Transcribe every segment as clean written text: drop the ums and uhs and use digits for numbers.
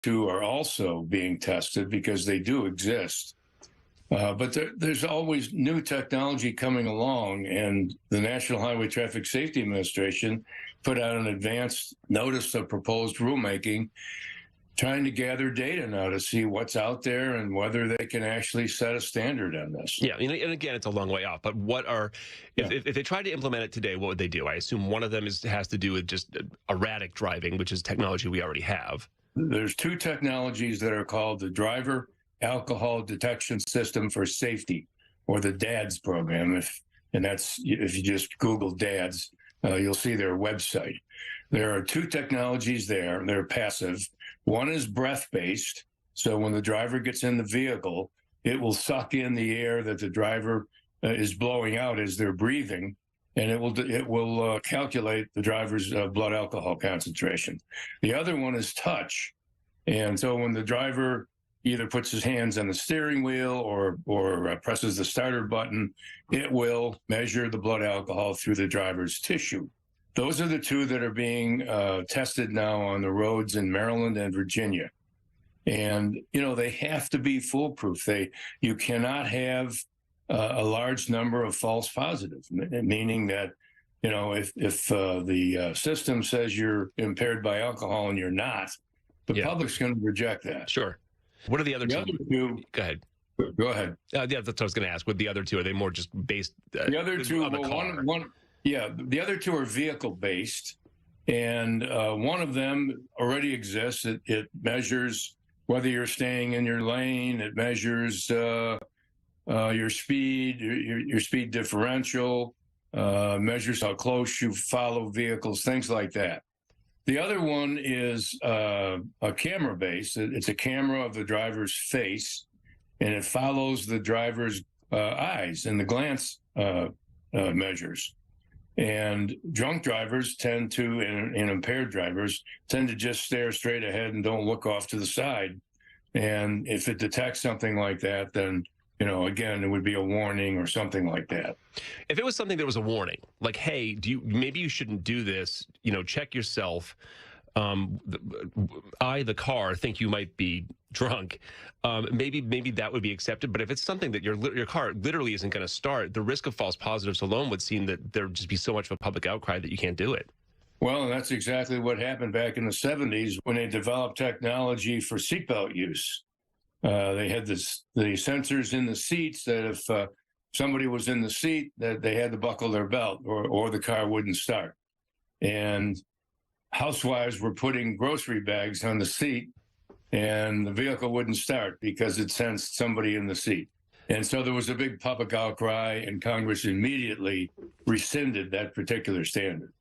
two are also being tested because they do exist. But there's always new technology coming along, and the National Highway Traffic Safety Administration put out an advanced notice of proposed rulemaking, trying to gather data now to see what's out there and whether they can actually set a standard on this. Yeah, and again, it's a long way off. But if they tried to implement it today, what would they do? I assume one of them has to do with just erratic driving, which is technology we already have. There's two technologies that are called the Driver Alcohol Detection System for Safety, or the DADS program. If you just Google DADS, you'll see their website. There are two technologies there. They're passive. One is breath-based. So when the driver gets in the vehicle, it will suck in the air that the driver is blowing out as they're breathing, and it will calculate the driver's blood alcohol concentration. The other one is touch. And so when the driver either puts his hands on the steering wheel or presses the starter button, it will measure the blood alcohol through the driver's tissue. Those are the two that are being tested now on the roads in Maryland and Virginia. And, they have to be foolproof. You cannot have a large number of false positives, meaning that, if the system says you're impaired by alcohol and you're not, the public's going to reject that. Sure. What are the other two? Go ahead. Go ahead. Yeah, that's what I was going to ask. With the other two, are they more just based the other two, on the car? The other two are vehicle-based, and one of them already exists. It measures whether you're staying in your lane. It measures your speed, your speed differential, measures how close you follow vehicles, things like that. The other one is a camera-based. It's a camera of the driver's face, and it follows the driver's eyes and the glance measures. And drunk drivers and impaired drivers tend to just stare straight ahead and don't look off to the side. And if it detects something like that, then, again, it would be a warning or something like that. If it was something that was a warning, like, hey, maybe you shouldn't do this, check yourself. The car, think you might be drunk. Maybe that would be accepted. But if it's something that your car literally isn't going to start, the risk of false positives alone would seem that there would just be so much of a public outcry that you can't do it. Well, and that's exactly what happened back in the 70s when they developed technology for seatbelt use. They had the sensors in the seats that if somebody was in the seat, that they had to buckle their belt or the car wouldn't start. And housewives were putting grocery bags on the seat, and the vehicle wouldn't start because it sensed somebody in the seat. And so there was a big public outcry, and Congress immediately rescinded that particular standard.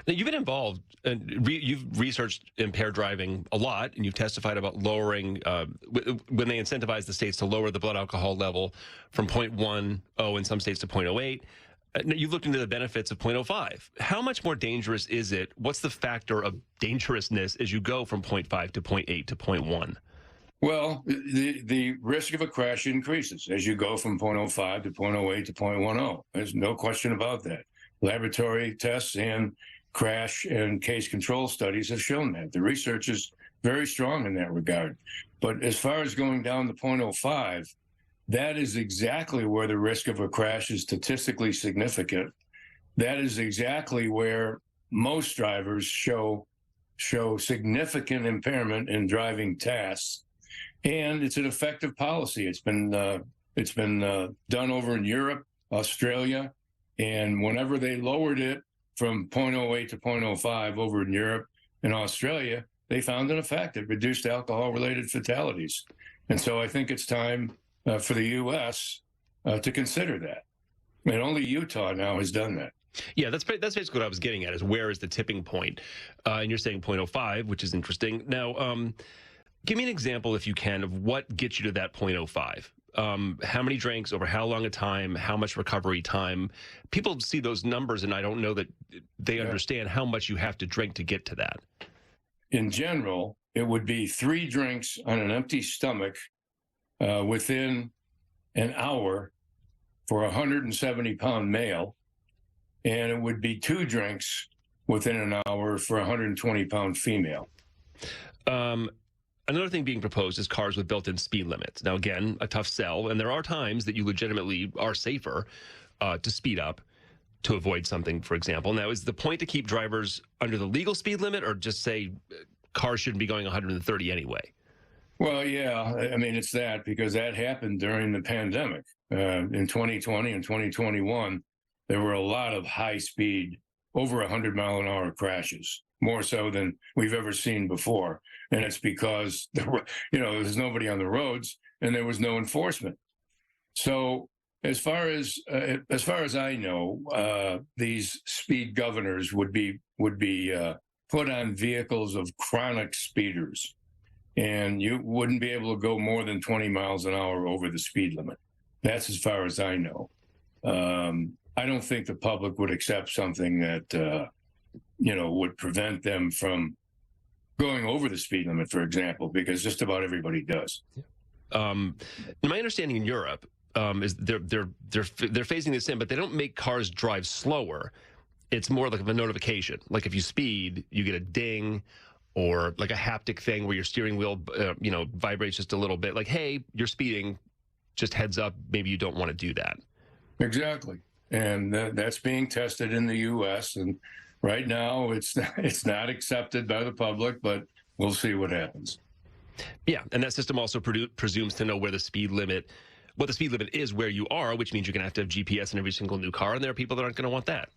Now, you've been involved, and you've researched impaired driving a lot, and you've testified about lowering, when they incentivize the states to lower the blood alcohol level from 0.10 in some states to 0.08. You've looked into the benefits of 0.05. How much more dangerous is it? What's the factor of dangerousness as you go from 0.5 to 0.8 to 0.1? Well, the risk of a crash increases as you go from 0.05 to 0.08 to 0.10. There's no question about that. Laboratory tests and crash and case control studies have shown that. The research is very strong in that regard. But as far as going down to 0.05, that is exactly where the risk of a crash is statistically significant. That is exactly where most drivers show significant impairment in driving tasks. And it's an effective policy. It's been done over in Europe, Australia, and whenever they lowered it from 0.08 to 0.05 over in Europe and Australia, they found an effect. It reduced alcohol-related fatalities. And so I think it's time for the U.S. To consider that. And only Utah now has done that. Yeah, that's basically what I was getting at, is where is the tipping point? And you're saying 0.05, which is interesting. Now, give me an example, if you can, of what gets you to that 0.05. How many drinks over how long a time, how much recovery time? People see those numbers, and I don't know that they understand how much you have to drink to get to that. In general, it would be 3 drinks on an empty stomach within an hour for a 170-pound male, and it would be 2 drinks within an hour for a 120-pound female. Another thing being proposed is cars with built-in speed limits. Now, again, a tough sell, and there are times that you legitimately are safer to speed up to avoid something, for example. Now, is the point to keep drivers under the legal speed limit, or just say cars shouldn't be going 130 anyway? Well, yeah, I mean, it's that because that happened during the pandemic. In 2020 and 2021, there were a lot of high-speed, over 100-mile-an-hour crashes, more so than we've ever seen before. And it's because there's nobody on the roads and there was no enforcement. So as far as I know, these speed governors would be put on vehicles of chronic speeders, and you wouldn't be able to go more than 20 miles an hour over the speed limit. That's as far as I know. I don't think the public would accept something that would prevent them from going over the speed limit, for example, because just about everybody does. My understanding in Europe is they're phasing this in, but they don't make cars drive slower. It's more like a notification. Like if you speed, you get a ding, or like a haptic thing where your steering wheel, vibrates just a little bit. Like, hey, you're speeding. Just heads up. Maybe you don't want to do that. Exactly, and that's being tested in the U.S. and right now it's not accepted by the public, but we'll see what happens. Yeah, and that system also presumes to know where the speed limit. What the speed limit is where you are, which means you're going to have GPS in every single new car, and there are people that aren't going to want that.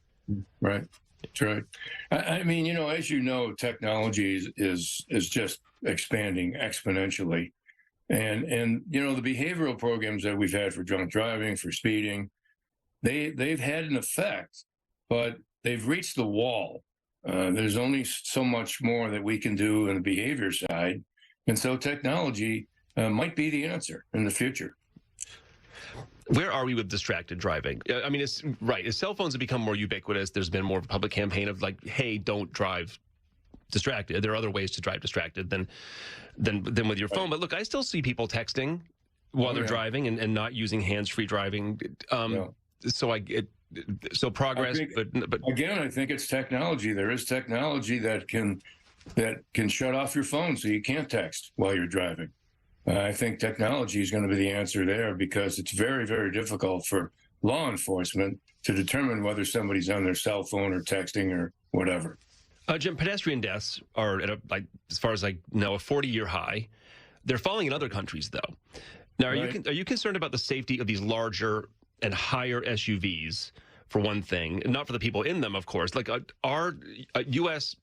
Right. That's right. I mean, as you know, technology is just expanding exponentially. And the behavioral programs that we've had for drunk driving, for speeding, they've had an effect, but they've reached the wall. There's only so much more that we can do on the behavior side. And so technology might be the answer in the future. Where are we with distracted driving? I mean, it's right. As cell phones have become more ubiquitous, there's been more of a public campaign of like, hey, don't drive distracted. There are other ways to drive distracted than with your phone. But look, I still see people texting while they're driving and not using hands-free driving. So progress, but again, I think it's technology. There is technology that can shut off your phone so you can't text while you're driving. I think technology is going to be the answer there because it's very, very difficult for law enforcement to determine whether somebody's on their cell phone or texting or whatever. Jim, pedestrian deaths are at as far as I know, a 40-year high. They're falling in other countries, though. Now, are you concerned about the safety of these larger and higher SUVs, for one thing, and not for the people in them, of course? Like our U.S.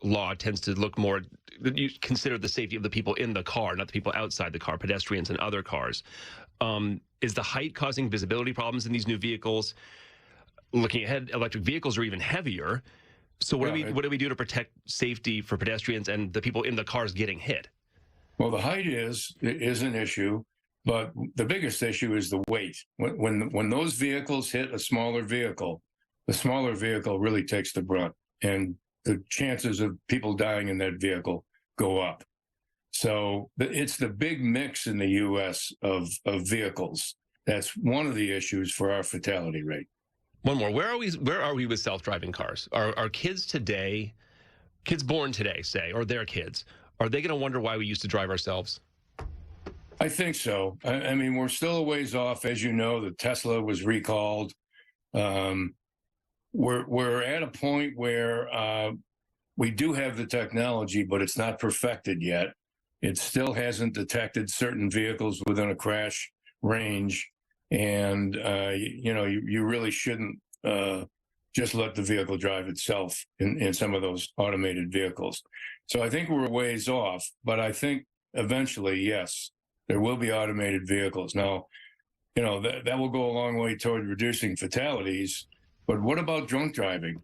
law tends to look more, you consider the safety of the people in the car, not the people outside the car, pedestrians and other cars. Is the height causing visibility problems in these new vehicles? Looking ahead, electric vehicles are even heavier. So what do we do to protect safety for pedestrians and the people in the cars getting hit? Well, the height is an issue, but the biggest issue is the weight. When those vehicles hit a smaller vehicle, the smaller vehicle really takes the brunt, and the chances of people dying in that vehicle go up. So it's the big mix in the U.S. of vehicles. That's one of the issues for our fatality rate. One more. Where are we with self-driving cars? Are kids today, kids born today, say, or their kids, are they going to wonder why we used to drive ourselves? I think so. I mean, we're still a ways off. As you know, the Tesla was recalled. We're at a point where we do have the technology, but it's not perfected yet. It still hasn't detected certain vehicles within a crash range. And, you really shouldn't just let the vehicle drive itself in some of those automated vehicles. So I think we're a ways off, but I think eventually, yes, there will be automated vehicles. Now, that will go a long way toward reducing fatalities. But what about drunk driving?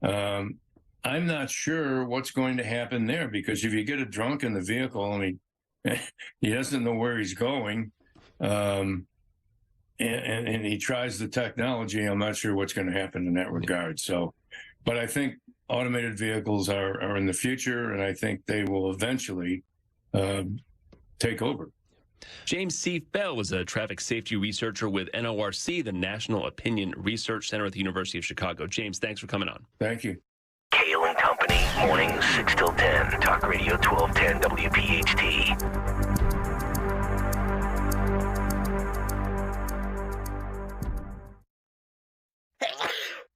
I'm not sure what's going to happen there, because if you get a drunk in the vehicle and he doesn't know where he's going, and he tries the technology, I'm not sure what's going to happen in that regard. So, but I think automated vehicles are in the future, and I think they will eventually take over. James C. Bell is a traffic safety researcher with NORC, the National Opinion Research Center at the University of Chicago. James, thanks for coming on. Thank you. Kayal and Company. Company, mornings 6 till 10. Talk Radio 1210 WPHT.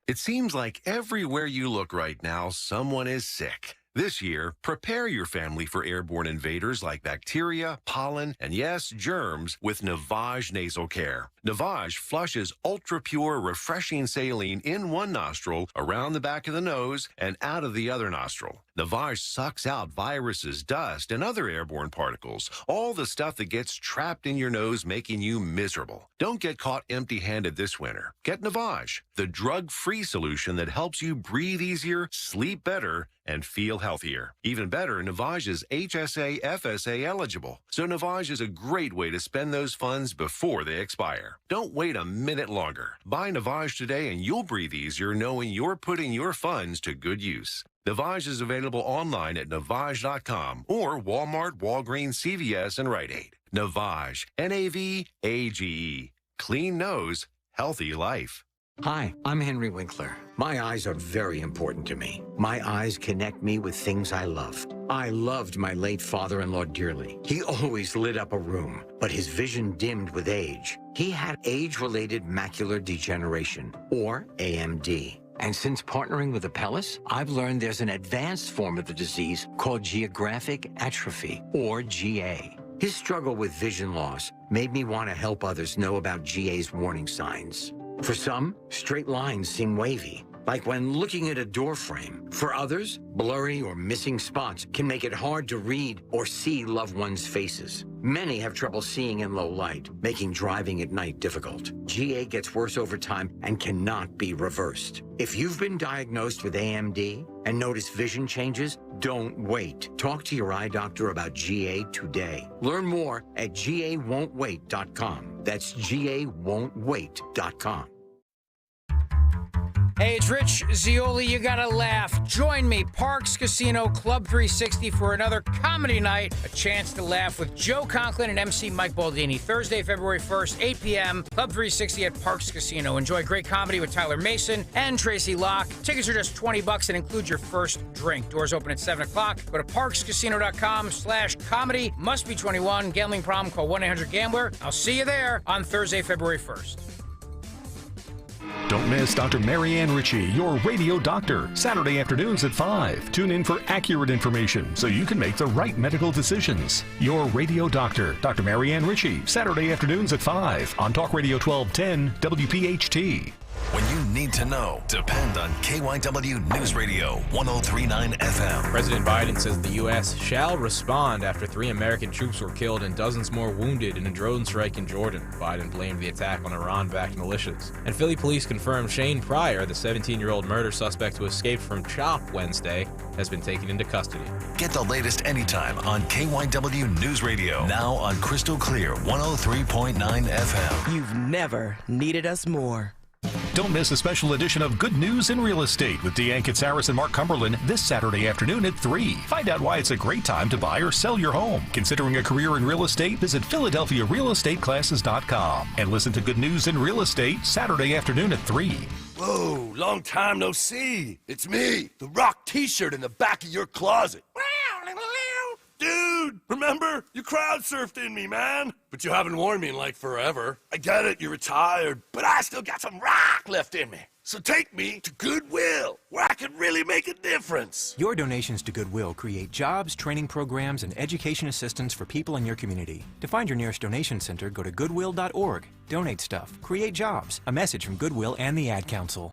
It seems like everywhere you look right now, someone is sick. This year, prepare your family for airborne invaders like bacteria, pollen, and yes, germs with Navage Nasal Care. Navage flushes ultra-pure, refreshing saline in one nostril, around the back of the nose, and out of the other nostril. Navage sucks out viruses, dust, and other airborne particles, all the stuff that gets trapped in your nose, making you miserable. Don't get caught empty-handed this winter. Get Navage, the drug-free solution that helps you breathe easier, sleep better, and feel healthier. Even better, Navage is HSA, FSA eligible. So Navage is a great way to spend those funds before they expire. Don't wait a minute longer. Buy Navage today and you'll breathe easier knowing you're putting your funds to good use. Navage is available online at Navage.com or Walmart, Walgreens, CVS, and Rite Aid. Navage, Navage. Clean nose, healthy life. Hi, I'm Henry Winkler. My eyes are very important to me. My eyes connect me with things I love. I loved my late father-in-law dearly. He always lit up a room, but his vision dimmed with age. He had age-related macular degeneration, or AMD. And since partnering with Apellis, I've learned there's an advanced form of the disease called geographic atrophy, or GA. His struggle with vision loss made me want to help others know about GA's warning signs. For some, straight lines seem wavy, like when looking at a door frame. For others, blurry or missing spots can make it hard to read or see loved ones' faces. Many have trouble seeing in low light, making driving at night difficult. GA gets worse over time and cannot be reversed. If you've been diagnosed with AMD and notice vision changes, don't wait. Talk to your eye doctor about GA today. Learn more at GAWon'tWait.com. That's GAWon'tWait.com. Hey, it's Rich Zioli. You gotta laugh. Join me, Parks Casino Club 360, for another comedy night. A chance to laugh with Joe Conklin and MC Mike Baldini. Thursday, February 1st, 8 p.m. Club 360 at Parks Casino. Enjoy great comedy with Tyler Mason and Tracy Locke. Tickets are just $20 and include your first drink. Doors open at 7 o'clock. Go to parkscasino.com/comedy. Must be 21. Gambling problem? Call 1-800-GAMBLER. I'll see you there on Thursday, February 1st. Don't miss Dr. Marianne Ritchie, your radio doctor, Saturday afternoons at 5. Tune in for accurate information so you can make the right medical decisions. Your radio doctor, Dr. Marianne Ritchie, Saturday afternoons at 5 on Talk Radio 1210 WPHT. When you need to know, depend on KYW News Radio 1039 FM. President Biden says the U.S. shall respond after 3 American troops were killed and dozens more wounded in a drone strike in Jordan. Biden blamed the attack on Iran-backed militias. And Philly police confirmed Shane Pryor, the 17-year-old murder suspect who escaped from CHOP Wednesday, has been taken into custody. Get the latest anytime on KYW News Radio. Now on Crystal Clear 103.9 FM. You've never needed us more. Don't miss a special edition of Good News in Real Estate with Deanne Katsaris and Mark Cumberland this Saturday afternoon at 3. Find out why it's a great time to buy or sell your home. Considering a career in real estate? Visit PhiladelphiaRealEstateClasses.com and listen to Good News in Real Estate Saturday afternoon at 3. Whoa, long time no see. It's me, the Rock t-shirt in the back of your closet. Dude, remember? You crowd surfed in me, man. But you haven't worn me in like forever. I get it, you're retired, but I still got some rock left in me. So take me to Goodwill, where I can really make a difference. Your donations to Goodwill create jobs, training programs, and education assistance for people in your community. To find your nearest donation center, go to goodwill.org. Donate stuff. Create jobs. A message from Goodwill and the Ad Council.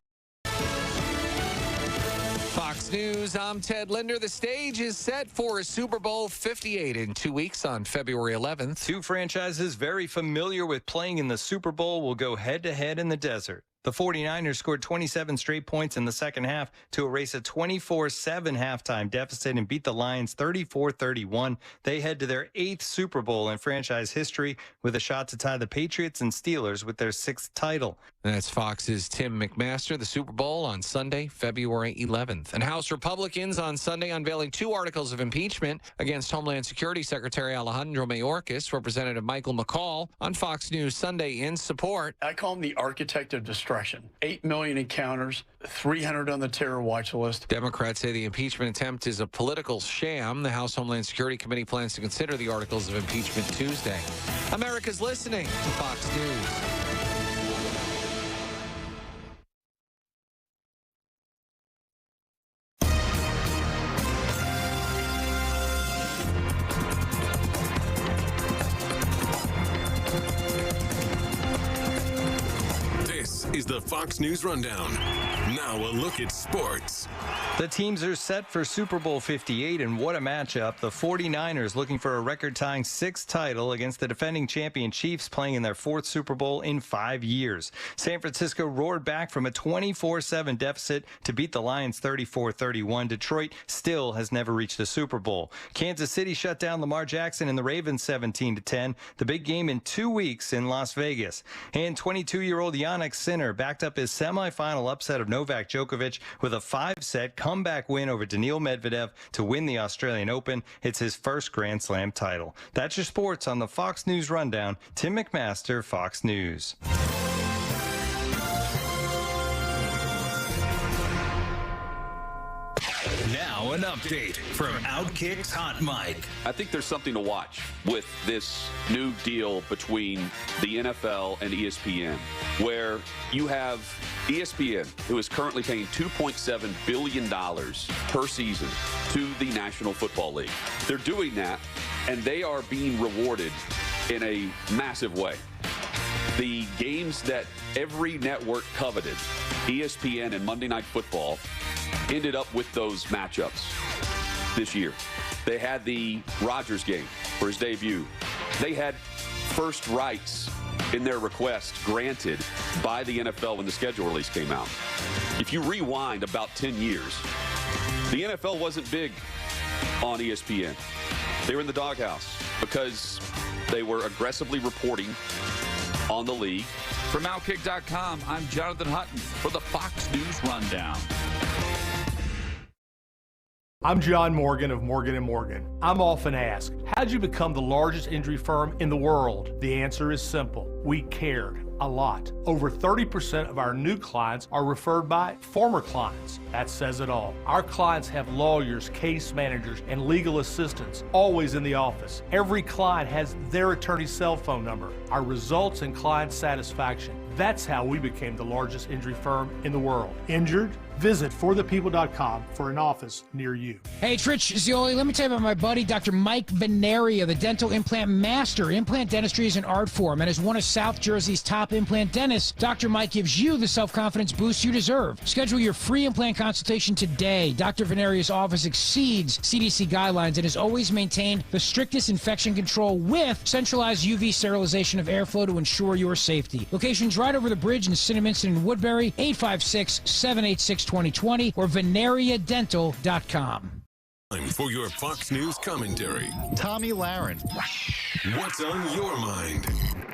Fox News, I'm Ted Linder. The stage is set for Super Bowl 58 in 2 weeks on February 11th. Two franchises very familiar with playing in the Super Bowl will go head-to-head in the desert. The 49ers scored 27 straight points in the second half to erase a 24-7 halftime deficit and beat the Lions 34-31. They head to their 8th Super Bowl in franchise history with a shot to tie the Patriots and Steelers with their 6th title. That's Fox's Tim McMaster. The Super Bowl on Sunday, February 11th. And House Republicans on Sunday unveiling 2 articles of impeachment against Homeland Security Secretary Alejandro Mayorkas. Representative Michael McCall on Fox News Sunday in support. I call him the architect of destruction suppression. 8 million encounters, 300 on the terror watch list. Democrats say the impeachment attempt is a political sham. The House Homeland Security Committee plans to consider the articles of impeachment Tuesday. America's listening to Fox News. Is the Fox News Rundown. Now a look at sports. The teams are set for Super Bowl 58, and what a matchup. The 49ers looking for a record-tying 6th title against the defending champion Chiefs playing in their 4th Super Bowl in 5 years. San Francisco roared back from a 24-7 deficit to beat the Lions 34-31. Detroit still has never reached a Super Bowl. Kansas City shut down Lamar Jackson and the Ravens 17-10. The big game in 2 weeks in Las Vegas. And 22-year-old Yannick Sinner backed up his semifinal upset of Novak Djokovic with a 5-set comeback win over Daniil Medvedev to win the Australian Open. It's his first Grand Slam title. That's your sports on the Fox News Rundown. Tim McMaster, Fox News. Now an update from Outkick's Hot Mic. I think there's something to watch with this new deal between the NFL and ESPN, where you have ESPN, who is currently paying $2.7 billion per season to the National Football League. They're doing that, and they are being rewarded in a massive way. The games that every network coveted, ESPN and Monday Night Football, ended up with those matchups this year. They had the Rodgers game for his debut. They had first rights in their request granted by the NFL when the schedule release came out. If you rewind about 10 years, the NFL wasn't big on ESPN. They were in the doghouse because they were aggressively reporting on the league. From Outkick.com, I'm Jonathan Hutton for the Fox News Rundown. I'm John Morgan of Morgan & Morgan. I'm often asked, how'd you become the largest injury firm in the world? The answer is simple. We cared a lot. Over 30% of our new clients are referred by former clients. That says it all. Our clients have lawyers, case managers, and legal assistants always in the office. Every client has their attorney's cell phone number. Our results in client satisfaction. That's how we became the largest injury firm in the world. Injured? Visit forthepeople.com for an office near you. Hey, it's Rich Zioli. Let me tell you about my buddy, Dr. Mike Veneria, the dental implant master. Implant dentistry is an art form, and as one of South Jersey's top implant dentists, Dr. Mike gives you the self-confidence boost you deserve. Schedule your free implant consultation today. Dr. Veneria's office exceeds CDC guidelines and has always maintained the strictest infection control with centralized UV sterilization of airflow to ensure your safety. Locations right over the bridge in Cinnaminson and Woodbury, 856-786-2020 or veneriadental.com. Time for your Fox News commentary. Tommy Lahren. What's on your mind?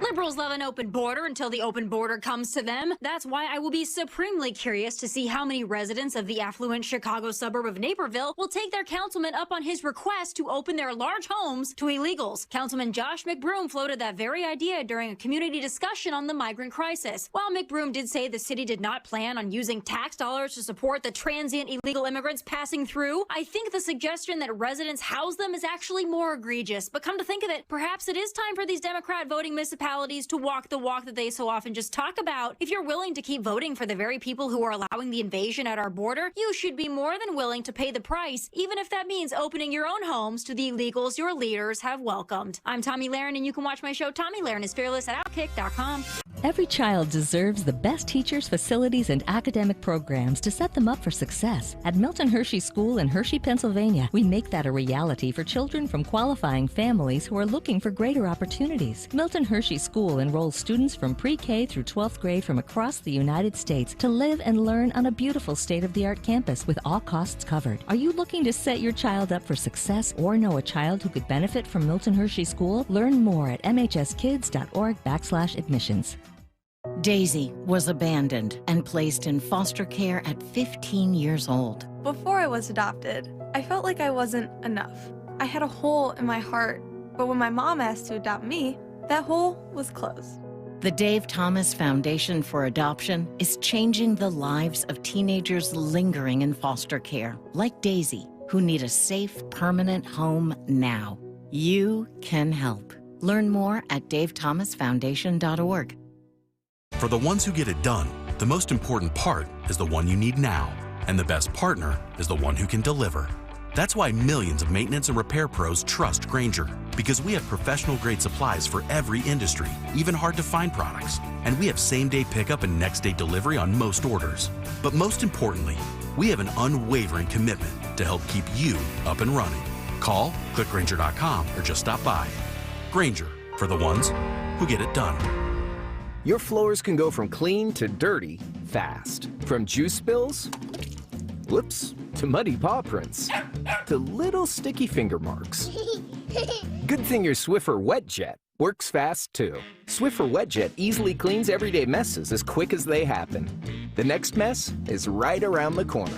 Liberals love an open border until the open border comes to them. That's why I will be supremely curious to see how many residents of the affluent Chicago suburb of Naperville will take their councilman up on his request to open their large homes to illegals. Councilman Josh McBroom floated that very idea during a community discussion on the migrant crisis. While McBroom did say the city did not plan on using tax dollars to support the transient illegal immigrants passing through, I think the suggestion that residents house them is actually more egregious. But come to think of it, perhaps it is time for these Democrat voting municipalities to walk the walk that they so often just talk about. If you're willing to keep voting for the very people who are allowing the invasion at our border, you should be more than willing to pay the price, even if that means opening your own homes to the illegals your leaders have welcomed. I'm Tommy Lahren, and you can watch my show Tommy Lahren is Fearless at Outkick.com. Every child deserves the best teachers, facilities, and academic programs to set them up for success. At Milton Hershey School in Hershey, Pennsylvania, we make that a reality for children from qualifying families who are looking for greater opportunities. Milton Hershey School enrolls students from pre-K through 12th grade from across the United States to live and learn on a beautiful state-of-the-art campus with all costs covered. Are you looking to set your child up for success or know a child who could benefit from Milton Hershey School? Learn more at mhskids.org/admissions. Daisy was abandoned and placed in foster care at 15 years old. Before I was adopted, I felt like I wasn't enough. I had a hole in my heart, but when my mom asked to adopt me, that hole was closed. The Dave Thomas Foundation for Adoption is changing the lives of teenagers lingering in foster care, like Daisy, who need a safe, permanent home now. You can help. Learn more at davethomasfoundation.org. For the ones who get it done, the most important part is the one you need now. And the best partner is the one who can deliver. That's why millions of maintenance and repair pros trust Grainger, because we have professional-grade supplies for every industry, even hard-to-find products. And we have same-day pickup and next-day delivery on most orders. But most importantly, we have an unwavering commitment to help keep you up and running. Call, click Grainger.com, or just stop by. Grainger, for the ones who get it done. Your floors can go from clean to dirty fast. From juice spills, whoops, to muddy paw prints, to little sticky finger marks. Good thing your Swiffer WetJet works fast too. Swiffer WetJet easily cleans everyday messes as quick as they happen. The next mess is right around the corner.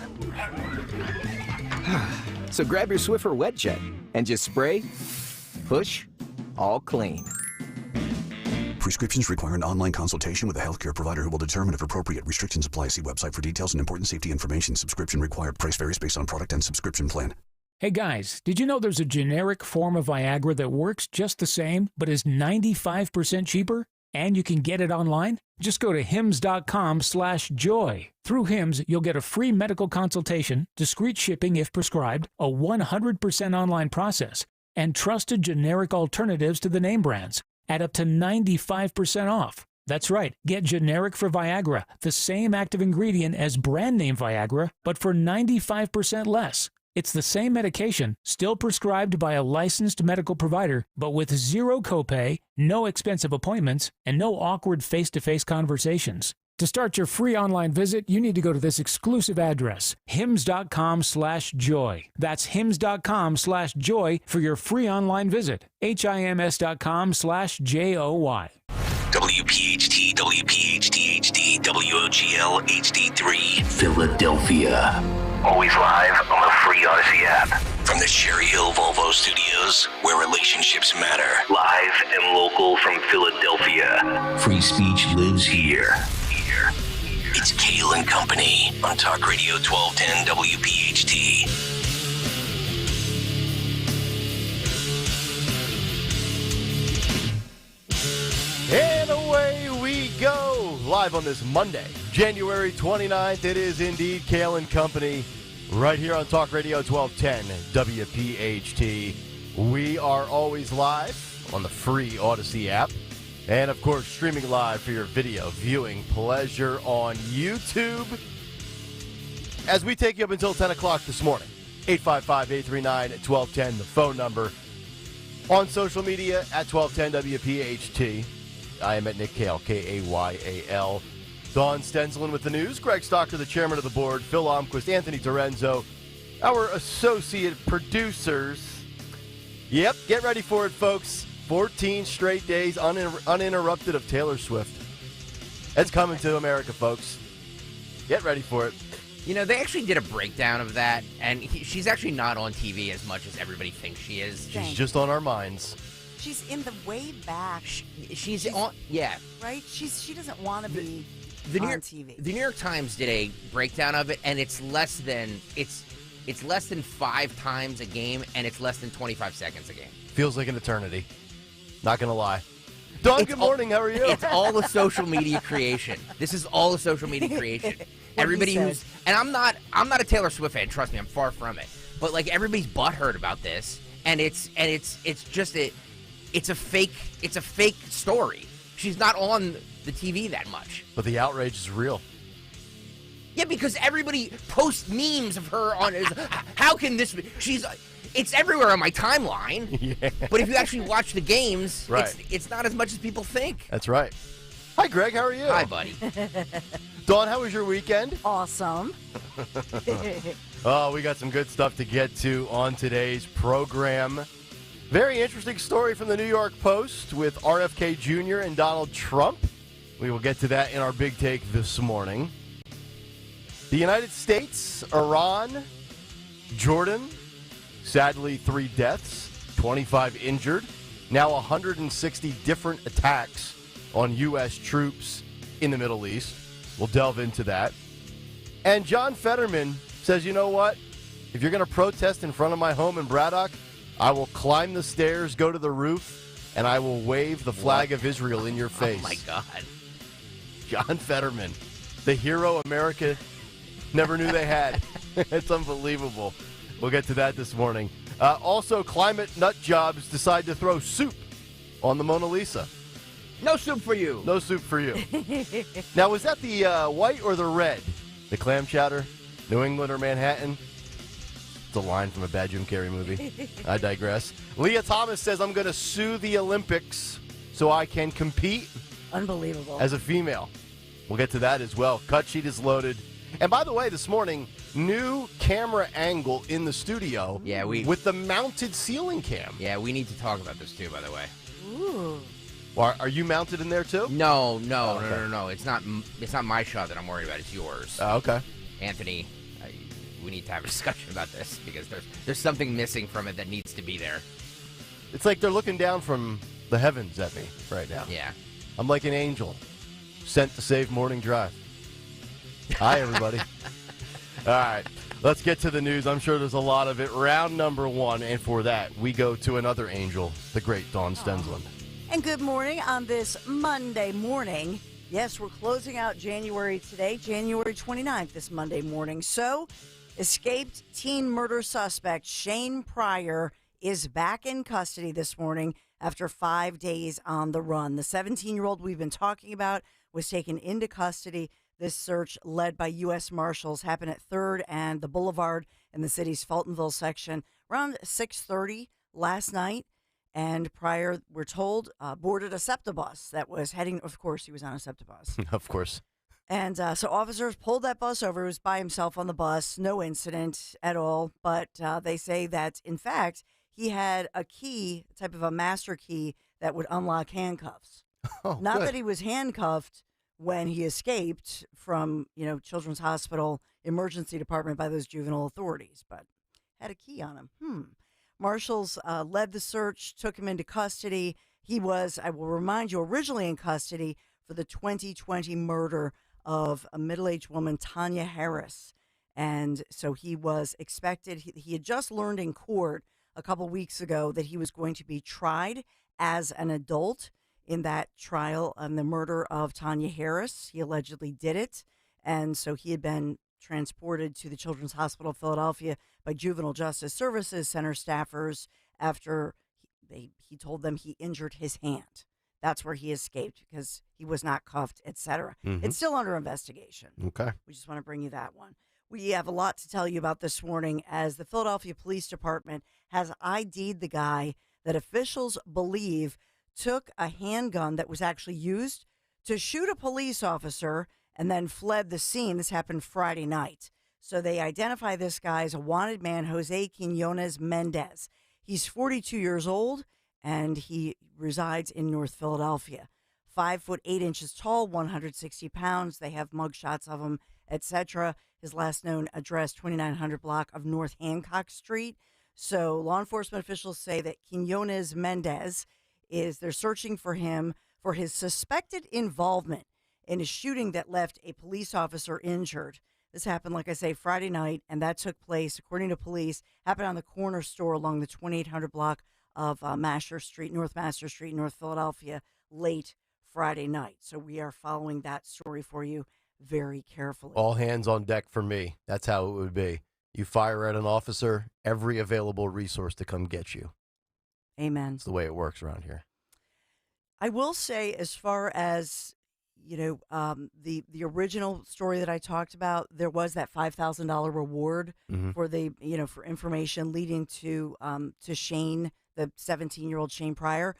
So grab your Swiffer WetJet and just spray, push, all clean. Prescriptions require an online consultation with a healthcare provider who will determine if appropriate. Restrictions apply. See website for details and important safety information. Subscription required. Price varies based on product and subscription plan. Hey guys, did you know there's a generic form of Viagra that works just the same, but is 95% cheaper? And you can get it online? Just go to hims.com/joy. Through Hims, you'll get a free medical consultation, discreet shipping if prescribed, a 100% online process, and trusted generic alternatives to the name brands at up to 95% off. That's right, get generic for Viagra, the same active ingredient as brand name Viagra, but for 95% less. It's the same medication, still prescribed by a licensed medical provider, but with zero copay, no expensive appointments, and no awkward face-to-face conversations. To start your free online visit, you need to go to this exclusive address, hims.com/joy. That's hims.com/joy for your free online visit. hims.com/joy. WPHT, WPHT HD, WOGL HD3, Philadelphia. Always live on the free Odyssey app. From the Cherry Hill Volvo Studios, where relationships matter. Live and local from Philadelphia. Free speech lives here. It's Kayal and Company on Talk Radio 1210 WPHT. And away we go, live on this Monday, January 29th. It is indeed Kayal and Company, right here on Talk Radio 1210 WPHT. We are always live on the free Odyssey app. And, of course, streaming live for your video viewing pleasure on YouTube. As we take you up until 10 o'clock this morning, 855-839-1210, the phone number. On social media, at 1210 WPHT. I am at Nick Kayal, Kayal. Dawn Stenzelin with the news. Greg Stocker, the chairman of the board. Phil Almquist, Anthony Dorenzo, our associate producers. Yep, get ready for it, folks. 14 straight days uninterrupted of Taylor Swift. It's coming to America, folks. Get ready for it. You know, they actually did a breakdown of that, and she's actually not on TV as much as everybody thinks she is. She's just on our minds. She's in the way back. She's on, yeah. Right? She doesn't want to be on TV. The New York Times did a breakdown of it, and it's less than 5 times a game, and it's less than 25 seconds a game. Feels like an eternity. Not going to lie. Dawn, good morning. How are you? It's all a social media creation. This is all a social media creation. Everybody who's, and I'm not a Taylor Swift fan. Trust me, I'm far from it. But like everybody's butthurt about this, and it's just it's a fake story. She's not on the TV that much. But the outrage is real. Yeah, because everybody posts memes of her on. How can this be? It's everywhere on my timeline. Yeah. But if you actually watch the games, right. it's not as much as people think. That's right. Hi, Greg. How are you? Hi, buddy. Dawn, how was your weekend? Awesome. Oh, we got some good stuff to get to on today's program. Very interesting story from the New York Post with RFK Jr. and Donald Trump. We will get to that in our big take this morning. The United States, Iran, Jordan, sadly 3 deaths, 25 injured, now 160 different attacks on U.S. troops in the Middle East. We'll delve into that. And John Fetterman says, you know what? If you're going to protest in front of my home in Braddock, I will climb the stairs, go to the roof, and I will wave the flag of Israel in your face. Oh, my God. John Fetterman, the hero America never knew they had. It's unbelievable. We'll get to that this morning. Also, climate nut jobs decide to throw soup on the Mona Lisa. No soup for you. No soup for you. Now, was that the white or the red? The clam chowder? New England or Manhattan? It's a line from a bad Jim Carrey movie. I digress. Leah Thomas says, I'm going to sue the Olympics so I can compete. Unbelievable. As a female. We'll get to that as well. Cut sheet is loaded. And by the way, this morning, new camera angle in the studio. Yeah, with the mounted ceiling cam. Yeah, we need to talk about this too, by the way. Ooh. Are you mounted in there too? No. Okay. No. It's not my shot that I'm worried about. It's yours. Okay. Anthony, we need to have a discussion about this because there's something missing from it that needs to be there. It's like they're looking down from the heavens at me right now. Yeah. I'm like an angel sent to save Morning Drive. Hi, everybody. All right, let's get to the news. I'm sure there's a lot of it. Round number one, and for that, we go to another angel, the great Dawn Stensland. And good morning on this Monday morning. Yes, we're closing out January today, January 29th, this Monday morning. So, escaped teen murder suspect Shane Pryor is back in custody this morning after 5 days on the run. The 17-year-old we've been talking about was taken into custody. This search, led by U.S. Marshals, happened at 3rd and the Boulevard in the city's Fultonville section around 6:30 last night. And Pryor, we're told, boarded a SEPTA bus that was heading, of course, he was on a SEPTA bus. Of course. And so officers pulled that bus over. He was by himself on the bus, no incident at all. But they say that, in fact, he had a key, type of a master key, that would unlock handcuffs. Oh, Not good. that he was handcuffed when he escaped from, Children's Hospital Emergency Department by those juvenile authorities, but had a key on him. Marshals led the search, took him into custody. He was, I will remind you, originally in custody for the 2020 murder of a middle-aged woman, Tanya Harris. And so he was expected, he had just learned in court a couple weeks ago that he was going to be tried as an adult in that trial on the murder of Tanya Harris. He allegedly did it. And so he had been transported to the Children's Hospital of Philadelphia by Juvenile Justice Services Center staffers after he told them he injured his hand. That's where he escaped because he was not cuffed, etc. Mhm. It's still under investigation. Okay. We just want to bring you that one. We have a lot to tell you about this morning as the Philadelphia Police Department has ID'd the guy that officials believe took a handgun that was actually used to shoot a police officer and then fled the scene. This happened Friday night. So they identify this guy as a wanted man, Jose Quinones Mendez. He's 42 years old, and he resides in North Philadelphia. 5'8" tall, 160 pounds. They have mugshots of him, etc. His last known address, 2900 block of North Hancock Street. So law enforcement officials say that Quinones Mendez they're searching for him for his suspected involvement in a shooting that left a police officer injured. This happened, like I say, Friday night, and that took place, according to police, happened on the corner store along the 2800 block of Masher Street, North Masher Street, North Philadelphia, late Friday night. So we are following that story for you very carefully. All hands on deck for me. That's how it would be. You fire at an officer, every available resource to come get you. Amen. It's the way it works around here. I will say, as far as the original story that I talked about, there was that $5,000 reward for for information leading to Shane, the 17-year-old Shane Pryor.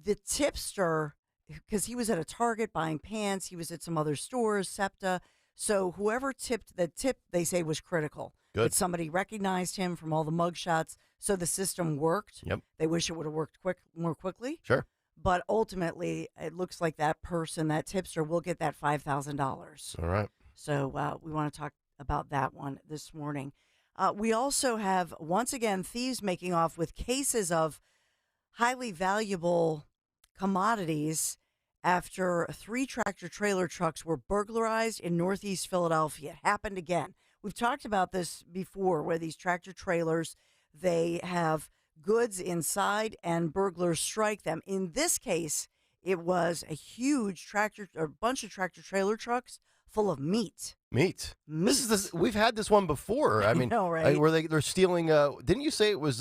The tipster, because he was at a Target buying pants, he was at some other stores, SEPTA. So whoever tipped the tip, they say, was critical. Good. That somebody recognized him from all the mugshots, so the system worked. Yep. They wish it would have worked more quickly. Sure. But ultimately, it looks like that person, that tipster, will get that $5,000. All right. So we want to talk about that one this morning. We also have, once again, thieves making off with cases of highly valuable commodities after 3 tractor-trailer trucks were burglarized in Northeast Philadelphia. It happened again. We've talked about this before, where these tractor-trailers, they have goods inside and burglars strike them. In this case, it was a huge bunch of tractor-trailer trucks full of meat. Meat. We've had this one before. I mean, know, right? Where they're stealing. Didn't you say it was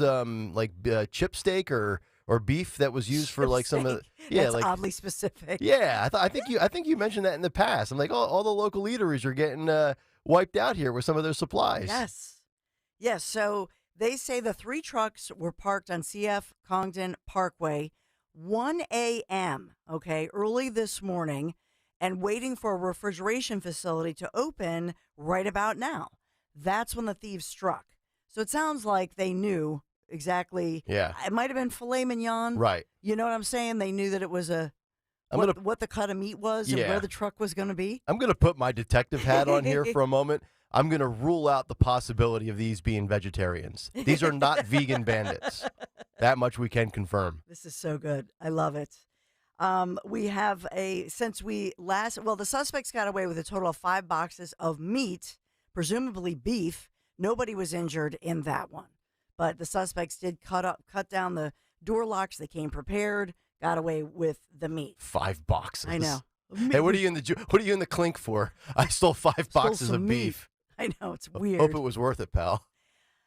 chip steak or beef that was used for like some of? That's oddly specific. Yeah, I think you mentioned that in the past. I'm like, all the local eateries are getting wiped out here with some of their supplies. Yes. So they say the 3 trucks were parked on CF Congdon Parkway, 1 a.m. Early this morning, and waiting for a refrigeration facility to open right about now. That's when the thieves struck. So it sounds like they knew exactly. Yeah. It might have been filet mignon. Right. You know what I'm saying? They knew that it was what the cut of meat was and where the truck was going to be. I'm going to put my detective hat on here for a moment. I'm going to rule out the possibility of these being vegetarians. These are not vegan bandits. That much we can confirm. This is so good. I love it. We have the suspects got away with a total of 5 boxes of meat, presumably beef. Nobody was injured in that one. But the suspects did cut down the door locks. They came prepared, got away with the meat. 5 boxes. I know. Hey, what are you in the clink for? I stole 5 boxes of beef. I know, it's weird. Hope it was worth it, pal.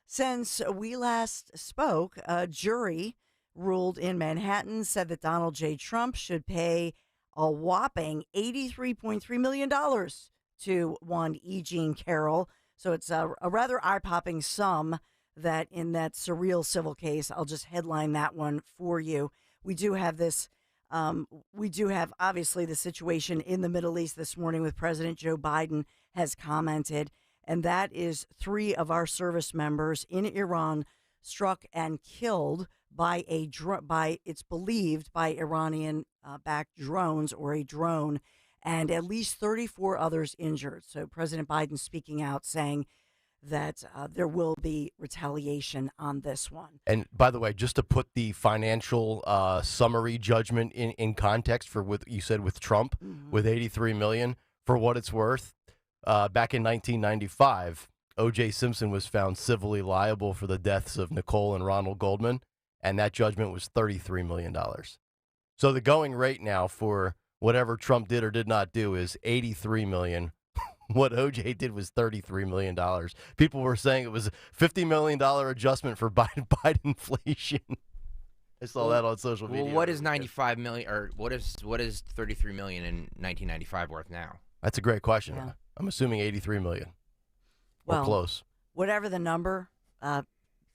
Since we last spoke, a jury ruled in Manhattan, said that Donald J. Trump should pay a whopping $83.3 million to one E. Jean Carroll. So it's a rather eye-popping sum that in that surreal civil case. I'll just headline that one for you. We do have this. We do have, obviously, the situation in the Middle East this morning with President Joe Biden has commented, and that is 3 of our service members in Iran struck and killed by it's believed by Iranian-backed drones or a drone, and at least 34 others injured. So President Biden speaking out saying that there will be retaliation on this one. And by the way, just to put the financial summary judgment in context for what you said with Trump, with $83 million, for what it's worth, back in 1995, O.J. Simpson was found civilly liable for the deaths of Nicole and Ronald Goldman, and that judgment was $33 million. So the going rate now for whatever Trump did or did not do is $83 million. What O.J. did was $33 million. People were saying it was a $50 million adjustment for Biden inflation. I saw that on social media. Well, what is $95 million, or what is $33 million in 1995 worth now? That's a great question. Yeah. I'm assuming $83 million. Or close. Whatever the number,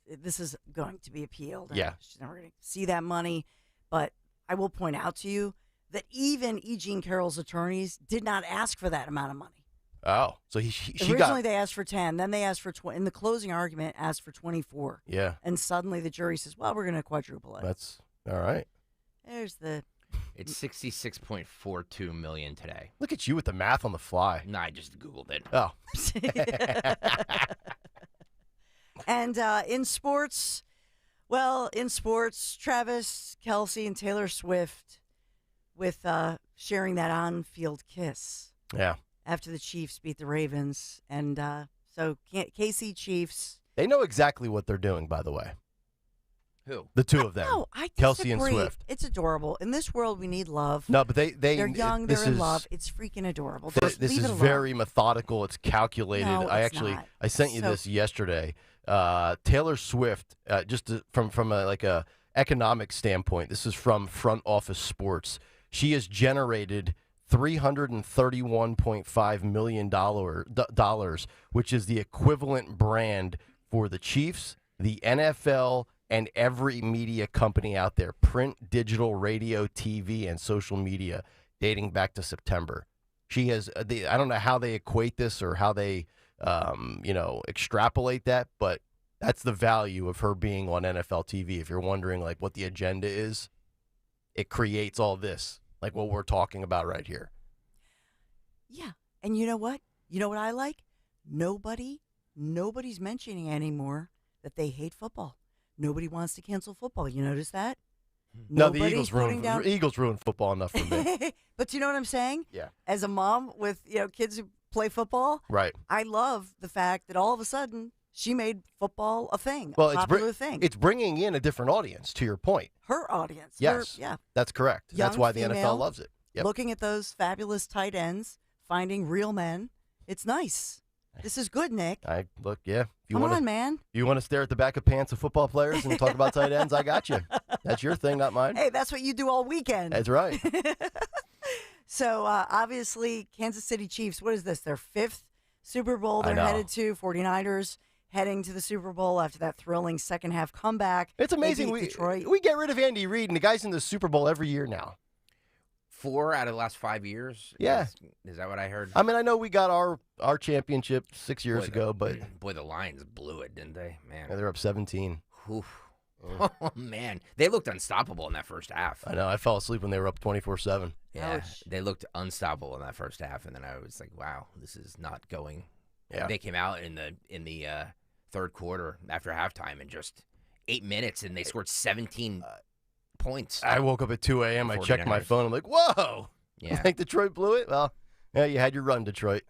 this is going to be appealed. Yeah. She's never going to see that money. But I will point out to you that even E. Jean Carroll's attorneys did not ask for that amount of money. Oh, so originally they asked for 10, then they asked for 20. In the closing argument, asked for 24. Yeah. And suddenly the jury says, well, we're going to quadruple it. That's all right. There's the... It's $66.42 million today. Look at you with the math on the fly. No, I just Googled it. Oh. And in sports, Travis Kelce and Taylor Swift with sharing that on-field kiss. Yeah. After the Chiefs beat the Ravens. And so KC Chiefs. They know exactly what they're doing, by the way. Who? The two of them. No, I Kelce disagree. and Swift. It's adorable. In this world, we need love. No, but they're young, they're in love. It's freaking adorable. This is very methodical. It's calculated. No, it's I sent you this yesterday. Taylor Swift, from a economic standpoint, this is from Front Office Sports. She has generated $331.5 million, which is the equivalent brand for the Chiefs, the NFL, and every media company out there, print, digital, radio, TV, and social media, dating back to September. She has, I don't know how they equate this or how they, extrapolate that, but that's the value of her being on NFL TV. If you're wondering, like, what the agenda is, it creates all this, like what we're talking about right here. Yeah. And you know what? You know what I like? Nobody's mentioning anymore that they hate football. Nobody wants to cancel football. You notice that? No, the Nobody's Eagles ruined football enough for me. But do you know what I'm saying? Yeah. As a mom with kids who play football, Right. I love the fact that all of a sudden she made football a thing, Well, a popular thing. It's bringing in a different audience, to your point. Her audience. Yes. Yeah. That's correct. That's Young why the female, NFL loves it. Yep. Looking at those fabulous tight ends, finding real men. It's nice. This is good, Nick. Yeah. Come on, man. You want to stare at the back of pants of football players and talk about tight ends? I got you. That's your thing, not mine. Hey, that's what you do all weekend. That's right. So, obviously, Kansas City Chiefs, what is this, their 5th Super Bowl they're headed to? 49ers heading to the Super Bowl after that thrilling second-half comeback. It's amazing. They beat Detroit. We get rid of Andy Reid, and the guy's in the Super Bowl every year now. 4 out of the last 5 years? Yeah. Is that what I heard? I mean, I know we got our championship 6 years ago, but... Boy, the Lions blew it, didn't they? Man. Yeah, they're up 17. Oof. Oh, man. They looked unstoppable in that first half. I know. I fell asleep when they were up 24-7. Yeah, Ouch. they looked unstoppable in that first half, and then I was like, wow, this is not going. Yeah. They came out in the third quarter after halftime in just 8 minutes, and they scored 17 points. I woke up at 2 a.m. I checked my phone. I'm like, whoa. Yeah. Like Detroit blew it? Well, yeah, you had your run, Detroit.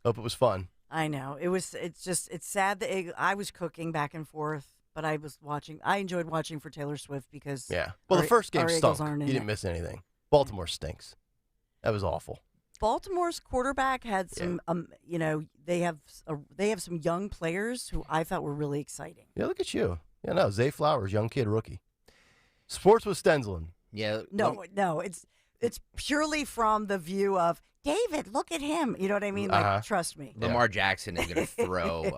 Hope it was fun. I know. It's sad that I was cooking back and forth, but I was watching. I enjoyed watching for Taylor Swift because Well, the first game our stunk. Eagles aren't You in didn't it. miss anything. Baltimore stinks. That was awful. Baltimore's quarterback had some, they have some young players who I thought were really exciting. Yeah, look at you. Yeah, no, Zay Flowers, young kid, rookie. Sports with Stenzelin. Yeah. No, it's purely from the view of David. Look at him. You know what I mean? Like, trust me. Lamar Jackson is going to throw.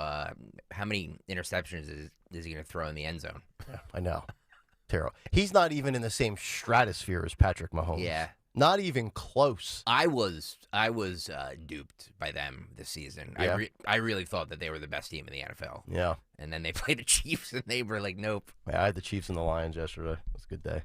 How many interceptions is he going to throw in the end zone? Yeah, I know. Terrible. He's not even in the same stratosphere as Patrick Mahomes. Yeah. Not even close. I was duped by them this season. Yeah. I really thought that they were the best team in the NFL. Yeah. And then they played the Chiefs, and they were like, nope. Yeah, I had the Chiefs and the Lions yesterday. It was a good day.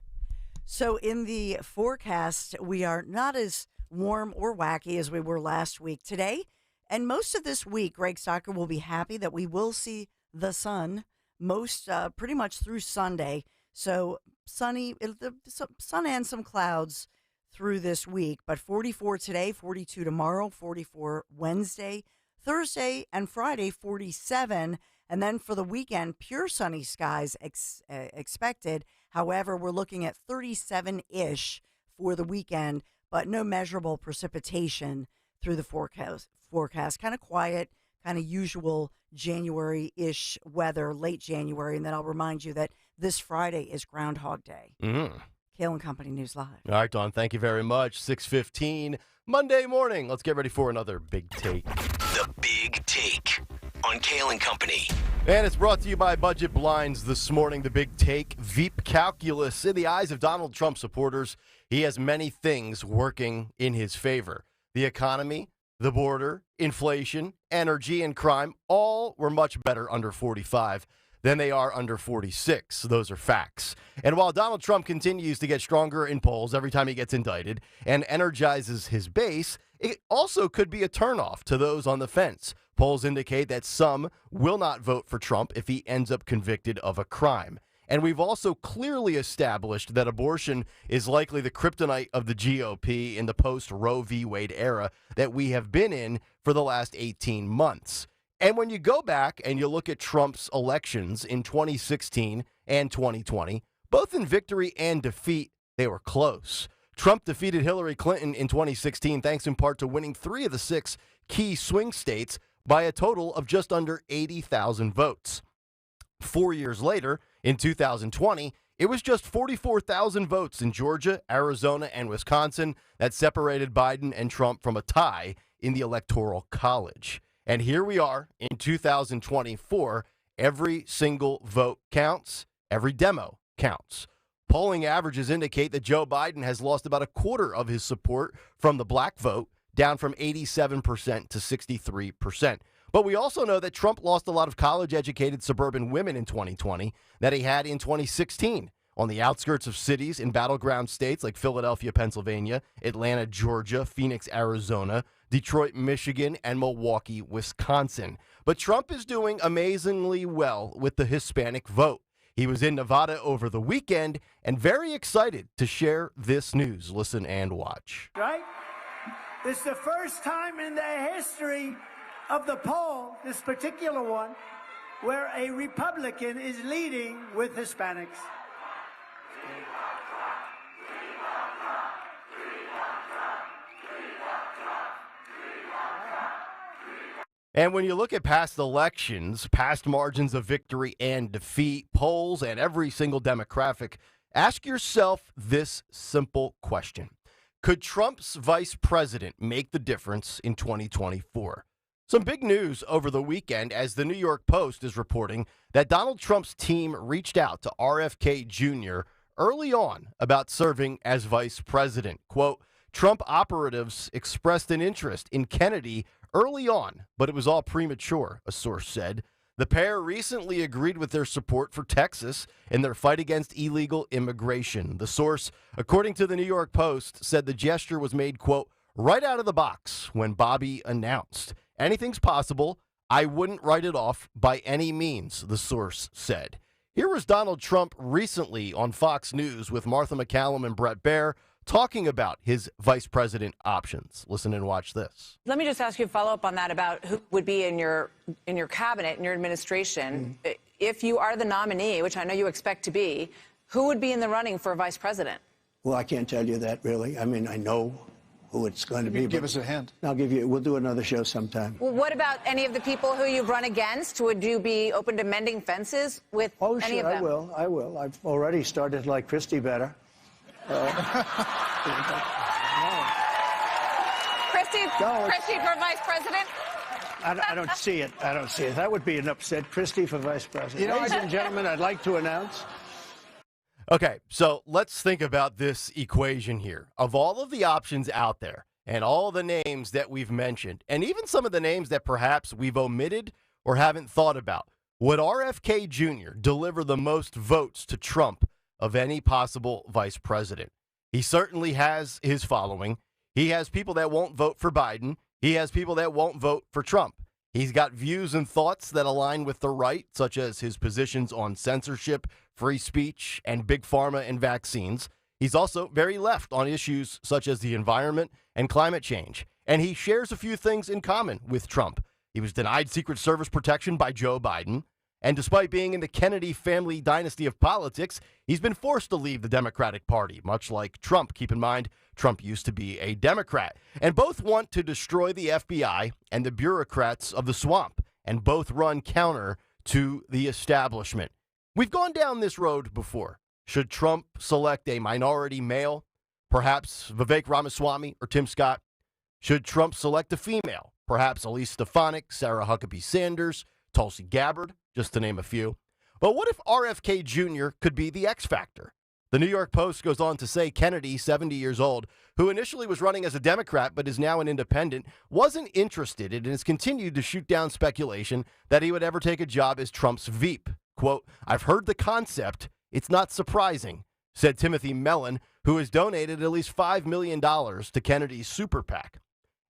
So in the forecast, we are not as warm or wacky as we were last week. Today and most of this week, Greg Stocker will be happy that we will see the sun pretty much through Sunday. So sunny, sun and some clouds through this week, but 44 today, 42 tomorrow, 44 Wednesday, Thursday, and Friday, 47. And then for the weekend, pure sunny skies expected. However, we're looking at 37-ish for the weekend, but no measurable precipitation through the forecast. Kind of quiet, kind of usual January-ish weather, late January. And then I'll remind you that this Friday is Groundhog Day. Mm-hmm. Kayal and Company News Live. All right, Dawn, thank you very much. 6:15, Monday morning. Let's get ready for another Big Take. The Big Take on Kayal and Company. And it's brought to you by Budget Blinds this morning. The Big Take, Veep Calculus. In the eyes of Donald Trump supporters, he has many things working in his favor. The economy, the border, inflation, energy, and crime all were much better under 45 than they are under 46. Those are facts. And while Donald Trump continues to get stronger in polls every time he gets indicted and energizes his base, it also could be a turnoff to those on the fence. Polls indicate that some will not vote for Trump if he ends up convicted of a crime. And we've also clearly established that abortion is likely the kryptonite of the GOP in the post-Roe v. Wade era that we have been in for the last 18 months. And when you go back and you look at Trump's elections in 2016 and 2020, both in victory and defeat, they were close. Trump defeated Hillary Clinton in 2016 thanks in part to winning 3 of the 6 key swing states by a total of just under 80,000 votes. 4 years later, in 2020, it was just 44,000 votes in Georgia, Arizona, and Wisconsin that separated Biden and Trump from a tie in the Electoral College. And here we are in 2024. Every single vote counts. Every demo counts. Polling averages indicate that Joe Biden has lost about a quarter of his support from the black vote, down from 87% to 63%. But we also know that Trump lost a lot of college-educated suburban women in 2020 that he had in 2016 on the outskirts of cities in battleground states like Philadelphia, Pennsylvania, Atlanta, Georgia, Phoenix, Arizona, Detroit, Michigan, and Milwaukee, Wisconsin. But Trump is doing amazingly well with the Hispanic vote. He was in Nevada over the weekend and very excited to share this news. Listen and watch. Right? It's the first time in the history of the poll, this particular one, where a Republican is leading with Hispanics. And when you look at past elections, past margins of victory and defeat, polls, and every single demographic, ask yourself this simple question. Could Trump's vice president make the difference in 2024? Some big news over the weekend as the New York Post is reporting that Donald Trump's team reached out to RFK Jr. early on about serving as vice president. Quote, Trump operatives expressed an interest in Kennedy early on, but it was all premature, a source said. The pair recently agreed with their support for Texas in their fight against illegal immigration. The source, according to the New York Post, said the gesture was made, quote, right out of the box when Bobby announced. Anything's possible. I wouldn't write it off by any means, the source said. Here was Donald Trump recently on Fox News with Martha McCallum and Brett Baer talking about his vice president options. Listen and watch this. Let me just ask you a follow-up on that about who would be in your cabinet, in your administration. If you are the nominee, which I know you expect to be, who would be in the running for vice president? Well, I can't tell you that, really. I mean, I know who it's going to be. Give us a hint. We'll do another show sometime. Well, what about any of the people who you've run against? Would you be open to mending fences with any of them? I will. I've already started to like Christie better. Christie for vice president? I don't see it. That would be an upset. Christie for vice president. Ladies and gentlemen, I'd like to announce. Okay, so let's think about this equation here. Of all of the options out there and all the names that we've mentioned, and even some of the names that perhaps we've omitted or haven't thought about, would RFK Jr. deliver the most votes to Trump of any possible vice president? He certainly has his following. He has people that won't vote for Biden. He has people that won't vote for Trump. He's got views and thoughts that align with the right, such as his positions on censorship, free speech, and big pharma and vaccines. He's also very left on issues such as the environment and climate change. And he shares a few things in common with Trump. He was denied Secret Service protection by Joe Biden. And despite being in the Kennedy family dynasty of politics, he's been forced to leave the Democratic Party, much like Trump. Keep in mind, Trump used to be a Democrat. And both want to destroy the FBI and the bureaucrats of the swamp, and both run counter to the establishment. We've gone down this road before. Should Trump select a minority male, perhaps Vivek Ramaswamy or Tim Scott? Should Trump select a female, perhaps Elise Stefanik, Sarah Huckabee Sanders, Tulsi Gabbard, just to name a few? But what if RFK Jr. could be the X factor? The New York Post goes on to say Kennedy, 70 years old, who initially was running as a Democrat but is now an independent, wasn't interested and has continued to shoot down speculation that he would ever take a job as Trump's Veep. Quote, I've heard the concept. It's not surprising, said Timothy Mellon, who has donated at least $5 million to Kennedy's super PAC.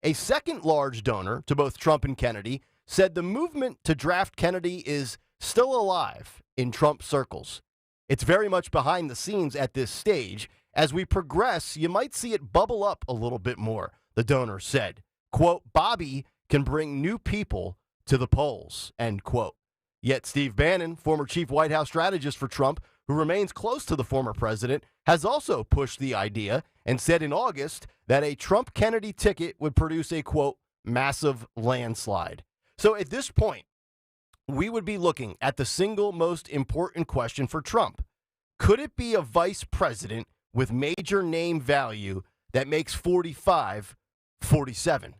A second large donor to both Trump and Kennedy said the movement to draft Kennedy is still alive in Trump circles. It's very much behind the scenes at this stage. As we progress, you might see it bubble up a little bit more, the donor said. Quote, Bobby can bring new people to the polls, end quote. Yet Steve Bannon, former chief White House strategist for Trump, who remains close to the former president, has also pushed the idea and said in August that a Trump-Kennedy ticket would produce a, quote, massive landslide. So at this point, we would be looking at the single most important question for Trump. Could it be a vice president with major name value that makes 45, 47?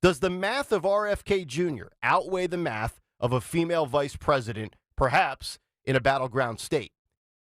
Does the math of RFK Jr. outweigh the math of a female vice president, perhaps in a battleground state?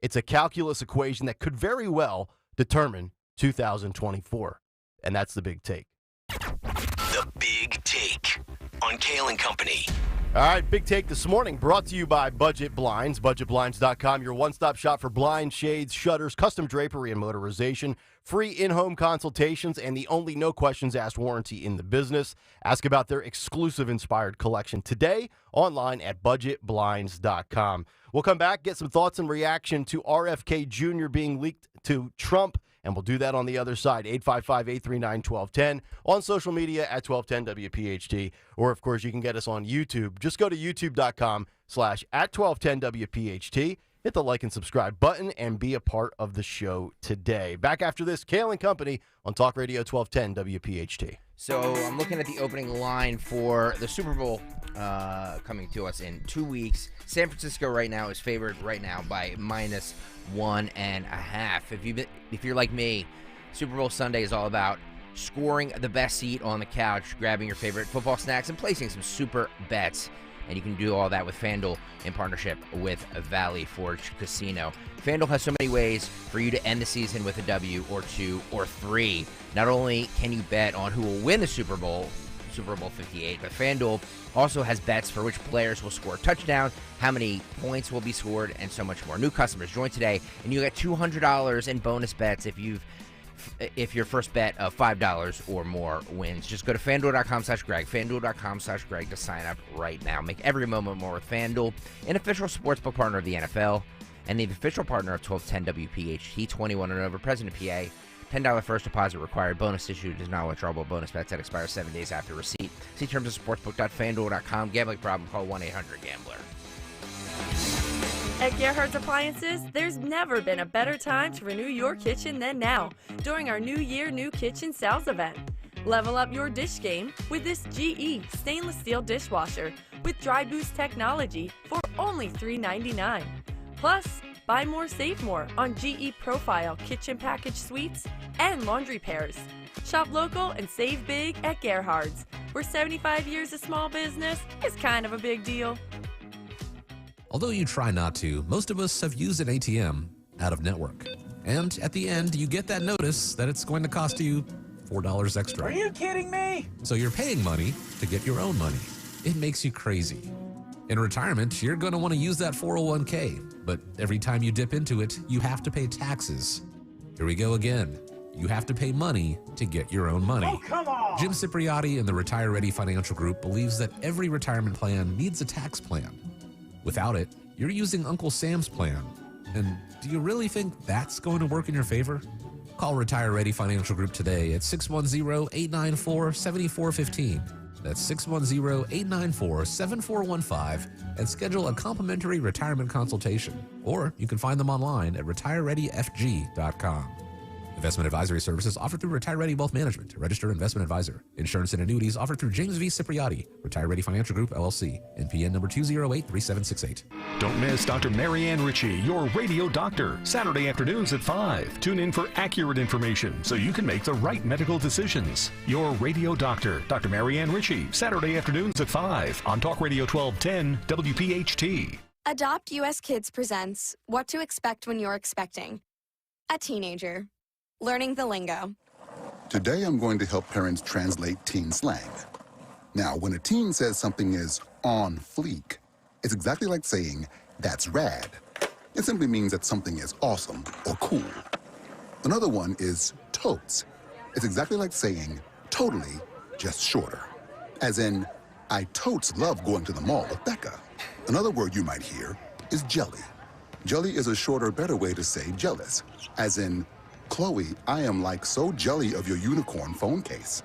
It's a calculus equation that could very well determine 2024. And that's the big take. The Big Take on Kayal and Company. All right, big take this morning brought to you by Budget Blinds. BudgetBlinds.com, your one-stop shop for blinds, shades, shutters, custom drapery, and motorization. Free in-home consultations and the only no-questions-asked warranty in the business. Ask about their exclusive Inspired collection today online at BudgetBlinds.com. We'll come back, get some thoughts and reaction to RFK Jr. being leaked to Trump, and we'll do that on the other side, 855-839-1210, on social media at 1210 WPHT, or, of course, you can get us on YouTube. Just go to youtube.com/@1210 WPHT. Hit the like and subscribe button and be a part of the show today. Back after this, Kayal and Company on Talk Radio 1210 WPHT. So I'm looking at the opening line for the Super Bowl coming to us in 2 weeks. San Francisco right now is favored right now by -1.5. If you're like me, Super Bowl Sunday is all about scoring the best seat on the couch, grabbing your favorite football snacks, and placing some super bets. And you can do all that with FanDuel in partnership with Valley Forge Casino. FanDuel has so many ways for you to end the season with a W or 2 or 3. Not only can you bet on who will win the Super Bowl 58, but FanDuel also has bets for which players will score a touchdown, how many points will be scored, and so much more. New customers join today, and you get $200 in bonus bets if your first bet of $5 or more wins. Just go to FanDuel.com/Greg, FanDuel.com/Greg to sign up right now. Make every moment more with FanDuel, an official sportsbook partner of the NFL, and the official partner of 1210 WPHT, 21 and over, present in PA. $10 first deposit required. Bonus issued does not withdrawable bonus bets that expire 7 days after receipt. See terms at sportsbook.fanduel.com. Gambling problem? Call 1-800-GAMBLER. At Gerhardt's Appliances, there's never been a better time to renew your kitchen than now during our New Year, New Kitchen sales event. Level up your dish game with this GE stainless steel dishwasher with Dry Boost technology for only $3.99. Plus, buy more, save more on GE Profile kitchen package suites and laundry pairs. Shop local and save big at Gerhardt's, where 75 years of small business is kind of a big deal. Although you try not to, most of us have used an ATM out of network. And at the end, you get that notice that it's going to cost you $4 extra. Are you kidding me? So you're paying money to get your own money. It makes you crazy. In retirement, you're going to want to use that 401k, but every time you dip into it, you have to pay taxes. Here we go again. You have to pay money to get your own money. Oh, come on! Jim Cipriotti and the Retire Ready Financial Group believes that every retirement plan needs a tax plan. Without it, you're using Uncle Sam's plan. And do you really think that's going to work in your favor? Call Retire Ready Financial Group today at 610-894-7415. That's 610-894-7415 and schedule a complimentary retirement consultation. Or you can find them online at retirereadyfg.com. Investment advisory services offered through Retire Ready Wealth Management, a registered investment advisor. Insurance and annuities offered through James V. Cipriotti, Retire Ready Financial Group, LLC, NPN number 2083768. Don't miss Dr. Marianne Ritchie, your radio doctor, Saturday afternoons at 5. Tune in for accurate information so you can make the right medical decisions. Your radio doctor, Dr. Marianne Ritchie, Saturday afternoons at 5 on Talk Radio 1210 WPHT. Adopt US Kids presents What to Expect When You're Expecting. A teenager. Learning the lingo. Today I'm going to help parents translate teen slang. Now, when a teen says something is on fleek, it's exactly like saying, that's rad. It simply means that something is awesome or cool. Another one is totes. It's exactly like saying, totally, just shorter. As in, I totes love going to the mall with Becca. Another word you might hear is jelly. Jelly is a shorter, better way to say jealous. As in, Chloe, I am like so jelly of your unicorn phone case.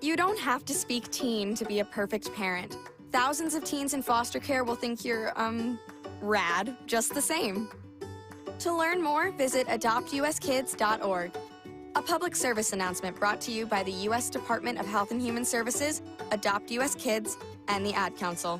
You don't have to speak teen to be a perfect parent. Thousands of teens in foster care will think you're, rad, just the same. To learn more, visit adoptuskids.org. A public service announcement brought to you by the U.S. Department of Health and Human Services, Adopt U.S. Kids, and the Ad Council.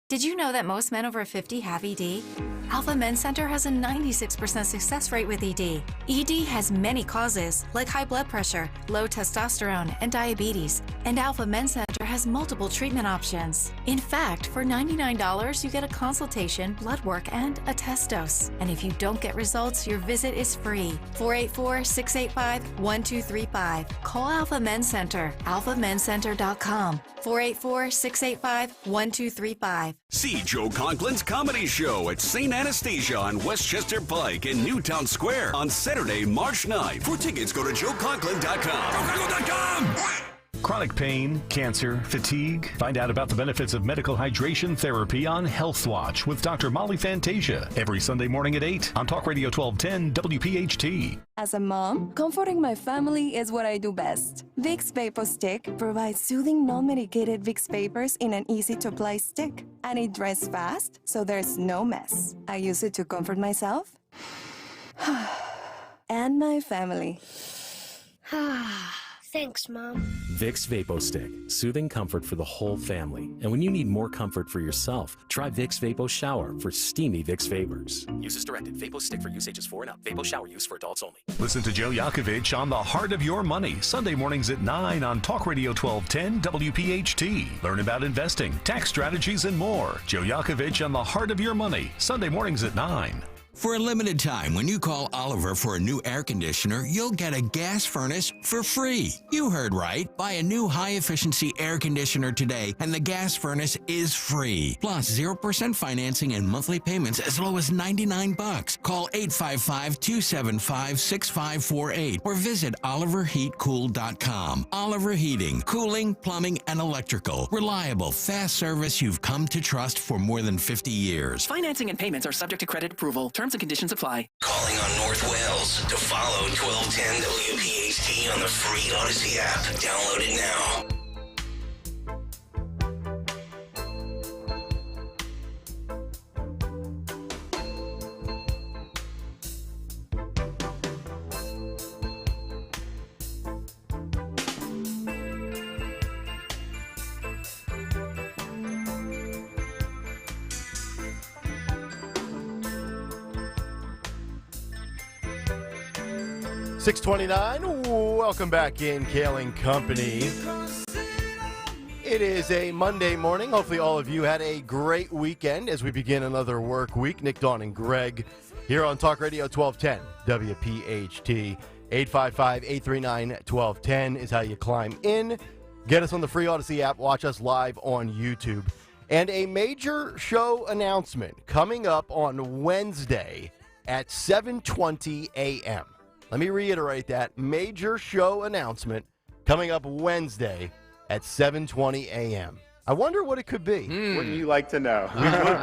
Did you know that most men over 50 have ED? Alpha Men's Center has a 96% success rate with ED. ED has many causes, like high blood pressure, low testosterone, and diabetes. And Alpha Men's Center has has multiple treatment options. In fact, for $99, you get a consultation, blood work, and a test dose. And if you don't get results, your visit is free. 484-685-1235. Call Alpha Men's Center, alphamencenter.com. 484-685-1235. See Joe Conklin's comedy show at St. Anastasia on Westchester Pike in Newtown Square on Saturday, March 9th. For tickets, go to joeconklin.com. joeconklin.com! Chronic pain, cancer, fatigue. Find out about the benefits of medical hydration therapy on Health Watch with Dr. Molly Fantasia every Sunday morning at 8 on Talk Radio 1210 WPHT. As a mom, comforting my family is what I do best. Vicks Vapor Stick provides soothing, non-medicated Vicks Vapors in an easy-to-apply stick. And it dries fast, so there's no mess. I use it to comfort myself and my family. Thanks, Mom. Vicks VapoStick, soothing comfort for the whole family. And when you need more comfort for yourself, try Vicks Vapo Shower for steamy Vicks Vapors. Use as directed. VapoStick for use ages 4 and up. Vapo Shower use for adults only. Listen to Joe Yakovich on The Heart of Your Money, Sunday mornings at 9 on Talk Radio 1210 WPHT. Learn about investing, tax strategies, and more. Joe Yakovich on The Heart of Your Money, Sunday mornings at 9. For a limited time, when you call Oliver for a new air conditioner, you'll get a gas furnace for free. You heard right. Buy a new high-efficiency air conditioner today, and the gas furnace is free. Plus, 0% financing and monthly payments as low as $99. Call 855-275-6548 or visit oliverheatcool.com. Oliver Heating, cooling, plumbing, and electrical. Reliable, fast service you've come to trust for more than 50 years. Financing and payments are subject to credit approval. Terms and conditions apply. Calling on North Wales to follow 1210 WPHT on the free Odyssey app. Download it now. .629, welcome back in, Kayal and Company. It is a Monday morning. Hopefully all of you had a great weekend as we begin another work week. Nick, Dawn, and Greg here on Talk Radio 1210 WPHT. 855-839-1210 is how you climb in. Get us on the free Odyssey app. Watch us live on YouTube. And a major show announcement coming up on Wednesday at 7:20 a.m. Let me reiterate that. Major show announcement coming up Wednesday at 7:20 a.m. I wonder what it could be. Wouldn't you like to know?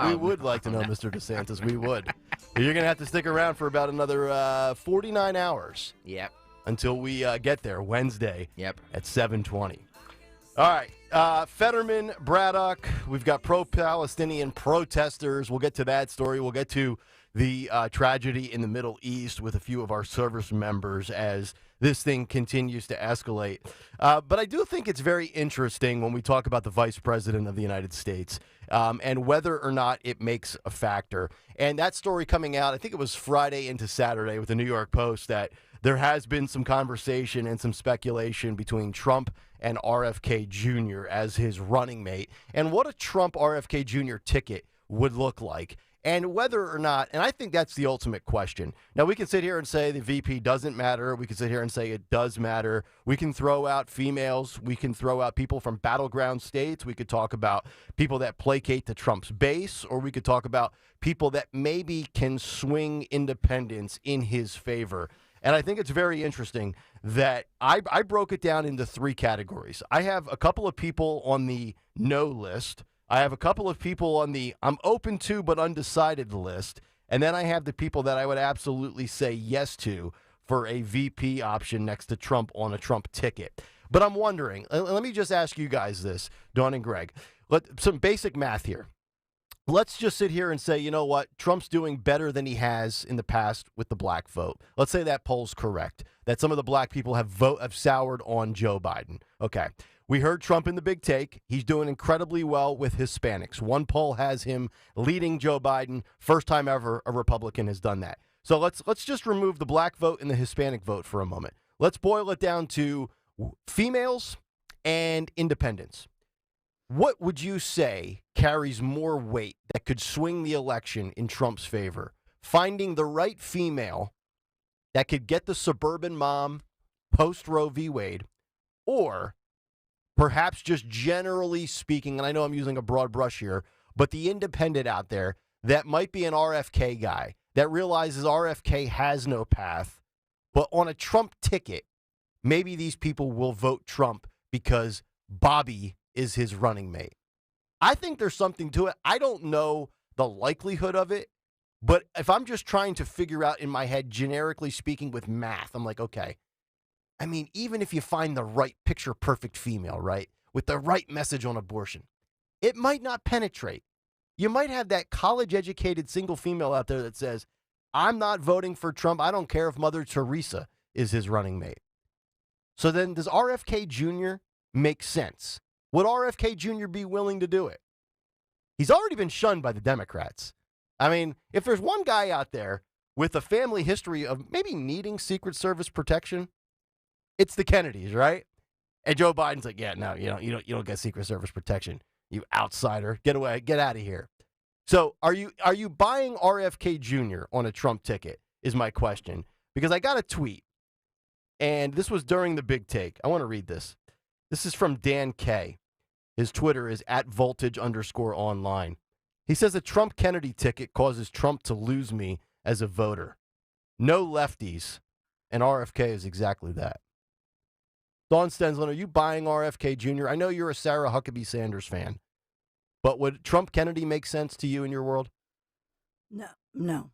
We would like to know, Mr. DeSantis. We would. You're going to have to stick around for about another 49 hours. Yep. Until we get there Wednesday. Yep. At 7:20. All right. Fetterman, Braddock. We've got pro-Palestinian protesters. We'll get to that story. We'll get to the tragedy in the Middle East with a few of our service members as this thing continues to escalate. But I do think it's very interesting when we talk about the Vice President of the United States and whether or not it makes a factor. And that story coming out, I think it was Friday into Saturday with the New York Post, that there has been some conversation and some speculation between Trump and RFK Jr. as his running mate, and what a Trump RFK Jr. ticket would look like. And whether or not, and I think that's the ultimate question. Now, we can sit here and say the VP doesn't matter. We can sit here and say it does matter. We can throw out females. We can throw out people from battleground states. We could talk about people that placate to Trump's base, or we could talk about people that maybe can swing independence in his favor. And I think it's very interesting that I broke it down into three categories. I have a couple of people on the no list. I have a couple of people on the I'm open to but undecided list. And then I have the people that I would absolutely say yes to for a VP option next to Trump on a Trump ticket. But I'm wondering, let me just ask you guys this, Dawn and Greg. Some basic math here. Let's just sit here and say, you know what? Trump's doing better than he has in the past with the black vote. Let's say that poll's correct, that some of the black people have soured on Joe Biden. Okay. We heard Trump in the big take. He's doing incredibly well with Hispanics. One poll has him leading Joe Biden. First time ever a Republican has done that. So let's just remove the black vote and the Hispanic vote for a moment. Let's boil it down to females and independents. What would you say carries more weight that could swing the election in Trump's favor? Finding the right female that could get the suburban mom post Roe v. Wade, or perhaps just generally speaking, and I know I'm using a broad brush here, but the independent out there that might be an RFK guy that realizes RFK has no path, but on a Trump ticket, maybe these people will vote Trump because Bobby is his running mate. I think there's something to it. I don't know the likelihood of it, but if I'm just trying to figure out in my head, generically speaking with math, I'm like, okay, I mean, even if you find the right picture-perfect female, right, with the right message on abortion, it might not penetrate. You might have that college-educated single female out there that says, I'm not voting for Trump. I don't care if Mother Teresa is his running mate. So then does RFK Jr. make sense? Would RFK Jr. be willing to do it? He's already been shunned by the Democrats. I mean, if there's one guy out there with a family history of maybe needing Secret Service protection, it's the Kennedys, right? And Joe Biden's like, yeah, no, you don't get Secret Service protection, you outsider. Get away, get out of here. So are you buying RFK Jr. on a Trump ticket is my question. Because I got a tweet, and this was during the big take. I want to read this. This is from Dan K. His Twitter is @voltage_online. He says a Trump Kennedy ticket causes Trump to lose me as a voter. No lefties, and RFK is exactly that. Dawn Stensland, are you buying RFK Jr.? I know you're a Sarah Huckabee Sanders fan, but would Trump Kennedy make sense to you in your world? No.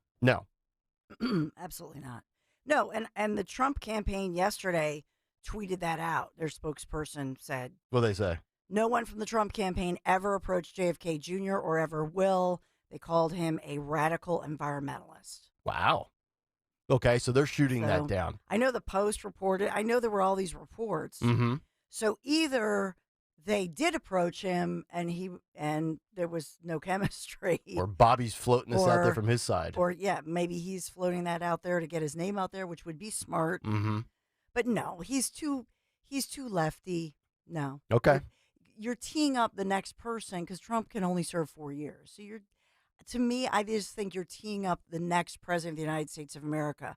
Absolutely not. No, and the Trump campaign yesterday tweeted that out. Their spokesperson said, What they say? No one from the Trump campaign ever approached JFK Jr. or ever will. They called him a radical environmentalist. Wow. Okay, so they're shooting that down. I know the Post reported. I know there were all these reports. Mm-hmm. So either they did approach him and there was no chemistry. Or Bobby's floating this out there from his side. Or, yeah, maybe he's floating that out there to get his name out there, which would be smart. Mm-hmm. But no, he's too lefty. No. Okay. You're teeing up the next person because Trump can only serve 4 years. So to me, I just think you're teeing up the next president of the United States of America.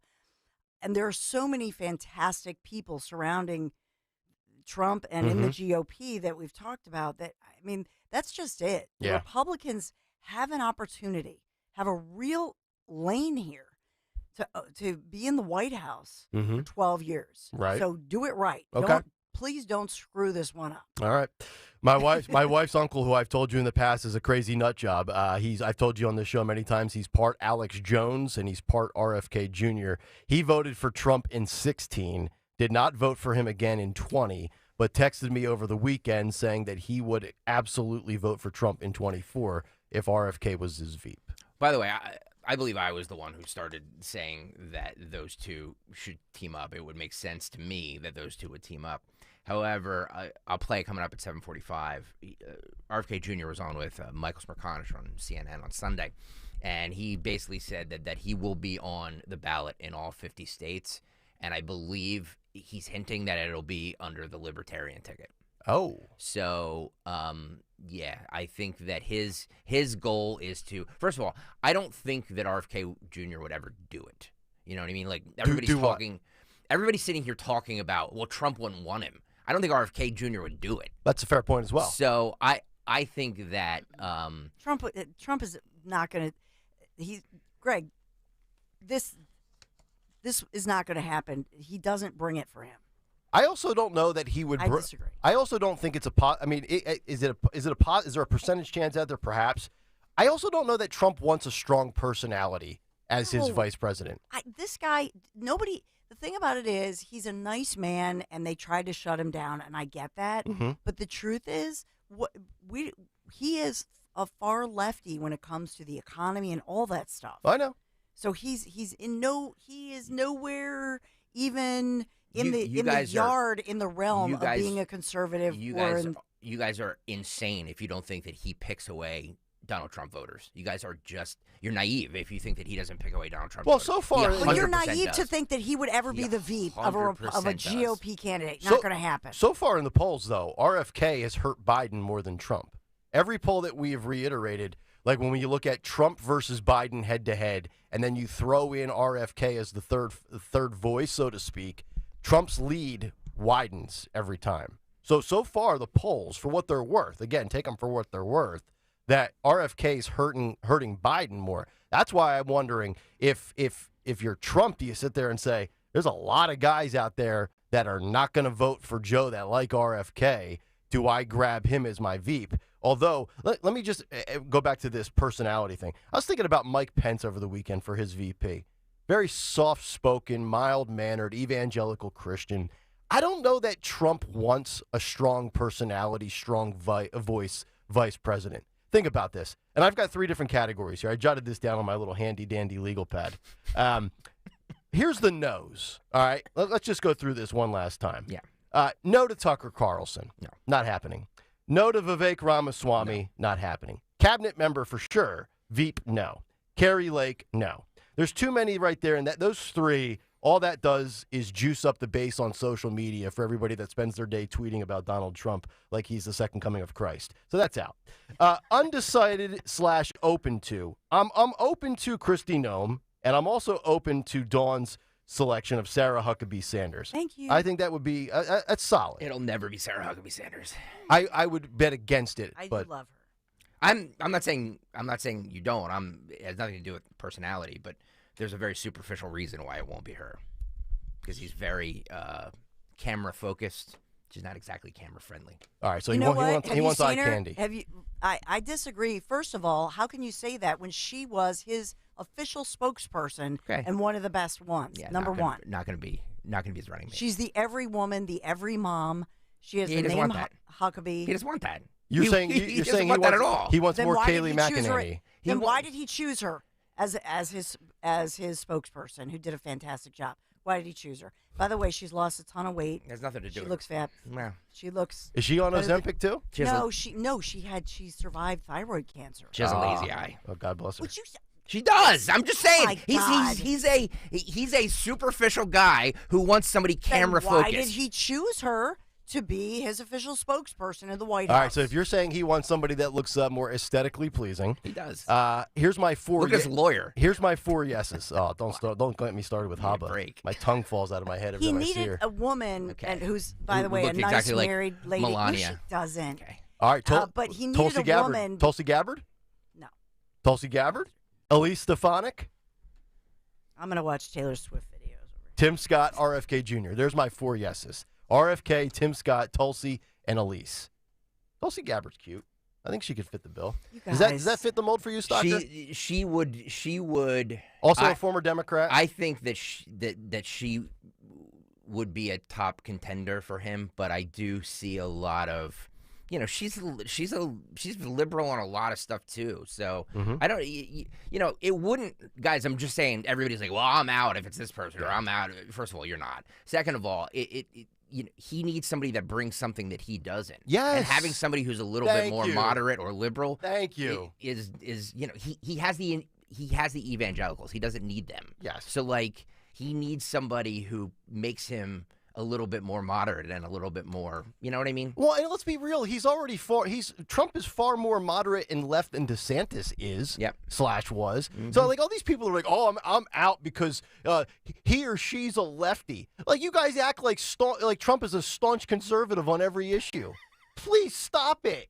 And there are so many fantastic people surrounding Trump and in the GOP that we've talked about that, I mean, that's just it. The Yeah. Republicans have an opportunity, have a real lane here to be in the White House for 12 years. Right. So do it right. Okay. Please don't screw this one up. All right. My wife's uncle, who I've told you in the past, is a crazy nut job. I've told you on this show many times, he's part Alex Jones and he's part RFK Jr. He voted for Trump in 2016, did not vote for him again in 2020, but texted me over the weekend saying that he would absolutely vote for Trump in 2024 if RFK was his Veep. By the way, I believe I was the one who started saying that those two should team up. It would make sense to me that those two would team up. However, I'll play coming up at 7:45. RFK Jr. was on with Michael Smerconish on CNN on Sunday, and he basically said that he will be on the ballot in all 50 states, and I believe he's hinting that it'll be under the Libertarian ticket. Oh. So, yeah, I think that his goal is to, first of all, I don't think that RFK Jr. would ever do it. You know what I mean? Like, everybody's talking, everybody's sitting here talking about, well, Trump wouldn't want him. I don't think RFK Jr. would do it. That's a fair point as well. So I think that Trump is not going to. Greg, this is not going to happen. He doesn't bring it for him. I also don't know that he would. I disagree. I also don't think it's a I mean, is there a percentage chance out there? Perhaps. I also don't know that Trump wants a strong personality as his vice president. This guy, nobody. The thing about it is, he's a nice man, and they tried to shut him down, and I get that. Mm-hmm. But the truth is, he is a far lefty when it comes to the economy and all that stuff. I know. So he is nowhere even in the realm of being a conservative. You guys are insane if you don't think that he picks away Donald Trump voters. You guys are you're naive if you think that he doesn't pick away Donald Trump Well, voters. so far, Well, you're 100% naive does. to think that he would ever be the VP of a 100% GOP candidate. So- Not going to happen. So far in the polls, though, RFK has hurt Biden more than Trump. Every poll that we have reiterated, like when you look at Trump versus Biden head-to-head, and then you throw in RFK as the third voice, so to speak, Trump's lead widens every time. So far, the polls, for what they're worth, again, take them for what they're worth, that RFK's hurting Biden more. That's why I'm wondering if you're Trump, do you sit there and say, there's a lot of guys out there that are not going to vote for Joe that like RFK. Do I grab him as my Veep? Although, let me just go back to this personality thing. I was thinking about Mike Pence over the weekend for his VP. Very soft-spoken, mild-mannered, evangelical Christian. I don't know that Trump wants a strong personality, strong voice vice president. Think about this. And I've got 3 different categories here. I jotted this down on my little handy-dandy legal pad. Here's the no's, all right? Let's just go through this one last time. Yeah. No to Tucker Carlson. No. Not happening. No to Vivek Ramaswamy. No. Not happening. Cabinet member for sure. Veep, no. Carrie Lake, no. There's too many right there, and those 3, all that does is juice up the base on social media for everybody that spends their day tweeting about Donald Trump like he's the second coming of Christ. So that's out. Undecided/open to. I'm open to Kristi Noem, and I'm also open to Dawn's selection of Sarah Huckabee Sanders. Thank you. I think that would be that's solid. It'll never be Sarah Huckabee Sanders. I would bet against it. I but do love her. I'm not saying you don't. It has nothing to do with personality, but there's a very superficial reason why it won't be her. Because he's very camera focused. She's not exactly camera friendly. All right, so You he know what? Have you wants eye seen her? candy. Have you? I disagree. First of all, how can you say that when she was his official spokesperson and one of the best ones? Yeah, number one. Not going to be his running mate. She's the every woman, the every mom. She has He the doesn't name want that. Huckabee. He doesn't want that. You're saying he you're doesn't saying want that at all. He wants Then more why did Kayleigh he choose her? McEnany. Then why did he choose her as his spokesperson, who did a fantastic job? Why did he choose her? By the way, she's lost a ton of weight. Has nothing to do She with looks fat. Yeah. She looks. Is she on better than- Ozempic too? She survived thyroid cancer. She has a lazy eye. Oh, God bless her. She does. I'm just saying. my God. He's a superficial guy who wants somebody camera Then why focused. did he choose her to be his official spokesperson in the White All House? right, so if you're saying he wants somebody that looks more aesthetically pleasing, he does. Here's my 4. Look at his lawyer. Here's my 4 yeses. Oh, don't get me started with Haba. My tongue falls out of my head every he time I see needed her. a woman, and who's, by Who the way, a looked nice exactly like married lady. Melania. No, she doesn't. All right, but he needed Tulsi a Gabbard. woman. Tulsi Gabbard? No. Tulsi Gabbard? Elise Stefanik? I'm gonna watch Taylor Swift videos. Tim Scott, RFK Jr. There's my 4 yeses. RFK, Tim Scott, Tulsi, and Elise. Tulsi Gabbard's cute. I think she could fit the bill. Does that fit the mold for you, Stocker? She would. Also a former Democrat? I think that she would be a top contender for him, but I do see a lot of, she's liberal on a lot of stuff too. So I don't, it wouldn't, guys. I'm just saying. Everybody's like, well, I'm out if it's this person, or I'm out. First of all, you're not. Second of all, he needs somebody that brings something that he doesn't. Yes. And having somebody who's a little bit more moderate or liberal. Thank you. Is he has the evangelicals. He doesn't need them. Yes. So he needs somebody who makes him a little bit more moderate and a little bit more, you know what I mean? Well, and let's be real. Trump is far more moderate and left than DeSantis is. Yep. / was. So all these people are like, oh, I'm out because he or she's a lefty. You guys act like Trump is a staunch conservative on every issue. Please stop it.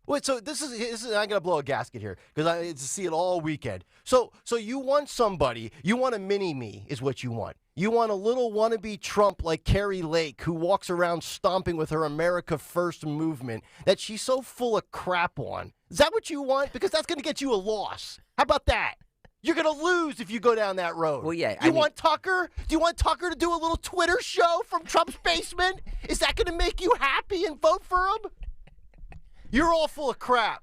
Wait, so this is I'm gonna blow a gasket here because I see it all weekend. So you want somebody, you want a mini me is what you want. You want a little wannabe Trump like Carrie Lake who walks around stomping with her America First movement that she's so full of crap on. Is that what you want? Because that's gonna get you a loss. How about that? You're gonna lose if you go down that road. Well, yeah. You want Tucker? Do you want Tucker to do a little Twitter show from Trump's basement? Is that gonna make you happy and vote for him? You're all full of crap.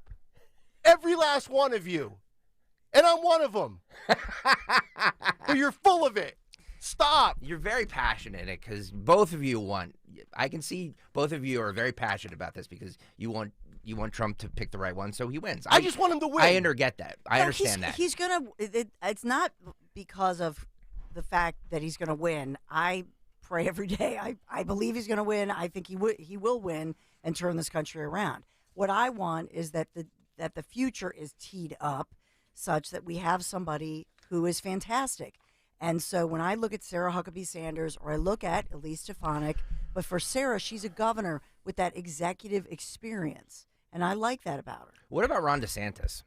Every last one of you. And I'm one of them. But you're full of it. Stop. You're very passionate because both of you I can see both of you are very passionate about this because you want You want Trump to pick the right one, so he wins. I just want him to win. I get that. I understand that. He's gonna. It's not because of the fact that he's gonna win. I pray every day. I believe he's gonna win. I think he will win and turn this country around. What I want is that the future is teed up such that we have somebody who is fantastic. And so when I look at Sarah Huckabee Sanders or I look at Elise Stefanik, but for Sarah, she's a governor with that executive experience. And I like that about her. What about Ron DeSantis?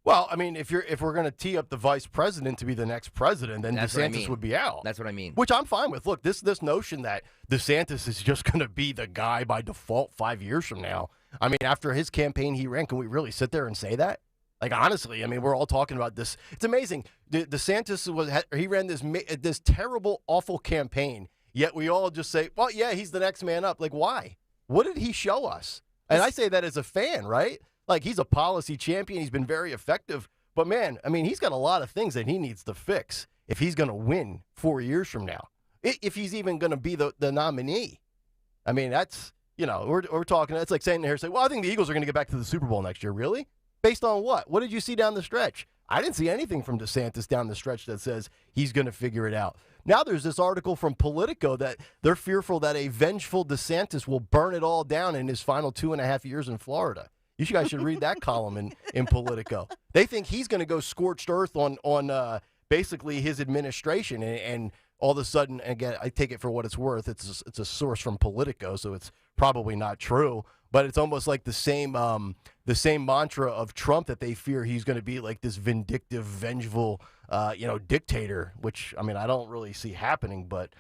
Well, I mean, if we're going to tee up the vice president to be the next president, then That's what I DeSantis mean. would be out. That's what I mean. Which I'm fine with. Look, this notion that DeSantis is just going to be the guy by default 5 years from now. I mean, after his campaign he ran, can we really sit there and say that? Like, honestly, I mean, we're all talking about this. It's amazing. DeSantis he ran this terrible, awful campaign, yet we all just say, well, yeah, he's the next man up. Like, why? What did he show us? And I say that as a fan, right? Like, he's a policy champion. He's been very effective. But, man, I mean, he's got a lot of things that he needs to fix if he's going to win 4 years from now, if he's even going to be the nominee. I mean, that's, we're talking, it's like saying here, well, I think the Eagles are going to get back to the Super Bowl next year. Really? Based on what? What did you see down the stretch? I didn't see anything from DeSantis down the stretch that says he's going to figure it out. Now there's this article from Politico that they're fearful that a vengeful DeSantis will burn it all down in his final 2.5 years in Florida. You guys should read that column in Politico. They think he's going to go scorched earth on basically his administration, and all of a sudden, again, I take it for what it's worth. It's a source from Politico, so it's probably not true. But it's almost like the same mantra of Trump, that they fear he's going to be like this vindictive, vengeful, dictator. Which, I mean, I don't really see happening. But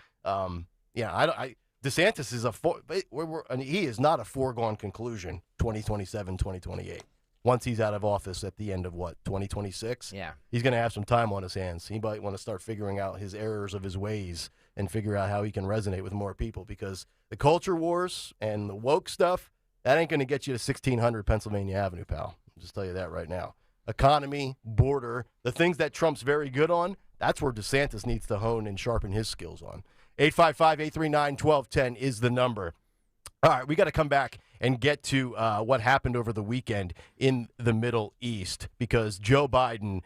DeSantis is he is not a foregone conclusion. 2027, 2028. Once he's out of office at the end of 2026? Yeah. He's going to have some time on his hands. He might want to start figuring out his errors of his ways and figure out how he can resonate with more people, because the culture wars and the woke stuff, that ain't going to get you to 1600 Pennsylvania Avenue, pal. I'll just tell you that right now. Economy, border, the things that Trump's very good on, that's where DeSantis needs to hone and sharpen his skills on. 855-839-1210 is the number. All right, we got to come back and get to what happened over the weekend in the Middle East, because Joe Biden,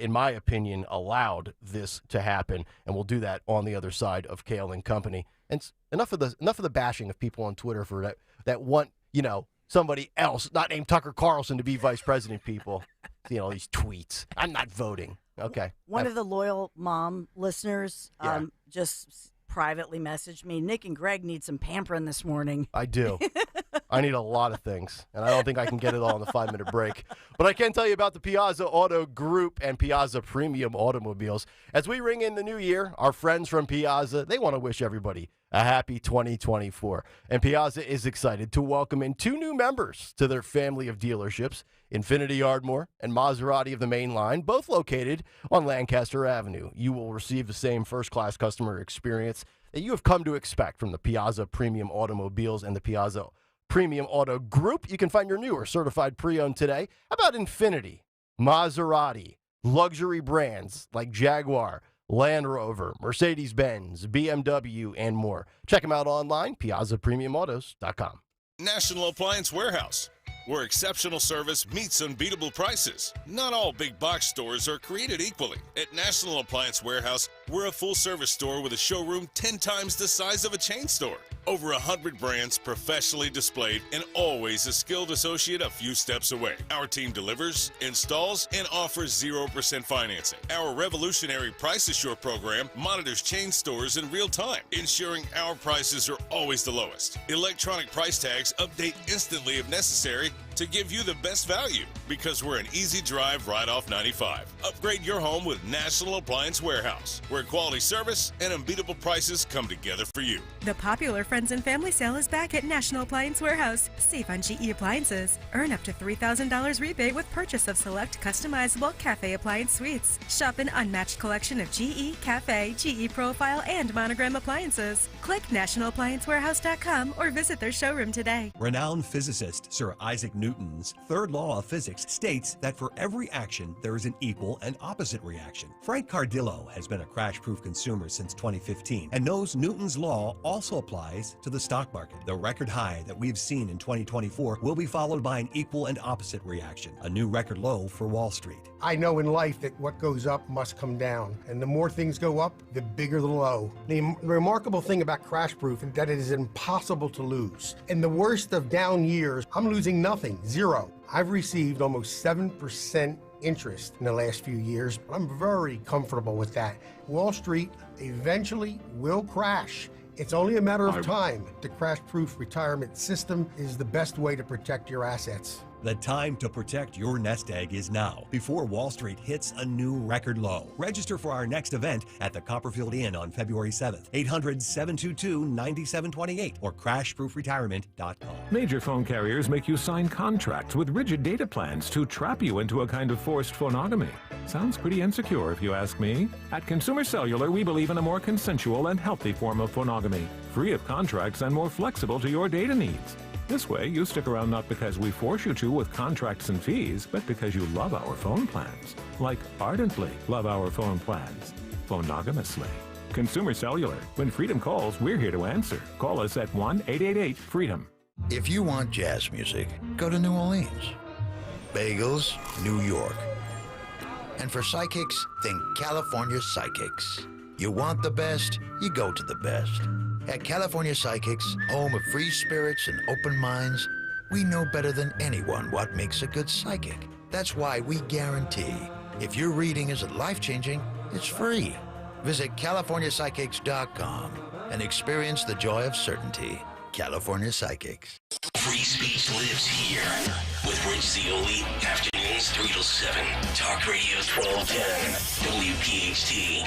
in my opinion, allowed this to happen, and we'll do that on the other side of Kayal and Company. And enough of the bashing of people on Twitter for that want somebody else, not named Tucker Carlson, to be vice president. People, these tweets. I'm not voting. Okay. One of the loyal mom listeners just privately messaged me, Nick and Greg need some pampering this morning. I do. I need a lot of things, and I don't think I can get it all in the 5-minute break. But I can tell you about the Piazza Auto Group and Piazza Premium Automobiles. As we ring in the new year, our friends from Piazza, they want to wish everybody a happy 2024. And Piazza is excited to welcome in 2 new members to their family of dealerships, Infiniti Ardmore and Maserati of the Main Line, both located on Lancaster Avenue. You will receive the same first-class customer experience that you have come to expect from the Piazza Premium Automobiles and the Piazza Premium Auto Group. You can find your newer certified pre-owned today. How about Infiniti, Maserati, luxury brands like Jaguar, Land Rover, Mercedes-Benz, BMW, and more. Check them out online, piazzapremiumautos.com. National Appliance Warehouse, where exceptional service meets unbeatable prices. Not all big box stores are created equally. At National Appliance Warehouse, we're a full-service store with a showroom 10 times the size of a chain store. Over 100 brands professionally displayed, and always a skilled associate a few steps away. Our team delivers, installs, and offers 0% financing. Our revolutionary Price Assure program monitors chain stores in real time, ensuring our prices are always the lowest. Electronic price tags update instantly if necessary to give you the best value, because we're an easy drive right off 95. Upgrade your home with National Appliance Warehouse, where quality service and unbeatable prices come together for you. The popular Friends and Family Sale is back at National Appliance Warehouse. Save on GE appliances. Earn up to $3,000 rebate with purchase of select customizable cafe appliance suites. Shop an unmatched collection of GE, Cafe, GE Profile, and Monogram appliances. Click nationalappliancewarehouse.com or visit their showroom today. Renowned physicist Sir Isaac Newton's third law of physics states that for every action there is an equal and opposite reaction. Frank Cardillo has been a crack crash-proof consumers since 2015 and knows Newton's law also applies to the stock market. The record high that we've seen in 2024 will be followed by an equal and opposite reaction, a new record low for Wall Street. I know in life that what goes up must come down, and the more things go up, the bigger the low. The remarkable thing about crash-proof is that it is impossible to lose. In the worst of down years, I'm losing nothing, zero. I've received almost 7% interest in the last few years, but I'm very comfortable with that. Wall Street eventually will crash. It's only a matter of time. The crash-proof retirement system is the best way to protect your assets. The time to protect your nest egg is now, before Wall Street hits a new record low. Register for our next event at the Copperfield Inn on February 7th. 800-722-9728 or crashproofretirement.com. Major phone carriers make you sign contracts with rigid data plans to trap you into a kind of forced phonogamy. Sounds pretty insecure if you ask me. At Consumer Cellular, we believe in a more consensual and healthy form of phonogamy, free of contracts and more flexible to your data needs. This way, you stick around not because we force you to with contracts and fees, but because you love our phone plans. Like ardently love our phone plans. Phonogamously. Consumer Cellular. When freedom calls, we're here to answer. Call us at 1-888-FREEDOM. If you want jazz music, go to New Orleans. Bagels, New York. And for psychics, think California Psychics. You want the best, you go to the best. At California Psychics, home of free spirits and open minds, we know better than anyone what makes a good psychic. That's why we guarantee if your reading isn't life-changing, it's free. Visit CaliforniaPsychics.com and experience the joy of certainty. California Psychics. Free speech lives here with Rich Zioli, afternoons 3 till 7. Talk Radio 1210. WPHT.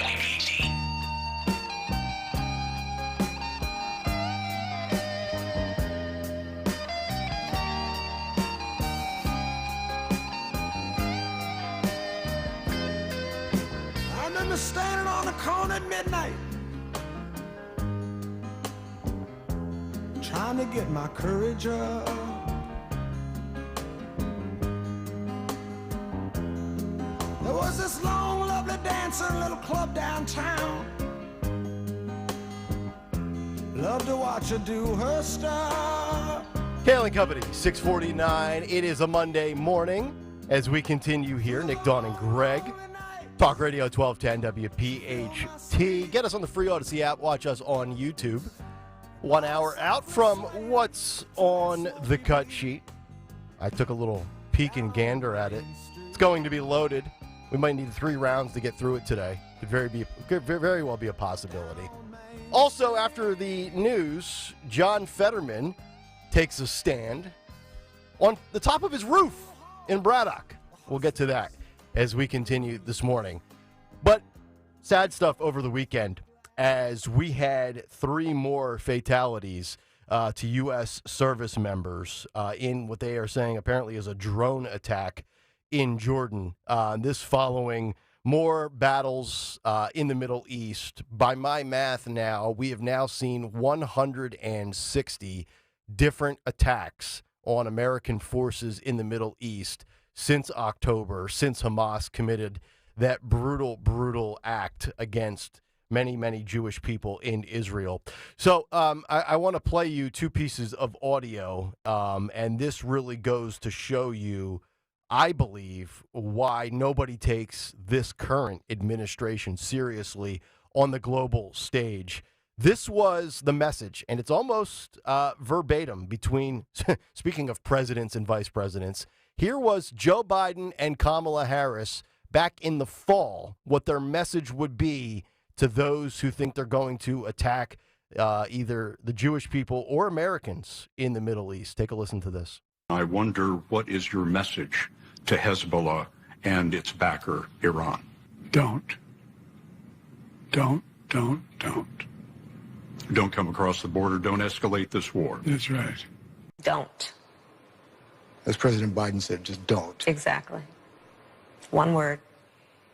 I remember standing on the corner at midnight, trying to get my courage up. There was this long, lovely dancer in a little club downtown. Love to watch her do her stuff. Kayal and Company, 649. It is a Monday morning as we continue here. Nick, Dawn, and Greg. Talk Radio 1210 WPHT. Get us on the free Odyssey app. Watch us on YouTube. 1 hour out from what's on the cut sheet. I took a little peek and gander at it. It's going to be loaded. We might need 3 rounds to get through it today. Could very well be a possibility. Also, after the news, John Fetterman takes a stand on the top of his roof in Braddock. We'll get to that as we continue this morning. But sad stuff over the weekend as we had 3 more fatalities to U.S. service members in what they are saying apparently is a drone attack in Jordan. This following more battles in the Middle East. By my math now, we have now seen 160 different attacks on American forces in the Middle East since October, since Hamas committed that brutal, brutal act against many, many Jewish people in Israel. So I want to play you 2 pieces of audio, and this really goes to show you, I believe, why nobody takes this current administration seriously on the global stage. This was the message, and it's almost verbatim between, speaking of presidents and vice presidents, here was Joe Biden and Kamala Harris back in the fall, what their message would be to those who think they're going to attack either the Jewish people or Americans in the Middle East. Take a listen to this. I wonder, what is your message to Hezbollah and its backer, Iran? Don't come across the border. Don't escalate this war. That's right. Don't. As President Biden said, just don't. Exactly. One word.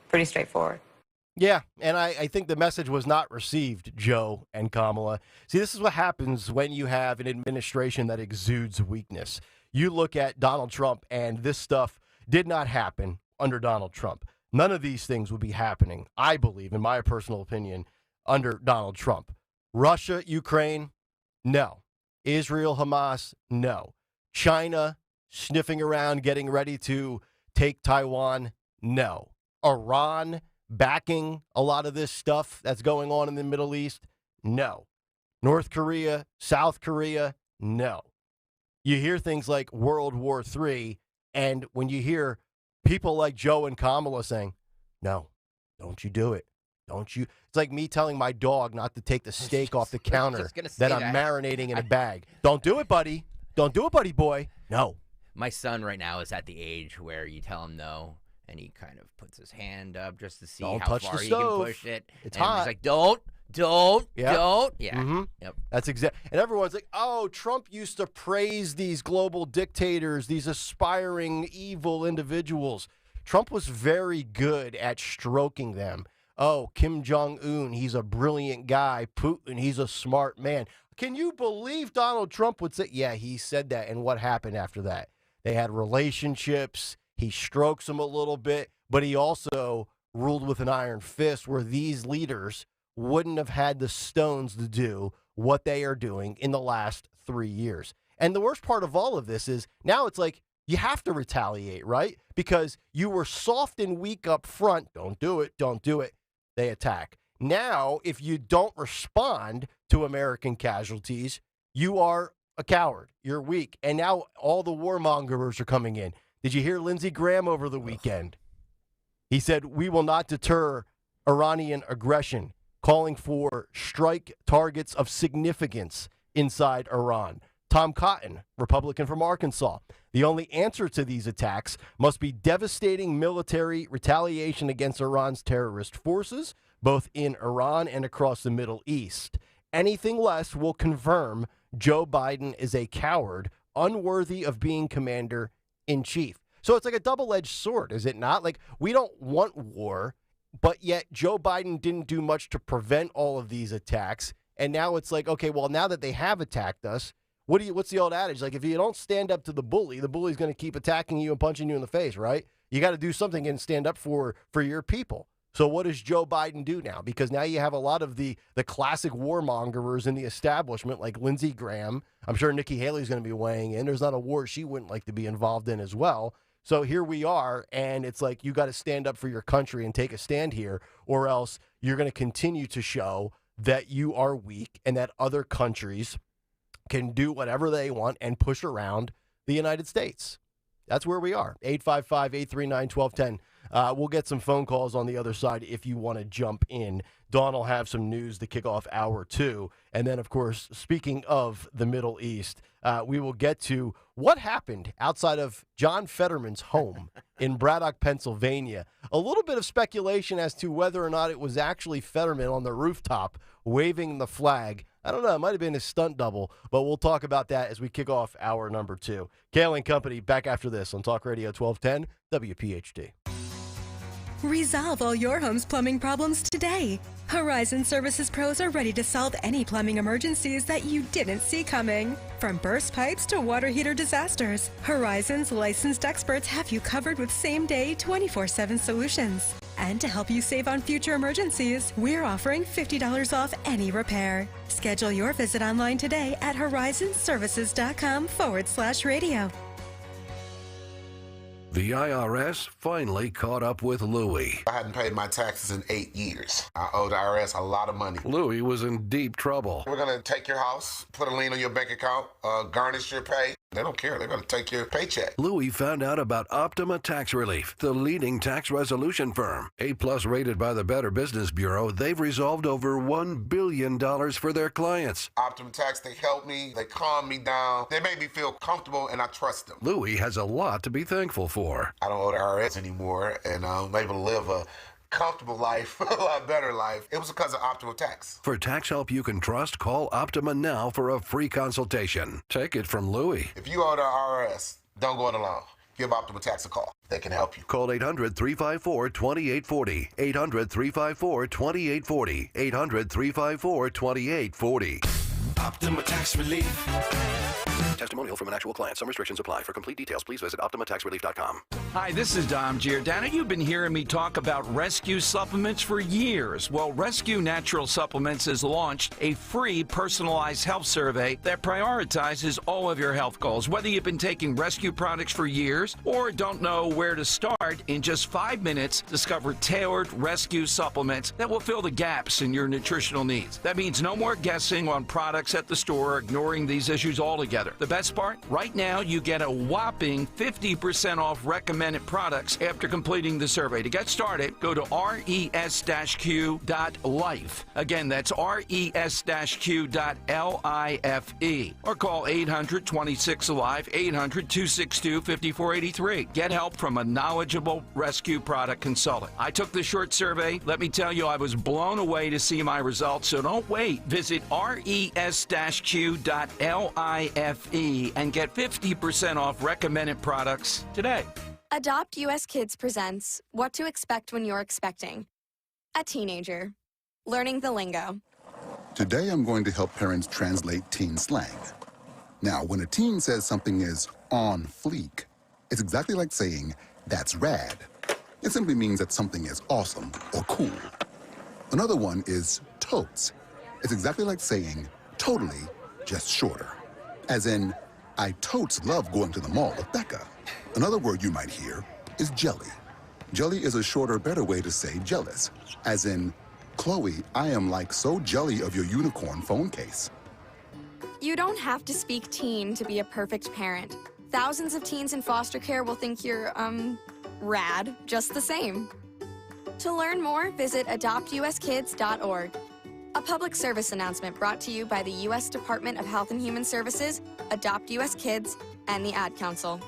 Pretty straightforward. Yeah, and I think the message was not received, Joe and Kamala. See, this is what happens when you have an administration that exudes weakness. You look at Donald Trump, and this stuff did not happen under Donald Trump. None of these things would be happening, I believe, in my personal opinion, under Donald Trump. Russia, Ukraine, no. Israel, Hamas, no. China, sniffing around, getting ready to take Taiwan, no. Iran, backing a lot of this stuff that's going on in the Middle East, no. North Korea, South Korea, no. You hear things like World War III, and when you hear people like Joe and Kamala saying, no, don't you do it. Don't you? It's like me telling my dog not to take the steak off the counter that I'm marinating in a bag. Don't do it, buddy. Don't do it, buddy boy. No. My son right now is at the age where you tell him no, and he kind of puts his hand up just to see how far he can push it. It's and hot. He's like, don't. Yeah. Yep. That's exact. And everyone's like, oh, Trump used to praise these global dictators, these aspiring evil individuals. Trump was very good at stroking them. Oh, Kim Jong-un, he's a brilliant guy. Putin, he's a smart man. Can you believe Donald Trump would say, yeah, he said that. And what happened after that? They had relationships. He strokes them a little bit, but he also ruled with an iron fist where these leaders wouldn't have had the stones to do what they are doing in the last 3 years. And the worst part of all of this is now it's like you have to retaliate, right? Because you were soft and weak up front. Don't do it. Don't do it. They attack. Now, if you don't respond to American casualties, you are a coward. You're weak. And now all the warmongers are coming in. Did you hear Lindsey Graham over the weekend? He said, we will not deter Iranian aggression, calling for strike targets of significance inside Iran. Tom Cotton, Republican from Arkansas. The only answer to these attacks must be devastating military retaliation against Iran's terrorist forces, both in Iran and across the Middle East. Anything less will confirm Joe Biden is a coward, unworthy of being commander-in-chief. So it's like a double-edged sword, is it not? Like, we don't want war, but yet Joe Biden didn't do much to prevent all of these attacks. And now it's like, okay, well, now that they have attacked us, what's the old adage? Like, if you don't stand up to the bully's going to keep attacking you and punching you in the face, right? You got to do something and stand up for your people. So what does Joe Biden do now? Because now you have a lot of the classic warmongers in the establishment, like Lindsey Graham. I'm sure Nikki Haley's going to be weighing in. There's not a war she wouldn't like to be involved in as well. So here we are, and it's like you got to stand up for your country and take a stand here, or else you're going to continue to show that you are weak and that other countries can do whatever they want and push around the United States. That's where we are. 855-839-1210. We'll get some phone calls on the other side if you want to jump in. Dawn will have some news to kick off hour 2. And then, of course, speaking of the Middle East, we will get to what happened outside of John Fetterman's home in Braddock, Pennsylvania. A little bit of speculation as to whether or not it was actually Fetterman on the rooftop waving the flag. I don't know. It might have been his stunt double, but we'll talk about that as we kick off hour number 2. Kayal and Company back after this on Talk Radio 1210 WPHT. Resolve all your home's plumbing problems today. Horizon Services pros are ready to solve any plumbing emergencies that you didn't see coming. From burst pipes to water heater disasters, Horizon's licensed experts have you covered with same-day, 24/7 solutions. And to help you save on future emergencies, we're offering $50 off any repair. Schedule your visit online today at horizonservices.com/radio. The IRS finally caught up with Louie. I hadn't paid my taxes in 8 years. I owed the IRS a lot of money. Louie was in deep trouble. We're going to take your house, put a lien on your bank account, garnish your pay. They don't care. They're going to take your paycheck. Louie found out about Optima Tax Relief, the leading tax resolution firm. A+ rated by the Better Business Bureau, they've resolved over $1 billion for their clients. Optima Tax, they helped me. They calmed me down. They made me feel comfortable, and I trust them. Louie has a lot to be thankful for. I don't owe the IRS anymore, and I'm able to live a comfortable life, a lot better life. It was because of Optima Tax. For tax help you can trust, call Optima now for a free consultation. Take it from Louie. If you owe the IRS, don't go it alone. Give Optima Tax a call. They can help you. Call 800-354-2840. 800-354-2840. 800-354-2840. Optima Tax Relief. Testimonial from an actual client. Some restrictions apply. For complete details, please visit OptimaTaxRelief.com. Hi, this is Dom Giordano. You've been hearing me talk about Rescue Supplements for years. Well, Rescue Natural Supplements has launched a free personalized health survey that prioritizes all of your health goals. Whether you've been taking Rescue products for years or don't know where to start, in just 5 minutes, discover tailored Rescue supplements that will fill the gaps in your nutritional needs. That means no more guessing on products at the store or ignoring these issues altogether. The best part? Right now, you get a whopping 50% off recommended products after completing the survey. To get started, go to res-q.life. Again, that's res-q.life. Or call 800-26-ALIVE, 800-262-5483. Get help from a knowledgeable Rescue product consultant. I took the short survey. Let me tell you, I was blown away to see my results, so don't wait. Visit res-q.life and get 50% off recommended products today. Adopt US Kids presents What to Expect When You're Expecting. A teenager. Learning the lingo. Today I'm going to help parents translate teen slang. Now, when a teen says something is on fleek, it's exactly like saying, that's rad. It simply means that something is awesome or cool. Another one is totes. It's exactly like saying, totally, just shorter. As in, I totes love going to the mall with Becca. Another word you might hear is jelly. Jelly is a shorter, better way to say jealous. As in, Chloe, I am like so jelly of your unicorn phone case. You don't have to speak teen to be a perfect parent. Thousands of teens in foster care will think you're, rad just the same. To learn more, visit adoptuskids.org. A public service announcement brought to you by the U.S. Department of Health and Human Services, Adopt U.S. Kids, and the Ad Council.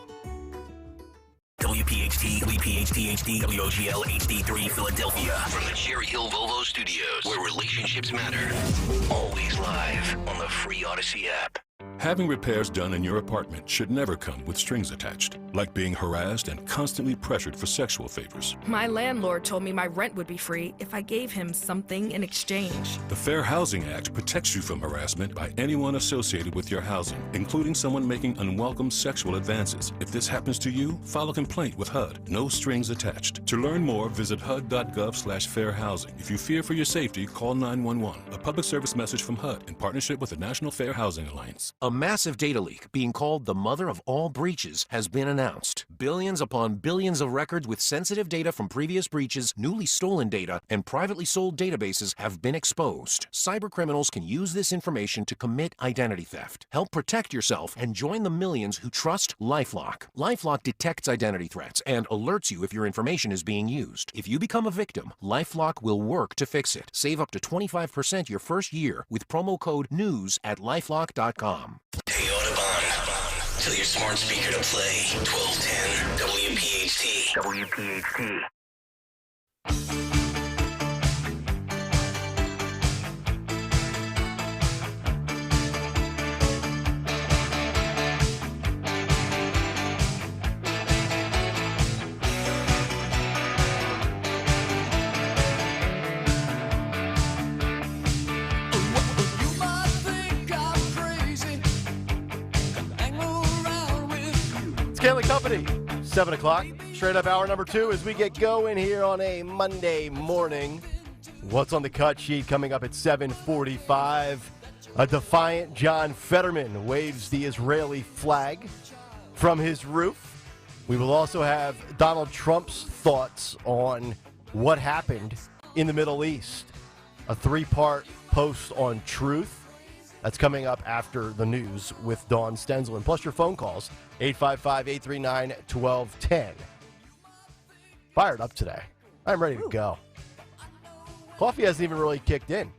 WPHT, WPHT HD, WOGL HD3 Philadelphia. From the Cherry Hill Volvo Studios, where relationships matter. Always live on the free Odyssey app. Having repairs done in your apartment should never come with strings attached, like being harassed and constantly pressured for sexual favors. My landlord told me my rent would be free if I gave him something in exchange. The Fair Housing Act protects you from harassment by anyone associated with your housing, including someone making unwelcome sexual advances. If this happens to you, file a complaint with HUD. No strings attached. To learn more, visit HUD.gov/fairhousing. If you fear for your safety, call 911. A public service message from HUD in partnership with the National Fair Housing Alliance. A massive data leak, being called the mother of all breaches, has been announced. Billions upon billions of records with sensitive data from previous breaches, newly stolen data, and privately sold databases have been exposed. Cybercriminals can use this information to commit identity theft. Help protect yourself and join the millions who trust LifeLock. LifeLock detects identity threats and alerts you if your information is being used. If you become a victim, LifeLock will work to fix it. Save up to 25% your first year with promo code NEWS at LifeLock.com. Hey, Audubon. Tell your smart speaker to play 1210 WPHT. WPHT. Kayal Company, 7 o'clock. Straight up hour number 2 as we get going here on a Monday morning. What's on the cut sheet coming up at 7:45? A defiant John Fetterman waves the Israeli flag from his roof. We will also have Donald Trump's thoughts on what happened in the Middle East. A 3-part post on truth. That's coming up after the news with Dawn Stensland. Plus your phone calls, 855-839-1210. Fired up today. I'm ready to go. Coffee hasn't even really kicked in,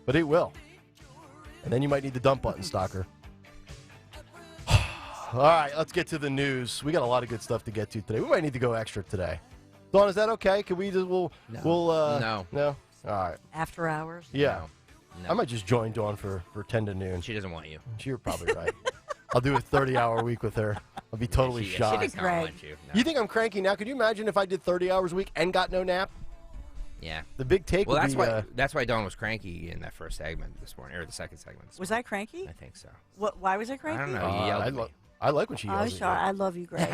but it will. And then you might need the dump button, Stalker. All right, let's get to the news. We got a lot of good stuff to get to today. We might need to go extra today. Dawn, is that okay? Can we just, No. No? All right. After hours? Yeah. No. I might just join Dawn for 10 to noon. She doesn't want you. You're probably right. I'll do a 30-hour week with her. I'll be totally shocked. She does not want you. No. You think I'm cranky now? Could you imagine if I did 30 hours a week and got no nap? Yeah. The big take Well, would that's why Dawn was cranky in that first segment this morning, or the second segment. Was I cranky? I think so. Why was I cranky? I don't know. You yelled at me. I like when she yells. Oh, at sure. you. I love you, Greg.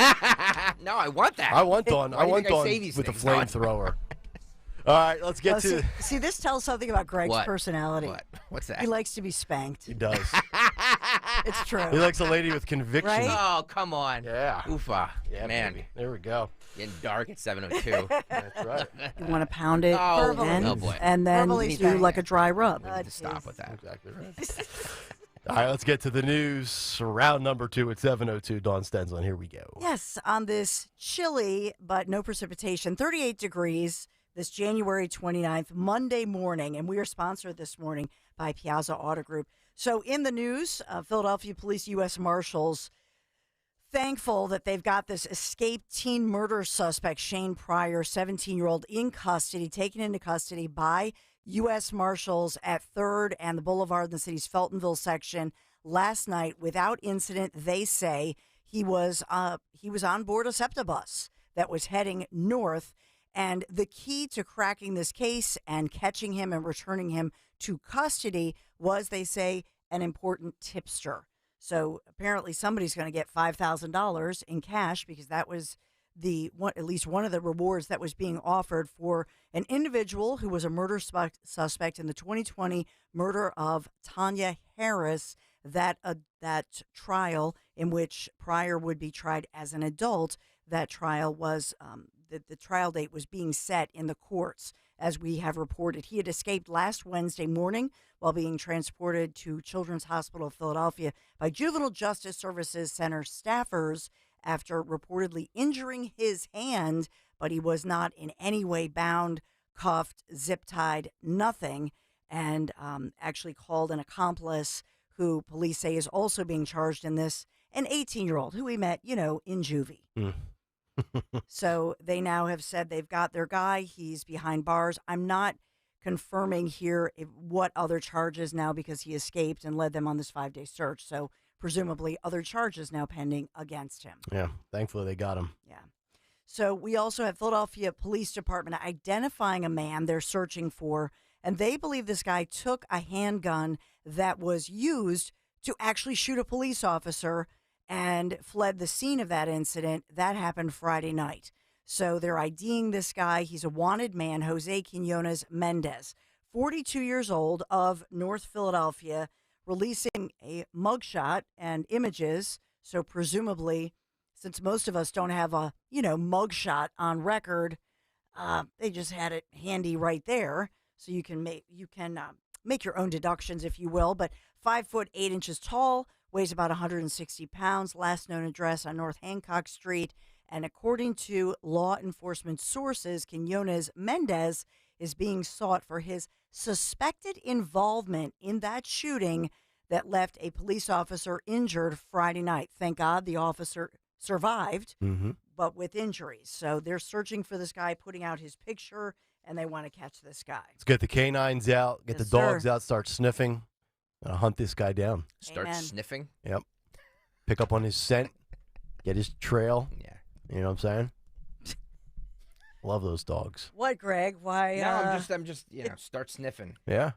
No, I want that. I want Dawn. Why I do you want think I Dawn say these with the things, Dawn? flamethrower. All right, let's get to. See, this tells something about Greg's What? personality. What? What's that? He likes to be spanked. He does. It's true. He likes a lady with conviction. Right? Oh, come on. Yeah. Oofa. Yeah, man. baby. There we go. Getting dark at 7:02. That's right. You want to pound it Oh, and, oh boy. and then do spank like a dry rub. We need to stop with that. Exactly right. All right, let's get to the news. Round number 2 at 7:02. Dawn Stensland, here we go. Yes, on this chilly but no precipitation, 38 degrees this January 29th, Monday morning. And we are sponsored this morning by Piazza Auto Group. So in the news, Philadelphia Police U.S. Marshals thankful that they've got this escaped teen murder suspect, Shane Pryor, 17-year-old, in custody, taken into custody by U.S. Marshals at 3rd and the Boulevard in the city's Feltonville section last night without incident. They say he was on board a SEPTA bus that was heading north. And the key to cracking this case and catching him and returning him to custody was, they say, an important tipster. So apparently somebody's going to get $5,000 in cash because that was at least one of the rewards that was being offered for an individual who was a murder suspect in the 2020 murder of Tanya Harris. That trial in which Pryor would be tried as an adult. That trial was the trial date was being set in the courts, as we have reported. He had escaped last Wednesday morning while being transported to Children's Hospital of Philadelphia by Juvenile Justice Services Center staffers after reportedly injuring his hand, but he was not in any way bound, cuffed, zip-tied, nothing, and actually called an accomplice who police say is also being charged in this, an 18-year-old who we met, in juvie. So they now have said they've got their guy. He's behind bars. I'm not confirming here what other charges now because he escaped and led them on this 5-day search. So presumably other charges now pending against him. Yeah, thankfully they got him. Yeah. So we also have Philadelphia Police Department identifying a man they're searching for, and they believe this guy took a handgun that was used to actually shoot a police officer and fled the scene of that incident. That happened Friday night. So they're IDing this guy. He's a wanted man, Jose Quinones Mendez, 42 years old, of North Philadelphia, releasing a mugshot and images. So presumably, since most of us don't have a, mugshot on record, they just had it handy right there. So you can make your own deductions, if you will. But 5 foot 8 inches tall, weighs about 160 pounds, last known address on North Hancock Street. And according to law enforcement sources, Quinones Mendez is being sought for his suspected involvement in that shooting that left a police officer injured Friday night. Thank God the officer survived, but with injuries. So they're searching for this guy, putting out his picture, and they want to catch this guy. Let's get the canines out, get the dogs out, start sniffing. Hunt this guy down. Start sniffing? Yep. Pick up on his scent. Get his trail. Yeah. You know what I'm saying? Love those dogs. What, Greg? Why? No, I'm just, start sniffing. Yeah.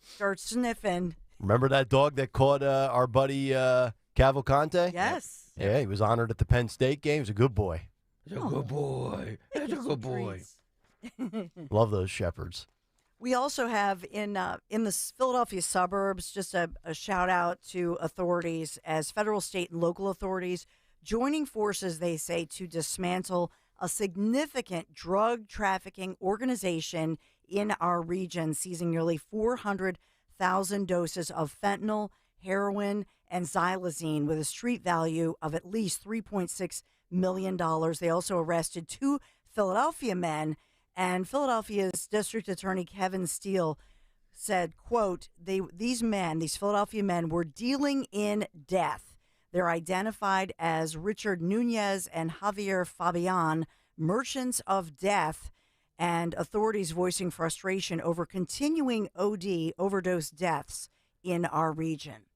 Start sniffing. Remember that dog that caught our buddy Cavalcante? Yes. Yeah, he was honored at the Penn State game. He's a good boy. He's a good boy. He's a good boy. Love those shepherds. We also have in the Philadelphia suburbs, just a shout out to authorities as federal, state, and local authorities joining forces, they say, to dismantle a significant drug trafficking organization in our region, seizing nearly 400,000 doses of fentanyl, heroin, and xylazine with a street value of at least $3.6 million. They also arrested 2 Philadelphia men. And Philadelphia's District Attorney Kevin Steele said, quote, these Philadelphia men were dealing in death. They're identified as Richard Nunez and Javier Fabian, merchants of death, and authorities voicing frustration over continuing overdose deaths in our region.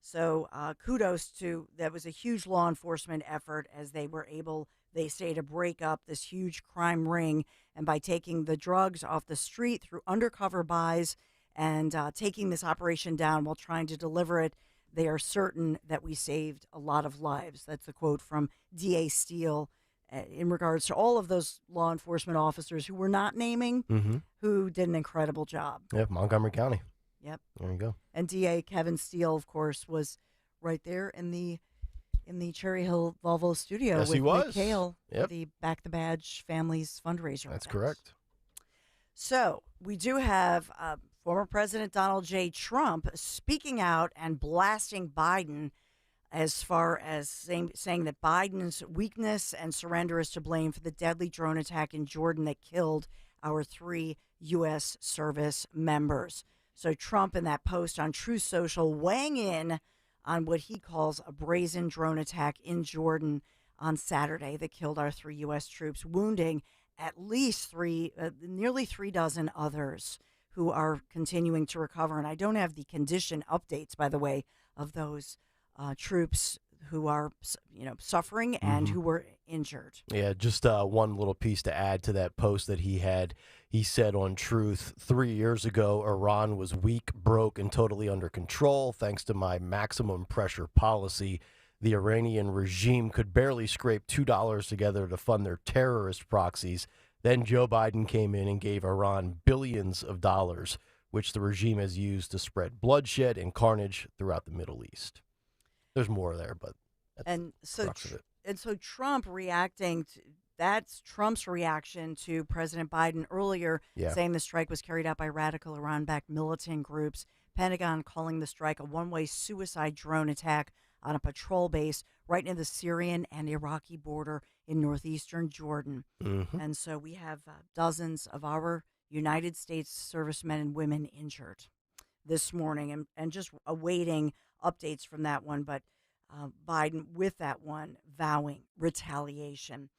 So kudos to, that was a huge law enforcement effort as they were able they say, to break up this huge crime ring. And by taking the drugs off the street through undercover buys and taking this operation down while trying to deliver it, they are certain that we saved a lot of lives. That's a quote from D.A. Steele in regards to all of those law enforcement officers who we're not naming, who did an incredible job. Yeah, Montgomery County. Yep. There you go. And DA Kevin Steele, of course, was right there in the Cherry Hill Volvo studio Yes, with he was. Nick Kayal, Yep. the Back the Badge Families fundraiser. That's event. correct. So we do have former President Donald J. Trump speaking out and blasting Biden as far as saying that Biden's weakness and surrender is to blame for the deadly drone attack in Jordan that killed our 3 U.S. service members. So Trump, in that post on Truth Social, weighing in on what he calls a brazen drone attack in Jordan on Saturday that killed our 3 U.S. troops, wounding at least nearly 3 dozen others who are continuing to recover. And I don't have the condition updates, by the way, of those troops who are, suffering and who were injured. Yeah, just one little piece to add to that post that he had. He said on Truth, 3 years ago, Iran was weak, broke, and totally under control. Thanks to my maximum pressure policy, the Iranian regime could barely scrape $2 together to fund their terrorist proxies. Then Joe Biden came in and gave Iran billions of dollars, which the regime has used to spread bloodshed and carnage throughout the Middle East. There's more there, but that's the crux of it. And so Trump that's Trump's reaction to President Biden earlier, saying the strike was carried out by radical Iran-backed militant groups. Pentagon calling the strike a one-way suicide drone attack on a patrol base right near the Syrian and Iraqi border in northeastern Jordan. And so we have dozens of our United States servicemen and women injured this morning, and just awaiting updates from that one. But Biden, with that one, vowing retaliation.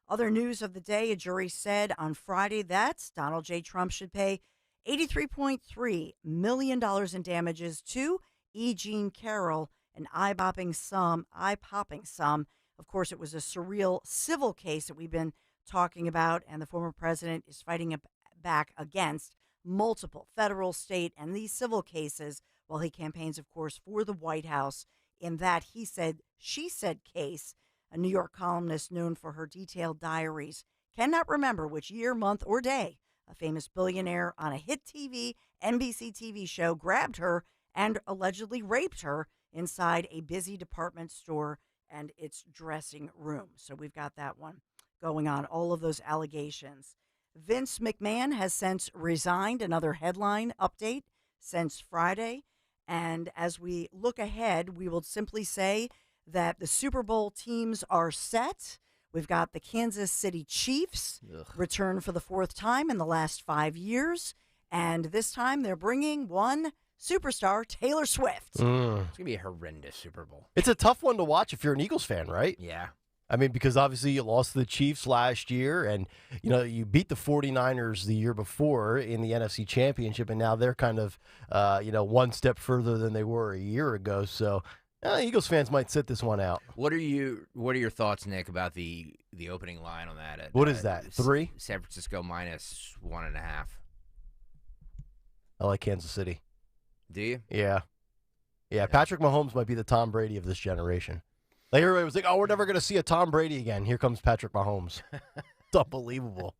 Other news of the day, a jury said on Friday that Donald J. Trump should pay $83.3 million in damages to E. Jean Carroll, an eye-popping sum. Of course, it was a surreal civil case that we've been talking about, and the former president is fighting back against multiple federal, state, and these civil cases while he campaigns, of course, for the White House. In that he said, she said case, a New York columnist known for her detailed diaries cannot remember which year, month, or day a famous billionaire on a hit NBC TV show grabbed her and allegedly raped her inside a busy department store and its dressing room. So we've got that one going on, all of those allegations. Vince McMahon has since resigned, another headline update since Friday. And as we look ahead, we will simply say that the Super Bowl teams are set. We've got the Kansas City Chiefs return for the 4th time in the last 5 years. And this time they're bringing one superstar, Taylor Swift. It's going to be a horrendous Super Bowl. It's a tough one to watch if you're an Eagles fan, right? Yeah. I mean, because obviously you lost to the Chiefs last year, and, you beat the 49ers the year before in the NFC Championship, and now they're kind of, one step further than they were a year ago. So Eagles fans might sit this one out. What are your thoughts, Nick, about the opening line on that? What is that, 3? San Francisco minus 1.5. I like Kansas City. Do you? Yeah. Patrick Mahomes might be the Tom Brady of this generation. Like everybody was like, "Oh, we're never going to see a Tom Brady again." Here comes Patrick Mahomes. It's unbelievable.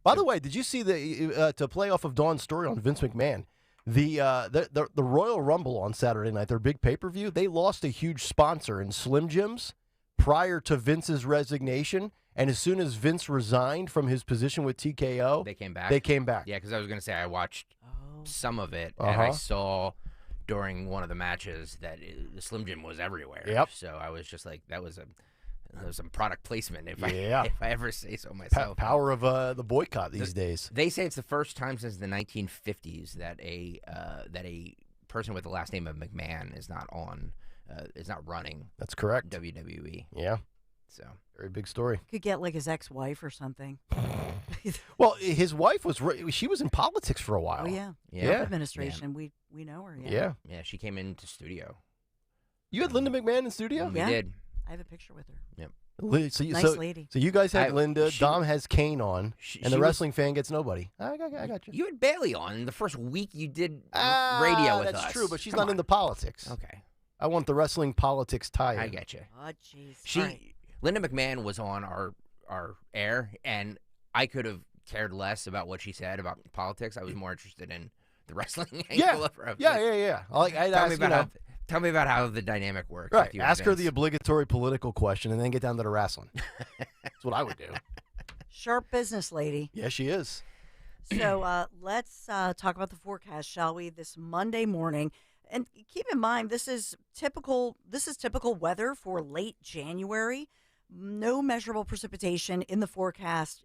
By the way, did you see to play off of Dawn's story on Vince McMahon? The Royal Rumble on Saturday night, their big pay-per-view, they lost a huge sponsor in Slim Jims prior to Vince's resignation. And as soon as Vince resigned from his position with TKO, they came back. Yeah, because I was going to say I watched some of it, and I saw during one of the matches that the Slim Jim was everywhere. Yep. So I was just like, that was some product placement, if I ever say so myself. Power of the boycott these days. They say it's the first time since the 1950s that a person with the last name of McMahon is not running. That's correct. WWE. Yeah. So very big story. Could get like his ex-wife or something. Well, his wife she was in politics for a while. Oh yeah. Yeah. Administration. Yeah. We know her. Yeah. She came into studio. You had Linda McMahon in studio? We did. I have a picture with her. Yep. Nice lady. So you guys had Linda. Dom has Kane on, and the wrestling fan gets nobody. I got you. You had Bailey on in the first week you did radio with us. That's true, but she's not into politics. Okay. I want the wrestling politics tie-in. I get you. Oh, jeez. Linda McMahon was on our air, and I could have cared less about what she said about politics. I was more interested in the wrestling angle of her. Yeah. Tell me about how the dynamic works. Right. With you Ask and her Vince. the obligatory political question, and then get down to the wrestling. That's what I would do. Sharp business lady. Yeah, she is. So let's talk about the forecast, shall we? This Monday morning, and keep in mind this is typical weather for late January. No measurable precipitation in the forecast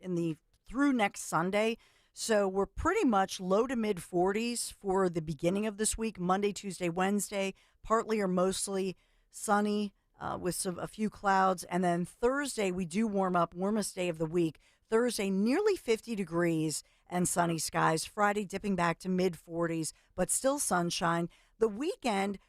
through next Sunday. So we're pretty much low to mid 40s for the beginning of this week, Monday, Tuesday, Wednesday, partly or mostly sunny with a few clouds. And then Thursday, we do warm up, warmest day of the week. Thursday, nearly 50 degrees and sunny skies. Friday, dipping back to mid 40s, but still sunshine. The weekend,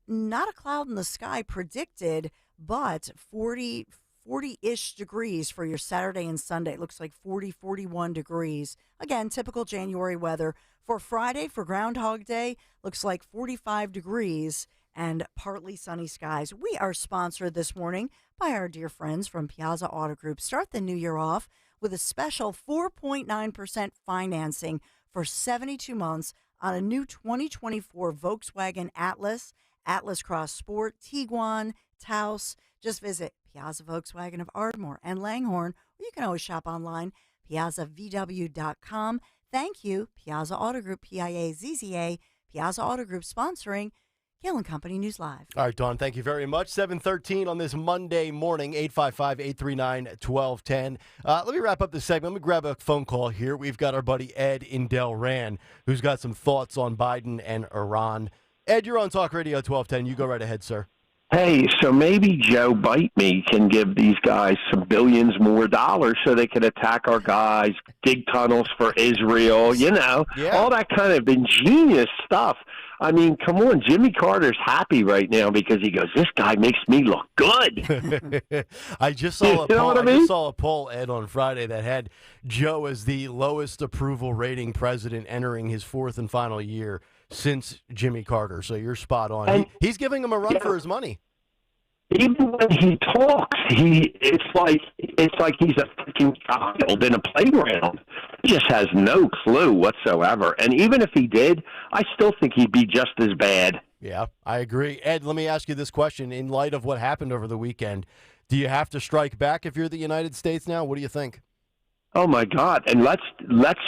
not a cloud in the sky predicted, but 40-ish degrees for your Saturday and Sunday. It looks like 40, 41 degrees. Again, typical January weather. For Friday, for Groundhog Day, looks like 45 degrees and partly sunny skies. We are sponsored this morning by our dear friends from Piazza Auto Group. Start the new year off with a special 4.9% financing for 72 months on a new 2024 Volkswagen Atlas, Atlas Cross Sport, Tiguan, Taos. Just visit Piazza Volkswagen of Ardmore and Langhorne, or you can always shop online, piazzavw.com. Thank you, Piazza Auto Group, PIAZZA, Piazza Auto Group sponsoring Kayal and Company News Live. All right, Dawn, thank you very much. 7:13 on this Monday morning, 855-839-1210. Let me wrap up this segment. Let me grab a phone call here. We've got our buddy Ed in Delran, who's got some thoughts on Biden and Iran. Ed, you're on Talk Radio 1210. You go right ahead, sir. Hey, so maybe Joe Bite Me can give these guys some billions more dollars so they can attack our guys, dig tunnels for Israel, all that kind of ingenious stuff. I mean, come on, Jimmy Carter's happy right now because he goes, this guy makes me look good. I just saw I just saw a poll, Ed, on Friday that had Joe as the lowest approval rating president entering his fourth and final year since Jimmy Carter. So you're spot on. He's giving him a run for his money. Even when he talks, it's like he's a freaking child in a playground. He just has no clue whatsoever. And even if he did, I still think he'd be just as bad. Yeah, I agree. Ed, let me ask you this question. In light of what happened over the weekend, do you have to strike back if you're the United States now? What do you think? Oh, my God. And let's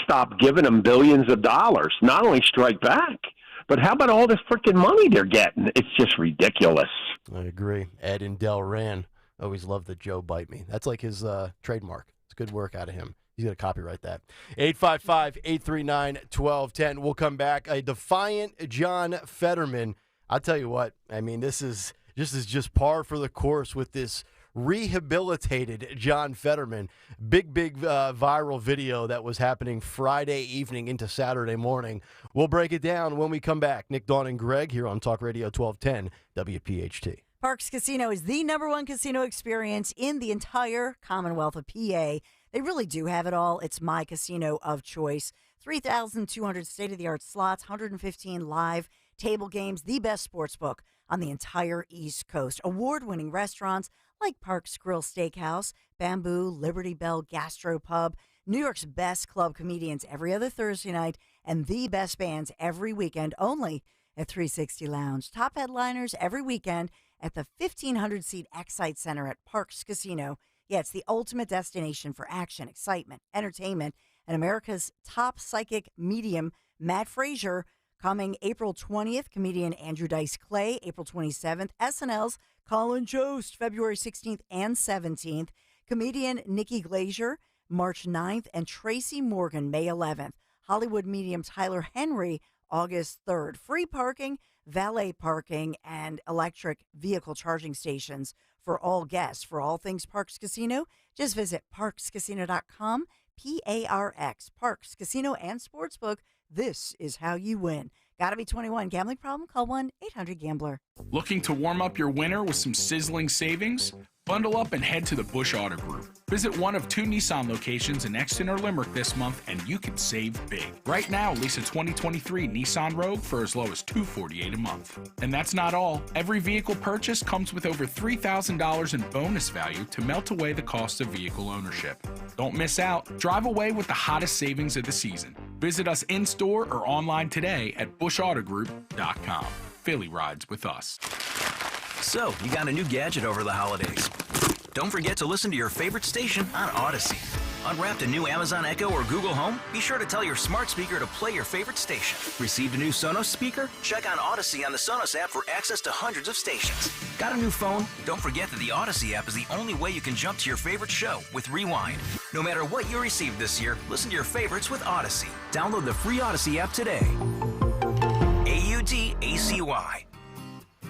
stop giving them billions of dollars. Not only strike back, but how about all this freaking money they're getting? It's just ridiculous. I agree. Ed in Delran. Always love the Joe Bite Me. That's like his trademark. It's good work out of him. He's going to copyright that. 855-839-1210. We'll come back. A defiant John Fetterman. I'll tell you what. I mean, this is just par for the course with this rehabilitated John Fetterman. Big viral video that was happening Friday evening into Saturday morning. We'll break it down when we come back. Nick, Dawn, and Greg here on Talk Radio 1210 WPHT. Parks Casino is the #1 casino experience in the entire Commonwealth of PA. They really do have it all. It's my casino of choice. 3,200 state-of-the-art slots, 115 live table games, the best sports book on the entire East Coast. Award-winning restaurants like Parks Grill Steakhouse, Bamboo, Liberty Bell Gastropub, New York's best club comedians every other Thursday night, and the best bands every weekend only at 360 Lounge. Top headliners every weekend at the 1,500-seat Excite Center at Parks Casino. Yeah, it's the ultimate destination for action, excitement, entertainment, and America's top psychic medium, Matt Frazier, coming April 20th, comedian Andrew Dice Clay, April 27th, SNL's Colin Jost, February 16th and 17th, comedian Nikki Glazier, March 9th, and Tracy Morgan, May 11th. Hollywood medium Tyler Henry, August 3rd. Free parking, valet parking, and electric vehicle charging stations for all guests. For all things Parks Casino, just visit parkscasino.com, PARX, Parks Casino and Sportsbook. This is how you win. Gotta be 21. Gambling problem? Call 1-800-GAMBLER. Looking to warm up your winter with some sizzling savings? Bundle up and head to the Bush Auto Group. Visit one of 2 Nissan locations in Exton or Limerick this month and you can save big. Right now, lease a 2023 Nissan Rogue for as low as $248 a month. And that's not all. Every vehicle purchase comes with over $3,000 in bonus value to melt away the cost of vehicle ownership. Don't miss out. Drive away with the hottest savings of the season. Visit us in-store or online today at bushautogroup.com. Philly rides with us. So, you got a new gadget over the holidays. Don't forget to listen to your favorite station on Odyssey. Unwrapped a new Amazon Echo or Google Home? Be sure to tell your smart speaker to play your favorite station. Received a new Sonos speaker? Check on Odyssey on the Sonos app for access to hundreds of stations. Got a new phone? Don't forget that the Odyssey app is the only way you can jump to your favorite show with Rewind. No matter what you received this year, listen to your favorites with Odyssey. Download the free Odyssey app today. AUDACY.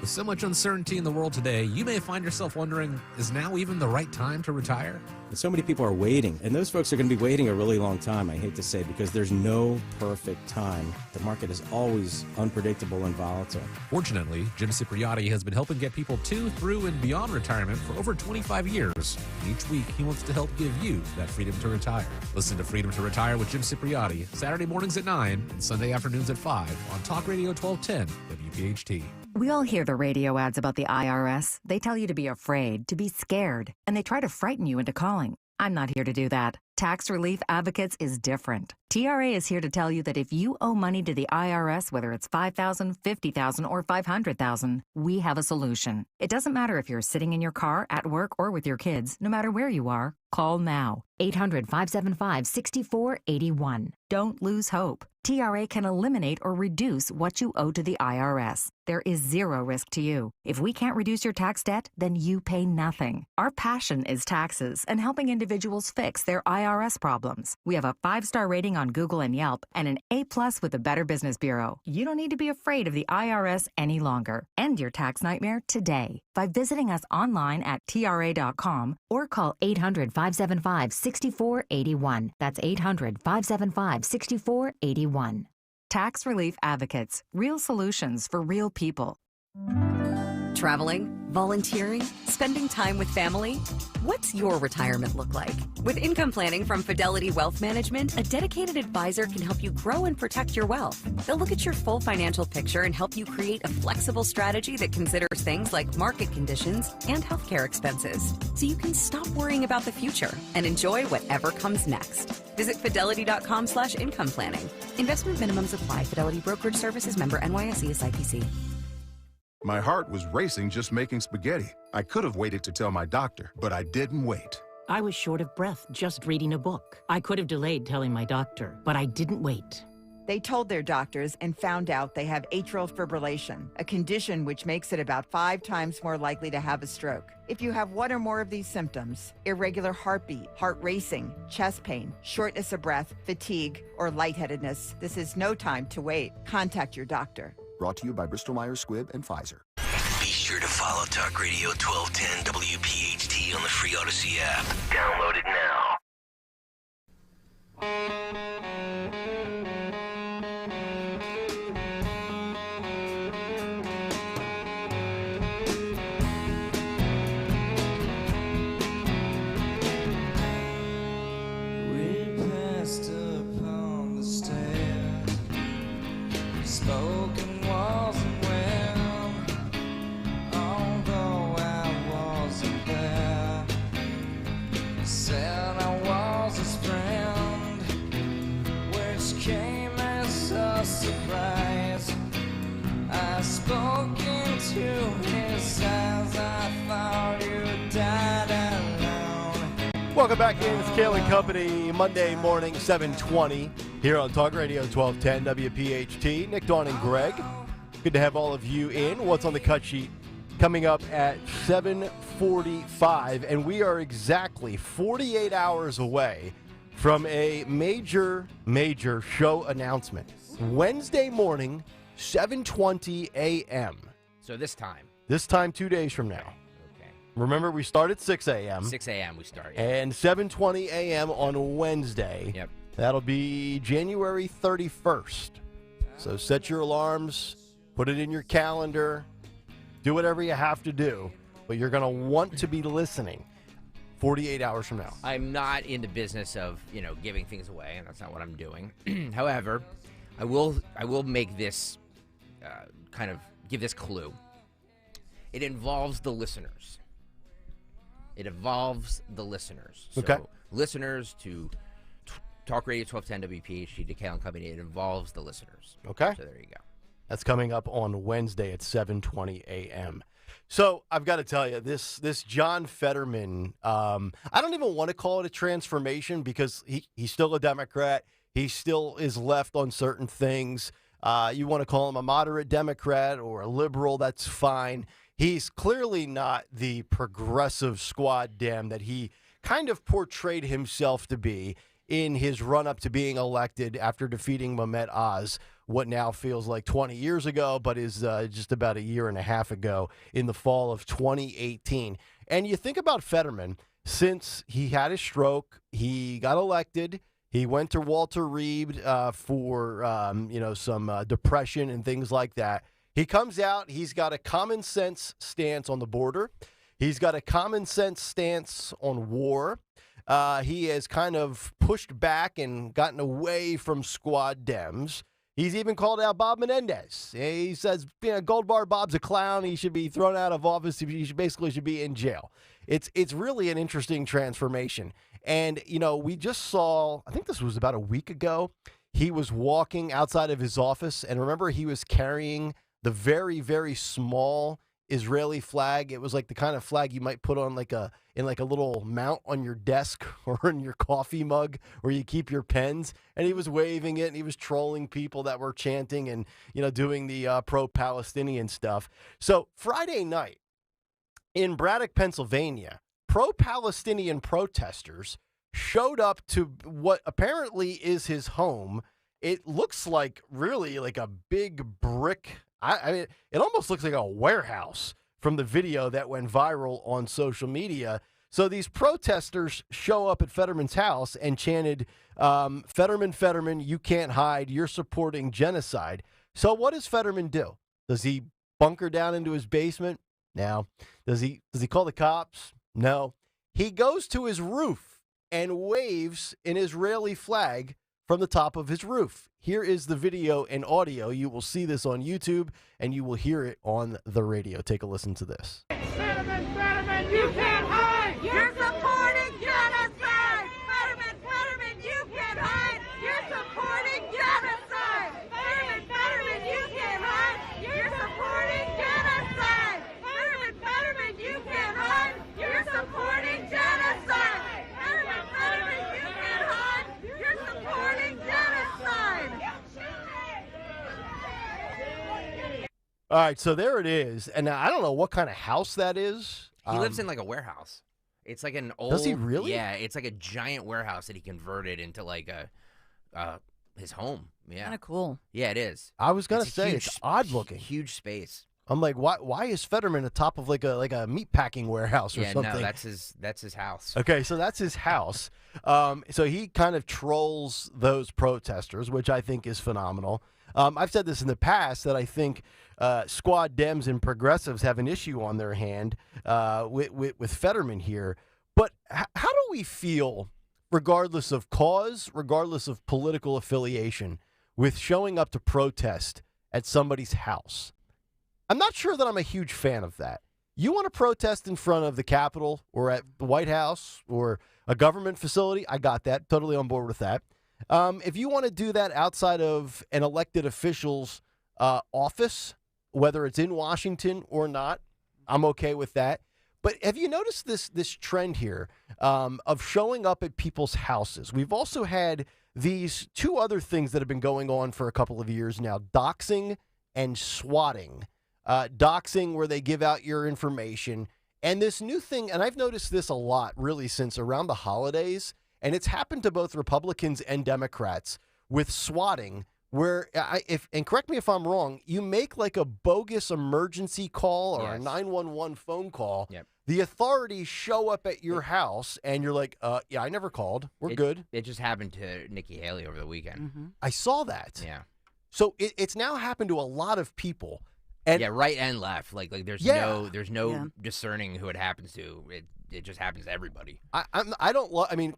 With so much uncertainty in the world today, you may find yourself wondering, is now even the right time to retire? And so many people are waiting, and those folks are going to be waiting a really long time, I hate to say, because there's no perfect time. The market is always unpredictable and volatile. Fortunately, Jim Cipriotti has been helping get people to, through, and beyond retirement for over 25 years. Each week, he wants to help give you that freedom to retire. Listen to Freedom to Retire with Jim Cipriotti, Saturday mornings at 9 and Sunday afternoons at 5 on Talk Radio 1210 WPHT. We all hear the radio ads about the IRS. They tell you to be afraid, to be scared, and they try to frighten you into calling. I'm not here to do that. Tax Relief Advocates is different. TRA is here to tell you that if you owe money to the IRS, whether it's $5,000, $50,000, or $500,000, we have a solution. It doesn't matter if you're sitting in your car, at work, or with your kids. No matter where you are, call now. 800-575-6481. Don't lose hope. TRA can eliminate or reduce what you owe to the IRS. There is zero risk to you. If we can't reduce your tax debt, then you pay nothing. Our passion is taxes and helping individuals fix their IRS problems. We have a 5-star rating on Google and Yelp and an A+ with the Better Business Bureau. You don't need to be afraid of the IRS any longer. End your tax nightmare today by visiting us online at TRA.com or call 800-575-6481. That's 800-575-6481. Tax Relief Advocates. Real solutions for real people. Traveling, volunteering, spending time with family. What's your retirement look like? With income planning from Fidelity Wealth Management, a dedicated advisor can help you grow and protect your wealth. They'll look at your full financial picture and help you create a flexible strategy that considers things like market conditions and healthcare expenses, so you can stop worrying about the future and enjoy whatever comes next. Visit fidelity.com/income planning. Investment minimums apply. Fidelity Brokerage Services, member NYSE SIPC. My heart was racing just making spaghetti. I could have waited to tell my doctor, but I didn't wait. I was short of breath just reading a book. I could have delayed telling my doctor, but I didn't wait. They told their doctors and found out they have atrial fibrillation, a condition which makes it about 5 times more likely to have a stroke. If you have one or more of these symptoms, irregular heartbeat, heart racing, chest pain, shortness of breath, fatigue, or lightheadedness, this is no time to wait. Contact your doctor. Brought to you by Bristol-Myers Squibb and Pfizer. Be sure to follow Talk Radio 1210 WPHT on the free Odyssey app. Download it now. We passed upon the stair, spoken walls and when, although I wasn't there, said I was his friend, which came as a surprise. I spoke into his eyes, I thought you died alone. Welcome back in. It's Kayal and Company, Monday morning, 7:20, here on Talk Radio 1210 WPHT. Nick, Dawn, and Greg. Good to have all of you in. What's on the cut sheet? Coming up at 7:45, and we are exactly 48 hours away from a major show announcement. Wednesday morning, 7:20 a.m. So this time. This time 2 days from now. Okay. Remember, we start at 6 a.m. 6 a.m. we start. Yeah. And 7:20 a.m. on Wednesday. Yep. That'll be January 31st. So set your alarms, put it in your calendar, do whatever you have to do, but you're going to want to be listening 48 hours from now. I'm not in the business of, giving things away, and that's not what I'm doing. However, I will make this give this clue. It involves the listeners. So okay. Listeners to Talk Radio 1210 WPHT, to Kayal and Company, it involves the listeners. Okay. So there you go. That's coming up on Wednesday at 7:20 a.m. So I've got to tell you, this John Fetterman, I don't even want to call it a transformation because he's still a Democrat. He still is left on certain things. You want to call him a moderate Democrat or a liberal, that's fine. He's clearly not the progressive squad dem that he kind of portrayed himself to be in his run-up to being elected after defeating Mehmet Oz, what now feels like 20 years ago, but is just about a year and a half ago in the fall of 2018. And you think about Fetterman, since he had his stroke, he got elected. He went to Walter Reed for some depression and things like that. He comes out. He's got a common sense stance on the border. He's got a common sense stance on war. He has kind of pushed back and gotten away from squad Dems. He's even called out Bob Menendez. He says, Gold Bar Bob's a clown. He should be thrown out of office. He should be in jail. It's really an interesting transformation. And, we just saw, I think this was about a week ago, he was walking outside of his office. And remember, he was carrying the very, very small Israeli flag. It was like the kind of flag you might put on in a little mount on your desk or in your coffee mug where you keep your pens. And he was waving it and he was trolling people that were chanting and, doing the pro-Palestinian stuff. So Friday night in Braddock, Pennsylvania, pro-Palestinian protesters showed up to what apparently is his home. It looks like really like a big brick. I mean, it almost looks like a warehouse from the video that went viral on social media. So these protesters show up at Fetterman's house and chanted, Fetterman, Fetterman, you can't hide. You're supporting genocide. So what does Fetterman do? Does he bunker down into his basement? No. Does he call the cops? No. He goes to his roof and waves an Israeli flag from the top of his roof. Here is the video and audio. You will see this on YouTube, and you will hear it on the radio. Take a listen to this. Fetterman, Fetterman, you can't hide! You're supporting genocide! Fetterman, Fetterman, you can't hide! You're supporting genocide! Fetterman, Fetterman, you can't hide! You're supporting genocide! Fetterman, Fetterman, you can't hide! You're supporting genocide! Fetterman, Fetterman, you can't hide! You're supporting genocide! All right, so there it is. And I don't know what kind of house that is. He lives in like a warehouse. It's like an old. Does he really? Yeah, it's like a giant warehouse that he converted into like his home. Yeah, kind of cool. Yeah, it is. I was gonna say it's odd looking. Huge space. I'm like, why is Fetterman atop of like a meat packing warehouse or something? No, that's his house. Okay, so that's his house. So he kind of trolls those protesters, which I think is phenomenal. I've said this in the past that I think squad Dems and progressives have an issue on their hand with Fetterman here. But how do we feel, regardless of cause, regardless of political affiliation, with showing up to protest at somebody's house? I'm not sure that I'm a huge fan of that. You want to protest in front of the Capitol or at the White House or a government facility? I got that. Totally on board with that. If you want to do that outside of an elected official's office, whether it's in Washington or not, I'm okay with that. But have you noticed this trend here of showing up at people's houses? We've also had these two other things that have been going on for a couple of years now, doxing and swatting. Doxing, where they give out your information, and this new thing, and I've noticed this a lot really since around the holidays, and it's happened to both Republicans and Democrats with swatting, where, and correct me if I'm wrong, you make like a bogus emergency call or a 911 phone call. Yep. The authorities show up at your house, and you're like, yeah, I never called. We're good. It just happened to Nikki Haley over the weekend. I saw that. Yeah. So it's now happened to a lot of people. And yeah, right and left. Like there's no discerning who it happens to. It just happens to everybody.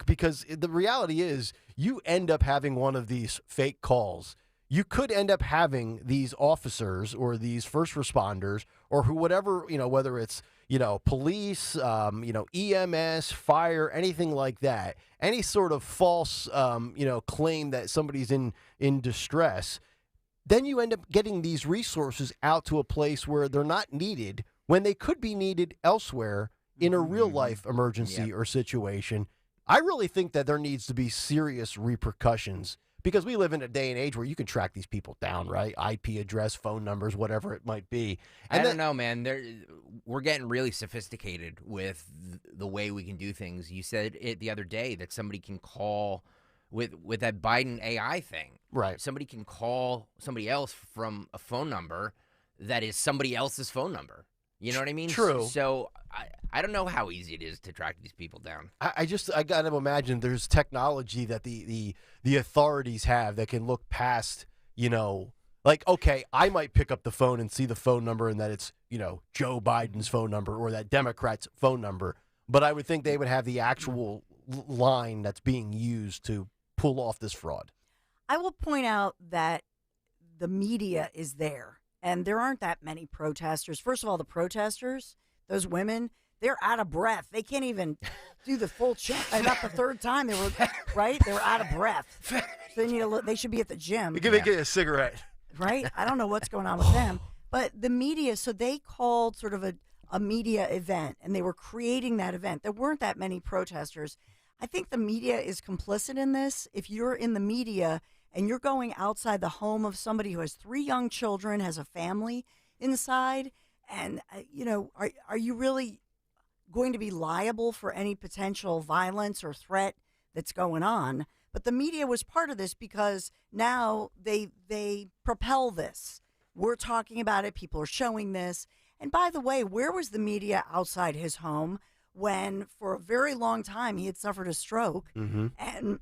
Because the reality is you end up having one of these fake calls. You could end up having these officers or these first responders or whatever, whether it's, police, EMS, fire, anything like that, any sort of false, claim that somebody's in distress. Then you end up getting these resources out to a place where they're not needed when they could be needed elsewhere in a real life emergency or situation. I really think that there needs to be serious repercussions because we live in a day and age where you can track these people down, right? IP address, phone numbers, whatever it might be. And I don't know, man. We're getting really sophisticated with the way we can do things. You said it the other day that somebody can call with that Biden AI thing. Right. Somebody can call somebody else from a phone number that is somebody else's phone number. You know what I mean? True. So I don't know how easy it is to track these people down. I got to imagine there's technology that the authorities have that can look past, okay, I might pick up the phone and see the phone number and that it's, Joe Biden's phone number or that Democrat's phone number. But I would think they would have the actual line that's being used to pull off this fraud. I will point out that the media is there. And there aren't that many protesters. First of all, the protesters, those women, they're out of breath. They can't even do the full chant. About the third time they were, right? They were out of breath. So they should be at the gym. Give me a cigarette. Right? I don't know what's going on with them. But the media, so they called sort of a media event, and they were creating that event. There weren't that many protesters. I think the media is complicit in this. If you're in the media and you're going outside the home of somebody who has 3 young children, has a family inside, and, are you really going to be liable for any potential violence or threat that's going on? But the media was part of this because now they propel this. We're talking about it. People are showing this. And by the way, where was the media outside his home when for a very long time he had suffered a stroke and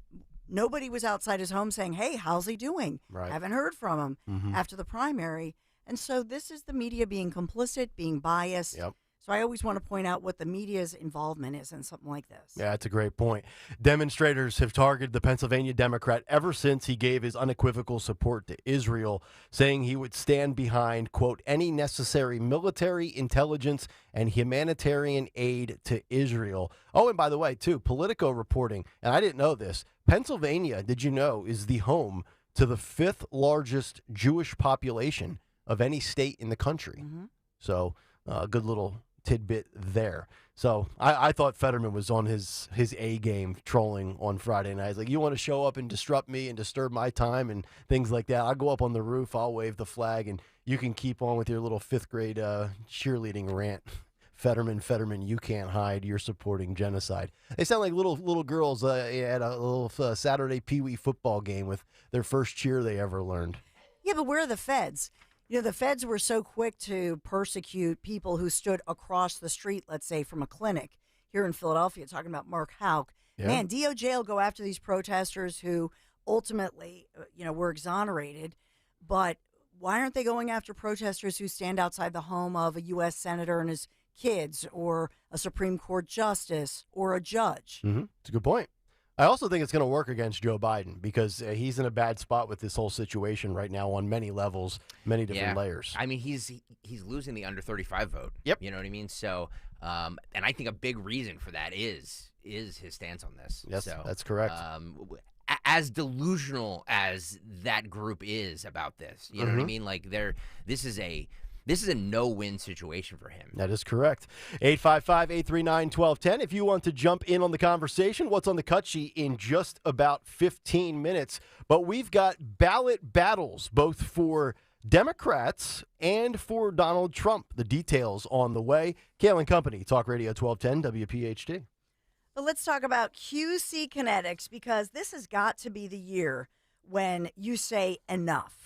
nobody was outside his home saying, hey, how's he doing? Right. Haven't heard from him after the primary. And so this is the media being complicit, being biased. Yep. So I always want to point out what the media's involvement is in something like this. Yeah, that's a great point. Demonstrators have targeted the Pennsylvania Democrat ever since he gave his unequivocal support to Israel, saying he would stand behind, quote, any necessary military, intelligence, and humanitarian aid to Israel. Oh, and by the way, too, Politico reporting, and I didn't know this, Pennsylvania, did you know, is the home to the 5th largest Jewish population of any state in the country. So a good little tidbit there. So I thought Fetterman was on his A game trolling on Friday night. He's like, you want to show up and disrupt me and disturb my time and things like that? I'll go up on the roof, I'll wave the flag, and you can keep on with your little 5th grade cheerleading rant. Fetterman, you can't hide. You're supporting genocide. They sound like little girls at a little Saturday Pee Wee football game with their first cheer they ever learned. Yeah, but where are the feds? The feds were so quick to persecute people who stood across the street, let's say, from a clinic here in Philadelphia, talking about Mark Houck. Yeah. Man, DOJ will go after these protesters who ultimately, were exonerated. But why aren't they going after protesters who stand outside the home of a U.S. senator and his kids or a Supreme Court justice or a judge? It's a good point. I also think it's going to work against Joe Biden because he's in a bad spot with this whole situation right now on many levels, many different layers. I mean, he's losing the under 35 vote. Yep. You know what I mean? So, and I think a big reason for that is his stance on this. Yes, so, that's correct. As delusional as that group is about this, you know what I mean? Like, this is a no-win situation for him. That is correct. 855-839-1210. If you want to jump in on the conversation, what's on the cut sheet in just about 15 minutes. But we've got ballot battles, both for Democrats and for Donald Trump. The details on the way. Kayal and Company, Talk Radio 1210, WPHT. But let's talk about QC Kinetics, because this has got to be the year when you say enough.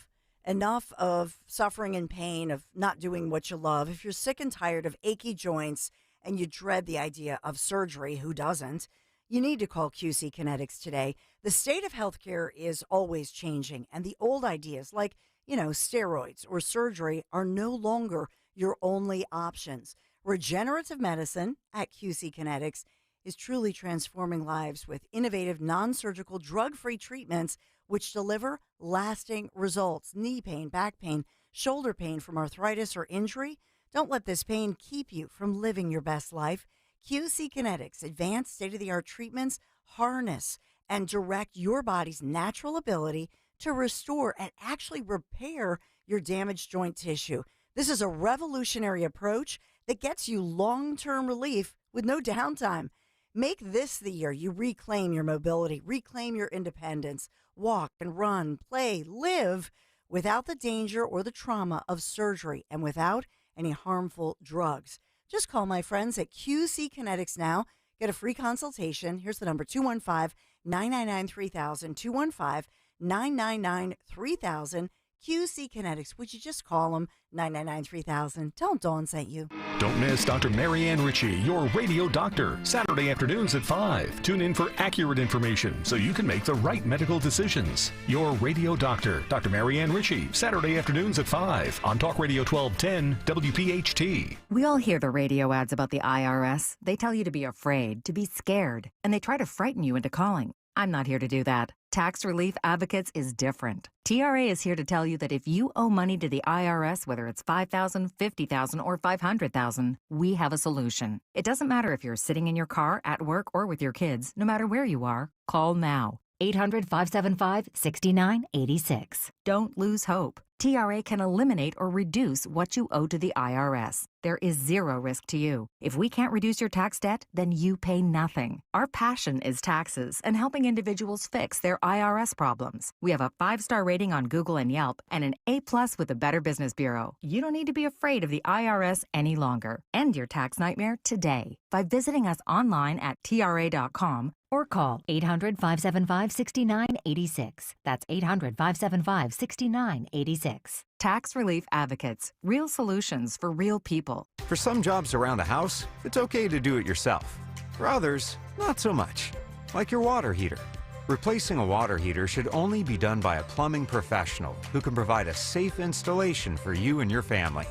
Enough of suffering and pain, of not doing what you love. If you're sick and tired of achy joints and you dread the idea of surgery, who doesn't? You need to call QC Kinetics today. The state of healthcare is always changing, and the old ideas like, steroids or surgery are no longer your only options. Regenerative medicine at QC Kinetics is truly transforming lives with innovative non-surgical drug-free treatments which deliver lasting results. Knee pain, back pain, shoulder pain from arthritis or injury. Don't let this pain keep you from living your best life. QC Kinetics advanced state-of-the-art treatments harness and direct your body's natural ability to restore and actually repair your damaged joint tissue. This is a revolutionary approach that gets you long-term relief with no downtime. Make this the year you reclaim your mobility, reclaim your independence, walk and run, play, live without the danger or the trauma of surgery and without any harmful drugs. Just call my friends at QC Kinetics now. Get a free consultation. Here's the number, 215-999-3000, 215-999-3000. QC Kinetics. Would you just call them 999-3000? Tell them Dawn sent you. Don't miss Dr. Marianne Ritchie, your radio doctor, Saturday afternoons at 5. Tune in for accurate information so you can make the right medical decisions. Your radio doctor, Dr. Marianne Ritchie, Saturday afternoons at 5 on Talk Radio 1210 WPHT. We all hear the radio ads about the IRS. They tell you to be afraid, to be scared, and they try to frighten you into calling. I'm not here to do that. Tax Relief Advocates is different. TRA is here to tell you that if you owe money to the IRS, whether it's $5,000, $50,000, or $500,000, we have a solution. It doesn't matter if you're sitting in your car, at work, or with your kids. No matter where you are, call now. 800-575-6986. Don't lose hope. TRA can eliminate or reduce what you owe to the IRS. There is zero risk to you. If we can't reduce your tax debt, then you pay nothing. Our passion is taxes and helping individuals fix their IRS problems. We have a 5-star rating on Google and Yelp and an A+ with the Better Business Bureau. You don't need to be afraid of the IRS any longer. End your tax nightmare today by visiting us online at TRA.com or call 800-575-6986. That's 800-575-6986. Tax Relief Advocates. Real solutions for real people. For some jobs around the house, it's okay to do it yourself. For others, not so much. Like your water heater. Replacing a water heater should only be done by a plumbing professional who can provide a safe installation for you and your family.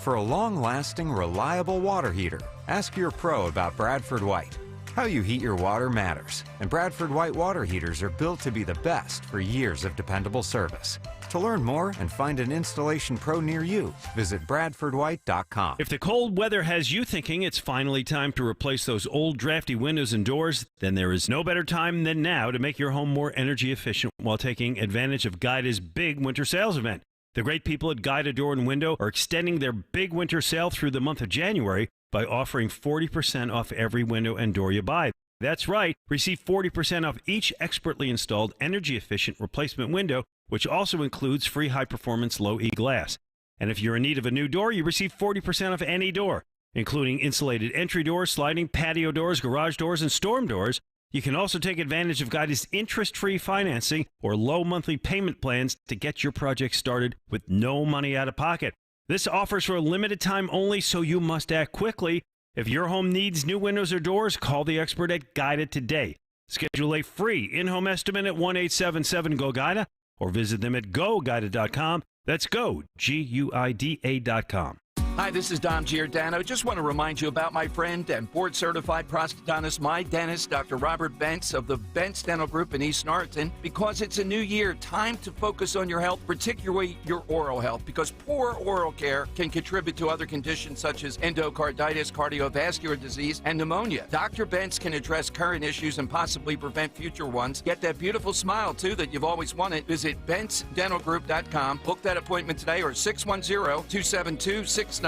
For a long-lasting, reliable water heater, ask your pro about Bradford White. How you heat your water matters, and Bradford White water heaters are built to be the best for years of dependable service. To learn more and find an installation pro near you, visit BradfordWhite.com. If the cold weather has you thinking it's finally time to replace those old drafty windows and doors, then there is no better time than now to make your home more energy efficient while taking advantage of Guida's big winter sales event. The great people at Guida Door and Window are extending their big winter sale through the month of January by offering 40% off every window and door you buy. That's right. Receive 40% off each expertly installed energy-efficient replacement window, which also includes free high-performance low-E glass. And if you're in need of a new door, you receive 40% off any door, including insulated entry doors, sliding patio doors, garage doors, and storm doors. You can also take advantage of Guida's interest-free financing or low monthly payment plans to get your project started with no money out of pocket. This offer's for a limited time only, so you must act quickly. If your home needs new windows or doors, call the expert at Guida today. Schedule a free in-home estimate at 1-877-GO-GUIDA or visit them at GoGuida.com. That's go, GUIDA.com. Hi, this is Dom Giordano. Just want to remind you about my friend and board-certified prosthodontist, my dentist, Dr. Robert Bentz of the Bentz Dental Group in East Norriton. Because it's a new year, time to focus on your health, particularly your oral health, because poor oral care can contribute to other conditions such as endocarditis, cardiovascular disease, and pneumonia. Dr. Bentz can address current issues and possibly prevent future ones. Get that beautiful smile, too, that you've always wanted. Visit BentzDentalGroup.com. Book that appointment today or 610-272-6949.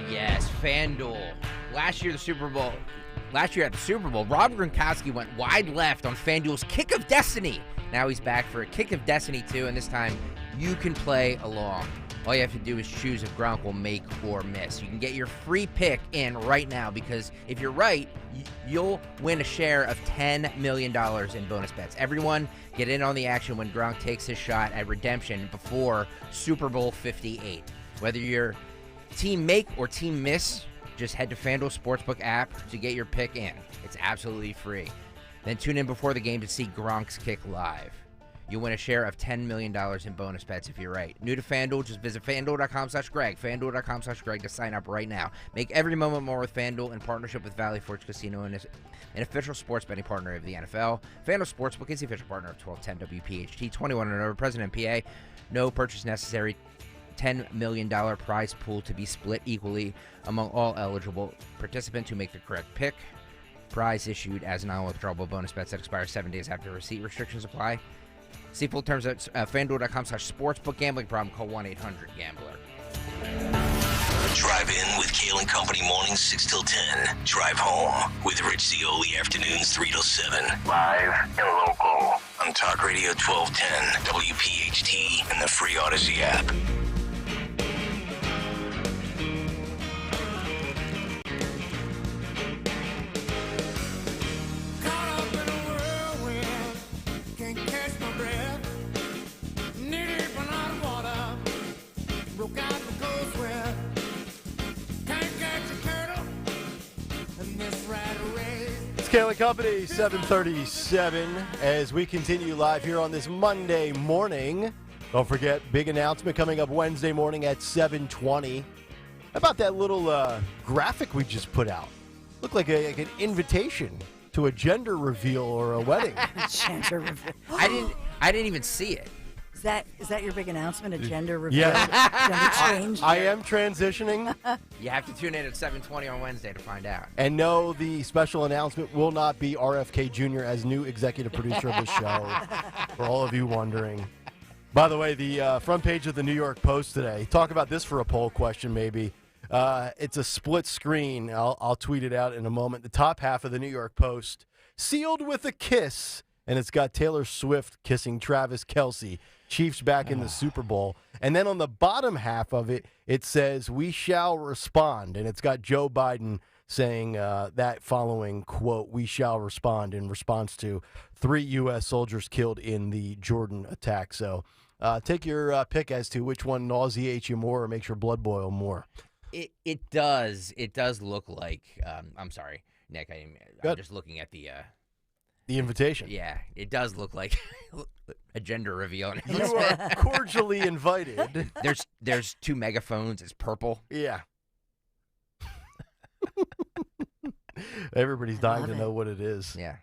Yes, FanDuel. Last year at the Super Bowl, Rob Gronkowski went wide left on FanDuel's Kick of Destiny. Now he's back for a Kick of Destiny 2, and this time you can play along. All you have to do is choose if Gronk will make or miss. You can get your free pick in right now because if you're right, you'll win a share of $10 million in bonus bets. Everyone get in on the action when Gronk takes his shot at redemption before Super Bowl 58. Whether you're team make or team miss, just head to FanDuel Sportsbook app to get your pick in. It's absolutely free. Then tune in before the game to see Gronk's kick live. You win a share of $10 million in bonus bets if you're right. New to FanDuel, just visit FanDuel.com/Greg. FanDuel.com/Greg to sign up right now. Make every moment more with FanDuel in partnership with Valley Forge Casino and an official sports betting partner of the NFL. FanDuel Sportsbook is the official partner of 1210 WPHT. 21 and over, President PA. No purchase necessary. $10 million prize pool to be split equally among all eligible participants who make the correct pick. Prize issued as non-withdrawable bonus bets that expire 7 days after receipt. Restrictions apply. See full terms at FanDuel.com/sportsbook. Gambling problem, call 1-800-GAMBLER. Drive in with Kayal and Company mornings 6 till 10. Drive home with Rich Zioli afternoons 3 till 7. Live and local on Talk Radio 1210, WPHT, and the free Odyssey app. Kayal Company, 737, as we continue live here on this Monday morning. Don't forget, big announcement coming up Wednesday morning at 7:20. How about that little graphic we just put out? Looked like an invitation to a gender reveal or a wedding. Gender reveal. I didn't even see it. Is that your big announcement, a gender reveal? Yeah. Gender change? I am transitioning. You have to tune in at 7:20 on Wednesday to find out. And no, the special announcement will not be RFK Jr. as new executive producer of the show, for all of you wondering. By the way, the front page of the New York Post today, talk about this for a poll question maybe. It's a split screen. I'll tweet it out in a moment. The top half of the New York Post, sealed with a kiss, and it's got Taylor Swift kissing Travis Kelce. Chiefs back in the Super Bowl. And then on the bottom half of it, it says, "We shall respond." And it's got Joe Biden saying that following quote, "We shall respond," in response to 3 U.S. soldiers killed in the Jordan attack. So take your pick as to which one nauseates you more or makes your blood boil more. It does look like, I'm sorry, Nick, I'm just looking at the invitation. Yeah, it does look like a gender reveal. You are cordially invited. There's 2 megaphones. It's purple. Yeah. Everybody's dying to know what it is. Yeah.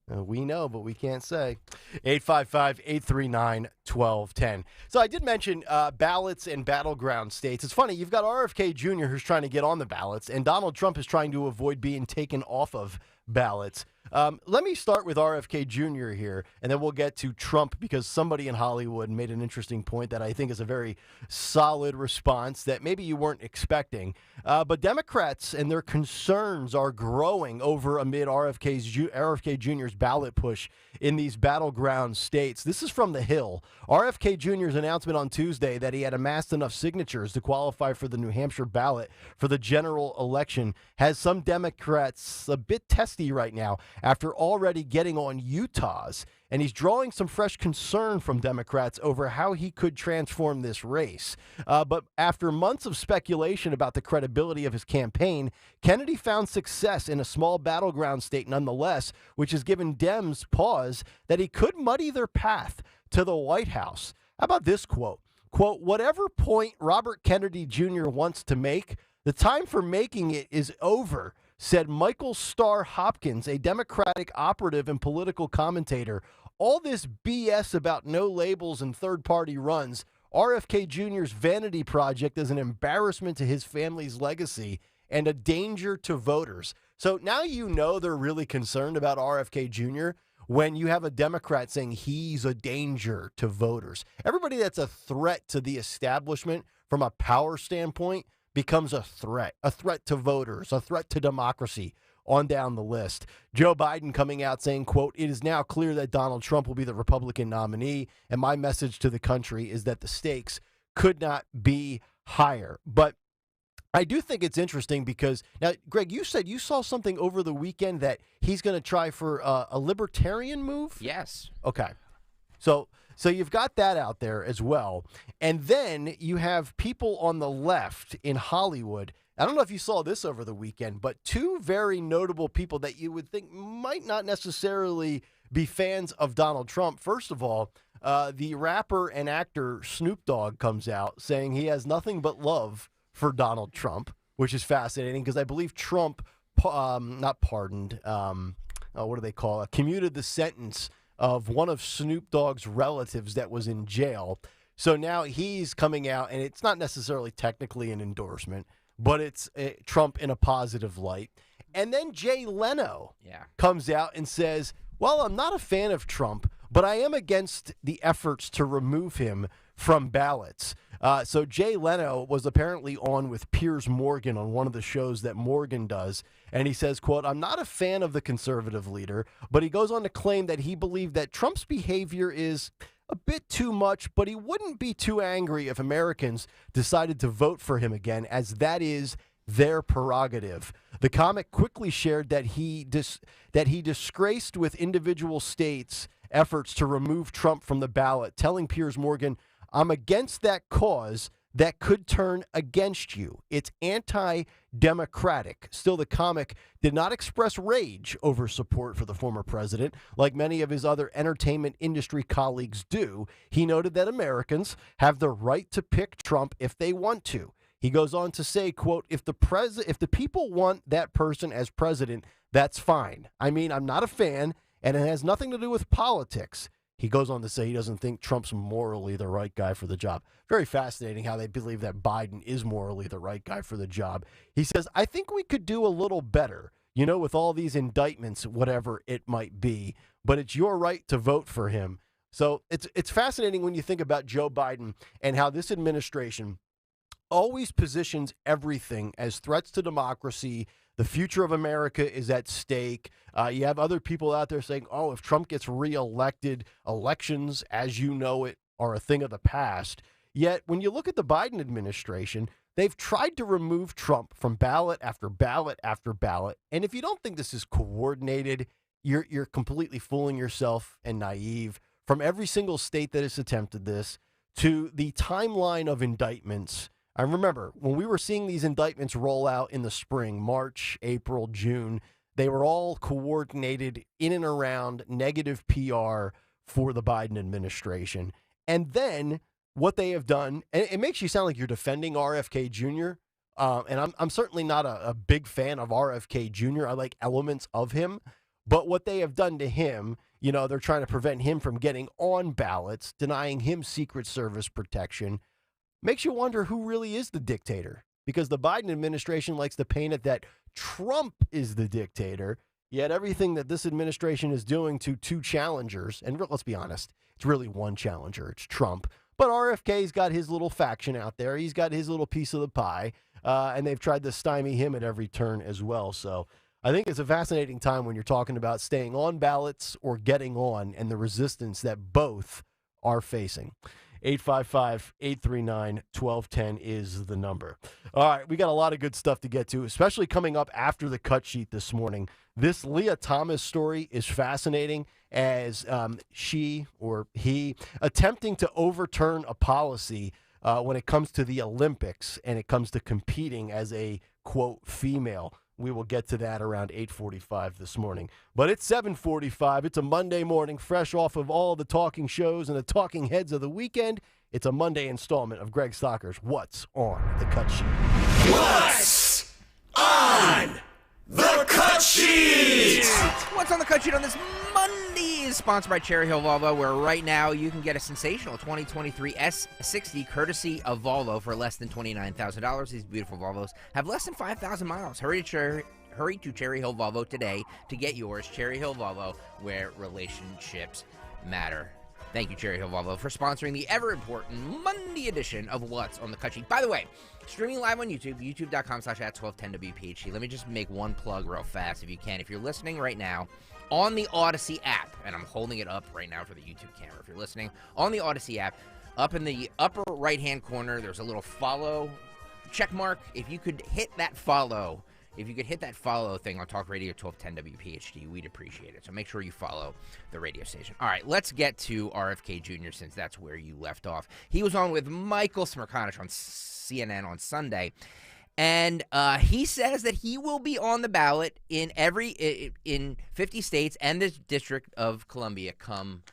We know, but we can't say. 855-839-1210. So I did mention ballots and battleground states. It's funny, you've got RFK Jr. who's trying to get on the ballots, and Donald Trump is trying to avoid being taken off of ballots. Let me start with RFK Jr. here, and then we'll get to Trump, because somebody in Hollywood made an interesting point that I think is a very solid response that maybe you weren't expecting. But Democrats and their concerns are growing amid RFK Jr.'s ballot push in these battleground states. This is from The Hill. RFK Jr.'s announcement on Tuesday that he had amassed enough signatures to qualify for the New Hampshire ballot for the general election has some Democrats a bit testy right now, after already getting on Utah's. And he's drawing some fresh concern from Democrats over how he could transform this race. But after months of speculation about the credibility of his campaign, Kennedy found success in a small battleground state nonetheless, which has given Dems pause that he could muddy their path to the White House. How about this quote? Quote, "Whatever point Robert Kennedy Jr. wants to make, the time for making it is over," said Michael Starr Hopkins, a Democratic operative and political commentator. "All this BS about no labels and third-party runs, RFK Jr.'s vanity project, is an embarrassment to his family's legacy and a danger to voters." So now you know they're really concerned about RFK Jr. when you have a Democrat saying he's a danger to voters. Everybody that's a threat to the establishment from a power standpoint becomes a threat to voters, a threat to democracy, on down the list. Joe Biden coming out saying, quote, "It is now clear that Donald Trump will be the Republican nominee, and my message to the country is that the stakes could not be higher." But I do think it's interesting because, now, Greg, you said you saw something over the weekend that he's going to try for a libertarian move? Yes. Okay. So you've got that out there as well. And then you have people on the left in Hollywood. I don't know if you saw this over the weekend, but 2 very notable people that you would think might not necessarily be fans of Donald Trump. First of all, the rapper and actor Snoop Dogg comes out saying he has nothing but love for Donald Trump, which is fascinating because I believe Trump, not pardoned, what do they call it, commuted the sentence of one of Snoop Dogg's relatives that was in jail. So now he's coming out, and it's not necessarily technically an endorsement, but it's Trump in a positive light. And then Jay Leno comes out and says, well, I'm not a fan of Trump, but I am against the efforts to remove him from ballots. So Jay Leno was apparently on with Piers Morgan on one of the shows that Morgan does, and he says, quote, I'm not a fan of the conservative leader, but he goes on to claim that he believed that Trump's behavior is a bit too much, but he wouldn't be too angry if Americans decided to vote for him again, as that is their prerogative. The comic quickly shared that he disgraced with individual states' efforts to remove Trump from the ballot, telling Piers Morgan, I'm against that cause that could turn against you. It's anti-democratic. Still, the comic did not express rage over support for the former president, like many of his other entertainment industry colleagues do. He noted that Americans have the right to pick Trump if they want to. He goes on to say, quote, if the people want that person as president, that's fine. I mean, I'm not a fan, and it has nothing to do with politics. He goes on to say he doesn't think Trump's morally the right guy for the job. Very fascinating how they believe that Biden is morally the right guy for the job. He says, I think we could do a little better, with all these indictments, whatever it might be, but it's your right to vote for him. So it's fascinating when you think about Joe Biden and how this administration always positions everything as threats to democracy. The future of America is at stake. You have other people out there saying, oh, if Trump gets reelected, elections, as you know it, are a thing of the past. Yet, when you look at the Biden administration, they've tried to remove Trump from ballot after ballot after ballot. And if you don't think this is coordinated, you're completely fooling yourself and naive. From every single state that has attempted this to the timeline of indictments. I remember when we were seeing these indictments roll out in the spring, March, April, June, they were all coordinated in and around negative PR for the Biden administration. And then what they have done, and it makes you sound like you're defending RFK Jr., and I'm certainly not a big fan of RFK Jr. I like elements of him. But what they have done to him, they're trying to prevent him from getting on ballots, denying him Secret Service protection. Makes you wonder who really is the dictator, because the Biden administration likes to paint it that Trump is the dictator, yet everything that this administration is doing to two challengers, and let's be honest, it's really one challenger, it's Trump, but RFK's got his little faction out there, he's got his little piece of the pie, and they've tried to stymie him at every turn as well. So I think it's a fascinating time when you're talking about staying on ballots or getting on, and the resistance that both are facing. 855-839-1210 is the number. All right, we got a lot of good stuff to get to, especially coming up after the cut sheet this morning. This Leah Thomas story is fascinating as she or he attempting to overturn a policy when it comes to the Olympics and it comes to competing as a, quote, female. We will get to that around 8:45 this morning. But it's 7:45. It's a Monday morning, fresh off of all the talking shows and the talking heads of the weekend. It's a Monday installment of Greg Stocker's What's on the Cut Sheet. What's on the Cut Sheet? What's on the Cut Sheet on this Monday is sponsored by Cherry Hill Volvo, where right now you can get a sensational 2023 S60 courtesy of Volvo for less than $29,000. These beautiful Volvos have less than 5,000 miles. Hurry to Cherry Hill Volvo today to get yours. Cherry Hill Volvo, where relationships matter. Thank you, Cherry Hill Volvo, for sponsoring the ever-important Monday edition of What's on the Cut Sheet. By the way, streaming live on YouTube, youtube.com/@1210WPHT. Let me just make one plug real fast, if you can. If you're listening right now on the Odyssey app, and I'm holding it up right now for the YouTube camera. If you're listening on the Odyssey app, up in the upper right-hand corner, there's a little follow check mark. If you could hit that follow thing on Talk Radio 1210 WPHT, we'd appreciate it. So make sure you follow the radio station. All right, let's get to RFK Jr., since that's where you left off. He was on with Michael Smerconish on CNN on Sunday, And he says that he will be on the ballot in 50 states and the District of Columbia come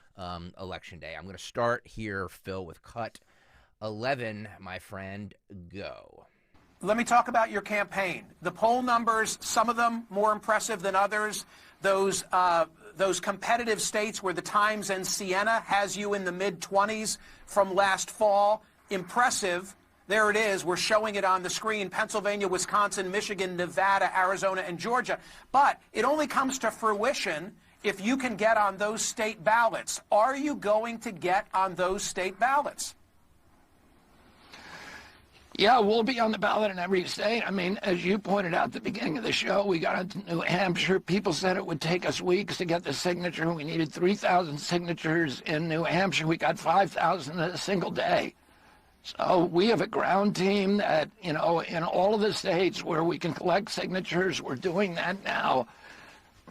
Election Day. I'm going to start here, Phil, with cut 11, my friend. Go. Let me talk about your campaign. The poll numbers, some of them more impressive than others. Those competitive states where the Times and Siena has you in the mid-20s from last fall, impressive. There it is. We're showing it on the screen. Pennsylvania, Wisconsin, Michigan, Nevada, Arizona, and Georgia. But it only comes to fruition if you can get on those state ballots. Are you going to get on those state ballots? Yeah, we'll be on the ballot in every state. I mean, as you pointed out at the beginning of the show, we got into New Hampshire. People said it would take us weeks to get the signature. We needed 3,000 signatures in New Hampshire. We got 5,000 in a single day. So we have a ground team that, in all of the states where we can collect signatures, we're doing that now.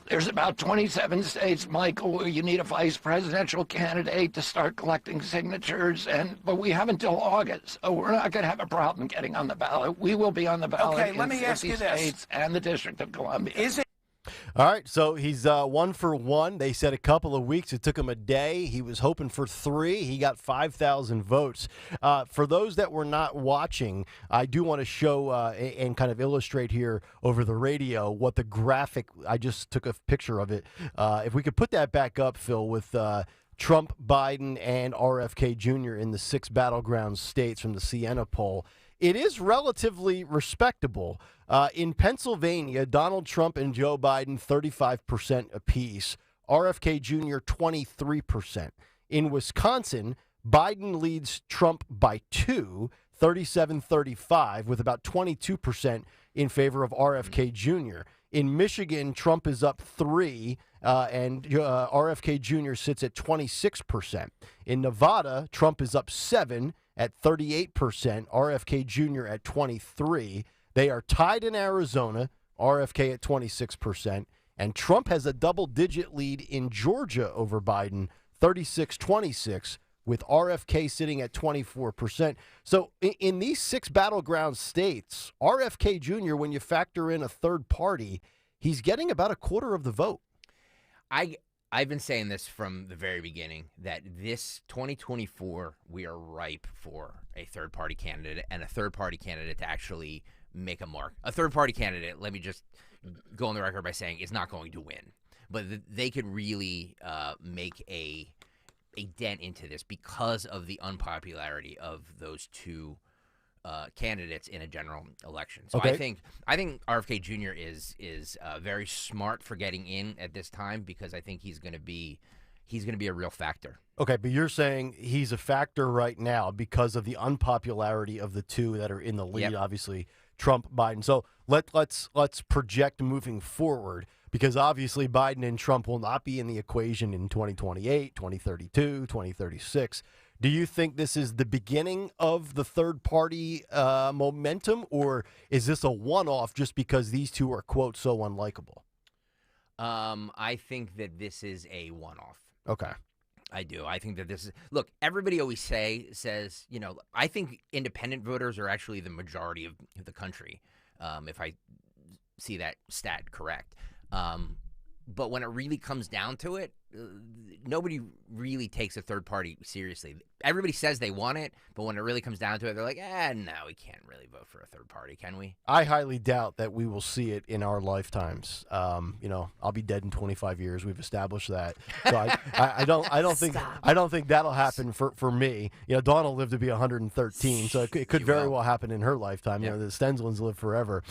There's about 27 states, Michael, where you need a vice presidential candidate to start collecting signatures, but we have until August, so we're not going to have a problem getting on the ballot. We will be on the ballot in 50 states and the District of Columbia. Is it? All right, so he's 1 for 1. They said a couple of weeks. It took him a day. He was hoping for 3. He got 5,000 votes. For those that were not watching, I do want to show and kind of illustrate here over the radio what the graphic, I just took a picture of it. If we could put that back up, Phil, with Trump, Biden, and RFK Jr. in the 6 battleground states from the Siena poll. It is relatively respectable. In Pennsylvania, Donald Trump and Joe Biden, 35% apiece. RFK Jr., 23%. In Wisconsin, Biden leads Trump by 2, 37-35, with about 22% in favor of RFK Jr. In Michigan, Trump is up 3, and RFK Jr. sits at 26%. In Nevada, Trump is up 7 at 38%, RFK Jr. at 23%. They are tied in Arizona, RFK at 26%, and Trump has a double-digit lead in Georgia over Biden, 36-26, with RFK sitting at 24%. So in these 6 battleground states, RFK Jr., when you factor in a third party, he's getting about a quarter of the vote. I've been saying this from the very beginning, that this 2024, we are ripe for a third-party candidate, and a third-party candidate to actually make a mark. A third-party candidate, let me just go on the record by saying, is not going to win. But they could really make a dent into this because of the unpopularity of those two candidates in a general election. So Okay. I think RFK Jr. is very smart for getting in at this time, because I think he's going to be a real factor. Okay, but you're saying he's a factor right now because of the unpopularity of the two that are in the lead, obviously Trump, Biden. So let's project moving forward, because obviously Biden and Trump will not be in the equation in 2028, 2032, 2036. Do you think this is the beginning of the third-party momentum, or is this a one-off just because these two are, quote, so unlikable? I think that this is a one-off. Okay. I do. I think that this is – look, everybody always says, I think independent voters are actually the majority of the country, if I see that stat correct. But when it really comes down to it, nobody really takes a third party seriously. Everybody says they want it, but when it really comes down to it, they're like, no, we can't really vote for a third party, can we? I highly doubt that we will see it in our lifetimes. I'll be dead in 25 years. We've established that. So I don't think that'll happen for me. Dawn will live to be 113, so it could very well happen in her lifetime. The Stenslins live forever.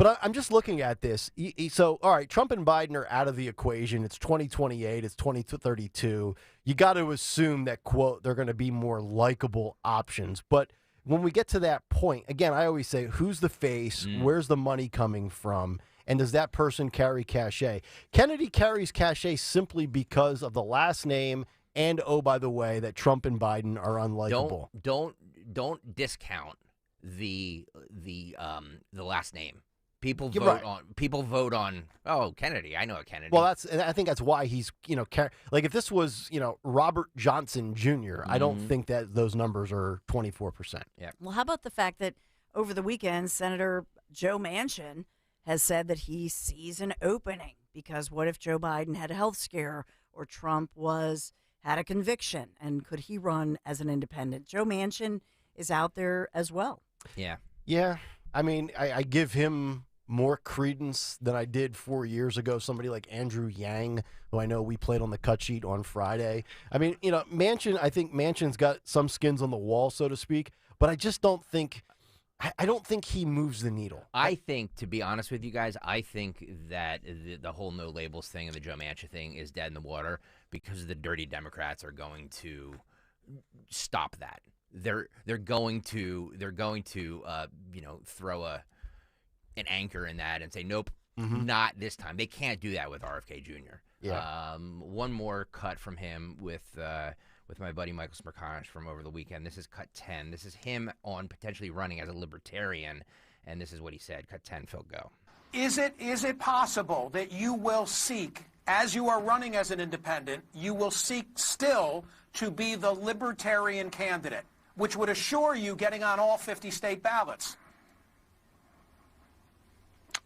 But I'm just looking at this. So, all right, Trump and Biden are out of the equation. It's 2028. It's 2032. You got to assume that, quote, they're going to be more likable options. But when we get to that point, again, I always say, who's the face? Where's the money coming from? And does that person carry cachet? Kennedy carries cachet simply because of the last name and, oh, by the way, that Trump and Biden are unlikable. Don't discount the last name. People vote on. Oh, Kennedy. I know a Kennedy. Well, I think that's why he's like if this was Robert Johnson Jr. I don't think that those numbers are 24%. Yeah. Well, how about the fact that over the weekend, Senator Joe Manchin has said that he sees an opening because what if Joe Biden had a health scare or Trump had a conviction, and could he run as an independent? Joe Manchin is out there as well. Yeah. Yeah. I mean, I give him more credence than I did 4 years ago. Somebody like Andrew Yang, who I know we played on the cut sheet on Friday. I mean, I think Manchin's got some skins on the wall, so to speak, but I just don't think I don't think he moves the needle. I think, to be honest with you guys, I think that the whole no labels thing and the Joe Manchin thing is dead in the water because the dirty Democrats are going to stop that. They're going to throw an anchor in that and say nope, not this time. They can't do that with RFK Jr. Yeah. One more cut from him with my buddy Michael Smerconish from over the weekend. This is cut 10. This is him on potentially running as a libertarian, and this is what he said. Cut 10, Phil, go. Is it possible that you will seek, as you are running as an independent, you will seek still to be the libertarian candidate, which would assure you getting on all 50 state ballots?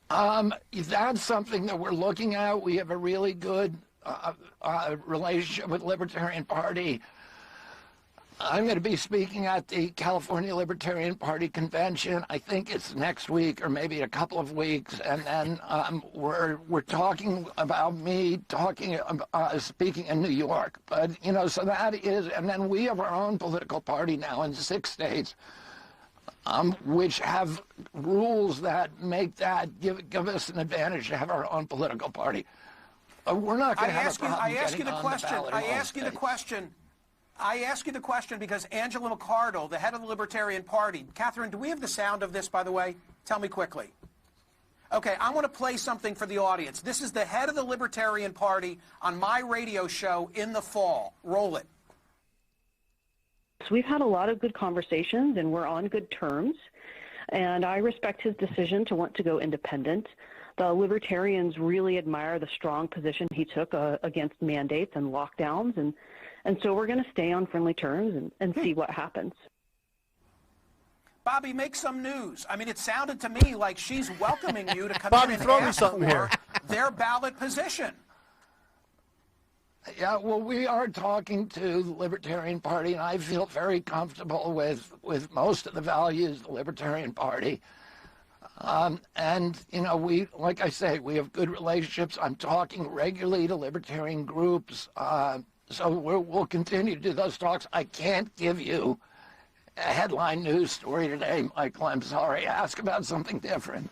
That's something that we're looking at. We have a really good relationship with the Libertarian Party. I'm going to be speaking at the California Libertarian Party convention. I think it's next week or maybe a couple of weeks, and then we're talking about me speaking in New York. But so that is, and then we have our own political party now in 6 states, which have rules that make that give us an advantage to have our own political party. We're not going to have a problem I ask you getting the on question. the ballot in I all ask you the states. question. I ask you the question because Angela McCardle, the head of the Libertarian Party. Catherine, do we have the sound of this, by the way? Tell me quickly. Okay, I want to play something for the audience. This is the head of the Libertarian Party on my radio show in the fall. Roll it. So we've had a lot of good conversations, and we're on good terms. And I respect his decision to want to go independent. The Libertarians really admire the strong position he took against mandates and lockdowns. And so we're going to stay on friendly terms and see what happens. Bobby, make some news. I mean, it sounded to me like she's welcoming you to come Bobby, in and throw me ask something for here. their ballot position. Yeah, well, we are talking to the Libertarian Party, and I feel very comfortable with most of the values of the Libertarian Party. And, we, like I say, we have good relationships. I'm talking regularly to libertarian groups. So we'll continue to do those talks. I can't give you a headline news story today, Michael. I'm sorry. Ask about something different.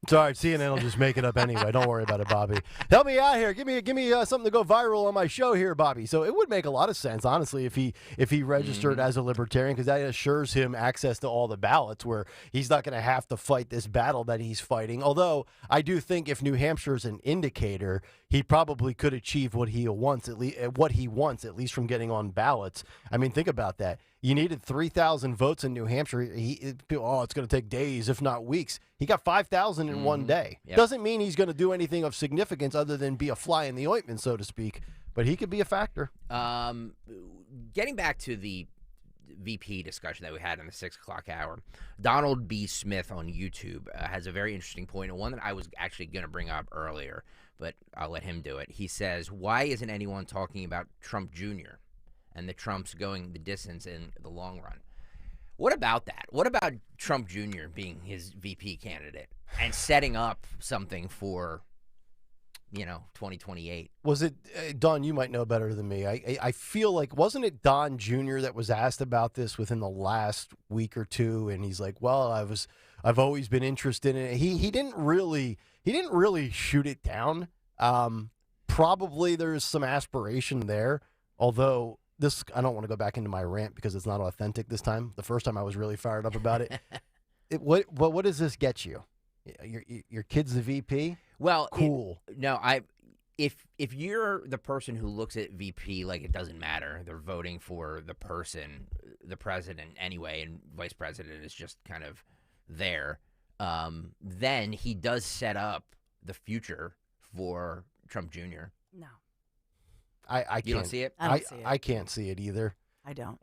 It's all right. CNN will just make it up anyway. Don't worry about it, Bobby. Help me out here. Give me something to go viral on my show here, Bobby. So it would make a lot of sense, honestly, if he registered as a libertarian, because that assures him access to all the ballots, where he's not going to have to fight this battle that he's fighting. Although I do think if New Hampshire is an indicator, he probably could achieve what he wants, at least from getting on ballots. I mean, think about that. You needed 3,000 votes in New Hampshire. It's going to take days, if not weeks. He got 5,000 in one day. Yep. Doesn't mean he's going to do anything of significance other than be a fly in the ointment, so to speak. But he could be a factor. Getting back to the VP discussion that we had in the 6 o'clock hour, Donald B. Smith on YouTube has a very interesting point, and one that I was actually going to bring up earlier, but I'll let him do it. He says, why isn't anyone talking about Trump Jr. and the Trumps going the distance in the long run? What about that? What about Trump Jr. being his VP candidate and setting up something for, 2028? Was it, Don, you might know better than me. I feel like, wasn't it Don Jr. that was asked about this within the last week or two? And he's like, well, I've always been interested in it. He didn't really shoot it down. Probably there's some aspiration there, although I don't want to go back into my rant because it's not authentic this time. The first time I was really fired up about it. What does this get you? Your kid's the VP? Well, cool. If you're the person who looks at VP like it doesn't matter, they're voting for the person, the president anyway, and vice president is just kind of there, then he does set up the future for Trump Jr. No. I can't. You don't see it? I don't see it. I can't see it either. I don't.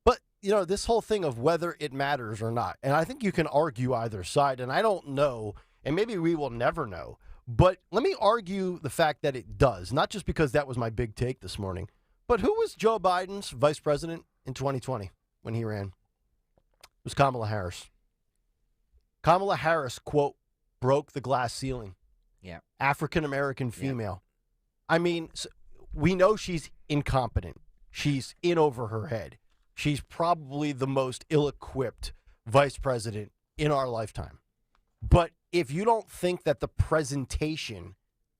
But this whole thing of whether it matters or not. And I think you can argue either side, and I don't know, and maybe we will never know. But let me argue the fact that it does, not just because that was my big take this morning, but who was Joe Biden's vice president in 2020 when he ran? It was Kamala Harris. Kamala Harris, quote, broke the glass ceiling. Yeah. African-American female. Yeah. I mean, we know she's incompetent. She's in over her head. She's probably the most ill-equipped vice president in our lifetime. But if you don't think that the presentation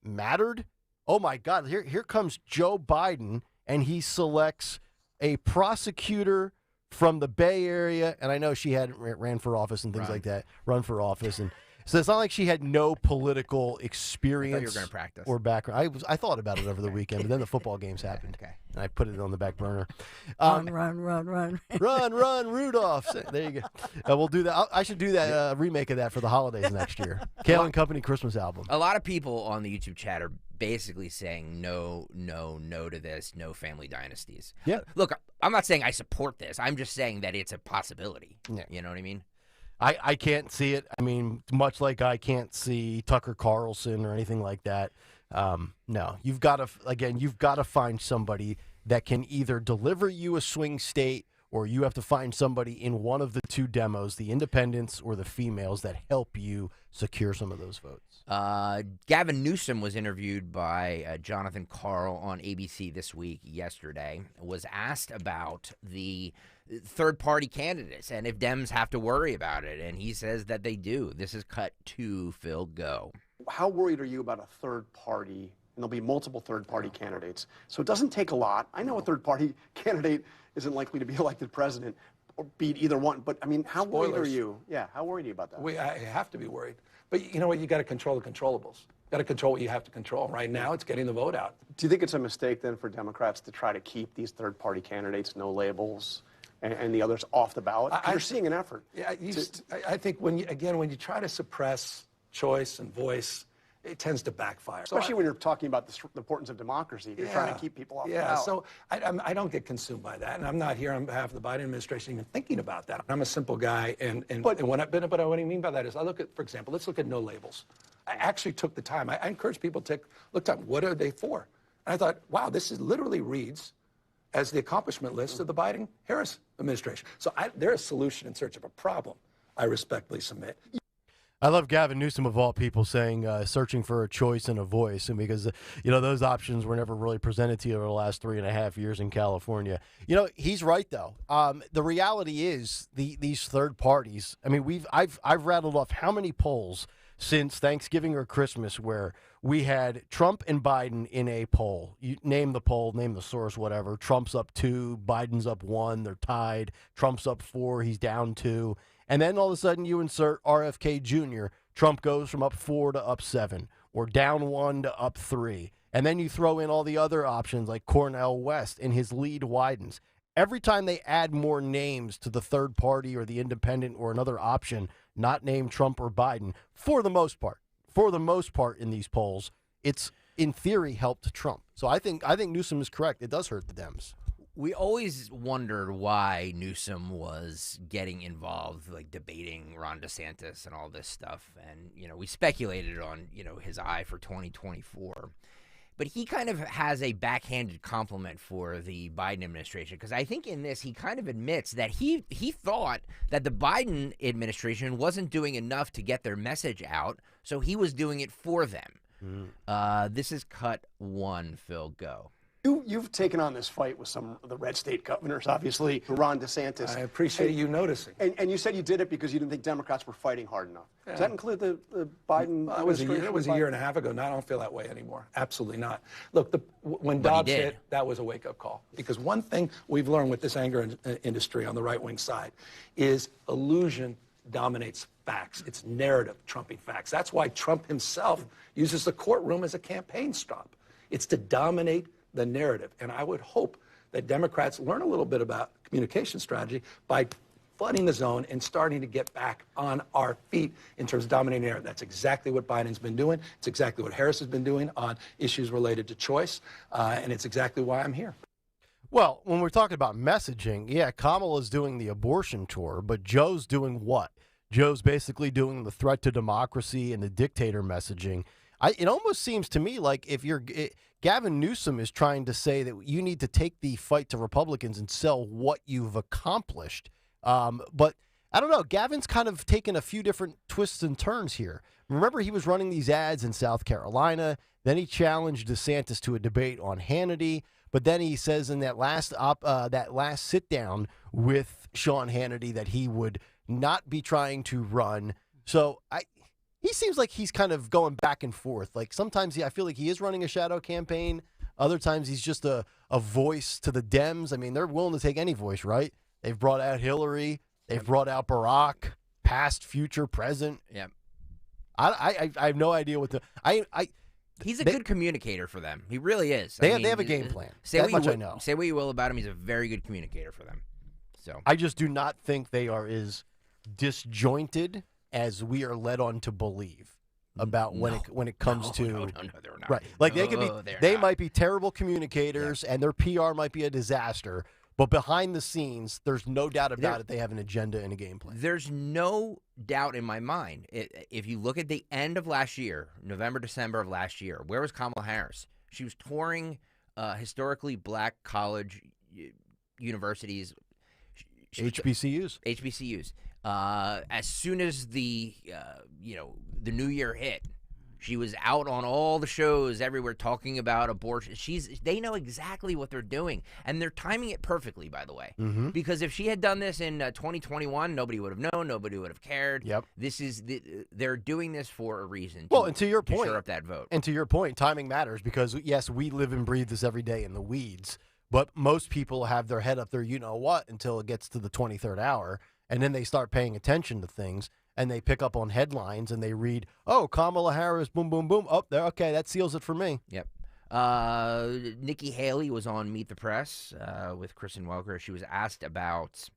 mattered, oh my God, here comes Joe Biden, and he selects a prosecutor from the Bay Area, and I know she had ran for office and things like that, run for office, and so it's not like she had no political experience. I thought you were going to practice. Or background. I thought about it over the weekend, but then the football games happened, and I put it on the back burner. Run. Run, Rudolph. There you go. We'll do that. I should do that remake of that for the holidays next year. Kayal and Company Christmas album. A lot of people on the YouTube chat are basically saying no to this, no family dynasties. Yeah. Look, I'm not saying I support this. I'm just saying that it's a possibility. Yeah. You know what I mean? I can't see it. I mean, much like I can't see Tucker Carlson or anything like that. No, you've got to find somebody that can either deliver you a swing state, or you have to find somebody in one of the two demos, the independents or the females, that help you secure some of those votes. Gavin Newsom was interviewed by Jonathan Karl on ABC This Week yesterday, was asked about the third-party candidates and if Dems have to worry about it, and he says that they do. This is cut 2, Phil, go. How worried are you about a third party? And there'll be multiple third-party candidates. So it doesn't take a lot. I know a third-party candidate isn't likely to be elected president or beat either one, but I mean, how worried are you? Yeah, how worried are you about that? I have to be worried. But you know what? You got to control the controllables. You got to control what you have to control. Right now, it's getting the vote out. Do you think it's a mistake then for Democrats to try to keep these third-party candidates, no labels, and the others off the ballot? You're seeing an effort. Yeah, I think when you try to suppress choice and voice, it tends to backfire. Especially when you're talking about the importance of democracy. You're trying to keep people off the ballot. So I don't get consumed by that, and I'm not here on behalf of the Biden administration even thinking about that. I'm a simple guy, but what I mean by that is I look at, for example, let's look at no labels. I actually took the time. I encourage people to look up what are they for, and I thought, wow, this literally reads as the accomplishment list of the Biden-Harris administration. So they're a solution in search of a problem, I respectfully submit. I love Gavin Newsom, of all people, saying searching for a choice and a voice, and because those options were never really presented to you over the last 3.5 years in California. He's right though. The reality is these third parties. I mean, I've rattled off how many polls since Thanksgiving or Christmas where we had Trump and Biden in a poll. You name the poll, name the source, whatever. Trump's up 2, Biden's up 1. They're tied. Trump's up 4. He's down 2. And then all of a sudden you insert RFK Jr. Trump goes from up 4 to up 7, or down 1 to up 3. And then you throw in all the other options like Cornel West, and his lead widens. Every time they add more names to the third party or the independent or another option not named Trump or Biden, for the most part in these polls, it's in theory helped Trump. So I think Newsom is correct. It does hurt the Dems. We always wondered why Newsom was getting involved, like debating Ron DeSantis and all this stuff. And, we speculated on, his eye for 2024. But he kind of has a backhanded compliment for the Biden administration, because I think in this he kind of admits that he thought that the Biden administration wasn't doing enough to get their message out, so he was doing it for them. This is cut 1, Phil, go. You've taken on this fight with some of the red state governors, obviously, Ron DeSantis. I appreciate you noticing. And you said you did it because you didn't think Democrats were fighting hard enough. Yeah. Does that include the Biden administration? It was a year and a half ago. Now I don't feel that way anymore. Absolutely not. Look, when Dobbs hit, that was a wake-up call. Because one thing we've learned with this anger industry on the right-wing side is illusion dominates facts. It's narrative trumping facts. That's why Trump himself uses the courtroom as a campaign stop. It's to dominate the narrative. And I would hope that Democrats learn a little bit about communication strategy by flooding the zone and starting to get back on our feet in terms of dominating narrative. That's exactly what Biden's been doing. It's exactly what Harris has been doing on issues related to choice. And it's exactly why I'm here. Well, when we're talking about messaging, yeah, Kamala's doing the abortion tour, but Joe's doing what? Joe's basically doing the threat to democracy and the dictator messaging. It almost seems to me like Gavin Newsom is trying to say that you need to take the fight to Republicans and sell what you've accomplished. But I don't know. Gavin's kind of taken a few different twists and turns here. Remember, he was running these ads in South Carolina. Then he challenged DeSantis to a debate on Hannity. But then he says in that last sit down with Sean Hannity that he would not be trying to run. So he seems like he's kind of going back and forth. Like sometimes I feel like he is running a shadow campaign. Other times he's just a voice to the Dems. I mean, they're willing to take any voice, right? They've brought out Hillary. They've brought out Barack, past, future, present. Yeah. I have no idea what He's a good communicator for them. He really is. They have a game plan. That much I know. Say what you will about him. He's a very good communicator for them. So I just do not think they are as disjointed as we are led on to believe about when it comes to no, they're not. Right. Like they might be terrible communicators and their PR might be a disaster. But behind the scenes, there's no doubt about it. They have an agenda and a game plan. There's no doubt in my mind. If you look at the end of last year, November, December of last year, where was Kamala Harris? She was touring historically black college universities. HBCUs. As soon as the new year hit, she was out on all the shows everywhere talking about abortion. They know exactly what they're doing, and they're timing it perfectly, by the way. Mm-hmm. Because if she had done this in 2021, nobody would have known, nobody would have cared. Yep. They're doing this for a reason. And to your point, shore up that vote. And to your point, timing matters because yes, we live and breathe this every day in the weeds. But most people have their head up there, you know what, until it gets to the 23rd hour, and then they start paying attention to things. And they pick up on headlines and they read, oh, Kamala Harris, boom, boom, boom. Oh, there, okay, that seals it for me. Yep. Nikki Haley was on Meet the Press with Kristen Welker. She was asked about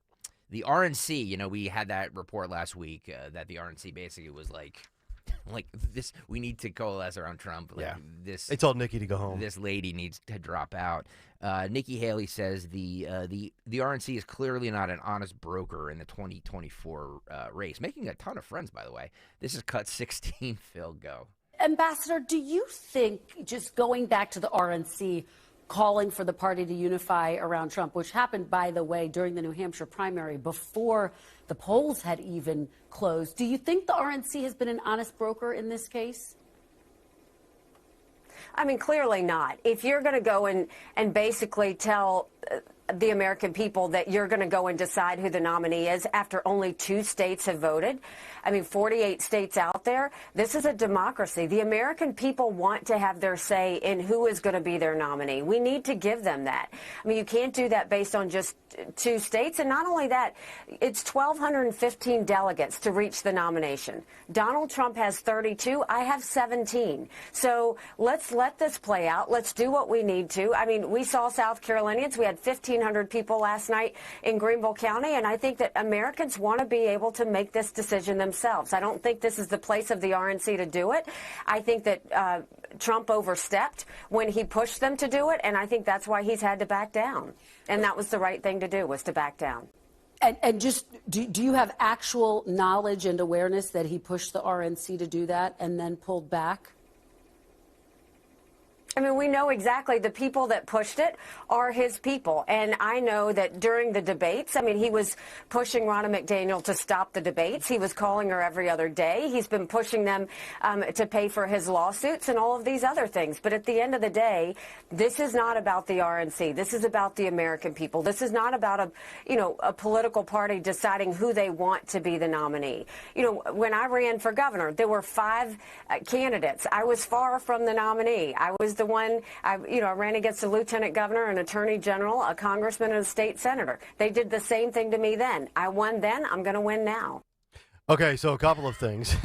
the RNC. You know, we had that report last week that the RNC basically was like this. We need to coalesce around Trump. Like, They told Nikki to go home. This lady needs to drop out. Nikki Haley says the RNC is clearly not an honest broker in the 2024 race. Making a ton of friends, by the way. This is cut 16. Phil, go. Ambassador, do you think, just going back to the RNC calling for the party to unify around Trump, which happened, by the way, during the New Hampshire primary before the polls had even closed, do you think the RNC has been an honest broker in this case? I mean, clearly not. If you're going to go and basically tell the American people that you're going to go and decide who the nominee is after only 2 states have voted, I mean, 48 states out there, this is a democracy. The American people want to have their say in who is going to be their nominee. We need to give them that. I mean, you can't do that based on just 2 states. And not only that, it's 1,215 delegates to reach the nomination. Donald Trump has 32. I have 17. So let's let this play out. Let's do what we need to. I mean, we saw South Carolinians. We had 1,500 people last night in Greenville County. And I think that Americans want to be able to make this decision themselves. I don't think this is the place of the RNC to do it. I think that Trump overstepped when he pushed them to do it, and I think that's why he's had to back down. And that was the right thing to do, was to back down. And just, do you have actual knowledge and awareness that he pushed the RNC to do that and then pulled back? I mean, we know exactly the people that pushed it are his people. And I know that during the debates, I mean, he was pushing Ronna McDaniel to stop the debates. He was calling her every other day. He's been pushing them to pay for his lawsuits and all of these other things. But at the end of the day, this is not about the RNC. This is about the American people. This is not about a political party deciding who they want to be the nominee. You know, when I ran for governor, there were 5 candidates. I was far from the nominee. I was the one, I ran against a lieutenant governor, an attorney general, a congressman, and a state senator. They did the same thing to me then. I won then. I'm going to win now. Okay, so a couple of things.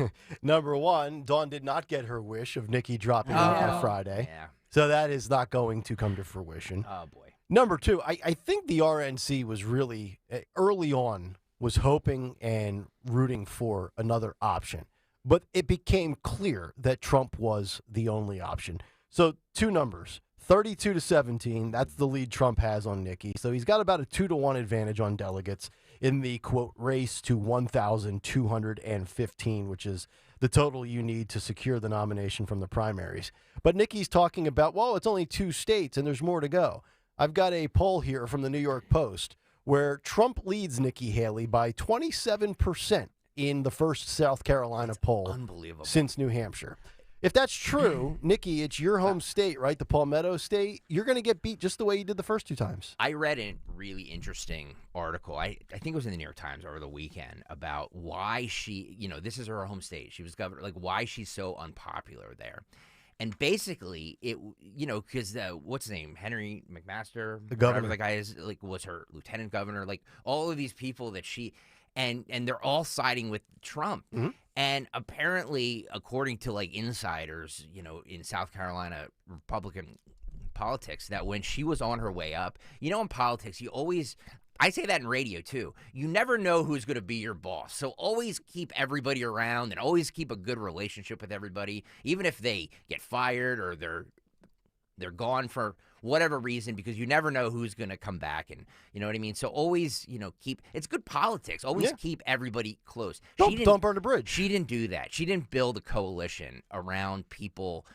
Number one, Dawn did not get her wish of Nikki dropping out on Friday. Yeah. So that is not going to come to fruition. Oh, boy. Number two, I think the RNC was really, early on, was hoping and rooting for another option. But it became clear that Trump was the only option. So 2 numbers, 32-17. That's the lead Trump has on Nikki. So he's got about a 2-to-1 advantage on delegates in the, quote, race to 1,215, which is the total you need to secure the nomination from the primaries. But Nikki's talking about, well, it's only 2 states and there's more to go. I've got a poll here from the New York Post where Trump leads Nikki Haley by 27% in the first South Carolina poll since New Hampshire. If that's true, Nikki, it's your home state, right? The Palmetto State. You're going to get beat just the way you did the first 2 times. I read a really interesting article. I think it was in the New York Times over the weekend about why she, this is her home state. She was governor, like why she's so unpopular there. And basically, it, because what's his name? Henry McMaster, the governor, whatever the guy is, like, was her lieutenant governor. Like all of these people that she, and they're all siding with Trump. Mm-hmm. And apparently, according to like insiders, in South Carolina Republican politics, that when she was on her way up, in politics, you always, I say that in radio too, you never know who's going to be your boss. So always keep everybody around and always keep a good relationship with everybody, even if they get fired or they're gone for whatever reason, because you never know who's going to come back, and you know what I mean? So always, keep, it's good politics. Always keep everybody close. Don't burn the bridge. She didn't do that. She didn't build a coalition around people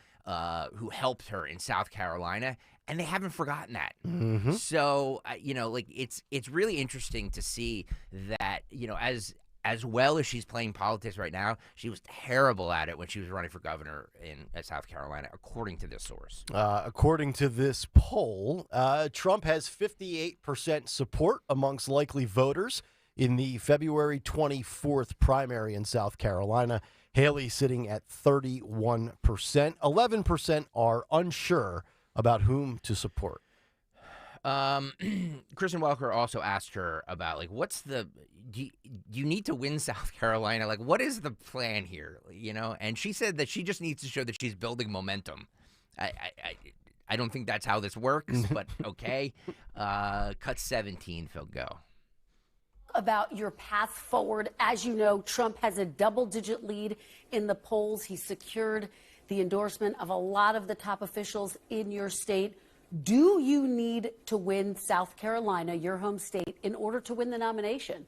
who helped her in South Carolina, and they haven't forgotten that. Mm-hmm. So, it's really interesting to see that, as well as she's playing politics right now, she was terrible at it when she was running for governor in South Carolina, according to this source. According to this poll, Trump has 58% support amongst likely voters in the February 24th primary in South Carolina. Haley sitting at 31%. 11% are unsure about whom to support. Kristen Welker also asked her about, like, what's the, do you need to win South Carolina? Like, what is the plan here? And she said that she just needs to show that she's building momentum. I don't think that's how this works, but okay. Cut 17, Phil, go. About your path forward. As you know, Trump has a double-digit lead in the polls. He secured the endorsement of a lot of the top officials in your state. Do you need to win South Carolina, your home state, in order to win the nomination?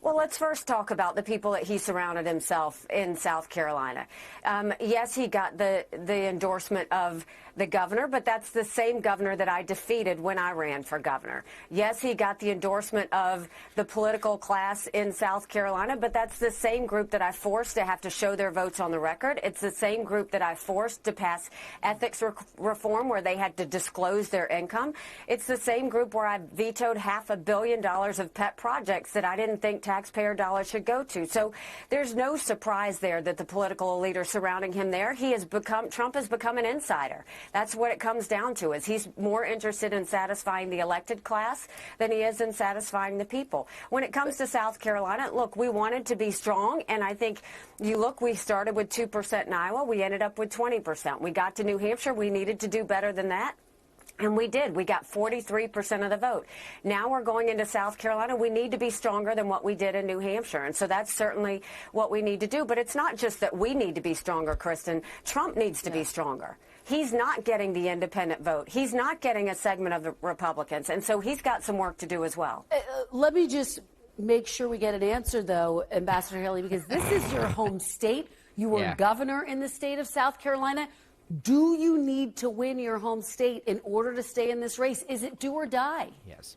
Well, let's first talk about the people that he surrounded himself in South Carolina. Yes, he got the endorsement of the governor, but that's the same governor that I defeated when I ran for governor. Yes, he got the endorsement of the political class in South Carolina, but that's the same group that I forced to have to show their votes on the record. It's the same group that I forced to pass ethics reform where they had to disclose their income. It's the same group where I vetoed $500 million of pet projects that I didn't think taxpayer dollars should go to. So there's no surprise there that the political elite are surrounding him there. Trump has become an insider. That's what it comes down to, is he's more interested in satisfying the elected class than he is in satisfying the people. When it comes to South Carolina, look, we wanted to be strong, and I think we started with 2% in Iowa. We ended up with 20%. We got to New Hampshire. We needed to do better than that. And we did. We got 43% of the vote. Now we're going into South Carolina. We need to be stronger than what we did in New Hampshire. And so that's certainly what we need to do. But it's not just that we need to be stronger, Kristen. Trump needs to be stronger. He's not getting the independent vote. He's not getting a segment of the Republicans. And so he's got some work to do as well. Let me just make sure we get an answer, though, Ambassador Haley, because this is your home state. You were governor in the state of South Carolina. Do you need to win your home state in order to stay in this race? Is it do or die? Yes.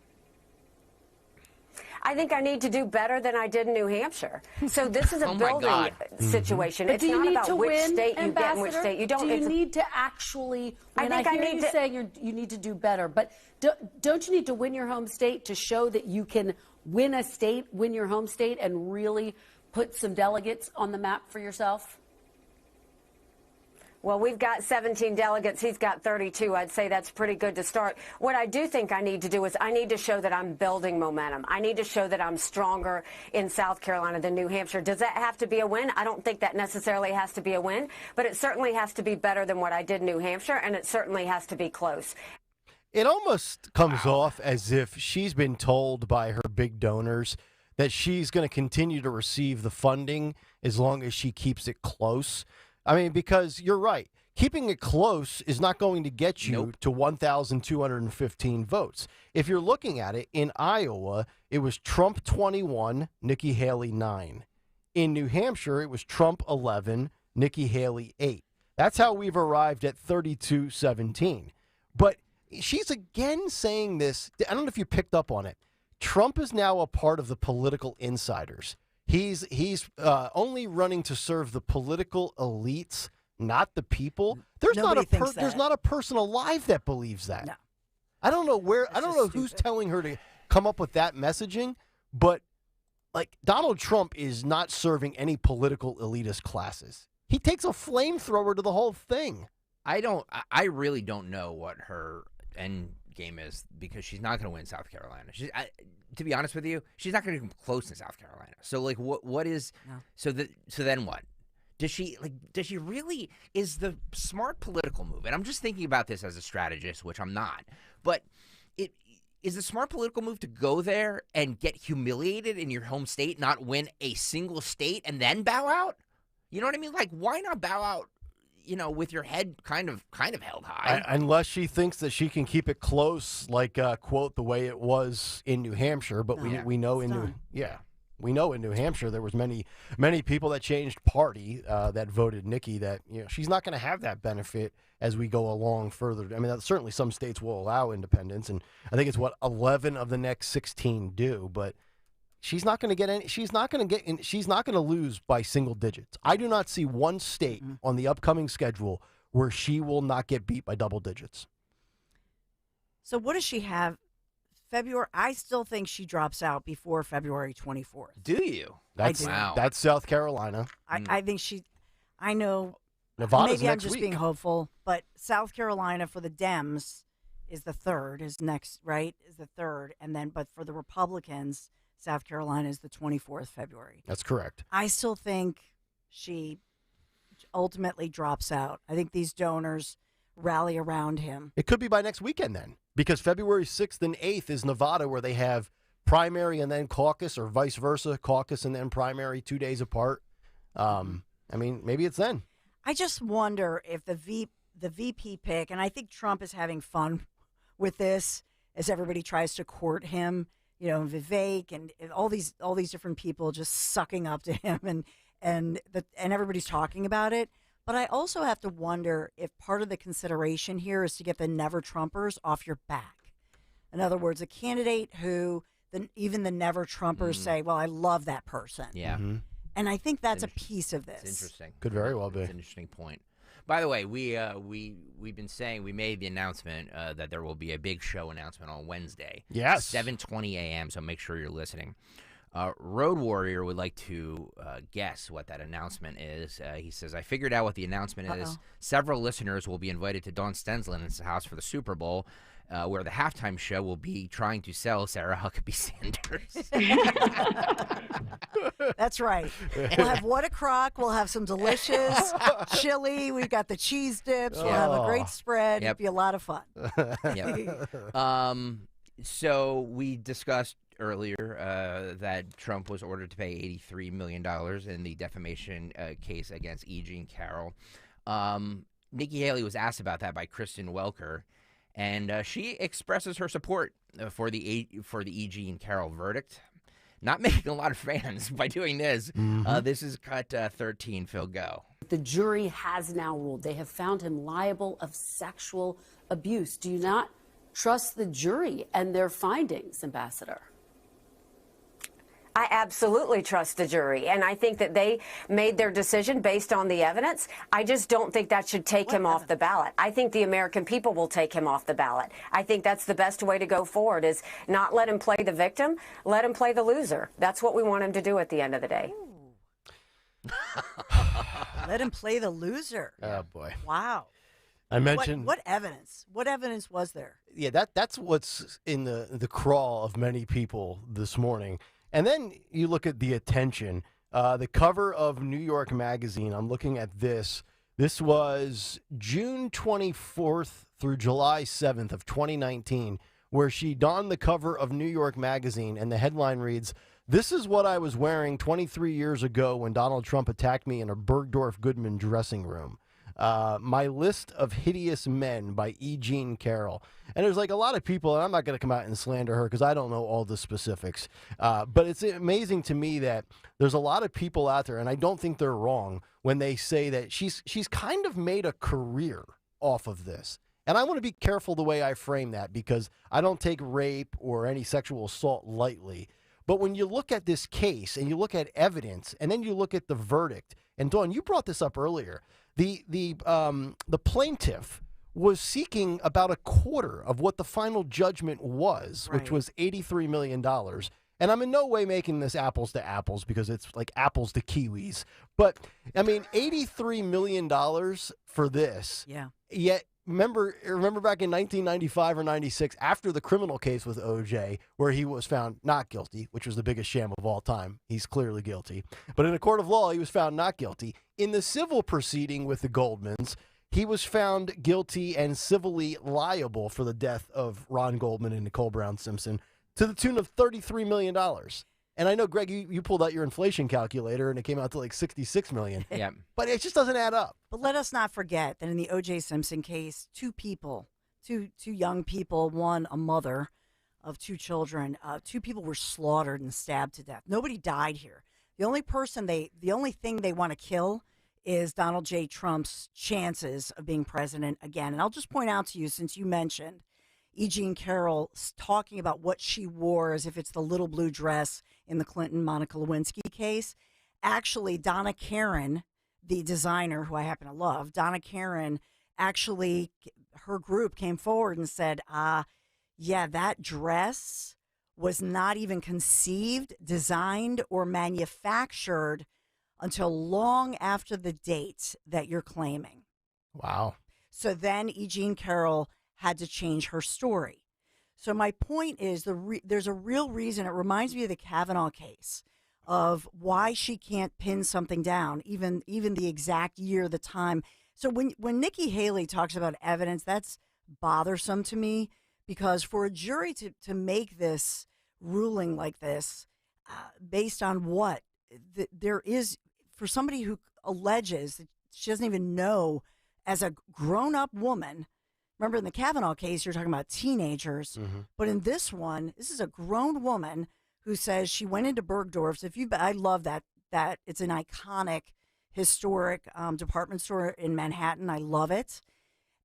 I think I need to do better than I did in New Hampshire. So this is a building situation. But it's do you not need about to which win, state you Ambassador? get and which state you don't. Do you need to actually win? I hear you saying you need to do better, but don't you need to win your home state to show that you can win a state, win your home state, and really put some delegates on the map for yourself? Well, we've got 17 delegates. He's got 32. I'd say that's pretty good to start. What I do think I need to do is I need to show that I'm building momentum. I need to show that I'm stronger in South Carolina than New Hampshire. Does that have to be a win? I don't think that necessarily has to be a win, but it certainly has to be better than what I did in New Hampshire, and it certainly has to be close. It almost comes off as if she's been told by her big donors that she's going to continue to receive the funding as long as she keeps it close. I mean, because you're right. keeping it close is not going to get you to 1,215 votes. If you're looking at it, in Iowa, it was Trump 21, Nikki Haley 9. In New Hampshire, it was Trump 11, Nikki Haley 8. That's how we've arrived at 32-17. But she's again saying this. I don't know if you picked up on it. Trump is now a part of the political insiders. He's only running to serve the political elites, not the people. There's not a person alive that believes that. No. I don't know who's telling her to come up with that messaging, but like Donald Trump is not serving any political elitist classes. He takes a flamethrower to the whole thing. I really don't know what her end game is, because she's not going to win South Carolina. To be honest with you, she's not going to come close in South Carolina. So like, what is? No. So then what? Does she really? Is the smart political move? And I'm just thinking about this as a strategist, which I'm not. But it is the smart political move to go there and get humiliated in your home state, not win a single state, and then bow out. You know what I mean? Like, why not bow out, with your head kind of held high? Unless she thinks that she can keep it close, like, quote, the way it was in New Hampshire. But we know in New Hampshire there was many people that changed party that voted Nikki, that she's not going to have that benefit as we go along further. I mean, certainly some states will allow independence, and I think it's 11 of the next 16 do, but she's not going to get any. She's not going to lose by single digits. I do not see one state on the upcoming schedule where she will not get beat by double digits. So what does she have? February. I still think she drops out before February 24th. Do you? That's South Carolina. I think I know. Nevada's maybe next I'm just week. being hopeful, but South Carolina for the Dems is the third. Is next, right? Is the third, and then but for the Republicans, South Carolina is the 24th February. That's correct. I still think she ultimately drops out. I think these donors rally around him. It could be by next weekend then, because February 6th and 8th is Nevada, where they have primary and then caucus, or vice versa, caucus and then primary 2 days apart. I mean, maybe it's then. I just wonder if the VP pick, and I think Trump is having fun with this as everybody tries to court him. Vivek and all these different people just sucking up to him, and everybody's talking about it. But I also have to wonder if part of the consideration here is to get the Never Trumpers off your back. In other words, a candidate who even the Never Trumpers say, "Well, I love that person." Yeah, and I think that's a piece of this. It's interesting. Could very well be. It's an interesting point. By the way, we've been saying, we made the announcement that there will be a big show announcement on Wednesday. Yes. 7:20 a.m., so make sure you're listening. Road Warrior would like to guess what that announcement is. He says, I figured out what the announcement is. Several listeners will be invited to Dawn Stensland's house for the Super Bowl, where the halftime show will be trying to sell Sarah Huckabee Sanders. That's right. We'll have what a crock. We'll have some delicious chili. We've got the cheese dips. We'll have a great spread. It'll be a lot of fun. So we discussed earlier that Trump was ordered to pay $83 million in the defamation case against E. Jean Carroll. Nikki Haley was asked about that by Kristen Welker, and she expresses her support for the E. Jean Carroll verdict. Not making a lot of fans by doing this. This is cut 13. Phil, go. The jury has now ruled. They have found him liable of sexual abuse. Do you not trust the jury and their findings, Ambassador? I absolutely trust the jury, and I think that they made their decision based on the evidence. I just don't think that should take him off the ballot. I think the American people will take him off the ballot. I think that's the best way to go forward, is not let him play the victim, let him play the loser. That's what we want him to do at the end of the day. Let him play the loser. Oh, boy. Wow. I mentioned... What evidence? What evidence was there? Yeah, that's what's in the crawl of many people this morning. And then you look at the attention. The cover of New York Magazine, I'm looking at this. This was June 24th through July 7th of 2019, where she donned the cover of New York Magazine, and the headline reads, "This is what I was wearing 23 years ago when Donald Trump attacked me in a Bergdorf Goodman dressing room." My List of Hideous Men by E. Jean Carroll. And there's like a lot of people, and I'm not going to come out and slander her because I don't know all the specifics. But it's amazing to me that there's a lot of people out there, and I don't think they're wrong when they say that she's kind of made a career off of this. And I want to be careful the way I frame that because I don't take rape or any sexual assault lightly. But when you look at this case and you look at evidence and then you look at the verdict, and Dawn, you brought this up earlier, the plaintiff was seeking about a quarter of what the final judgment was, which was $83 million. And I'm in no way making this apples to apples because it's like apples to kiwis. But, I mean, $83 million for this. Yeah. Yet, remember back in 1995 or 96, after the criminal case with O.J., where he was found not guilty, which was the biggest sham of all time. He's clearly guilty. But in a court of law, he was found not guilty. In the civil proceeding with the Goldmans, he was found guilty and civilly liable for the death of Ron Goldman and Nicole Brown Simpson to the tune of $33 million. And I know, Greg, you pulled out your inflation calculator and it came out to like $66 million. Yeah. But it just doesn't add up. But let us not forget that in the O.J. Simpson case, two young people, one a mother of two children, two people were slaughtered and stabbed to death. Nobody died here. The only thing they want to kill is Donald J. Trump's chances of being president again. And I'll just point out to you, since you mentioned E. Jean Carroll talking about what she wore as if it's the little blue dress in the Clinton-Monica Lewinsky case. Actually, Donna Karan, the designer who I happen to love, Donna Karan, actually, her group came forward and said, yeah, that dress was not even conceived, designed, or manufactured until long after the date that you're claiming. Wow. So then E. Jean Carroll had to change her story. So my point is there's a real reason. It reminds me of the Kavanaugh case of why she can't pin something down, even the exact year, the time. So when Nikki Haley talks about evidence, that's bothersome to me because for a jury to make this ruling like this based on what? There is, for somebody who alleges that she doesn't even know as a grown-up woman. Remember, in the Kavanaugh case, you're talking about teenagers. Mm-hmm. But in this one, this is a grown woman who says she went into Bergdorf's. I love that it's an iconic, historic department store in Manhattan. I love it.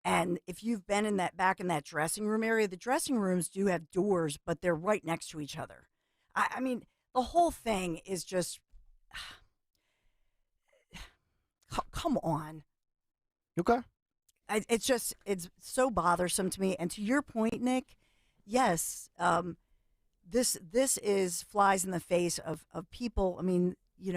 And if you've been back in that dressing room area, the dressing rooms do have doors, but they're right next to each other. I mean, the whole thing is just, come on. Okay. It's so bothersome to me. And to your point, Nick, yes, this flies in the face of people, I mean,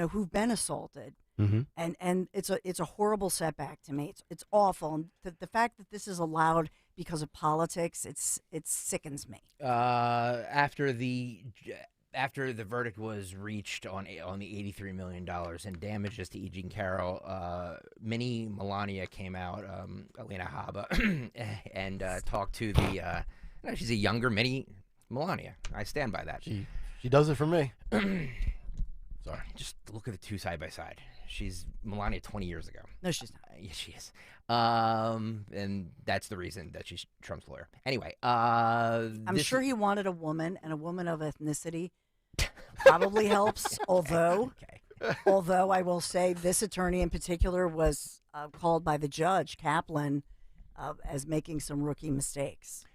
who've been assaulted. Mm-hmm. And it's a horrible setback to me. It's awful. And the fact that this is allowed because of politics, it sickens me. After the verdict was reached on the $83 million in damages to E. Jean Carroll, Mini Melania came out, Alina Habba, and talked to the. She's a younger Mini Melania. I stand by that. She does it for me. Sorry, just look at the two side by side. She's Melania 20 years ago. No, she's not. Yes, she is. And that's the reason that she's Trump's lawyer. Anyway, I'm sure he wanted a woman, and a woman of ethnicity probably helps. Although I will say this attorney in particular was called by the judge, Kaplan, as making some rookie mistakes.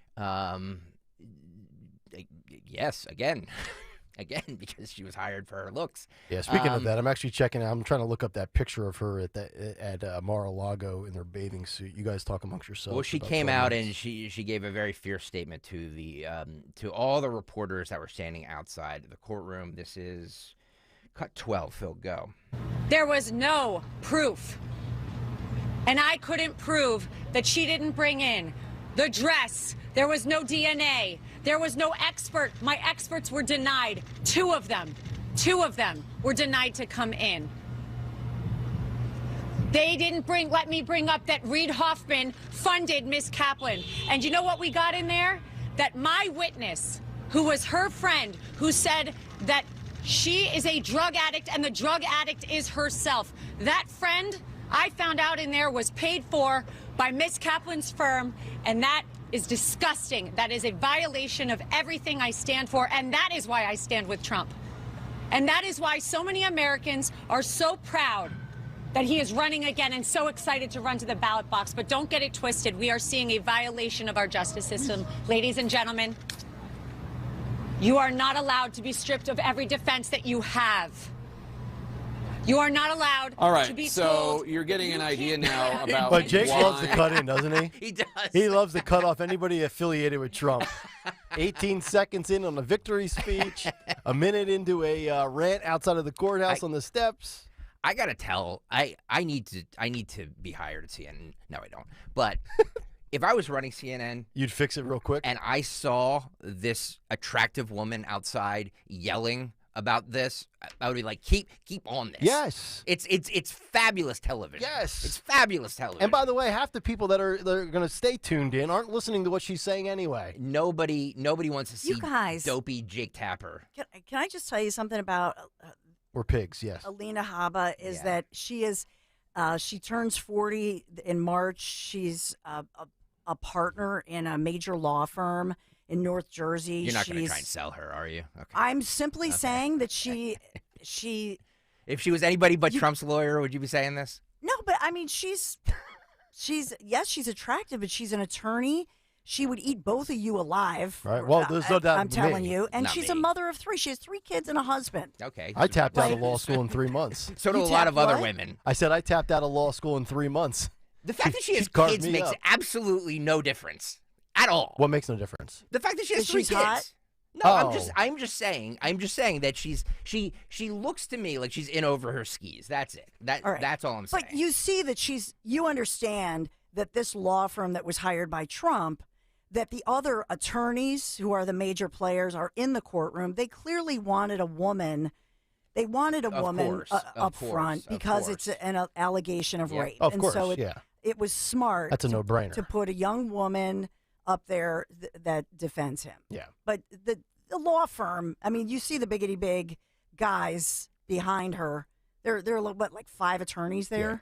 Yes, again. Again, because she was hired for her looks. Yeah, speaking of that, I'm actually checking out. I'm trying to look up that picture of her at Mar-a-Lago in their bathing suit. You guys talk amongst yourselves. Well, she came out and she gave a very fierce statement to the to all the reporters that were standing outside the courtroom. This is cut 12. Phil, go. There was no proof, and I couldn't prove that she didn't bring in the dress. There was no DNA. There was no expert. My experts were denied. Two of them were denied to come in. They didn't let me bring up that Reid Hoffman funded Miss Kaplan. And you know what we got in there? That my witness, who was her friend, who said that she is a drug addict and the drug addict is herself. That friend, I found out in there was paid for by Miss Kaplan's firm, and that is disgusting. That is a violation of everything I stand for, and that is why I stand with Trump. And that is why so many Americans are so proud that he is running again and so excited to run to the ballot box. But don't get it twisted. We are seeing a violation of our justice system. Ladies and gentlemen, you are not allowed to be stripped of every defense that you have. You are not allowed to be told. So you're getting an idea now about But Jake why. loves to cut in, doesn't he? He does. He loves to cut off anybody affiliated with Trump. 18 seconds in on a victory speech, a minute into a rant outside of the courthouse on the steps. I gotta tell, I need to be hired at CNN. No, I don't. But if I was running CNN, you'd fix it real quick. And I saw this attractive woman outside yelling about this, I would be like, keep on this. Yes. It's fabulous television. Yes. It's fabulous television. And by the way, half the people that are going to stay tuned in aren't listening to what she's saying anyway. Nobody wants to see You guys. dopey Jake Tapper. Can I just tell you something about We're pigs, yes. Alina Habba is that she is, she turns 40 in March. She's a partner in a major law firm in North Jersey. You're not going to try and sell her, are you? Okay. I'm simply saying that she. If she was anybody but Trump's lawyer, would you be saying this? No, but I mean, she's attractive, but she's an attorney. She would eat both of you alive. Right. Well, there's no doubt. I'm telling you. And Not she's me. a mother of 3. She has 3 kids and a husband. Okay. I tapped out of law school in 3 months. So do a lot of other women. I said I tapped out of law school in 3 months. The fact that she has carved kids me makes up. absolutely no difference at all. What makes no difference? The fact that she has 3 she's kids. hot? No, Oh. I'm just saying that she looks to me like she's in over her skis. That's it. That's all I'm saying. But you see that you understand that this law firm that was hired by Trump, that the other attorneys who are the major players are in the courtroom. They clearly wanted a woman. They wanted a woman up front because it's an allegation of rape. Of and course, so yeah. it was smart. That's a no-brainer. To put a young woman up there that defends him. Yeah. But the law firm, I mean, you see the biggity big guys behind her. There are what, like 5 attorneys there? Yeah.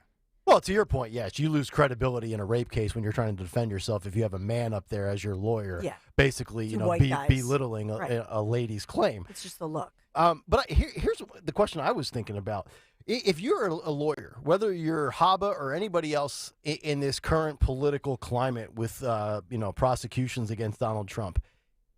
Well, to your point, yes, you lose credibility in a rape case when you're trying to defend yourself if you have a man up there as your lawyer, basically, Two white guys. belittling Right. a lady's claim. It's just the look. But here's the question I was thinking about. If you're a lawyer, whether you're Habba or anybody else in this current political climate with prosecutions against Donald Trump,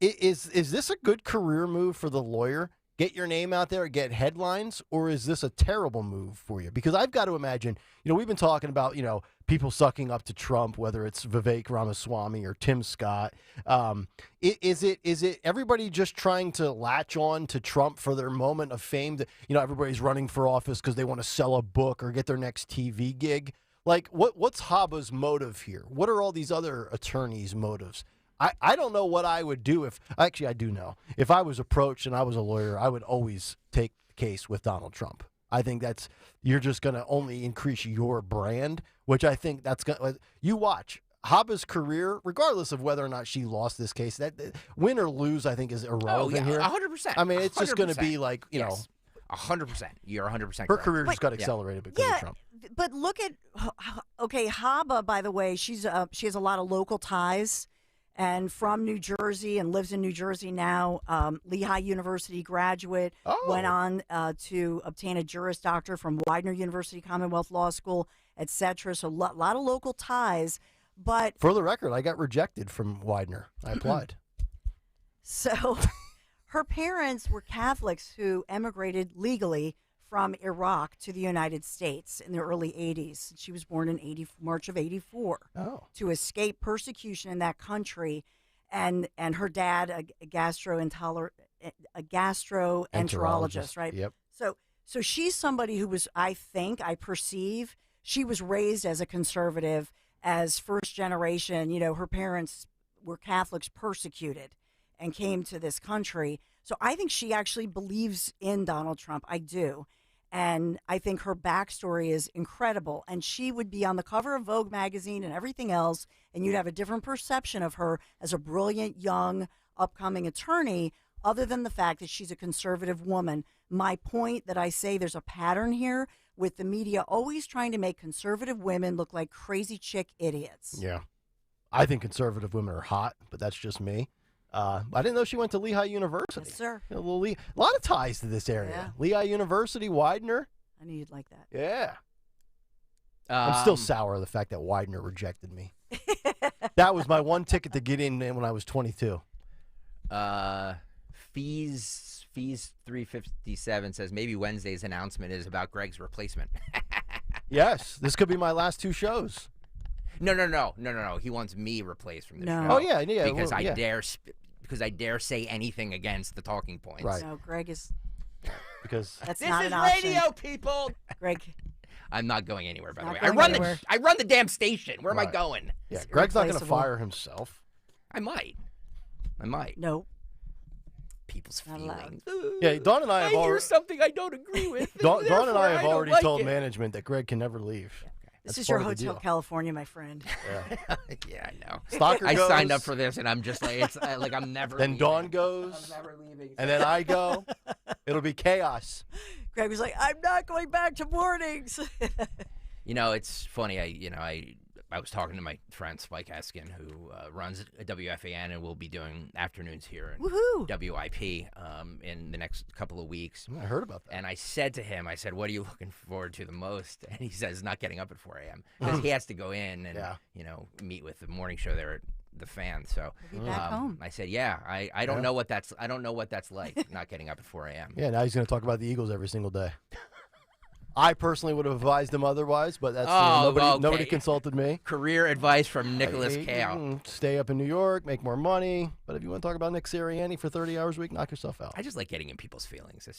is this a good career move for the lawyer? Get your name out there, get headlines, or is this a terrible move for you? Because I've got to imagine, we've been talking about, people sucking up to Trump, whether it's Vivek Ramaswamy or Tim Scott. Is it everybody just trying to latch on to Trump for their moment of fame? That, everybody's running for office because they want to sell a book or get their next TV gig. Like, what's Habba's motive here? What are all these other attorneys' motives? I don't know what I would do I do know. If I was approached and I was a lawyer, I would always take the case with Donald Trump. I think you're just going to only increase your brand, which I think that's going to, you watch. Habba's career, regardless of whether or not she lost this case, that win or lose, I think is irrelevant here. 100%. I mean, it's just going to 100%. be like, 100%. You're 100% her correct. career just got accelerated because of Trump. But look at, Habba, by the way, she has a lot of local ties. And from New Jersey and lives in New Jersey now. Lehigh University graduate, went on to obtain a Juris Doctor from Widener University Commonwealth Law School, etc. So a lot of local ties. But for the record, I got rejected from Widener. I applied. So her parents were Catholics who emigrated legally from Iraq to the United States in the early 80s. She was born in March of 84 to escape persecution in that country. And her dad, a gastroenterologist, right? Yep. So she's somebody who was, I perceive, she was raised as a conservative, as first generation. Her parents were Catholics persecuted and came to this country. So I think she actually believes in Donald Trump. I do. And I think her backstory is incredible. And she would be on the cover of Vogue magazine and everything else, and you'd have a different perception of her as a brilliant, young, upcoming attorney, other than the fact that she's a conservative woman. my point that I say there's a pattern here with the media always trying to make conservative women look like crazy chick idiots. Yeah. I think conservative women are hot, but that's just me. I didn't know she went to Lehigh University. Yes, sir. A lot of ties to this area. Yeah. Lehigh University, Widener. I knew you'd like that. Yeah. I'm still sour the fact that Widener rejected me. That was my one ticket to get in when I was 22. Fees 357 says maybe Wednesday's announcement is about Greg's replacement. Yes, this could be my last 2 shows. No. He wants me replaced from the show. Oh yeah. Because well, yeah. I dare say anything against the talking points. Right. No, Greg is. Because That's this not is an option. radio, people. Greg. I'm not going anywhere. By the way, Not going anywhere. I run the damn station. Where am I Right. going? Yeah, It's Greg's not going to irreplaceable. fire himself. I might. No. People's Not allowed. feelings. Yeah, Dawn and I have hear already. something I don't agree with. Dawn and I have Therefore, already don't told like it. management that Greg can never leave. This That's is your part of the Hotel deal. California, my friend. Yeah. Yeah, I know. Stalker I goes, signed up for this, and I'm just like, it's like I'm never. Then leaving. Dawn goes, I'm never leaving. and then I go. It'll be chaos. Greg was like, I'm not going back to mornings. You know, it's funny. I was talking to my friend Spike Eskin, who runs a WFAN and will be doing afternoons here in Woohoo! WIP in the next couple of weeks. I heard about that. And I said to him, what are you looking forward to the most? And he says, not getting up at 4 a.m. because he has to go in and meet with the morning show there at the Fan. So back home. I said, I don't know what that's like, not getting up at 4 a.m. Yeah, now he's going to talk about the Eagles every single day. I personally would have advised him otherwise, but that's nobody consulted me. Career advice from Nicholas Kayal. Stay up in New York, make more money. But if you want to talk about Nick Sirianni for 30 hours a week, knock yourself out. I just like getting in people's feelings. It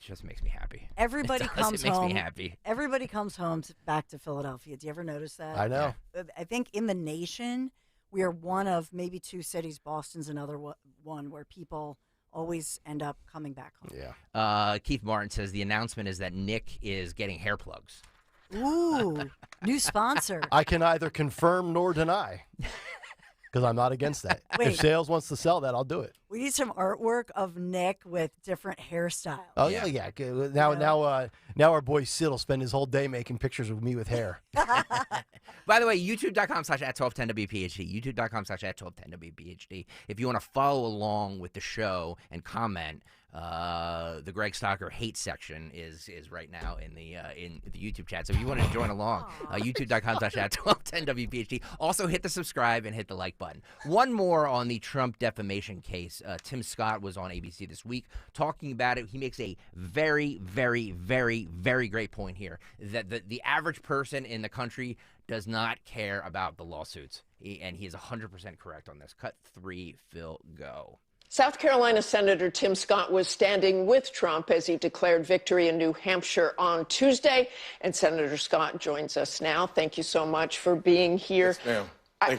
just makes me happy. Everybody comes home. It makes home. me happy. Everybody comes home back to Philadelphia. Do you ever notice that? I know. I think in the nation, we are one of maybe two cities. Boston's another one where people always end up coming back home. Yeah. Keith Martin says the announcement is that Nick is getting hair plugs. Ooh, new sponsor. I can neither confirm nor deny because I'm not against that. Wait. If sales wants to sell that, I'll do it. We need some artwork of Nick with different hairstyles. Oh yeah. Now our boy Sid will spend his whole day making pictures of me with hair. By the way, youtube.com/@1210WPHT, youtube.com/@1210WPHT. If you want to follow along with the show and comment, the Greg Stocker hate section is right now in the YouTube chat. So if you want to join along, youtube.com/@1210WPHT. Also hit the subscribe and hit the like button. One more on the Trump defamation case. Tim Scott was on ABC this week talking about it. He makes a very, very, very, very great point here that the average person in the country does not care about the lawsuits. And he is 100% correct on this. Cut 3, Phil, go. South Carolina Senator Tim Scott was standing with Trump as he declared victory in New Hampshire on Tuesday. And Senator Scott joins us now. Thank you so much for being here. Yes, ma'am.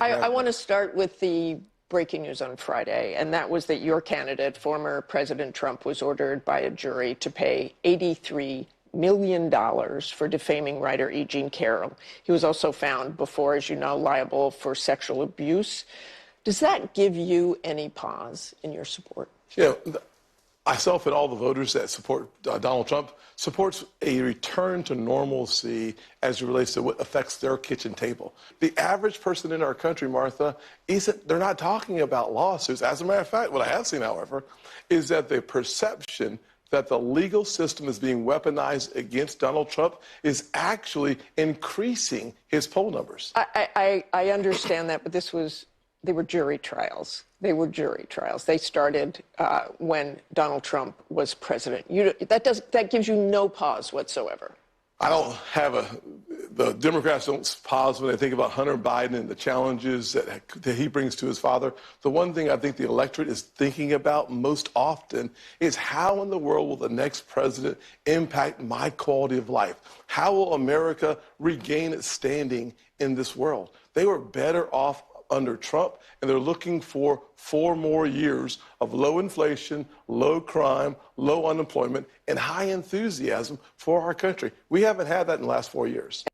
I want to start with the breaking news on Friday, and that was that your candidate, former President Trump, was ordered by a jury to pay $83 million for defaming writer E. Jean Carroll. He was also found before, as you know, liable for sexual abuse. Does that give you any pause in your support? Yeah, myself and all the voters that support Donald Trump supports a return to normalcy as it relates to what affects their kitchen table. The average person in our country, Martha, they're not talking about lawsuits. As a matter of fact, what I have seen, however, is that the perception that the legal system is being weaponized against Donald Trump is actually increasing his poll numbers. I understand that, but they were jury trials. They were jury trials. They started when Donald Trump was president. That gives you no pause whatsoever. I don't have the Democrats don't pause when they think about Hunter Biden and the challenges that he brings to his father. The one thing I think the electorate is thinking about most often is how in the world will the next president impact my quality of life? How will America regain its standing in this world? They were better off under Trump, and they're looking for 4 more years of low inflation, low crime, low unemployment, and high enthusiasm for our country. We haven't had that in the last 4 years.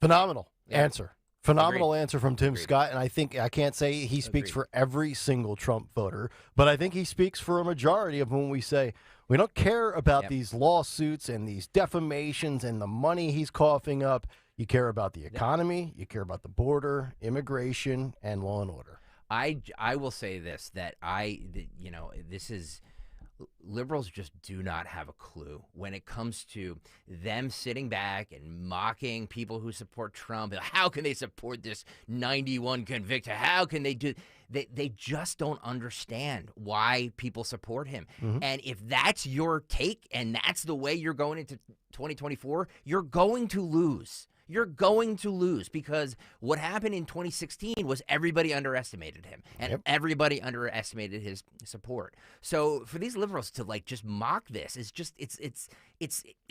Phenomenal answer. Phenomenal answer from Tim Scott, and I can't say he speaks for every single Trump voter, but I think he speaks for a majority of when we say, We don't care about these lawsuits and these defamations and the money he's coughing up. You care about the economy. You care about the border, immigration, and law and order. I will say this, that this is, liberals just do not have a clue when it comes to them sitting back and mocking people who support Trump. How can they support this 91 convicted? How can they do? They just don't understand why people support him. And if that's your take and that's the way you're going into 2024, you're going to lose. You're going to lose, because what happened in 2016 was everybody underestimated him, and everybody underestimated his support. So for these liberals to just mock this is just it's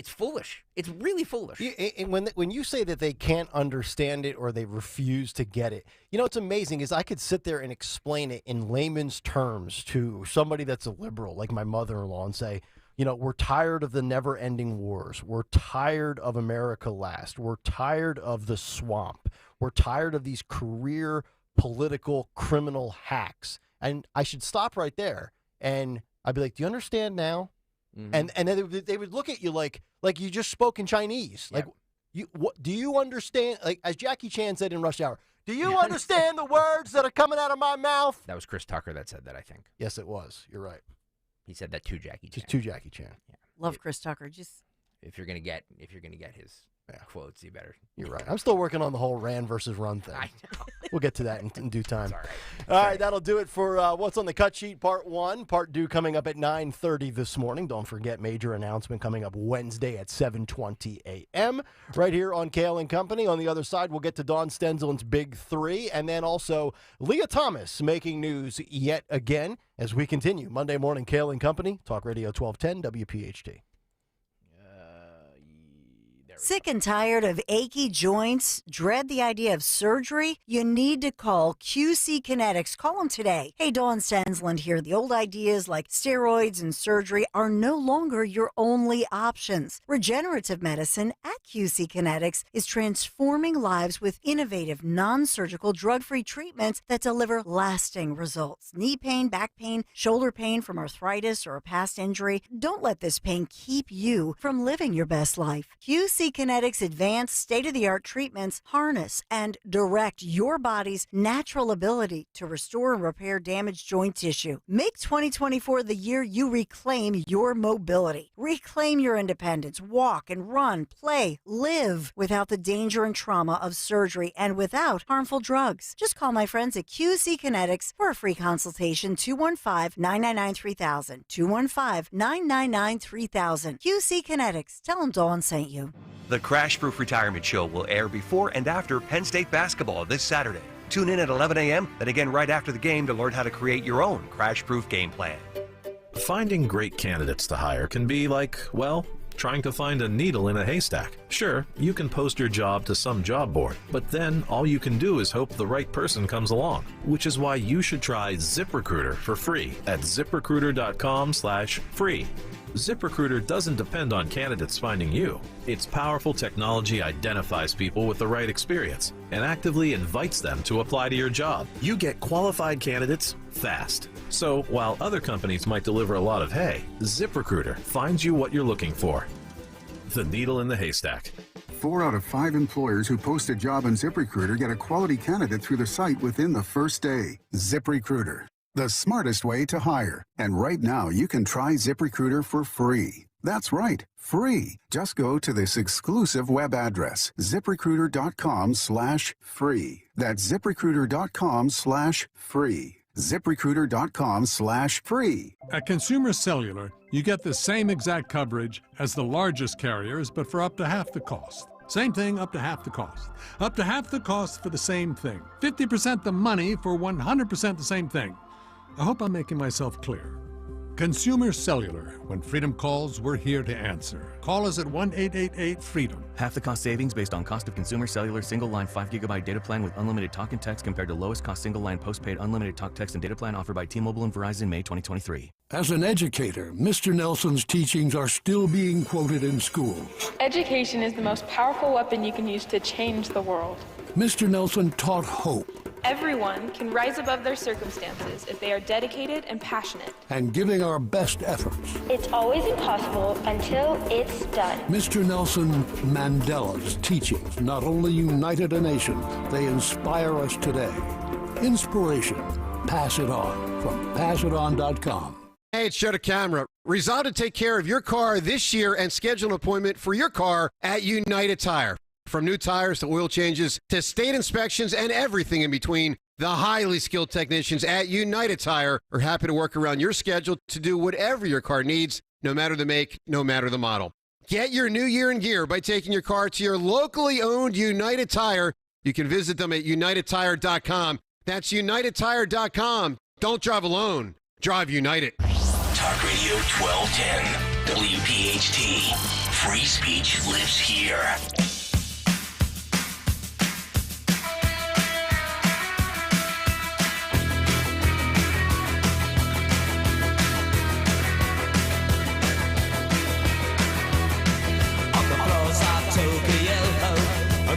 foolish. It's really foolish. And when you say that they can't understand it or they refuse to get it, what's amazing is I could sit there and explain it in layman's terms to somebody that's a liberal, like my mother-in-law, and say, we're tired of the never-ending wars. We're tired of America Last. We're tired of the swamp. We're tired of these career political criminal hacks. And I should stop right there. And I'd be like, do you understand now? And then they would look at you like you just spoke in Chinese. Like, do you understand? Like, as Jackie Chan said in Rush Hour, do you understand the words that are coming out of my mouth? That was Chris Tucker that said that, I think. Yes, it was. You're right. He said that to Jackie Chan. Just to Jackie Chan. Yeah. Love Chris Tucker. If you're gonna get his quotes, you better. You're right. I'm still working on the whole Rand versus Run thing. I know. We'll get to that in due time. It's all right. All right, that'll do it for What's on the Cut Sheet Part 1. Part 2 coming up at 9:30 this morning. Don't forget, major announcement coming up Wednesday at 7:20 a.m. right here on Kayal and Company. On the other side, we'll get to Dawn Stenzelin's Big Three, and then also Leah Thomas making news yet again as we continue. Monday morning, Kayal and Company, Talk Radio 1210 WPHT. Sick and tired of achy joints? Dread the idea of surgery? You need to call QC Kinetics. Call them today. Hey, Dawn Stensland here. The old ideas like steroids and surgery are no longer your only options. Regenerative medicine at QC Kinetics is transforming lives with innovative, non-surgical, drug-free treatments that deliver lasting results. Knee pain, back pain, shoulder pain from arthritis or a past injury. Don't let this pain keep you from living your best life. QC Kinetics advanced state-of-the-art treatments harness and direct your body's natural ability to restore and repair damaged joint tissue. Make 2024 the year you reclaim your mobility. Reclaim your independence. Walk and run, play, live without the danger and trauma of surgery and without harmful drugs. Just call my friends at QC Kinetics for a free consultation, 215-999-3000. 215-999-3000. QC Kinetics. Tell them Dawn sent you. The Crash Proof Retirement Show will air before and after Penn State basketball this Saturday. Tune in at 11 a.m., then again right after the game to learn how to create your own Crash Proof game plan. Finding great candidates to hire can be like, well, trying to find a needle in a haystack. Sure, you can post your job to some job board, but then all you can do is hope the right person comes along, which is why you should try ZipRecruiter for free at ZipRecruiter.com/free. ZipRecruiter doesn't depend on candidates finding you. Its powerful technology identifies people with the right experience and actively invites them to apply to your job. You get qualified candidates fast. So while other companies might deliver a lot of hay, ZipRecruiter finds you what you're looking for. The needle in the haystack. 4 out of 5 employers who post a job on ZipRecruiter get a quality candidate through the site within the first day. ZipRecruiter, the smartest way to hire. And right now, you can try ZipRecruiter for free. That's right, free. Just go to this exclusive web address, ZipRecruiter.com/free. That's ZipRecruiter.com/free. ZipRecruiter.com/free. At Consumer Cellular, you get the same exact coverage as the largest carriers, but for up to half the cost. Same thing, up to half the cost. Up to half the cost for the same thing. 50% the money for 100% the same thing. I hope I'm making myself clear. Consumer Cellular. When freedom calls, we're here to answer. Call us at 1-888-FREEDOM. Half the cost savings based on cost of Consumer Cellular single-line 5GB data plan with unlimited talk and text compared to lowest cost single-line postpaid unlimited talk, text, and data plan offered by T-Mobile and Verizon May 2023. As an educator, Mr. Nelson's teachings are still being quoted in schools. Education is the most powerful weapon you can use to change the world. Mr. Nelson taught hope. Everyone can rise above their circumstances if they are dedicated and passionate. And giving our best efforts. It's always impossible until it's done. Mr. Nelson Mandela's teachings not only united a nation, they inspire us today. Inspiration. Pass it on from passiton.com. Hey, it's Joe DeCamera. Resolve to take care of your car this year and schedule an appointment for your car at United Tire. From new tires to oil changes to state inspections and everything in between, the highly skilled technicians at United Tire are happy to work around your schedule to do whatever your car needs, no matter the make, no matter the model. Get your new year in gear by taking your car to your locally owned United Tire. You can visit them at unitedtire.com. That's unitedtire.com. Don't drive alone. Drive United. Talk Radio 1210, WPHT. Free speech lives here.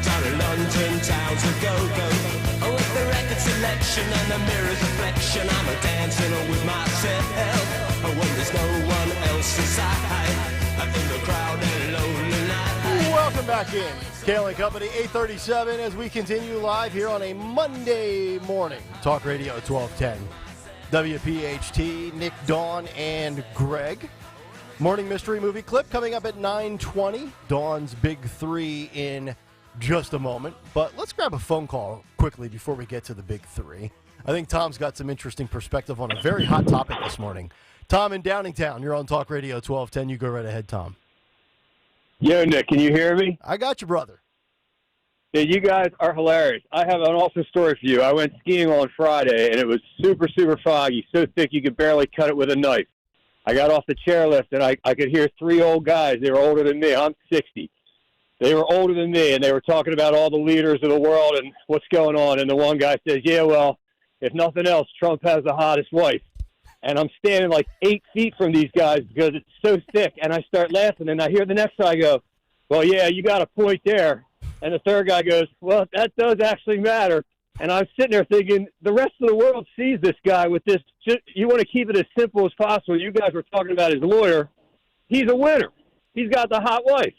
Down in London town's a go-go. Oh, with the record selection and the mirror's reflection, I'm a dancing with myself. Oh, when there's no one else inside, in the crowded lonely night. Welcome back in. Kayal and Company, 8:37 as we continue live here on a Monday morning. Talk Radio 1210. WPHT, Nick, Dawn, and Greg. Morning mystery movie clip coming up at 9:20. Dawn's big three in just a moment, but let's grab a phone call quickly before we get to the big three. I think Tom's got some interesting perspective on a very hot topic this morning. Tom in Downingtown, you're on Talk Radio 1210. You go right ahead, Tom. Yo, Nick, can you hear me? I got you, brother. Yeah, you guys are hilarious. I have an awesome story for you. I went skiing on Friday, and it was super, super foggy, so thick you could barely cut it with a knife. I got off the chairlift, and I could hear three old guys. They were older than me. I'm 60. They were older than me, and they were talking about all the leaders of the world and what's going on. And the one guy says, yeah, well, if nothing else, Trump has the hottest wife. And I'm standing like 8 feet from these guys because it's so thick. And I start laughing, and I hear the next guy go, well, yeah, you got a point there. And the third guy goes, well, that does actually matter. And I'm sitting there thinking, the rest of the world sees this guy with this. You want to keep it as simple as possible. You guys were talking about his lawyer. He's a winner. He's got the hot wife.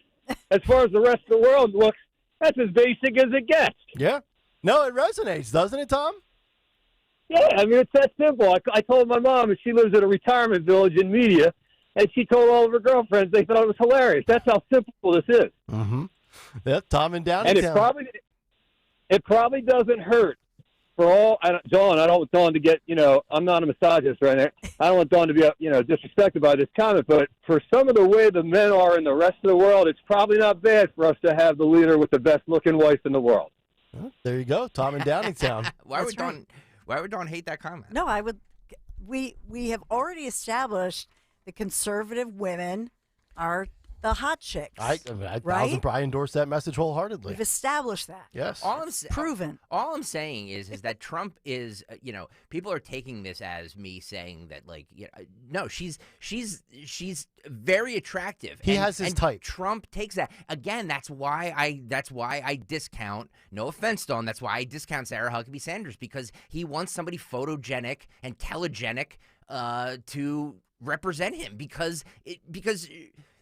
As far as the rest of the world looks, that's as basic as it gets. Yeah. No, it resonates, doesn't it, Tom? Yeah, I mean, it's that simple. I told my mom, and she lives in a retirement village in media, and she told all of her girlfriends they thought it was hilarious. That's how simple this is. Mm-hmm. Yeah, Tom in Downingtown. And it probably doesn't hurt for all. Dawn, I don't want Dawn to get, I'm not a misogynist right now. I don't want Dawn to be, disrespected by this comment. But for some of the way the men are in the rest of the world, it's probably not bad for us to have the leader with the best-looking wife in the world. Well, there you go, Tom in Downingtown. Why would Dawn hate that comment? No, I would. We have already established the conservative women are the hot chicks. I endorse that message wholeheartedly. We've established that. Yes. Proven. All I'm saying is that Trump is, people are taking this as me saying that, no, she's very attractive. He has his type. Trump takes that. Again, that's why I discount, no offense, Dawn, that's why I discount Sarah Huckabee Sanders, because he wants somebody photogenic and telegenic to represent him because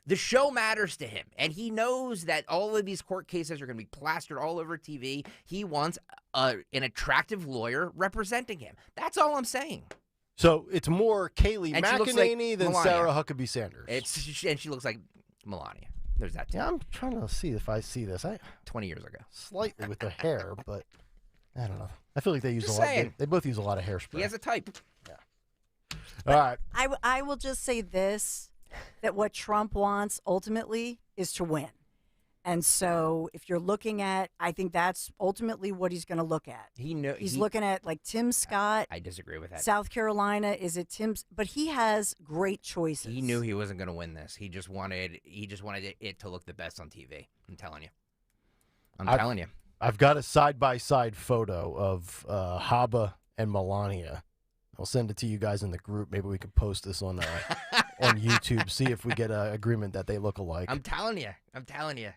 the show matters to him, and he knows that all of these court cases are going to be plastered all over TV. He wants an attractive lawyer representing him. That's all I'm saying. So it's more Kayleigh McEnany than Melania. Sarah Huckabee Sanders. And she looks like Melania. There's that too. Yeah, I'm trying to see if I see this. 20 years ago. Slightly with the hair, but I don't know. I feel like they use Just a lot. saying. They both use a lot of hairspray. He has a type. Yeah. All right. I will just say this, that what Trump wants ultimately is to win. And so if you're looking at, I think that's ultimately what he's going to look at. He's looking at like Tim Scott. I disagree with that. South Carolina, is it Tim's? But he has great choices. He knew he wasn't going to win this. He just wanted it to look the best on TV. I'm telling you. I'm telling you. I've got a side-by-side photo of Haba and Melania. I'll send it to you guys in the group. Maybe we could post this on YouTube. See if we get an agreement that they look alike. I'm telling you.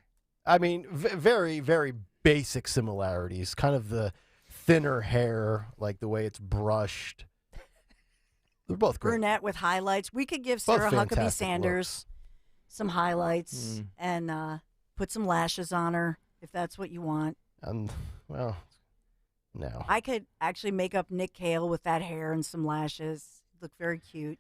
I mean, very, very basic similarities. Kind of the thinner hair, like the way it's brushed. They're both great. Brunette with highlights. We could give Both Sarah Huckabee fantastic Sanders some highlights and put some lashes on her if that's what you want. Well, no. I could actually make up Nick Kayal with that hair and some lashes. Look very cute.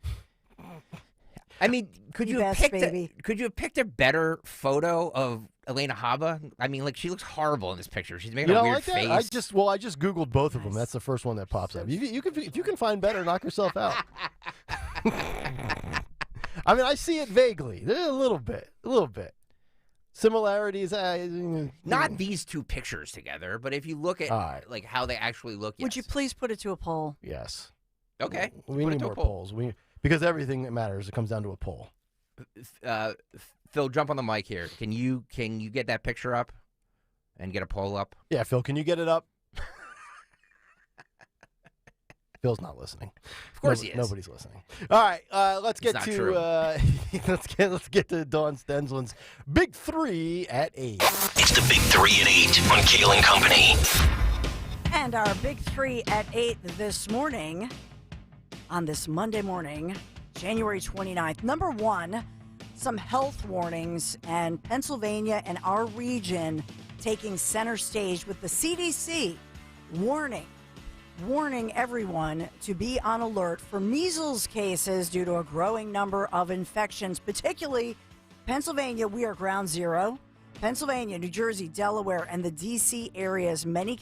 I mean, could you have baby. could you have picked a better photo of Elena Haba? I mean, like, she looks horrible in this picture. She's making a weird face. I just Googled both of them. That's the first one that pops up. If you can find better, knock yourself out. I mean, I see it vaguely, a little bit. Similarities. Not these two pictures together, but if you look at like how they actually look. Yes. Would you please put it to a poll? Yes. Okay. We need more polls. Because everything that matters, it comes down to a poll. Phil, jump on the mic here. Can you get that picture up and get a poll up? Yeah, Phil, can you get it up? Phil's not listening. Of course he is. Nobody's listening. All right, let's get It's not to true. let's get to Dawn Stensland's Big 3 at 8. It's the Big 3 at 8 on Kayal and Company. And our Big 3 at 8 this morning, on this Monday morning, January 29th. Number 1, some health warnings, and Pennsylvania and our region taking center stage with the CDC warning everyone to be on alert for measles cases due to a growing number of infections, particularly Pennsylvania. We are ground zero. Pennsylvania, New Jersey, Delaware, and the D.C. areas, many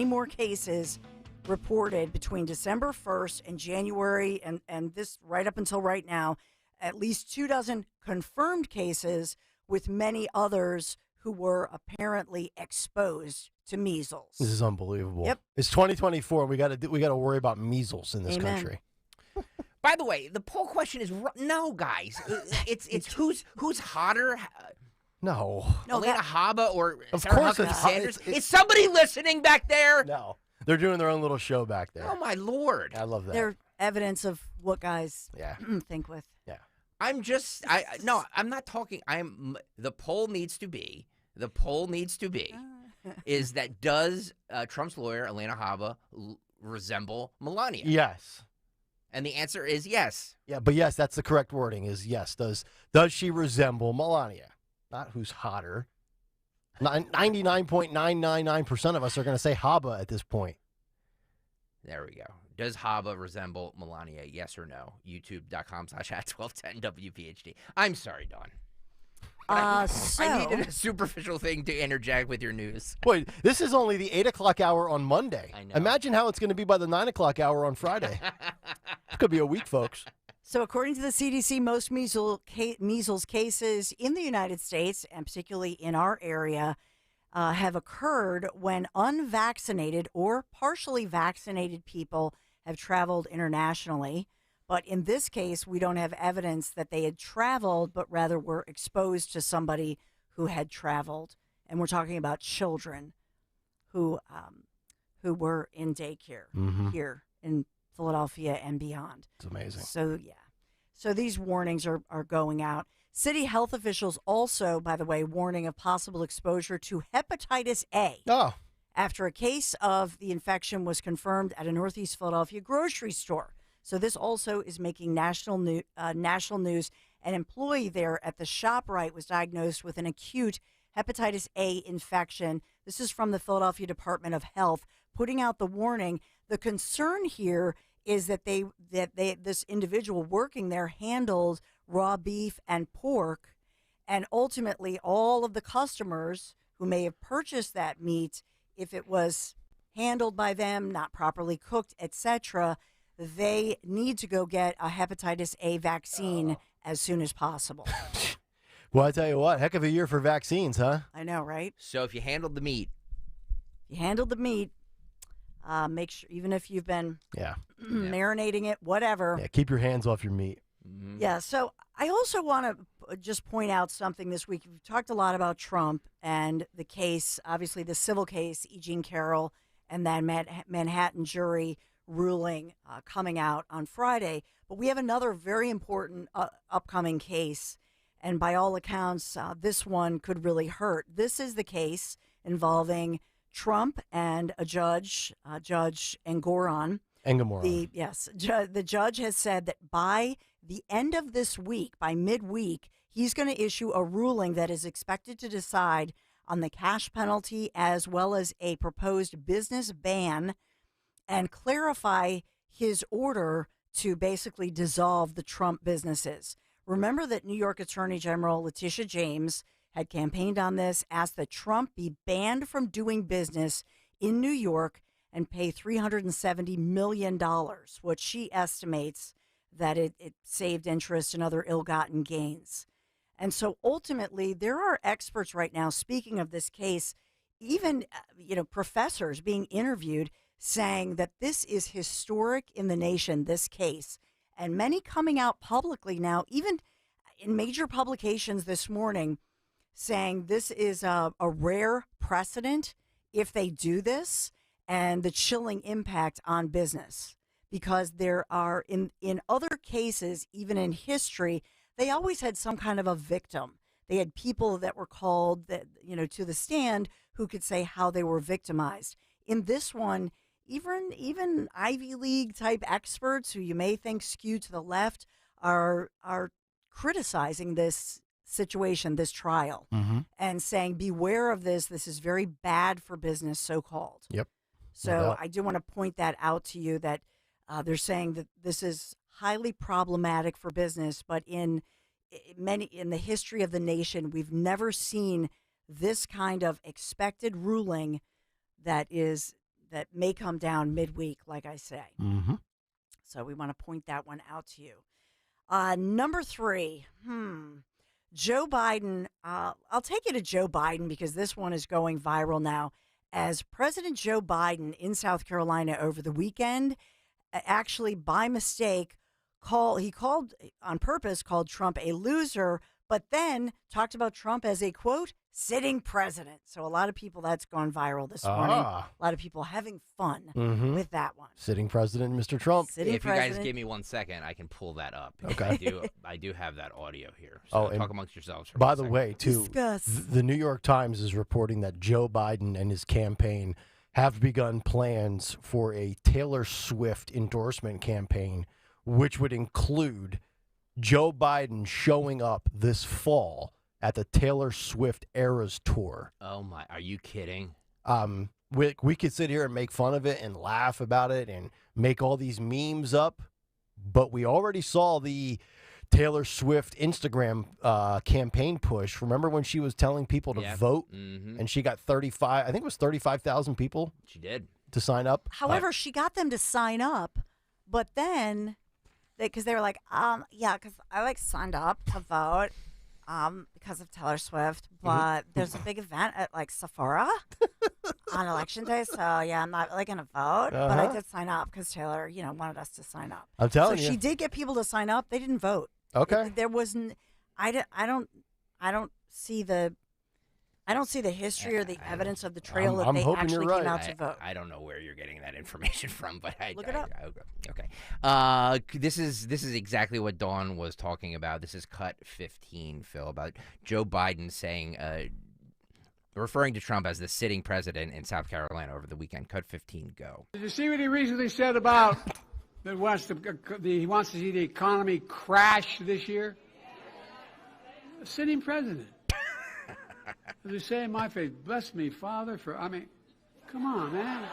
more cases reported between December 1st and January, and this right up until right now, at least 24 confirmed cases, with many others who were apparently exposed to measles. This is unbelievable. Yep. It's 2024. We got to worry about measles in this country. By the way, the poll question is no, guys. It's who's hotter. No, Elena Haba or of Sarah course Huckabee it's Sanders? it's- Is somebody listening back there? No, they're doing their own little show back there. Oh my Lord! I love that. They're evidence of what guys Yeah. think with. Yeah. I'm not talking. The poll needs to be is that does Trump's lawyer Elena Haba resemble Melania? Yes. And the answer is yes. Yeah, but yes, that's the correct wording. Is yes. Does she resemble Melania? Not who's hotter. 99.999% of us are going to say Haba at this point. There we go. Does Haba resemble Melania? Yes or no? YouTube.com/@1210WPHT. I'm sorry, Dawn. I needed a superficial thing to interject with your news. Boy, this is only the 8 o'clock hour on Monday. I know. Imagine how it's going to be by the 9 o'clock hour on Friday. It could be a week, folks. So according to the CDC, most measles cases in the United States, and particularly in our area, have occurred when unvaccinated or partially vaccinated people have traveled internationally. But in this case, we don't have evidence that they had traveled, but rather were exposed to somebody who had traveled. And we're talking about children who were in daycare here in Philadelphia and beyond. It's amazing. So, yeah. So these warnings are going out. City health officials also, by the way, warning of possible exposure to hepatitis A. Oh. After a case of the infection was confirmed at a Northeast Philadelphia grocery store. So this also is making national news. An employee there at the ShopRite was diagnosed with an acute hepatitis A infection. This is from the Philadelphia Department of Health, putting out the warning. The concern here is that this individual working there handled raw beef and pork, and ultimately all of the customers who may have purchased that meat, if it was handled by them, not properly cooked, etc., they need to go get a hepatitis A vaccine as soon as possible. Well, I tell you what, heck of a year for vaccines, huh? I know, right? So if you handled the meat. Make sure, even if you've been Yeah. marinating it, whatever. Yeah, keep your hands off your meat. Yeah, so I also want to just point out something this week. We've talked a lot about Trump and the case, obviously the civil case, E. Jean Carroll, and then Manhattan jury ruling coming out on Friday. But we have another very important upcoming case, and by all accounts, this one could really hurt. This is the case involving Trump and a judge, Judge Engoron. The judge has said that by the end of this week, by midweek, he's going to issue a ruling that is expected to decide on the cash penalty as well as a proposed business ban and clarify his order to basically dissolve the Trump businesses. Remember that New York Attorney General Letitia James had campaigned on this, asked that Trump be banned from doing business in New York and pay $370 million, which she estimates that it saved interest and other ill-gotten gains. And so ultimately, there are experts right now, speaking of this case, even professors being interviewed saying that this is historic in the nation, this case. And many coming out publicly now, even in major publications this morning, saying this is a rare precedent if they do this, and the chilling impact on business. Because there are, in other cases, even in history, they always had some kind of a victim. They had people that were called to the stand who could say how they were victimized. In this one, even Ivy League type experts who you may think skew to the left are criticizing this situation, this trial, and saying, beware of this. This is very bad for business, so-called. Yep. So I do want to point that out to you, that they're saying that this is highly problematic for business, but in the history of the nation, we've never seen this kind of expected ruling that may come down midweek, like I say. So we want to point that one out to you. Number 3, Joe Biden. I'll take you to Joe Biden because this one is going viral now. As President Joe Biden in South Carolina over the weekend, actually by mistake, called on purpose, called Trump a loser, but then talked about Trump as a, quote, sitting president. So a lot of people, that's gone viral this morning. A lot of people having fun with that one. Sitting president, Mr. Trump. If you guys give me 1 second, I can pull that up. Okay. I do have that audio here. So talk amongst yourselves for by 1 the second. way, too, the New York Times is reporting that Joe Biden and his campaign have begun plans for a Taylor Swift endorsement campaign, which would include Joe Biden showing up this fall at the Taylor Swift Eras Tour. Oh, my. Are you kidding? We could sit here and make fun of it and laugh about it and make all these memes up, but we already saw the Taylor Swift Instagram campaign push. Remember when she was telling people to vote and she got 35,000 people? She did. To sign up? However, she got them to sign up, but then, because they were like, because I signed up to vote. Because of Taylor Swift, but there's a big event at Sephora on election day, so I'm not really gonna vote, but I did sign up because Taylor, wanted us to sign up. I'm telling you, she did get people to sign up. They didn't vote. Okay, there wasn't. I don't see the history or the evidence of the trail that they actually came out to vote. I don't know where you're getting that information from, but look it up. Okay. This is exactly what Dawn was talking about. This is cut 15, Phil, about Joe Biden saying, referring to Trump as the sitting president in South Carolina over the weekend. Cut 15, go. Did you see what he recently said about that he wants to see the economy crash this year? The sitting president. As they say in my faith, bless me, Father, come on, man.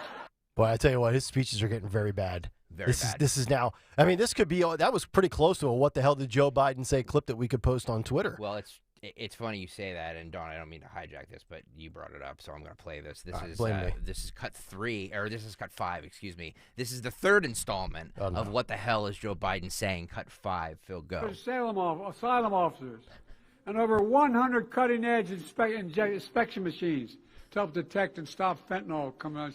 Boy, I tell you what, his speeches are getting very bad. This is now, this could be, that was pretty close to a what the hell did Joe Biden say clip that we could post on Twitter. Well, it's funny you say that, and Dawn, I don't mean to hijack this, but you brought it up, so I'm going to play this. This is cut 5, excuse me. This is the third installment of what the hell is Joe Biden saying, cut 5, Phil, go. Asylum officers. And over 100 cutting-edge inspection machines to help detect and stop fentanyl coming out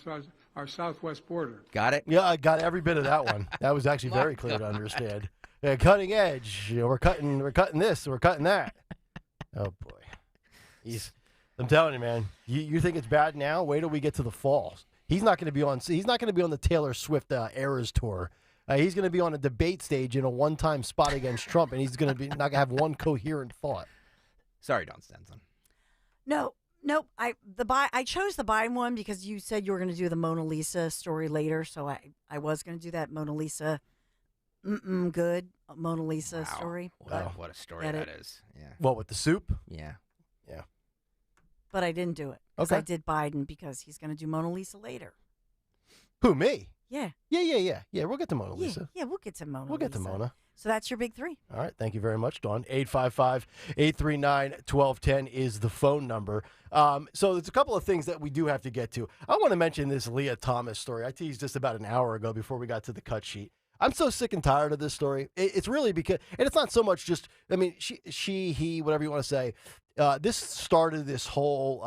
our southwest border. Got it? Yeah, I got every bit of that one. That was actually very clear to understand. Yeah, cutting edge. We're cutting this. We're cutting that. Oh boy, I'm telling you, man. You think it's bad now? Wait till we get to the fall. He's not going to be on. He's not going to be on the Taylor Swift Eras Tour. He's going to be on a debate stage in a one-time spot against Trump, and he's going to be not going to have one coherent thought. Sorry, Don Stenson. No, Nope. I chose the Biden one because you said you were going to do the Mona Lisa story later, so I was going to do that Mona Lisa. Good Mona Lisa story. What a story that is. Yeah. What, with the soup? Yeah. Yeah. But I didn't do it. Okay. I did Biden because he's going to do Mona Lisa later. Who, me? Yeah. Yeah, we'll get to Mona Lisa. Yeah, we'll get to Mona We'll get to Mona. So that's your big three. All right. Thank you very much, Dawn. 855-839-1210 is the phone number. So there's a couple of things that we do have to get to. I want to mention this Leah Thomas story. I teased just about an hour ago before we got to the cut sheet. I'm so sick and tired of this story. It's really because, and it's not so much just, I mean, she, he, whatever you want to say. This started this whole,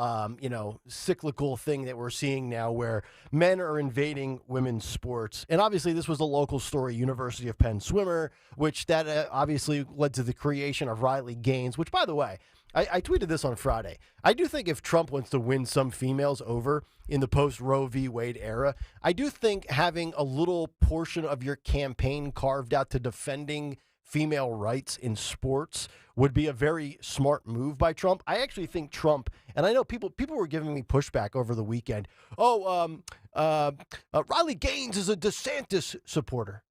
cyclical thing that we're seeing now where men are invading women's sports. And obviously this was a local story, University of Penn swimmer, which that obviously led to the creation of Riley Gaines, which, by the way, I tweeted this on Friday. I do think if Trump wants to win some females over in the post-Roe v. Wade era, I do think having a little portion of your campaign carved out to defending female rights in sports would be a very smart move by Trump. I actually think Trump, and I know people were giving me pushback over the weekend. Riley Gaines is a DeSantis supporter.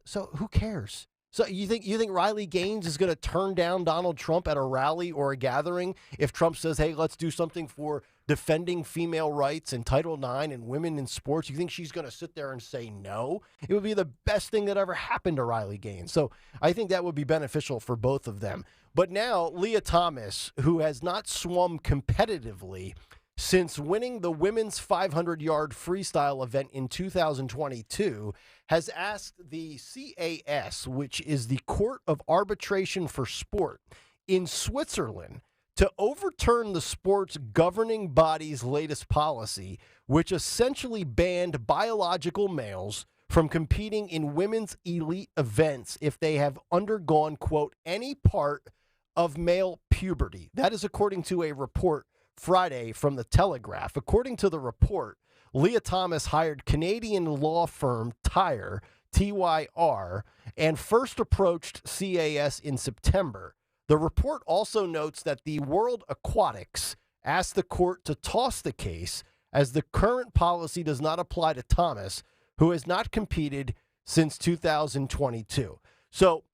So who cares? So you think Riley Gaines is going to turn down Donald Trump at a rally or a gathering if Trump says, hey, let's do something for defending female rights and Title IX and women in sports? You think she's going to sit there and say no? It would be the best thing that ever happened to Riley Gaines. So I think that would be beneficial for both of them. But now Leah Thomas, who has not swum competitively since winning the women's 500-yard freestyle event in 2022, has asked the CAS, which is the Court of Arbitration for Sport in Switzerland, to overturn the sport's governing body's latest policy, which essentially banned biological males from competing in women's elite events if they have undergone, quote, any part of male puberty. That is according to a report Friday from The Telegraph. According to the report, Leah Thomas hired Canadian law firm Tyr, TYR, and first approached CAS in September. The report also notes that the World Aquatics asked the court to toss the case as the current policy does not apply to Thomas, who has not competed since 2022. So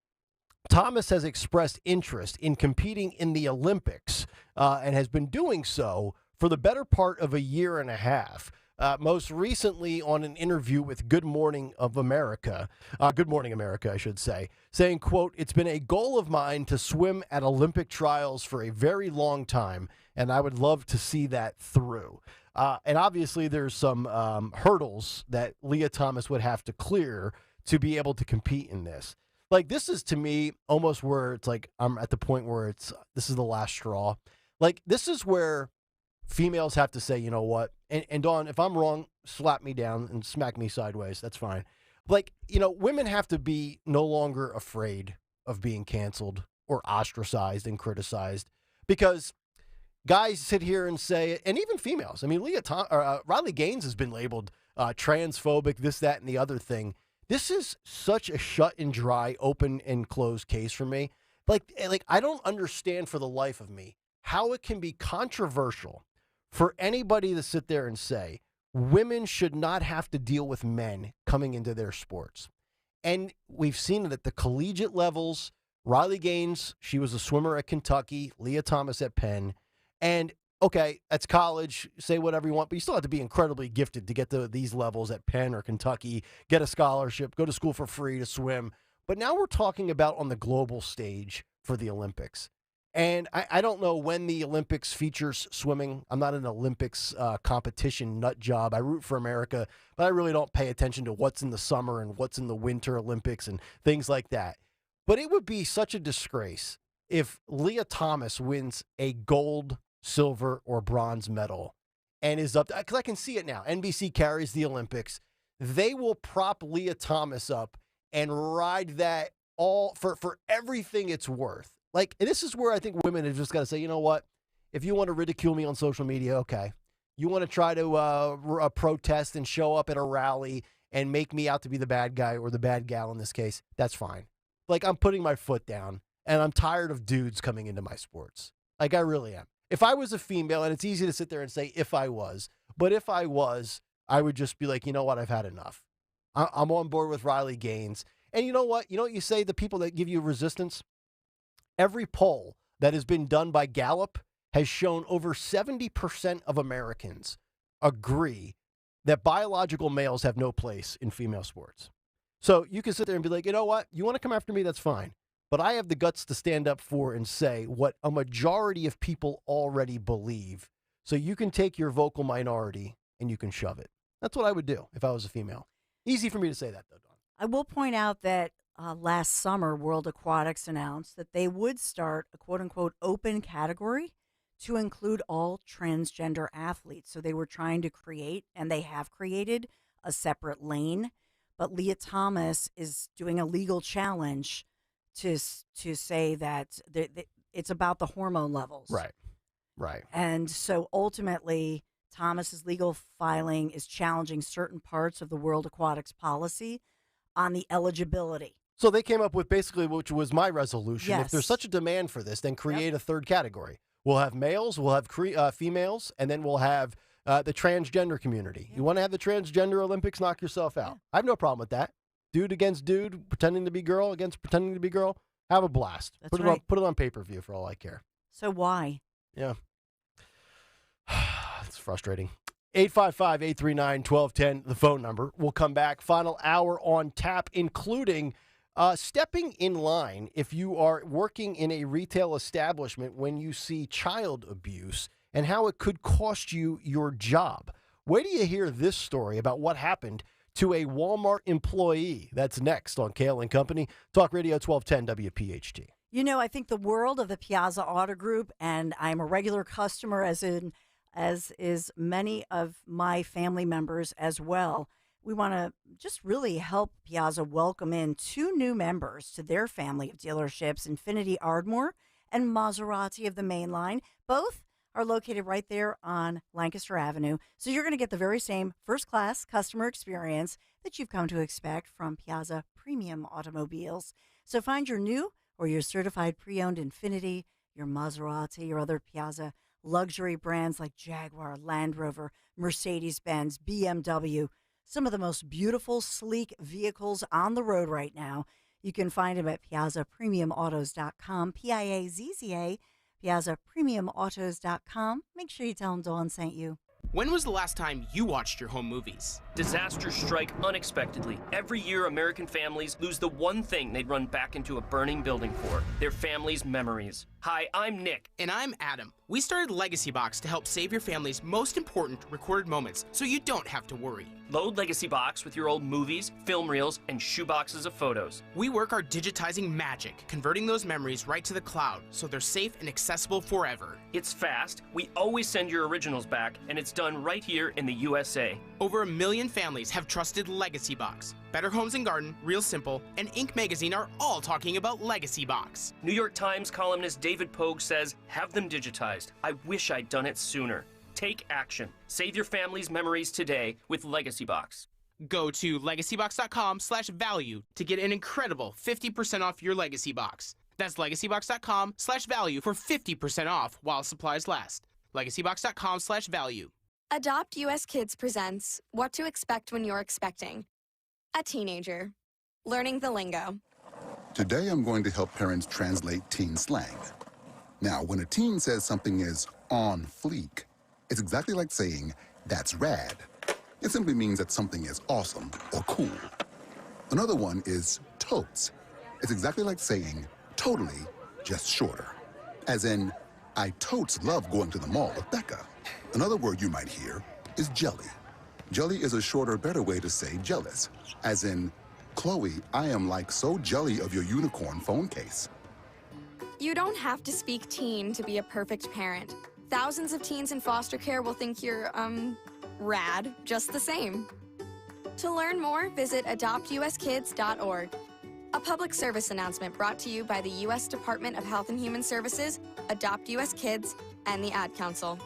Thomas has expressed interest in competing in the Olympics and has been doing so for the better part of a year and a half. Most recently on an interview with Good Morning America, I should say, saying, quote, it's been a goal of mine to swim at Olympic trials for a very long time, and I would love to see that through. And obviously there's some hurdles that Leah Thomas would have to clear to be able to compete in this. Like, this is, to me, almost where it's like I'm at the point where this is the last straw. Like, this is where females have to say, you know what? And Dawn, if I'm wrong, slap me down and smack me sideways. That's fine. Like, women have to be no longer afraid of being canceled or ostracized and criticized, because guys sit here and say, and even females. I mean, Riley Gaines has been labeled transphobic, this, that, and the other thing. This is such a shut and dry, open and closed case for me. Like I don't understand for the life of me how it can be controversial for anybody to sit there and say women should not have to deal with men coming into their sports. And we've seen it at the collegiate levels. Riley Gaines, she was a swimmer at Kentucky, Leah Thomas at Penn. And okay, that's college, say whatever you want, but you still have to be incredibly gifted to get to these levels at Penn or Kentucky, get a scholarship, go to school for free to swim. But now we're talking about on the global stage for the Olympics. And I don't know when the Olympics features swimming. I'm not an Olympics competition nut job. I root for America, but I really don't pay attention to what's in the summer and what's in the winter Olympics and things like that. But it would be such a disgrace if Leah Thomas wins a gold, silver, or bronze medal and is up, because I can see it now. NBC carries the Olympics. They will prop Leah Thomas up and ride that all for everything it's worth. Like, and this is where I think women have just got to say, you know what? If you want to ridicule me on social media, okay. You want to try to protest and show up at a rally and make me out to be the bad guy or the bad gal in this case, that's fine. Like, I'm putting my foot down, and I'm tired of dudes coming into my sports. Like, I really am. If I was a female, and it's easy to sit there and say if I was, but if I was, I would just be like, you know what, I've had enough. I'm on board with Riley Gaines. And you know what? You know what you say, the people that give you resistance? Every poll that has been done by Gallup has shown over 70% of Americans agree that biological males have no place in female sports. So you can sit there and be like, you know what? You want to come after me? That's fine. But I have the guts to stand up for and say what a majority of people already believe. So you can take your vocal minority and you can shove it. That's what I would do if I was a female. Easy for me to say that, though, Dawn. I will point out that last summer, World Aquatics announced that they would start a quote-unquote open category to include all transgender athletes. So they were trying to create, and they have created, a separate lane. But Leah Thomas is doing a legal challenge to say that it's about the hormone levels. Right. And so ultimately, Thomas's legal filing is challenging certain parts of the World Aquatics policy on the eligibility. So they came up with basically, which was my resolution. Yes. If there's such a demand for this, then create a third category. We'll have males, we'll have females, and then we'll have the transgender community. You want to have the transgender Olympics? Knock yourself out. I have no problem with that. Dude against dude, pretending to be girl against pretending to be girl. Have a blast. That's Put right. Put it on pay-per-view for all I care. So why? Yeah. It's frustrating. 855-839-1210, the phone number. We'll come back. Final hour on tap, including stepping in line if you are working in a retail establishment when you see child abuse and how it could cost you your job. Wait till you hear this story about what happened to a Walmart employee. That's next on Kayal and Company. Talk Radio 1210 WPHT. You know, I think the world of the Piazza Auto Group, and I'm a regular customer as is many of my family members as well. We want to just really help Piazza welcome in 2 new members to their family of dealerships, Infinity Ardmore and Maserati of the Main Line. Both are located right there on Lancaster Avenue. So you're going to get the very same first-class customer experience that you've come to expect from Piazza Premium Automobiles. So find your new or your certified pre-owned Infinity, your Maserati, your other Piazza luxury brands like Jaguar, Land Rover, Mercedes-Benz, BMW, some of the most beautiful, sleek vehicles on the road right now. You can find them at PiazzaPremiumAutos.com, Piazza, PiazzaPremiumAutos.com. Make sure you tell them Dawn sent you. When was the last time you watched your home movies? Disasters strike unexpectedly. Every year, American families lose the one thing they'd run back into a burning building for, their family's memories. Hi, I'm Nick. And I'm Adam. We started Legacy Box to help save your family's most important recorded moments so you don't have to worry. Load Legacy Box with your old movies, film reels, and shoeboxes of photos. We work our digitizing magic, converting those memories right to the cloud so they're safe and accessible forever. It's fast, we always send your originals back, and it's done right here in the USA. Over 1 million families have trusted Legacy Box. Better Homes and Garden, Real Simple, and Inc. Magazine are all talking about Legacy Box. New York Times columnist David Pogue says, have them digitized. I wish I'd done it sooner. Take action. Save your family's memories today with Legacy Box. Go to legacybox.com/value to get an incredible 50% off your Legacy Box. That's legacybox.com/value for 50% off while supplies last. legacybox.com/value. Adopt US Kids presents What to Expect When You're Expecting. A teenager. Learning the lingo. Today I'm going to help parents translate teen slang. Now, when a teen says something is on fleek, it's exactly like saying, that's rad. It simply means that something is awesome or cool. Another one is totes. It's exactly like saying, totally, just shorter. As in, I totes love going to the mall with Becca. Another word you might hear is jelly. Jelly is a shorter, better way to say jealous. As in, Chloe, I am like so jelly of your unicorn phone case. You don't have to speak teen to be a perfect parent. Thousands of teens in foster care will think you're, rad, just the same. To learn more, visit adoptuskids.org. A public service announcement brought to you by the U.S. Department of Health and Human Services, Adopt U.S. Kids, and the Ad Council.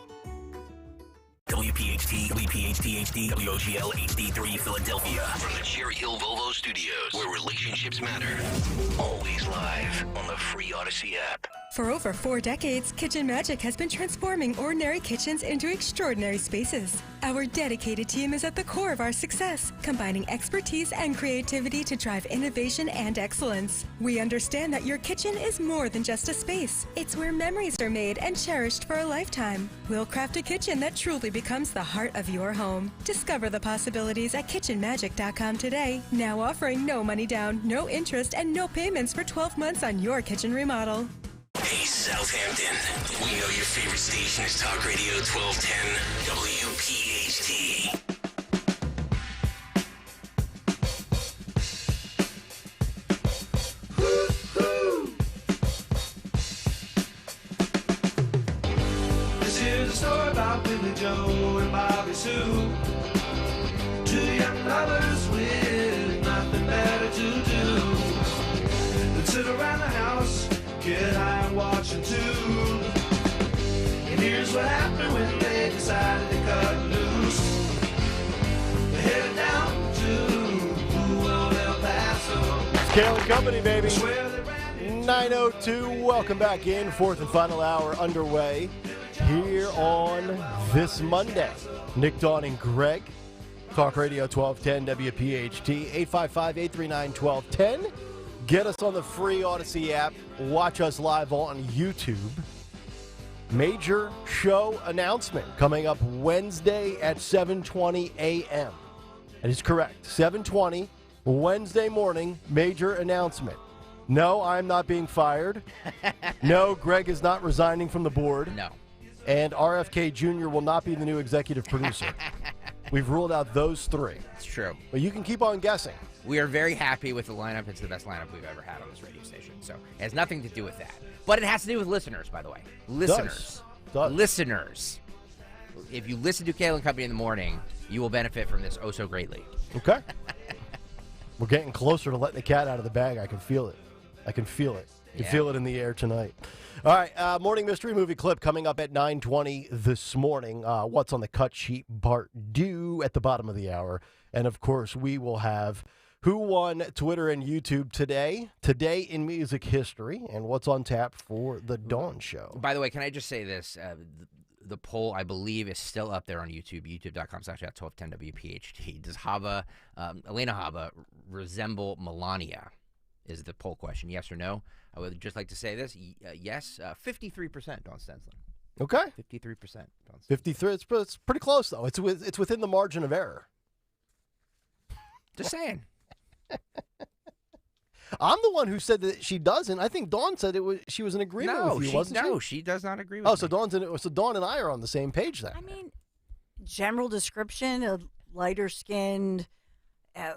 WPHT, WPHT-HD, WOGL HD3 Philadelphia. From the Cherry Hill Volvo Studios, where relationships matter. Always live on the free Odyssey app. For over 4 decades, Kitchen Magic has been transforming ordinary kitchens into extraordinary spaces. Our dedicated team is at the core of our success, combining expertise and creativity to drive innovation and excellence. We understand that your kitchen is more than just a space. It's where memories are made and cherished for a lifetime. We'll craft a kitchen that truly becomes the heart of your home. Discover the possibilities at kitchenmagic.com today. Now offering no money down, no interest, and no payments for 12 months on your kitchen remodel. Hey, Southampton. We know your favorite station is Talk Radio 1210 WPHT. This is a story about Billy Joe and Bobby Sue. Two young lovers with nothing better to do than sit around the house, get high and watch a tune. And here's what happened when they decided to cut loose. They headed down to El Paso. It's Kayal and Company, baby. 9:02. Welcome back in. Fourth and final hour underway here on this Monday. Nick, Dawn, and Greg. Talk Radio 1210 WPHT 855-839-1210. Get us on the free Odyssey app. Watch us live on YouTube. Major show announcement coming up Wednesday at 7:20 a.m. That is correct. 7:20 Wednesday morning. Major announcement. No, I'm not being fired. No, Greg is not resigning from the board. No. And RFK Jr. will not be the new executive producer. We've ruled out those three. It's true. But you can keep on guessing. We are very happy with the lineup. It's the best lineup we've ever had on this radio station. So it has nothing to do with that. But it has to do with listeners, by the way. Listeners. Does. Listeners. If you listen to Kayal and Company in the morning, you will benefit from this oh so greatly. Okay. We're getting closer to letting the cat out of the bag. I can feel it. I can feel it. You feel it in the air tonight. All right, morning mystery movie clip coming up at 9:20 this morning. What's on the cut sheet, part due at the bottom of the hour. And, of course, we will have who won Twitter and YouTube today in music history, and what's on tap for the Dawn Show. By the way, can I just say this? The poll, I believe, is still up there on YouTube, youtube.com/1210WPHT. Does Elena Haba resemble Melania? Is the poll question, yes or no? I would just like to say this, yes, 53% Dawn Stensland. Okay. 53% Dawn Stensland. 53, it's pretty close, though. It's within the margin of error. Just saying. I'm the one who said that she doesn't. I think Dawn said she was in agreement with you, wasn't she? No, she does not agree with me. So Dawn and I are on the same page then. I mean, general description, a lighter-skinned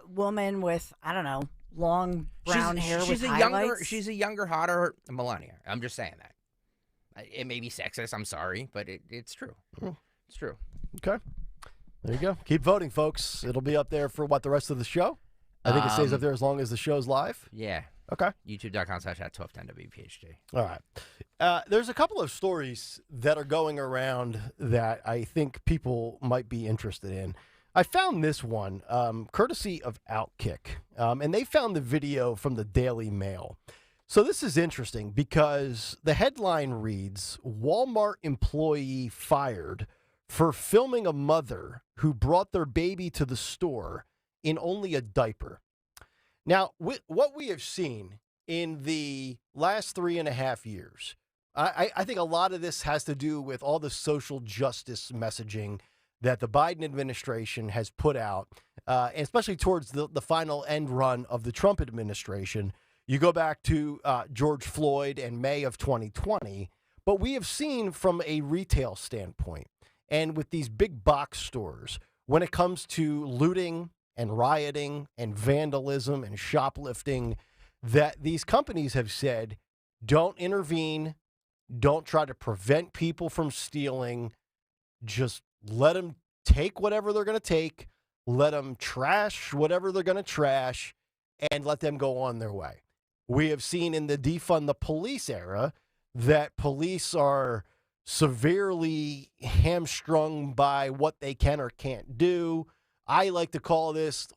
woman with, I don't know, long brown hair with highlights. She's a younger, hotter Melania. I'm just saying that. It may be sexist, I'm sorry, but it's true. It's true. Okay. There you go. Keep voting, folks. It'll be up there for, the rest of the show? I think it stays up there as long as the show's live? Yeah. Okay. YouTube.com/1210WPHT. All right. There's a couple of stories that are going around that I think people might be interested in. I found this one, courtesy of Outkick, and they found the video from the Daily Mail. So this is interesting because the headline reads, Walmart employee fired for filming a mother who brought their baby to the store in only a diaper. Now, what we have seen in the last 3.5 years, I think a lot of this has to do with all the social justice messaging that the Biden administration has put out, especially towards the final end run of the Trump administration. You go back to George Floyd and May of 2020, but we have seen from a retail standpoint and with these big box stores, when it comes to looting and rioting and vandalism and shoplifting, that these companies have said, don't intervene, don't try to prevent people from stealing, just let them take whatever they're going to take, let them trash whatever they're going to trash, and let them go on their way. We have seen in the defund the police era that police are severely hamstrung by what they can or can't do. I like to call this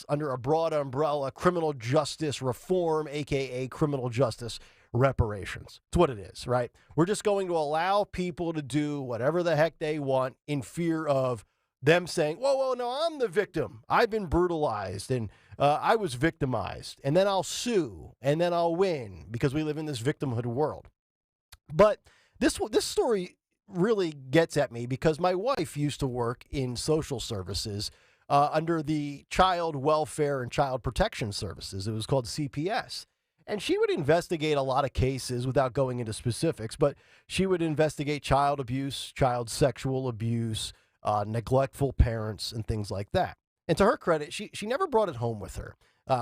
under a broad umbrella criminal justice reform, a.k.a. criminal justice reparations. It's what it is, right? We're just going to allow people to do whatever the heck they want in fear of them saying, whoa, no, I'm the victim. I've been brutalized and I was victimized. And then I'll sue and then I'll win because we live in this victimhood world. But this story really gets at me because my wife used to work in social services under the Child Welfare and Child Protection Services. It was called CPS. And she would investigate a lot of cases without going into specifics, but she would investigate child abuse, child sexual abuse, neglectful parents, and things like that. And to her credit, she never brought it home with her,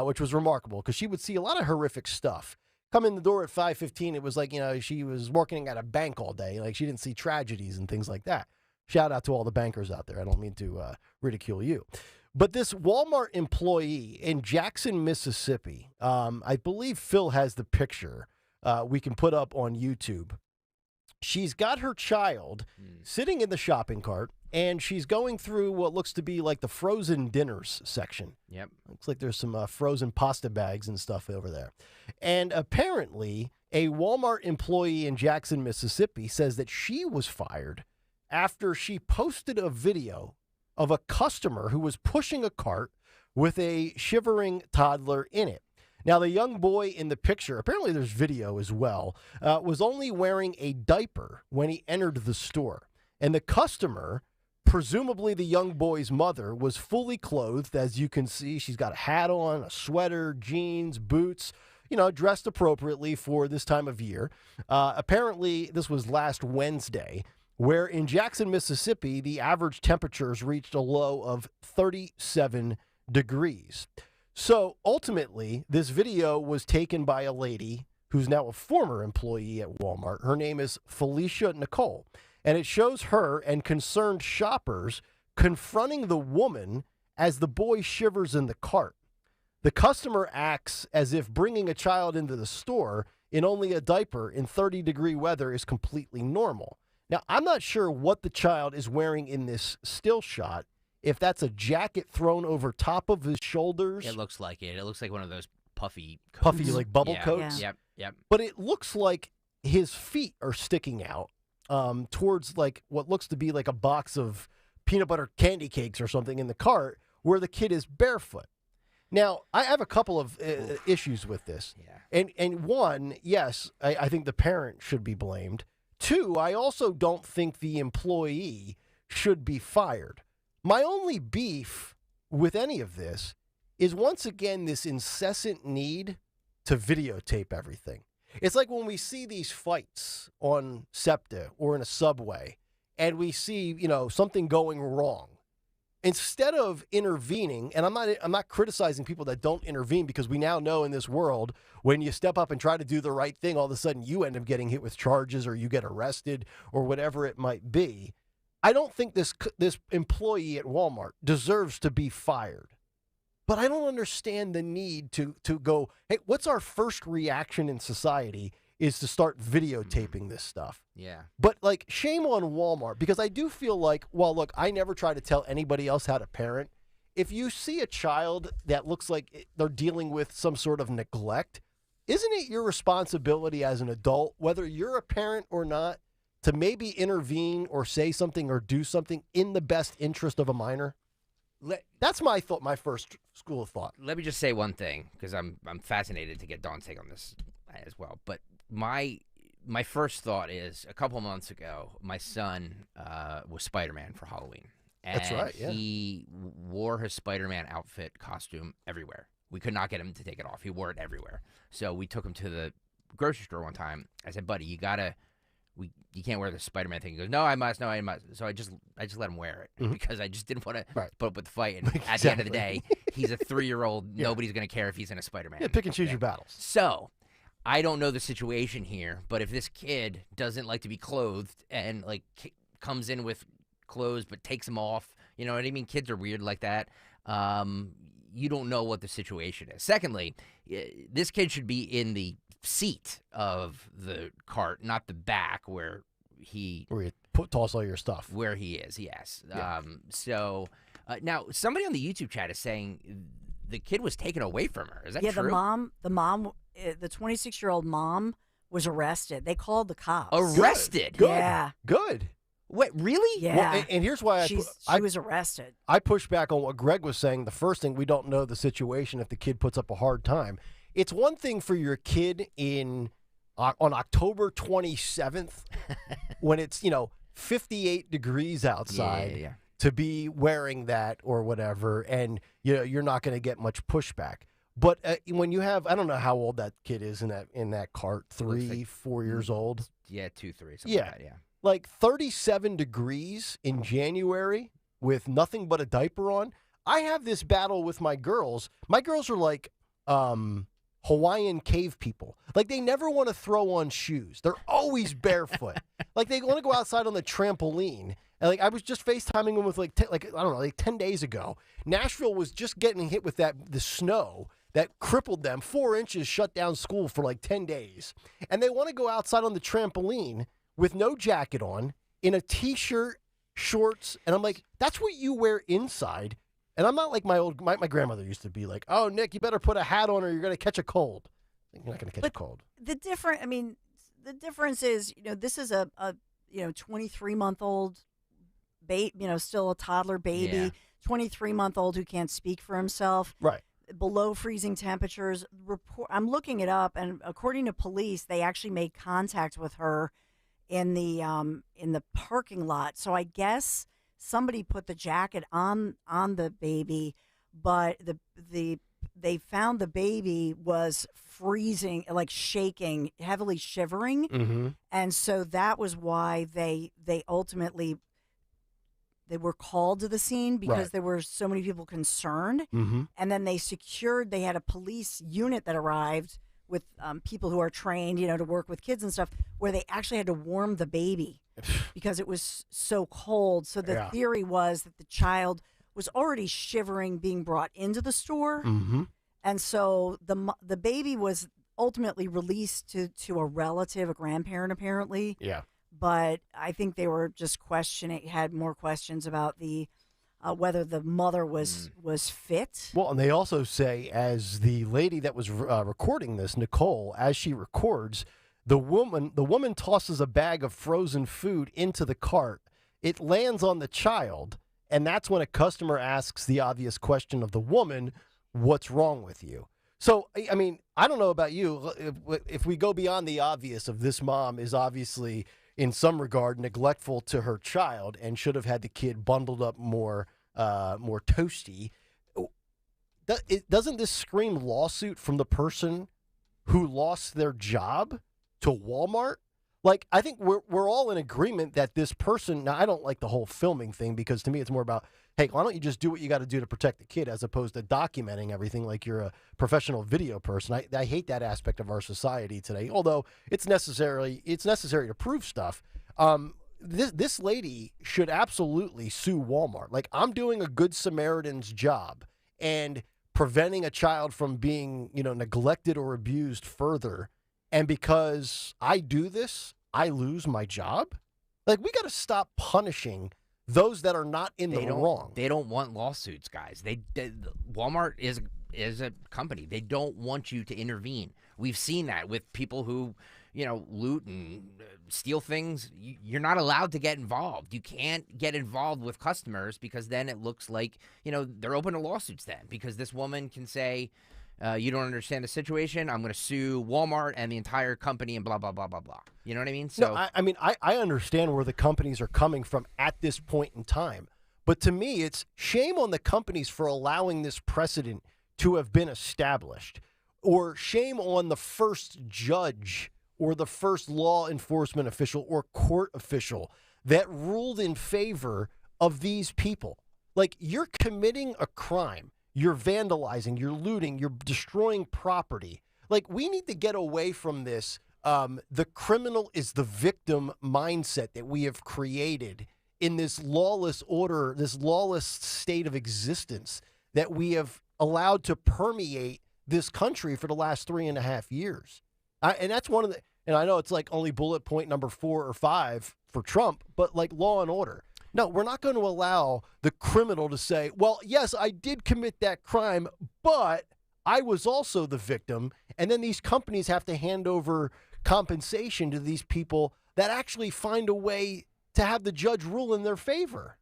which was remarkable because she would see a lot of horrific stuff. Come in the door at 5:15, it was like, she was working at a bank all day. Like, she didn't see tragedies and things like that. Shout out to all the bankers out there. I don't mean to ridicule you. But this Walmart employee in Jackson, Mississippi, I believe Phil has the picture we can put up on YouTube. She's got her child sitting in the shopping cart, and she's going through what looks to be like the frozen dinners section. Yep. Looks like there's some frozen pasta bags and stuff over there. And apparently, a Walmart employee in Jackson, Mississippi, says that she was fired after she posted a video of a customer who was pushing a cart with a shivering toddler in it. Now, the young boy in the picture, apparently there's video as well, was only wearing a diaper when he entered the store. And the customer, presumably the young boy's mother, was fully clothed. As you can see, she's got a hat on, a sweater, jeans, boots, dressed appropriately for this time of year. Apparently, this was last Wednesday, where in Jackson, Mississippi, the average temperatures reached a low of 37 degrees. So ultimately, this video was taken by a lady who's now a former employee at Walmart. Her name is Felicia Nicole, and it shows her and concerned shoppers confronting the woman as the boy shivers in the cart. The customer acts as if bringing a child into the store in only a diaper in 30-degree weather is completely normal. Now, I'm not sure what the child is wearing in this still shot, if that's a jacket thrown over top of his shoulders. It looks like it. It looks like one of those puffy coats. Puffy, like bubble coats? Yep. But it looks like his feet are sticking out towards like what looks to be like a box of peanut butter candy cakes or something in the cart where the kid is barefoot. Now, I have a couple of issues with this. Yeah. And one, yes, I think the parent should be blamed. Two, I also don't think the employee should be fired. My only beef with any of this is, once again, this incessant need to videotape everything. It's like when we see these fights on SEPTA or in a subway and we see, something going wrong. Instead of intervening, and I'm not criticizing people that don't intervene, because we now know in this world, when you step up and try to do the right thing, all of a sudden you end up getting hit with charges or you get arrested or whatever it might be. I don't think this employee at Walmart deserves to be fired. But I don't understand the need to go, hey, what's our first reaction in society is to start videotaping this stuff. Yeah. But, like, shame on Walmart, because I do feel like, well, look, I never try to tell anybody else how to parent. If you see a child that looks like they're dealing with some sort of neglect, isn't it your responsibility as an adult, whether you're a parent or not, to maybe intervene or say something or do something in the best interest of a minor? That's my thought, my first school of thought. Let me just say one thing, because I'm fascinated to get Dawn's take on this as well. But my first thought is, a couple months ago, my son was Spider-Man for Halloween. And that's right, yeah. He wore his Spider-Man outfit costume everywhere. We could not get him to take it off. He wore it everywhere. So we took him to the grocery store one time. I said, buddy, you can't wear the Spider-Man thing. He goes, no, I must. So I just let him wear it because I just didn't want to put up with the fight. And at the end of the day, he's a 3-year-old. Yeah. Nobody's going to care if he's in a Spider-Man. Yeah, pick and choose your battles. So I don't know the situation here, but if this kid doesn't like to be clothed and like comes in with clothes but takes them off, you know what I mean? Kids are weird like that. You don't know what the situation is. Secondly, this kid should be in the seat of the cart, not the back where you toss all your stuff. Where he is, yes. Yeah. Now somebody on the YouTube chat is saying the kid was taken away from her. Is that true? Yeah, the 26-year-old mom was arrested. They called the cops. Arrested? Good. Yeah. Good. What, really? Yeah. Well, and here's why she was arrested. I push back on what Greg was saying. The first thing, we don't know the situation if the kid puts up a hard time. It's one thing for your kid on October 27th when it's, 58 degrees outside to be wearing that or whatever, and you're not going to get much pushback. But when you have, I don't know how old that kid is in that cart, 3, 4 years old. Yeah, 2, 3, something Yeah. like that, yeah. Like 37 degrees in January with nothing but a diaper on. I have this battle with my girls. My girls are like Hawaiian cave people. Like, they never want to throw on shoes. They're always barefoot. Like, they want to go outside on the trampoline. And like, I was just FaceTiming them with I don't know, 10 days ago. Nashville was just getting hit with the snow that crippled them. 4 inches shut down school for like 10 days. And they want to go outside on the trampoline with no jacket on, in a T-shirt, shorts, and I'm like, that's what you wear inside. And I'm not like my grandmother used to be like, oh, Nick, you better put a hat on or you're going to catch a cold. You're not going to catch a cold. The difference is, this is a 23-month-old baby, still a toddler baby, 23-month-old who can't speak for himself. Right. Below freezing temperatures. I'm looking it up, and according to police, they actually made contact with her in the parking lot. So I guess somebody put the jacket on the baby, but they found the baby was freezing, like shaking, heavily shivering. Mm-hmm. And so that was why they ultimately were called to the scene, because Right. there were so many people concerned. Mm-hmm. And then they had a police unit that arrived with people who are trained, to work with kids and stuff, where they actually had to warm the baby because it was so cold. So the theory was that the child was already shivering being brought into the store. Mm-hmm. And so the baby was ultimately released to a relative, a grandparent apparently. Yeah. But I think they were just had more questions about the whether the mother was fit. Well, and they also say, as the lady that was recording this, Nicole, as she records, the woman tosses a bag of frozen food into the cart. It lands on the child, and that's when a customer asks the obvious question of the woman, "What's wrong with you?" So, I mean, I don't know about you. If we go beyond the obvious of this mom is obviously, in some regard, neglectful to her child and should have had the kid bundled up more toasty. Doesn't this scream lawsuit from the person who lost their job to Walmart? Like, I think we're all in agreement that this person, now I don't like the whole filming thing, because to me it's more about, hey, why don't you just do what you got to do to protect the kid, as opposed to documenting everything like you're a professional video person. I hate that aspect of our society today, although it's necessary to prove stuff. This lady should absolutely sue Walmart. Like, I'm doing a Good Samaritan's job and preventing a child from being, neglected or abused further. And because I do this, I lose my job? Like, we got to stop punishing those that are not in the wrong. They don't want lawsuits, guys. Walmart is a company. They don't want you to intervene. We've seen that with people who, loot and steal things. You're not allowed to get involved. You can't get involved with customers, because then it looks like, they're open to lawsuits then, because this woman can say, you don't understand the situation. I'm going to sue Walmart and the entire company and blah, blah, blah, blah, blah. You know what I mean? So, no, I understand where the companies are coming from at this point in time. But to me, it's shame on the companies for allowing this precedent to have been established, or shame on the first judge or the first law enforcement official or court official that ruled in favor of these people. Like, you're committing a crime. You're vandalizing, you're looting, you're destroying property. Like, we need to get away from this. The criminal is the victim mindset that we have created in this lawless order, this lawless state of existence that we have allowed to permeate this country for the last 3.5 years. And that's one of the, and I know it's like only bullet point number 4 or 5 for Trump, but like law and order. No, we're not going to allow the criminal to say, well, yes, I did commit that crime, but I was also the victim. And then these companies have to hand over compensation to these people that actually find a way to have the judge rule in their favor.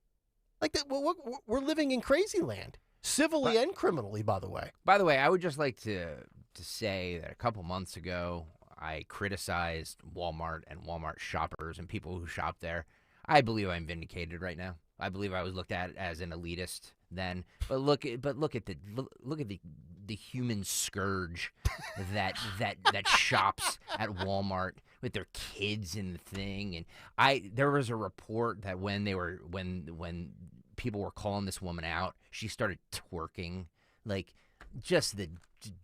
Like that, we're living in crazy land, civilly and criminally, by the way. By the way, I would just like to say that a couple months ago, I criticized Walmart and Walmart shoppers and people who shop there. I believe I'm vindicated right now. I believe I was looked at as an elitist then. But look at the human scourge that shops at Walmart with their kids in the thing. And there was a report that when people were calling this woman out, she started twerking, like just the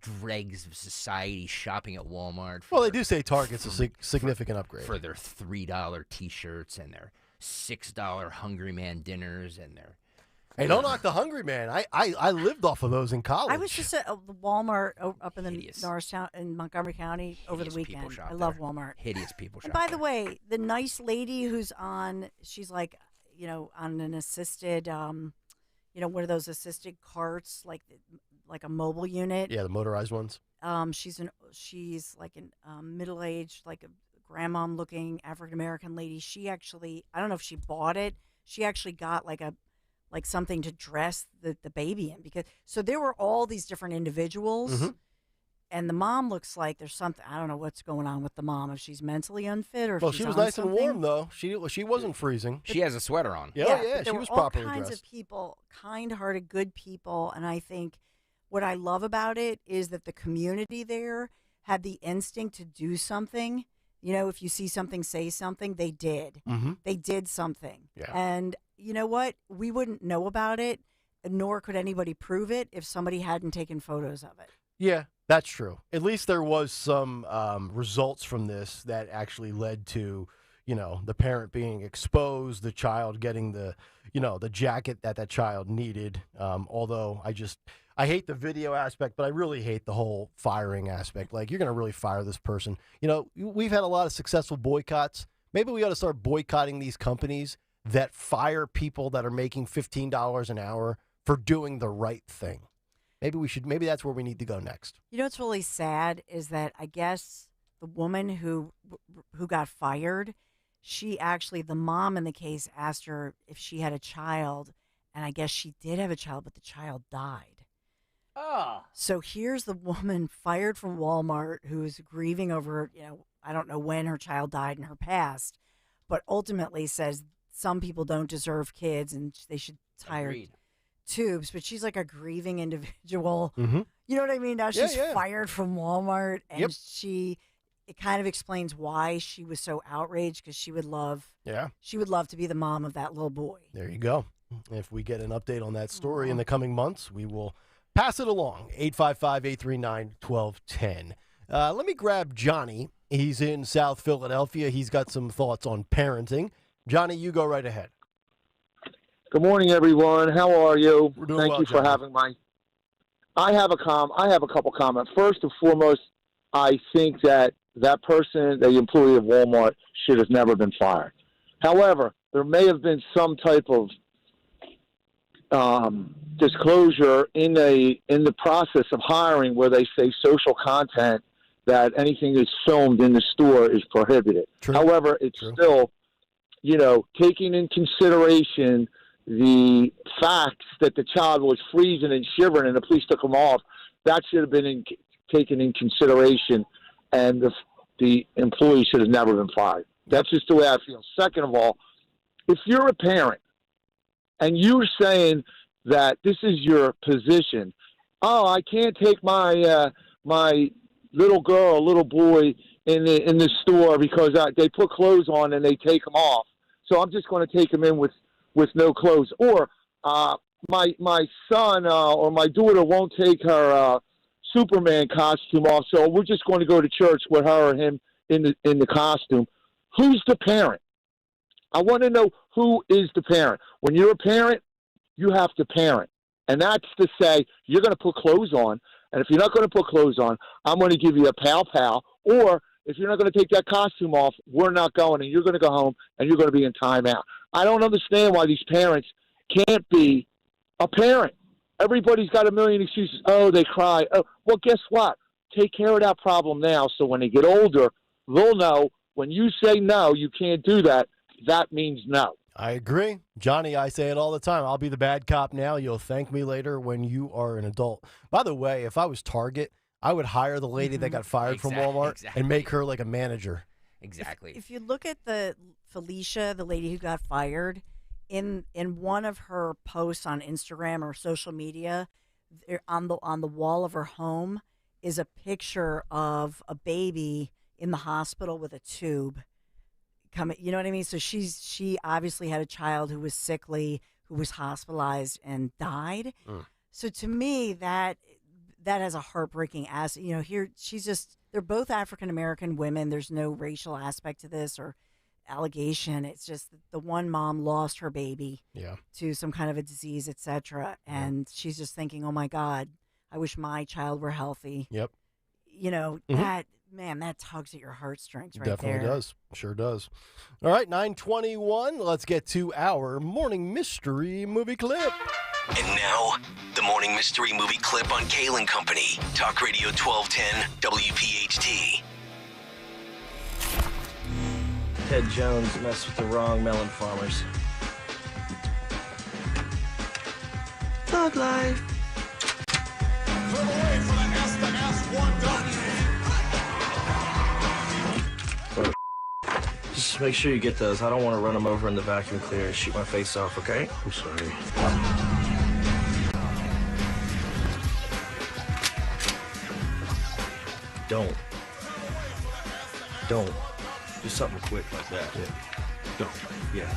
dregs of society shopping at Walmart. Well, they do say Target's a significant upgrade for their $3 T-shirts and their $6 Hungry Man dinners and their. Hey, don't knock the Hungry Man. I lived off of those in college. I was just at the Walmart up in the Norristown in Montgomery County over the weekend. I love Walmart. Hideous people shop And by there. the way, the nice lady who's she's like, on an assisted, one of those assisted carts, like a mobile unit. Yeah, the motorized ones. She's like a middle-aged, like a grandmom-looking African-American lady. She actually, I don't know if she bought it. She actually got like something to dress the baby in, because so there were all these different individuals, and the mom looks like there's something, I don't know what's going on with the mom, if she's mentally unfit or if Well, she's she was on nice something. and warm though. She wasn't freezing. She has a sweater on. Yeah, There she were was all properly kinds dressed. of people, kind-hearted, good people, and I think what I love about it is that the community there had the instinct to do something. If you see something, say something. They did. They did something. Yeah. And you know what? We wouldn't know about it, nor could anybody prove it if somebody hadn't taken photos of it. Yeah, that's true. At least there was some results from this that actually led to, the parent being exposed, the child getting the jacket that child needed. Although I hate the video aspect, but I really hate the whole firing aspect. Like, you're going to really fire this person. We've had a lot of successful boycotts. Maybe we ought to start boycotting these companies that fire people that are making $15 an hour for doing the right thing. Maybe that's where we need to go next. What's really sad is that I guess the woman who got fired, the mom in the case asked her if she had a child, and I guess she did have a child, but the child died. So here's the woman fired from Walmart who's grieving over, I don't know when her child died in her past, but ultimately says some people don't deserve kids and they should tire tubes. But she's like a grieving individual. You know what I mean? Now she's fired from Walmart, and it kind of explains why she was so outraged, because she would love to be the mom of that little boy. There you go. If we get an update on that story in the coming months, we will pass it along. 855-839-1210. Let me grab Johnny. He's in South Philadelphia. He's got some thoughts on parenting. Johnny, you go right ahead. Good morning, everyone. How are you? We're doing Thank well, you for Johnny. having my. I have a couple comments. First and foremost, I think that person, the employee of Walmart, should have never been fired. However, there may have been some type of disclosure in the process of hiring where they say social content, that anything that's filmed in the store is prohibited. True. However, it's still, taking in consideration the facts that the child was freezing and shivering and the police took him off, that should have been taken in consideration, and the employee should have never been fired. That's just the way I feel. Second of all, if you're a parent and you're saying that this is your position, I can't take my my little girl, little boy in the store because they put clothes on and they take them off, so I'm just going to take them in with no clothes. Or my son or my daughter won't take her Superman costume off, so we're just going to go to church with her or him in the costume. Who's the parent? I want to know who is the parent. When you're a parent, you have to parent. And that's to say, you're going to put clothes on, and if you're not going to put clothes on, I'm going to give you a pal, or if you're not going to take that costume off, we're not going, and you're going to go home, and you're going to be in timeout. I don't understand why these parents can't be a parent. Everybody's got a million excuses. Oh, they cry. Oh, well, guess what? Take care of that problem now, so when they get older, they'll know when you say no, you can't do that, that means no. I agree. Johnny, I say it all the time. I'll be the bad cop now. You'll thank me later when you are an adult. By the way, if I was Target, I would hire the lady that got fired from Walmart and make her like a manager. Exactly. If you look at the Felicia, the lady who got fired, in one of her posts on Instagram or social media, on the wall of her home is a picture of a baby in the hospital with a tube coming. You know what I mean? So she obviously had a child who was sickly, who was hospitalized and died. So to me, that has a heartbreaking here they're both African American women. There's no racial aspect to this or allegation. It's just the one mom lost her baby to some kind of a disease, etc. And she's just thinking, oh my God, I wish my child were healthy. Yep. That tugs at your heartstrings right Definitely there. does. Sure does. All right, 9:21. Let's get to our morning mystery movie clip. And now, the morning mystery movie clip on Kayal and Company. Talk Radio 1210 WPHT. Ted Jones messed with the wrong melon farmers. Thug life. Just make sure you get those. I don't want to run them over in the vacuum cleaner and shoot my face off, okay? I'm sorry. Don't. Do something quick like that. Yeah. Don't. Yeah.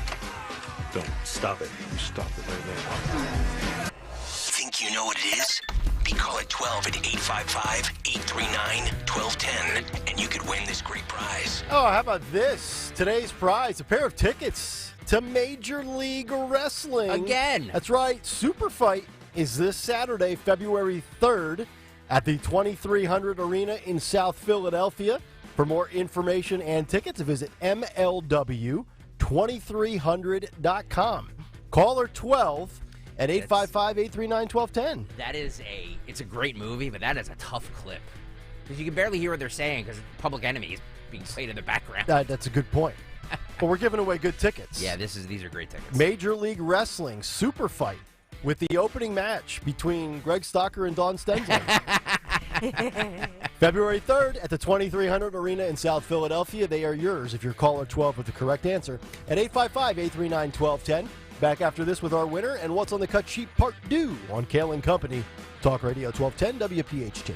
Don't. Stop it. You stop it right now. Think you know what it is? Be call at 12 at 855-839-1210, and you could win this great prize. Oh, how about this? Today's prize, a pair of tickets to Major League Wrestling. Again. That's right. Super Fight is this Saturday, February 3rd, at the 2300 Arena in South Philadelphia. For more information and tickets, visit MLW2300.com. Caller 12 at 855-839-1210. It's a great movie, but that is a tough clip. Because you can barely hear what they're saying because Public Enemy is being played in the background. That's a good point. But we're giving away good tickets. Yeah, these are great tickets. Major League Wrestling Super Fight with the opening match between Greg Stocker and Don Stenzel. February 3rd at the 2300 Arena in South Philadelphia. They are yours if you're caller 12 with the correct answer at 855-839-1210. Back after this with our winner and what's on the cut sheet part 2 on Kayal and Company. Talk Radio 1210 WPHT.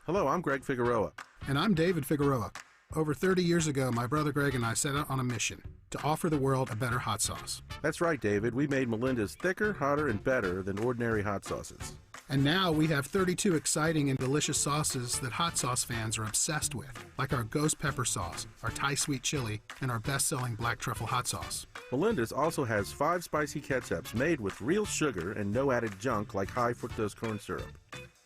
Hello, I'm Greg Figueroa. And I'm David Figueroa. Over 30 years ago, my brother Greg and I set out on a mission to offer the world a better hot sauce. That's right, David. We made Melinda's thicker, hotter, and better than ordinary hot sauces. And now we have 32 exciting and delicious sauces that hot sauce fans are obsessed with, like our ghost pepper sauce, our Thai sweet chili, and our best-selling black truffle hot sauce. Melinda's also has 5 spicy ketchups made with real sugar and no added junk like high fructose corn syrup.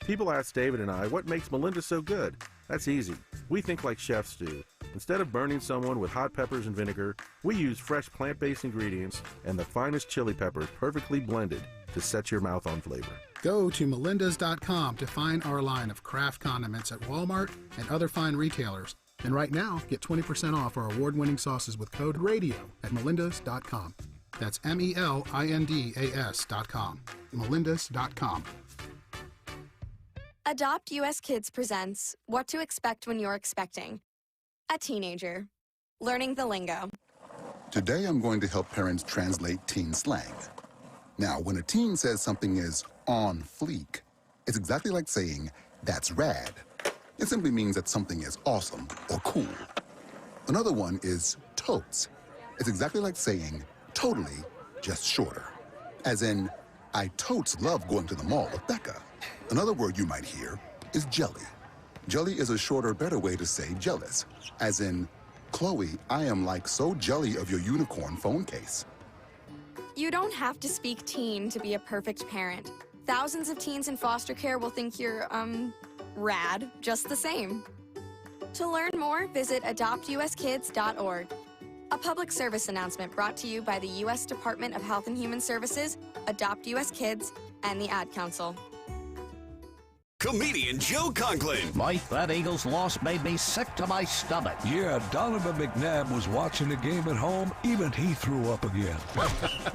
People ask David and I, what makes Melinda so good? That's easy. We think like chefs do. Instead of burning someone with hot peppers and vinegar, we use fresh plant-based ingredients and the finest chili peppers perfectly blended to set your mouth on flavor. Go to melindas.com to find our line of craft condiments at Walmart and other fine retailers. And right now, get 20% off our award-winning sauces with code RADIO at melindas.com. That's melindas.com. melindas.com. Adopt US Kids presents What to Expect When You're Expecting. A teenager. Learning the lingo. Today I'm going to help parents translate teen slang. Now, when a teen says something is on fleek, it's exactly like saying, that's rad. It simply means that something is awesome or cool. Another one is totes. It's exactly like saying, totally, just shorter. As in, I totes love going to the mall with Becca. Another word you might hear is jelly. Jelly is a shorter, better way to say jealous. As in, Chloe, I am like so jelly of your unicorn phone case. You don't have to speak teen to be a perfect parent. Thousands of teens in foster care will think you're, rad just the same. To learn more, visit adoptuskids.org. A public service announcement brought to you by the U.S. Department of Health and Human Services, Adopt U.S. Kids, and the Ad Council. Comedian Joe Conklin. Mike, that Eagles loss made me sick to my stomach. Yeah, Donovan McNabb was watching the game at home. Even he threw up again.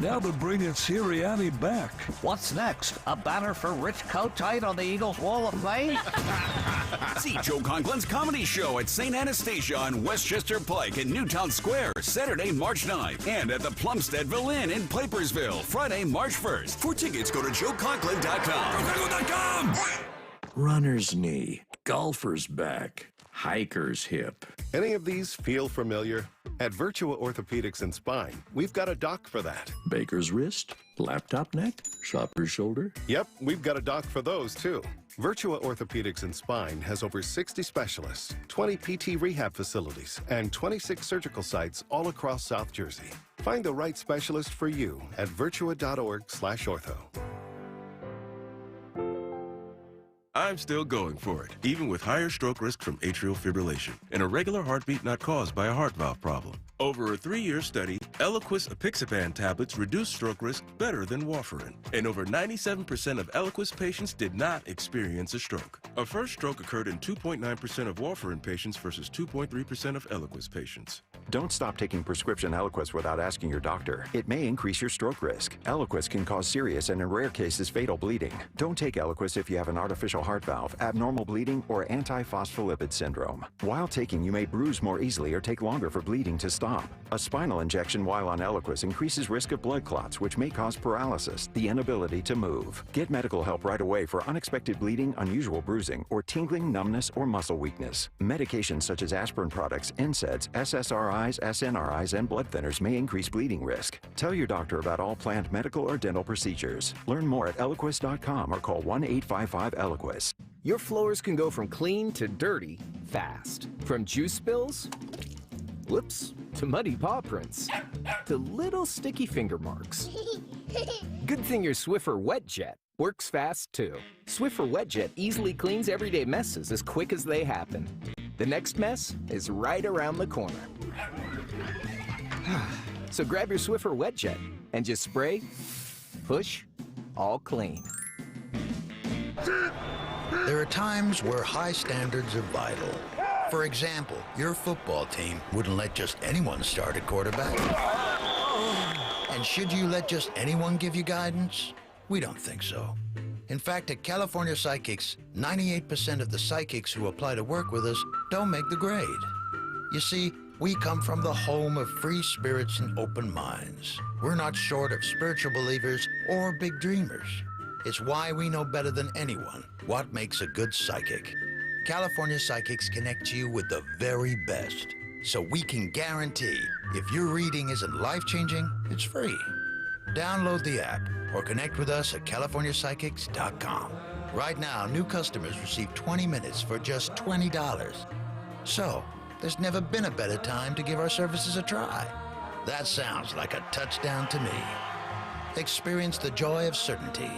Now they're bringing Sirianni back. What's next? A banner for Rich Kotite on the Eagles Wall of Fame? See Joe Conklin's comedy show at St. Anastasia on Westchester Pike in Newtown Square, Saturday, March 9th. And at the Plumsteadville Inn in Pipersville, Friday, March 1st. For tickets, go to joeconklin.com. Runner's knee, golfer's back, hiker's hip. Any of these feel familiar? At Virtua Orthopedics and Spine, we've got a doc for that. Baker's wrist, laptop neck, shopper's shoulder. Yep, we've got a doc for those too. Virtua Orthopedics and Spine has over 60 specialists, 20 PT rehab facilities, and 26 surgical sites all across South Jersey. Find the right specialist for you at virtua.org/ortho. I'm still going for it, even with higher stroke risk from atrial fibrillation and a regular heartbeat not caused by a heart valve problem. Over a 3-year study, Eliquis apixaban tablets reduce stroke risk better than warfarin, and over 97% of Eliquis patients did not experience a stroke. A first stroke occurred in 2.9% of warfarin patients versus 2.3% of Eliquis patients. Don't stop taking prescription Eliquis without asking your doctor. It may increase your stroke risk. Eliquis can cause serious and in rare cases fatal bleeding. Don't take Eliquis if you have an artificial heart valve, abnormal bleeding, or antiphospholipid syndrome. While taking, you may bruise more easily or take longer for bleeding to stop. A spinal injection while on Eliquis increases risk of blood clots, which may cause paralysis, the inability to move. Get medical help right away for unexpected bleeding, unusual bruising, or tingling, numbness, or muscle weakness. Medications such as aspirin products, NSAIDs, SSRIs, SNRIs, and blood thinners may increase bleeding risk. Tell your doctor about all planned medical or dental procedures. Learn more at Eliquis.com or call 1-855-ELIQUIS. Your floors can go from clean to dirty fast. From juice spills, whoops, to muddy paw prints, to little sticky finger marks. Good thing your Swiffer Wet Jet works fast too. Swiffer Wet Jet easily cleans everyday messes as quick as they happen. The next mess is right around the corner. So grab your Swiffer Wet Jet and just spray, push, all clean. There are times where high standards are vital. For example, your football team wouldn't let just anyone start at quarterback. And should you let just anyone give you guidance? We don't think so. In fact, at California Psychics, 98% of the psychics who apply to work with us don't make the grade. You see, we come from the home of free spirits and open minds. We're not short of spiritual believers or big dreamers. It's why we know better than anyone what makes a good psychic. California Psychics connect you with the very best, so we can guarantee if your reading isn't life-changing, it's free. Download the app or connect with us at CaliforniaPsychics.com. Right now, new customers receive 20 minutes for just $20. So, there's never been a better time to give our services a try. That sounds like a touchdown to me. Experience the joy of certainty.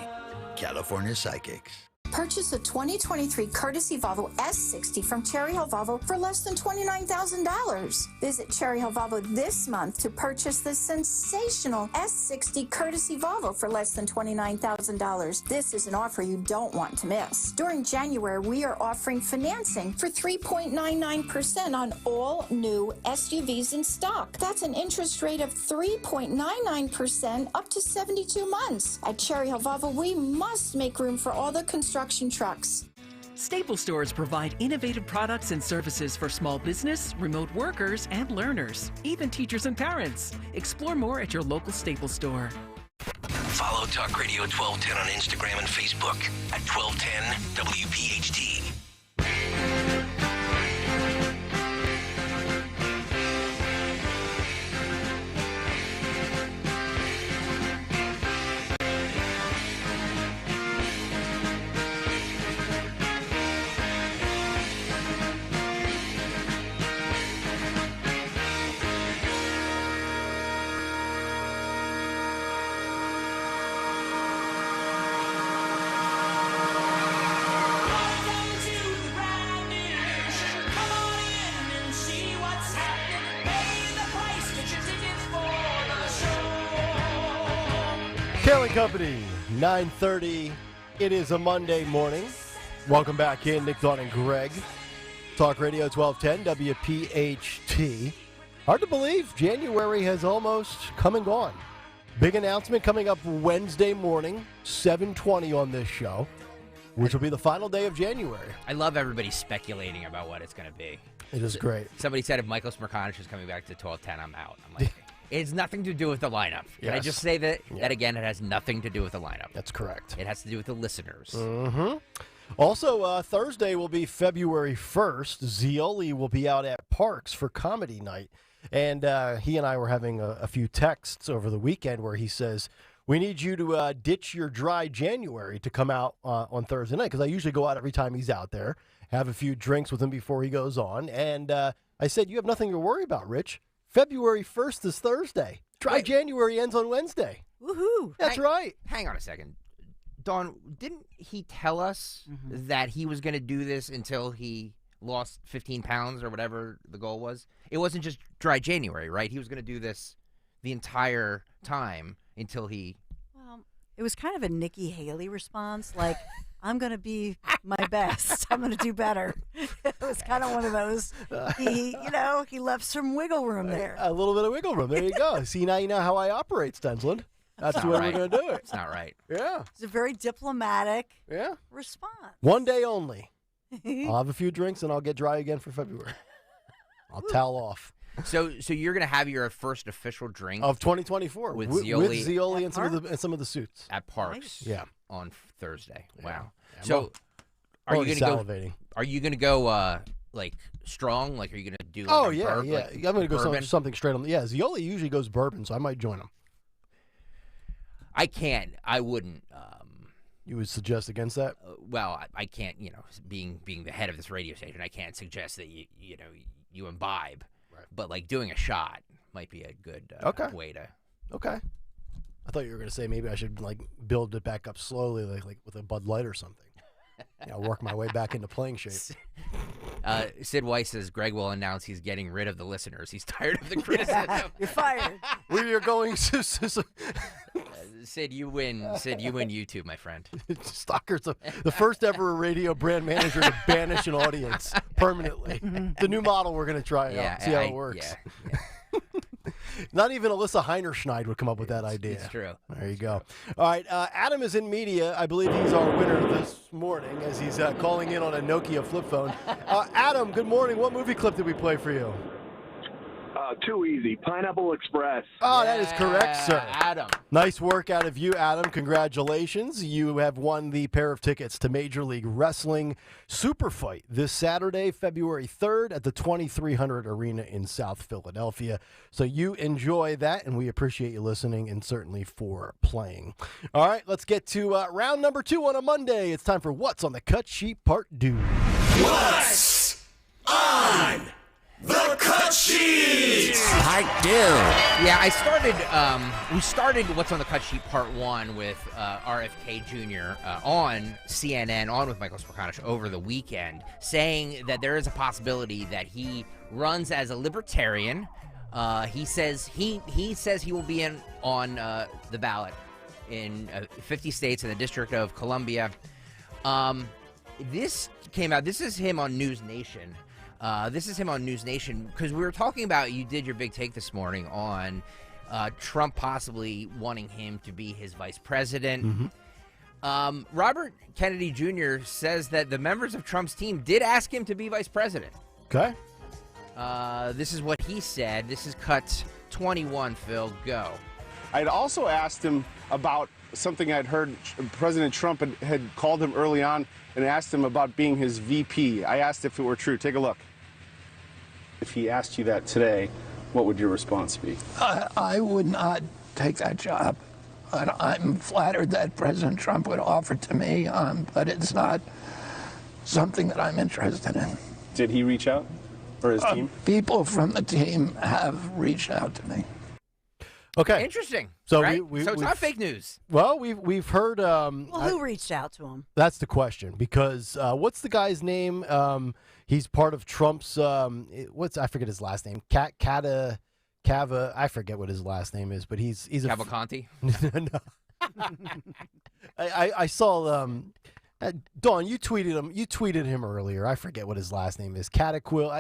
California Psychics. Purchase a 2023 courtesy Volvo S60 from Cherry Hill Volvo for less than $29,000. Visit Cherry Hill Volvo this month to purchase the sensational S60 courtesy Volvo for less than $29,000. This is an offer you don't want to miss. During January, we are offering financing for 3.99% on all new SUVs in stock. That's an interest rate of 3.99% up to 72 months. At Cherry Hill Volvo, we must make room for all the construction trucks. Staples stores provide innovative products and services for small business, remote workers, and learners, even teachers and parents. Explore more at your local Staples store. Follow Talk Radio 1210 on Instagram and Facebook at 1210 WPHT. Kayal Company, 9:30. It is a Monday morning. Welcome back in, Nick, Dawn, and Greg. Talk Radio 1210, WPHT. Hard to believe, January has almost come and gone. Big announcement coming up Wednesday morning, 7:20 on this show, which will be the final day of January. I love everybody speculating about what it's going to be. It is great. Somebody said if Michael Smerconish is coming back to 1210, I'm out. I'm like, it has nothing to do with the lineup. Can I just say that? Yeah. That again, it has nothing to do with the lineup. That's correct. It has to do with the listeners. Mm-hmm. Also, Thursday will be February 1st. Zioli will be out at Parks for comedy night. And he and I were having a few texts over the weekend where he says, we need you to ditch your dry January to come out on Thursday night, because I usually go out every time he's out there, have a few drinks with him before he goes on. And I said, you have nothing to worry about, Rich. February 1st is Thursday. Dry January ends on Wednesday. Woohoo. That's right. Hang on a second. Dawn, didn't he tell us that he was going to do this until he lost 15 pounds or whatever the goal was? It wasn't just dry January, right? He was going to do this the entire time until he... Well, it was kind of a Nikki Haley response, like, I'm going to be my best. I'm going to do better. It was kind of one of those, he left some wiggle room there. A little bit of wiggle room. There you go. See, now you know how I operate, Stensland. That's the way we're going to do it. It's not right. Yeah. It's a very diplomatic Yeah. response. One day only. I'll have a few drinks and I'll get dry again for February. I'll towel off. So you're going to have your first official drink of 2024 with with Zioli, and some of the suits at Parks. Yeah. On Thursday. Wow. Yeah, So are you already going to salivating. Are you going to go like strong? Like, are you going to do? Like Oh a yeah, burp, yeah. like I'm going to go bourbon? something straight on. Yeah, Zioli usually goes bourbon, so I might join him. I can't. I wouldn't. You would suggest against that? Well, I can't. Being the head of this radio station, I can't suggest that you imbibe. Right. But like doing a shot might be a good way to. Okay. I thought you were going to say maybe I should like build it back up slowly, like with a Bud Light or something. Work my way back into playing shape. Sid Weiss says Greg will announce he's getting rid of the listeners. He's tired of the criticism. You're fired. We are going to. Sid, you win. Sid, you win YouTube, my friend. Stalker's the first ever radio brand manager to banish an audience permanently. The new model we're going to try out, see how it works. Yeah. Not even Alyssa Heinerschneid would come up with that idea. It's true. There you go. All right, Adam is in media. I believe he's our winner this morning as he's calling in on a Nokia flip phone. Adam, good morning. What movie clip did we play for you? Too easy. Pineapple Express. Oh, that is correct, sir. Adam. Nice work out of you, Adam. Congratulations. You have won the pair of tickets to Major League Wrestling Super Fight this Saturday, February 3rd at the 2300 Arena in South Philadelphia. So you enjoy that, and we appreciate you listening and certainly for playing. All right, let's get to round number 2 on a Monday. It's time for What's on the Cut Sheet Part 2. What's on the cut sheet? Part 2. Yeah, I started. We started What's on the Cut Sheet Part 1 with RFK Jr. On CNN, on with Michael Smerconish over the weekend, saying that there is a possibility that he runs as a libertarian. He says he will be on the ballot in 50 states in the District of Columbia. This came out. This is him on News Nation. Because we were talking about, you did your big take this morning on Trump possibly wanting him to be his vice president. Mm-hmm. Robert Kennedy Jr. says that the members of Trump's team did ask him to be vice president. Okay. This is what he said. This is cut 21, Phil. Go. I'd also asked him about something I'd heard President Trump had called him early on and asked him about being his VP. I asked if it were true. Take a look. If he asked you that today, what would your response be? I would not take that job. I'm flattered that President Trump would offer it to me, but it's not something that I'm interested in. Did he reach out? Or his team? People from the team have reached out to me. Okay. Interesting. So right? we So it's not fake news. Well, we've heard. Well, who reached out to him? That's the question, because what's the guy's name? He's part of Trump's. I forget his last name. Cava. I forget what his last name is, but he's a Cavalcanti. No. I saw Dawn, you tweeted him. You tweeted him earlier. I forget what his last name is. Cataquil.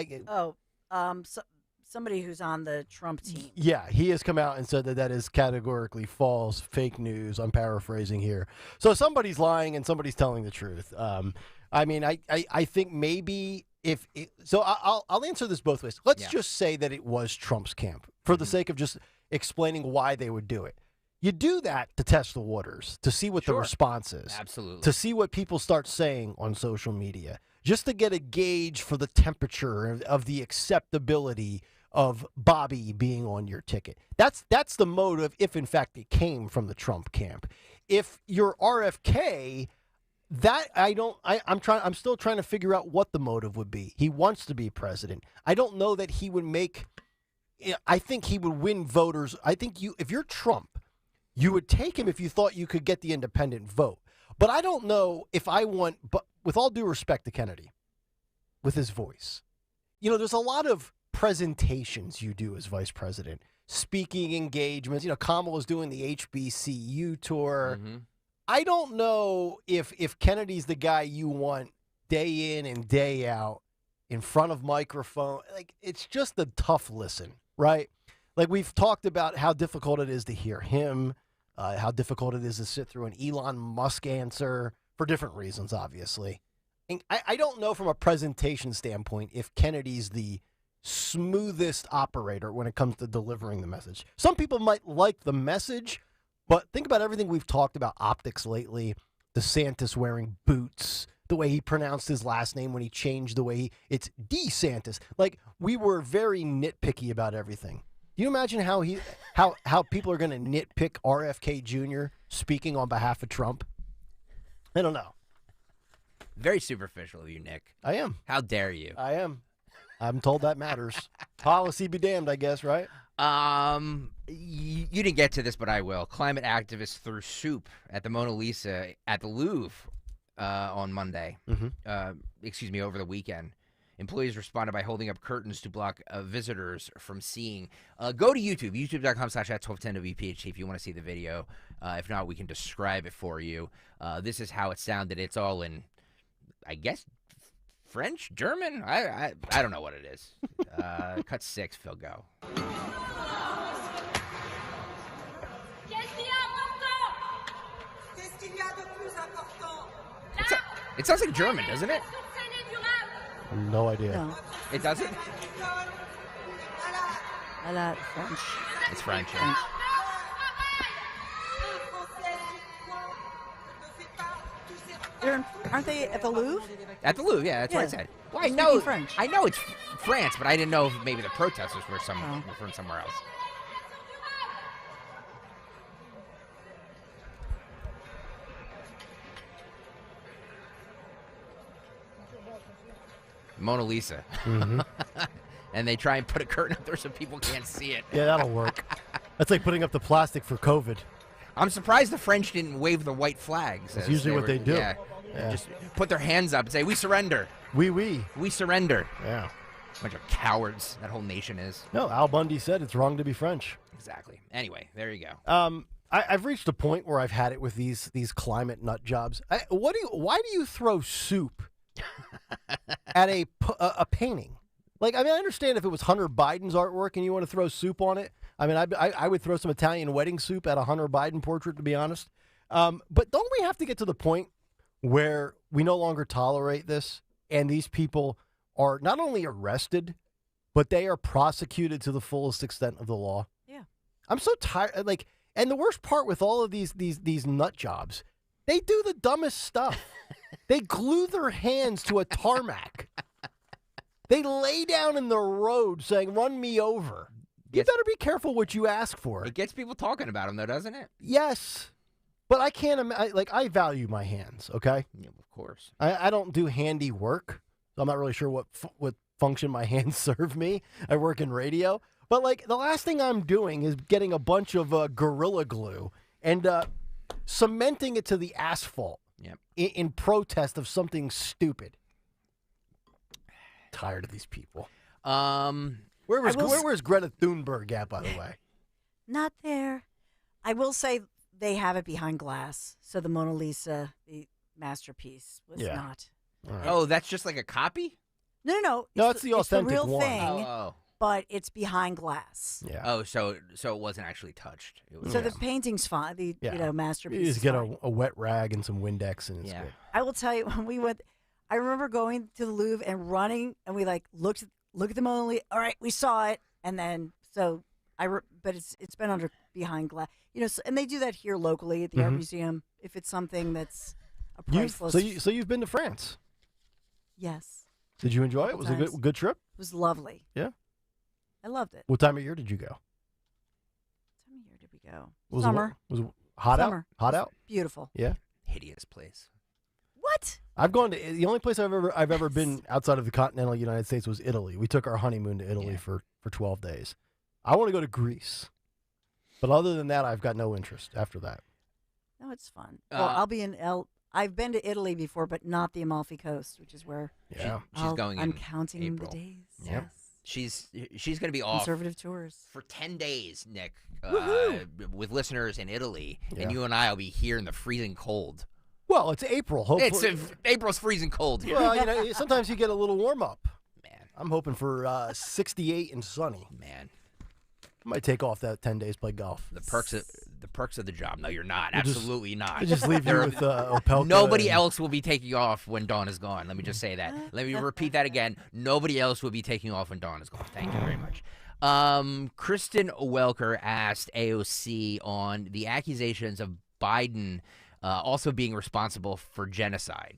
Somebody who's on the Trump team. Yeah, he has come out and said that is categorically false, fake news. I'm paraphrasing here. So somebody's lying and somebody's telling the truth. I think maybe I'll answer this both ways. Let's just say that it was Trump's camp for the sake of just explaining why they would do it. You do that to test the waters, to see what the response is. Absolutely. To see what people start saying on social media, just to get a gauge for the temperature of the acceptability of Bobby being on your ticket. That's the motive, if in fact it came from the Trump camp. If you're RFK, I'm still trying to figure out what the motive would be. He wants to be president. I don't know that he would I think he would win voters. I think if you're Trump, you would take him if you thought you could get the independent vote. But I don't know if but with all due respect to Kennedy, with his voice, there's a lot of presentations you do as vice president, speaking engagements. Kamala's doing the HBCU tour. Mm-hmm. I don't know if Kennedy's the guy you want day in and day out in front of microphone. Like, it's just a tough listen, right? Like, we've talked about how difficult it is to hear him, how difficult it is to sit through an Elon Musk answer for different reasons, obviously. And I don't know from a presentation standpoint if Kennedy's the smoothest operator when it comes to delivering the message. Some people might like the message, but think about everything we've talked about optics lately. DeSantis wearing boots, the way he pronounced his last name when he changed the way it's DeSantis. Like, we were very nitpicky about everything. Do you imagine how people are going to nitpick RFK Jr. speaking on behalf of Trump? I don't know. Very superficial of you, Nick. I am. How dare you? I am. I'm told that matters. Policy be damned, I guess, right? You didn't get to this, but I will. Climate activists threw soup at the Mona Lisa at the Louvre on Monday. Over the weekend. Employees responded by holding up curtains to block visitors from seeing. Go to YouTube, youtube.com/@1210WPHT if you want to see the video. If not, we can describe it for you. This is how it sounded. It's all in, I guess, French, German. I don't know what it is. Cut 6, Phil, go. It sounds like German, doesn't it? No idea. No. It doesn't? French. It's French. Yeah. Aren't they at the Louvre? At the Louvre, yeah, that's what I said. Well, I know it's France, but I didn't know if maybe the protesters were from somewhere else. Mona Lisa. Mm-hmm. And they try and put a curtain up there so people can't see it. Yeah, that'll work. That's like putting up the plastic for COVID. I'm surprised the French didn't wave the white flags. That's usually what they do. Yeah. Just put their hands up and say, "We surrender." We surrender. Yeah. Bunch of cowards. That whole nation is. No, Al Bundy said it's wrong to be French. Exactly. Anyway, there you go. I've reached a point where I've had it with these climate nut jobs. Why do you throw soup at a painting? Like, I mean, I understand if it was Hunter Biden's artwork and you want to throw soup on it. I mean, I would throw some Italian wedding soup at a Hunter Biden portrait, to be honest. But don't we have to get to the point where we no longer tolerate this, and these people are not only arrested, but they are prosecuted to the fullest extent of the law? Yeah. I'm so tired. Like, and the worst part with all of these nut jobs, they do the dumbest stuff. They glue their hands to a tarmac. They lay down in the road saying, "Run me over." You better be careful what you ask for. It gets people talking about them, though, doesn't it? Yes. But I can't, I value my hands, okay? Yeah, of course. I don't do handy work. So I'm not really sure what function my hands serve me. I work in radio. But, like, the last thing I'm doing is getting a bunch of Gorilla Glue and cementing it to the asphalt in protest of something stupid. Tired of these people. Where was Greta Thunberg at, by the way? Not there. I will say they have it behind glass. So the Mona Lisa, masterpiece was Yeah. not. All right. Oh, that's just like a copy? No. No, it's the authentic real one. thing, Oh. but it's behind glass. Yeah. Oh, so it wasn't actually touched. It was So the painting's fine. The Yeah. masterpiece. You just is get fine. a wet rag and some Windex, and it's good. I will tell you, when we went, I remember going to the Louvre and running, and we look at the Mona Lisa. All right, we saw it, and then but it's been under behind glass, and they do that here locally at the art museum. If it's something that's a priceless. So you've been to France? Yes. Did you enjoy it? Was it a good trip? It was lovely. Yeah. I loved it. What time of year did you go? What time of year did we go? Was Summer. Was it hot Summer. out? Hot It was out? Beautiful. Yeah. Hideous place. What? I've gone to the only place I've ever been outside of the continental United States was Italy. We took our honeymoon to Italy for 12 days. I want to go to Greece, but other than that, I've got no interest after that. No, it's fun. Well, I'll be in I've been to Italy before, but not the Amalfi Coast, which is where she's going. I'm in counting April. the days. Yeah. Yes. She's going to be off Conservative tours for 10 days, Nick, Woohoo! with listeners in Italy, Yeah. and you and I will be here in the freezing cold. Well, it's April. Hopefully, April's freezing cold here. well, sometimes you get a little warm up. Man, I'm hoping for 68 and sunny. Man, I might take off that 10 days, play golf. The perks of the job. No, you're not. We'll Absolutely not. We'll just leave you with Opelka. Nobody else will be taking off when Dawn is gone. Let me just say that. Let me repeat that again. Nobody else will be taking off when Dawn is gone. Thank you very much. Kristen Welker asked AOC on the accusations of Biden also being responsible for Genocide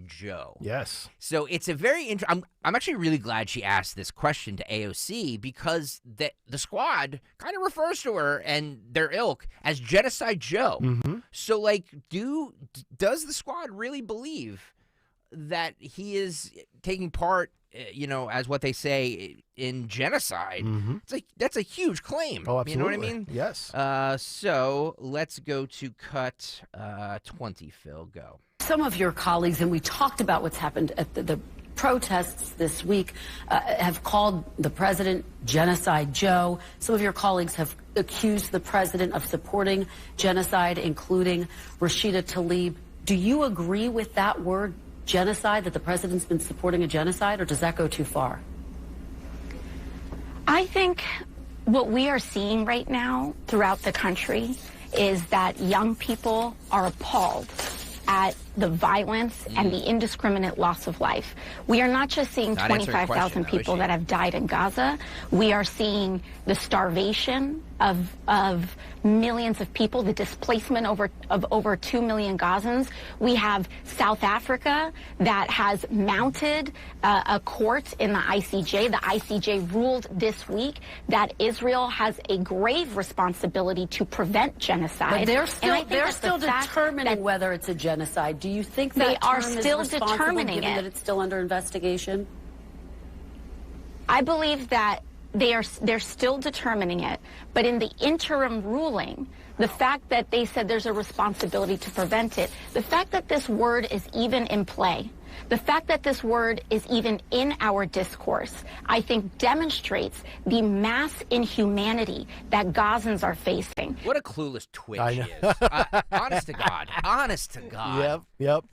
Joe. Yes. So it's a very I'm actually really glad she asked this question to AOC because the squad kind of refers to her and their ilk as Genocide Joe. Mm-hmm. So does the squad really believe that he is taking part, as what they say in genocide? Mm-hmm. It's like that's a huge claim. Oh, absolutely. You know what I mean? Yes. So let's go to cut 20. Phil, go. Some of your colleagues, and we talked about what's happened at the protests this week, have called the president Genocide Joe. Some of your colleagues have accused the president of supporting genocide, including Rashida Tlaib. Do you agree with that word, genocide, that the president's been supporting a genocide, or does that go too far? I think what we are seeing right now throughout the country is that young people are appalled at the violence and the indiscriminate loss of life. We are not just seeing 25,000 people that have died in Gaza. We are seeing the starvation of millions of people, the displacement of over 2 million Gazans. We have South Africa that has mounted a court in the ICJ. The ICJ ruled this week that Israel has a grave responsibility to prevent genocide. But they're still determining whether it's a genocide. Do you think that they are term still is responsible, determining given it? that it's still under investigation? I believe that they're still determining it, but in the interim ruling, the fact that they said there's a responsibility to prevent it, the fact that this word is even in play, the fact that this word is even in our discourse, I think demonstrates the mass inhumanity that Gazans are facing. What a clueless twitch I he know. is. Honest to God. Honest to God. Yep.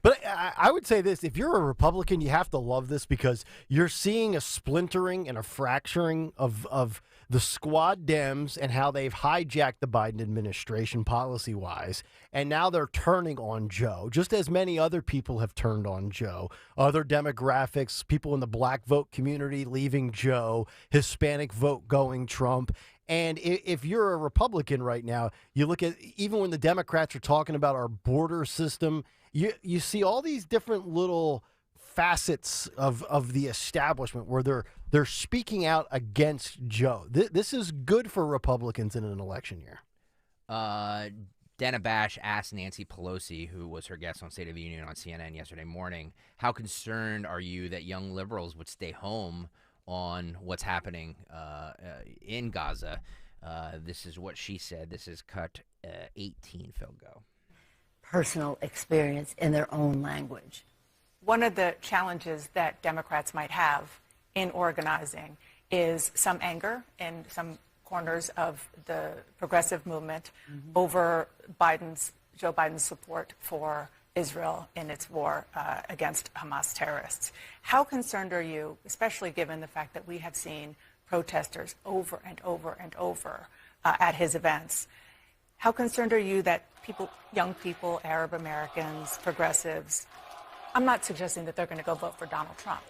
But I would say this, if you're a Republican, you have to love this because you're seeing a splintering and a fracturing of the squad Dems and how they've hijacked the Biden administration policy-wise, and now they're turning on Joe, just as many other people have turned on Joe. Other demographics, people in the black vote community leaving Joe, Hispanic vote going Trump. And if you're a Republican right now, you look at, even when the Democrats are talking about our border system, you see all these different little facets of the establishment where they're speaking out against Joe. This is good for Republicans in an election year. Dana Bash asked Nancy Pelosi, who was her guest on State of the Union on CNN yesterday morning, how concerned are you that young liberals would stay home on what's happening in Gaza? This is what she said. This is cut 18, Phil, go. Personal experience in their own language. One of the challenges that Democrats might have in organizing is some anger in some corners of the progressive movement over Joe Biden's support for Israel in its war against Hamas terrorists. How concerned are you, especially given the fact that we have seen protesters over and over and over at his events? How concerned are you that people, young people, Arab Americans, progressives, I'm not suggesting that they're going to go vote for Donald Trump,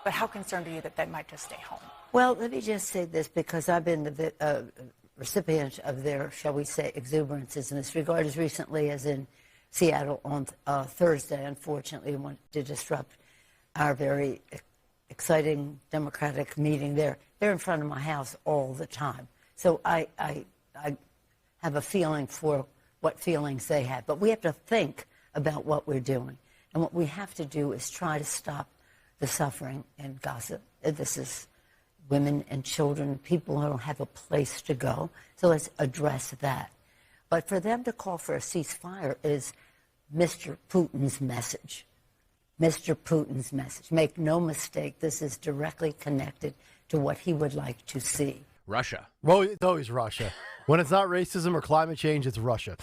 but how concerned are you that they might just stay home? Well, let me just say this, because I've been the recipient of their, shall we say, exuberances in this regard as recently as in Seattle on Thursday, unfortunately, wanted to disrupt our very exciting democratic meeting there. They're in front of my house all the time. So I have a feeling for what feelings they have. But we have to think about what we're doing. And what we have to do is try to stop the suffering in Gaza. This is women and children, people who don't have a place to go. So let's address that. But for them to call for a ceasefire is Mr. Putin's message. Mr. Putin's message. Make no mistake, this is directly connected to what he would like to see. Russia. Well, it's always Russia. When it's not racism or climate change, it's Russia.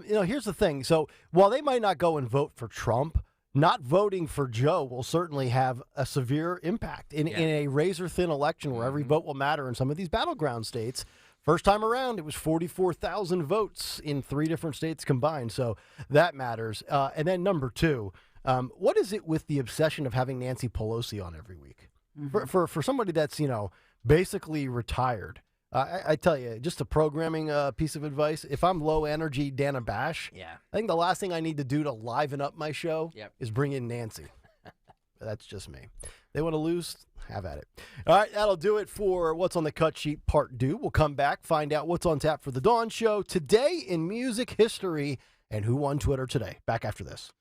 Here's the thing. So while they might not go and vote for Trump, not voting for Joe will certainly have a severe impact in a razor-thin election where every vote will matter in some of these battleground states. First time around, it was 44,000 votes in 3 different states combined, so that matters. And then number 2, what is it with the obsession of having Nancy Pelosi on every week? Mm-hmm. For somebody that's, basically retired, I tell you, just a programming piece of advice, if I'm low energy Dana Bash, I think the last thing I need to do to liven up my show is bring in Nancy. That's just me. They want to lose? Have at it. All right, that'll do it for What's on the Cut Sheet Part 2. We'll come back, find out what's on tap for the Dawn Show today in music history and who won Twitter today. Back after this.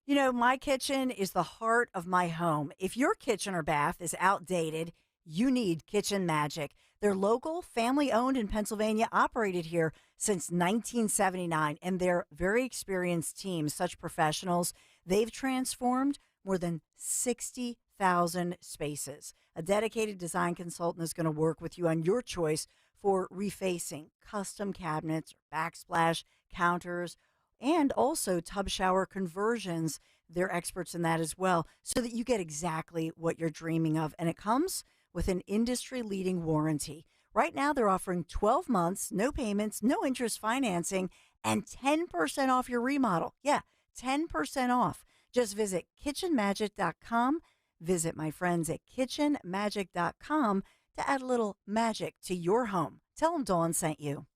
My kitchen is the heart of my home. If your kitchen or bath is outdated, you need Kitchen Magic. They're local, family-owned in Pennsylvania, operated here since 1979, and they're very experienced team, such professionals. They've transformed more than 60,000 spaces. A dedicated design consultant is going to work with you on your choice for refacing, custom cabinets, backsplash, counters, and also tub shower conversions. They're experts in that as well, so that you get exactly what you're dreaming of. And it comes with an industry-leading warranty. Right now, they're offering 12 months, no payments, no interest financing, and 10% off your remodel. Yeah, 10% off. Just visit kitchenmagic.com. Visit my friends at kitchenmagic.com to add a little magic to your home. Tell them Dawn sent you.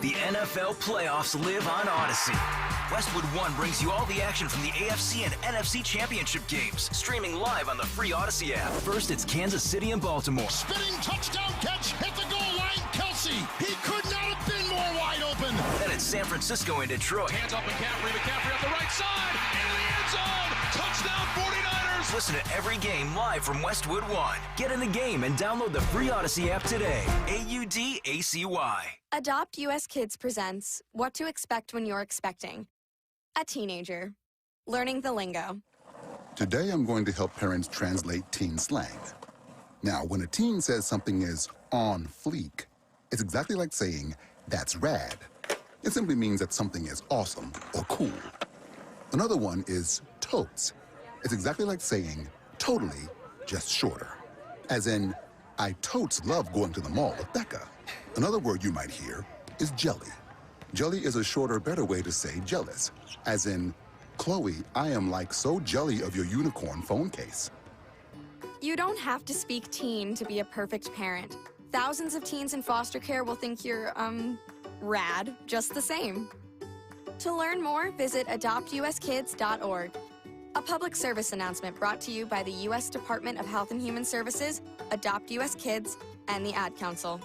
The NFL playoffs live on Odyssey. Westwood One brings you all the action from the AFC and NFC championship games, streaming live on the free Odyssey app. First, it's Kansas City and Baltimore. Spinning touchdown catch at the goal line, Kelsey. He could not have been more wide open. Then it's San Francisco and Detroit. Hands off McCaffrey up the right side, into the end zone. Touchdown 49ers. Listen to every game live from Westwood One. Get in the game and download the free Odyssey app today. AUDACY. Adopt US Kids presents What to Expect When You're Expecting. A teenager. Learning the lingo. Today I'm going to help parents translate teen slang. Now, when a teen says something is on fleek, it's exactly like saying, that's rad. It simply means that something is awesome or cool. Another one is totes. It's exactly like saying, totally, just shorter. As in, I totes love going to the mall with Becca. Another word you might hear is jelly. Jelly is a shorter, better way to say jealous. As in, Chloe, I am like so jelly of your unicorn phone case. You don't have to speak teen to be a perfect parent. Thousands of teens in foster care will think you're, rad, just the same. To learn more, visit adoptuskids.org. A public service announcement brought to you by the U.S. Department of Health and Human Services, Adopt U.S. Kids, and the Ad Council.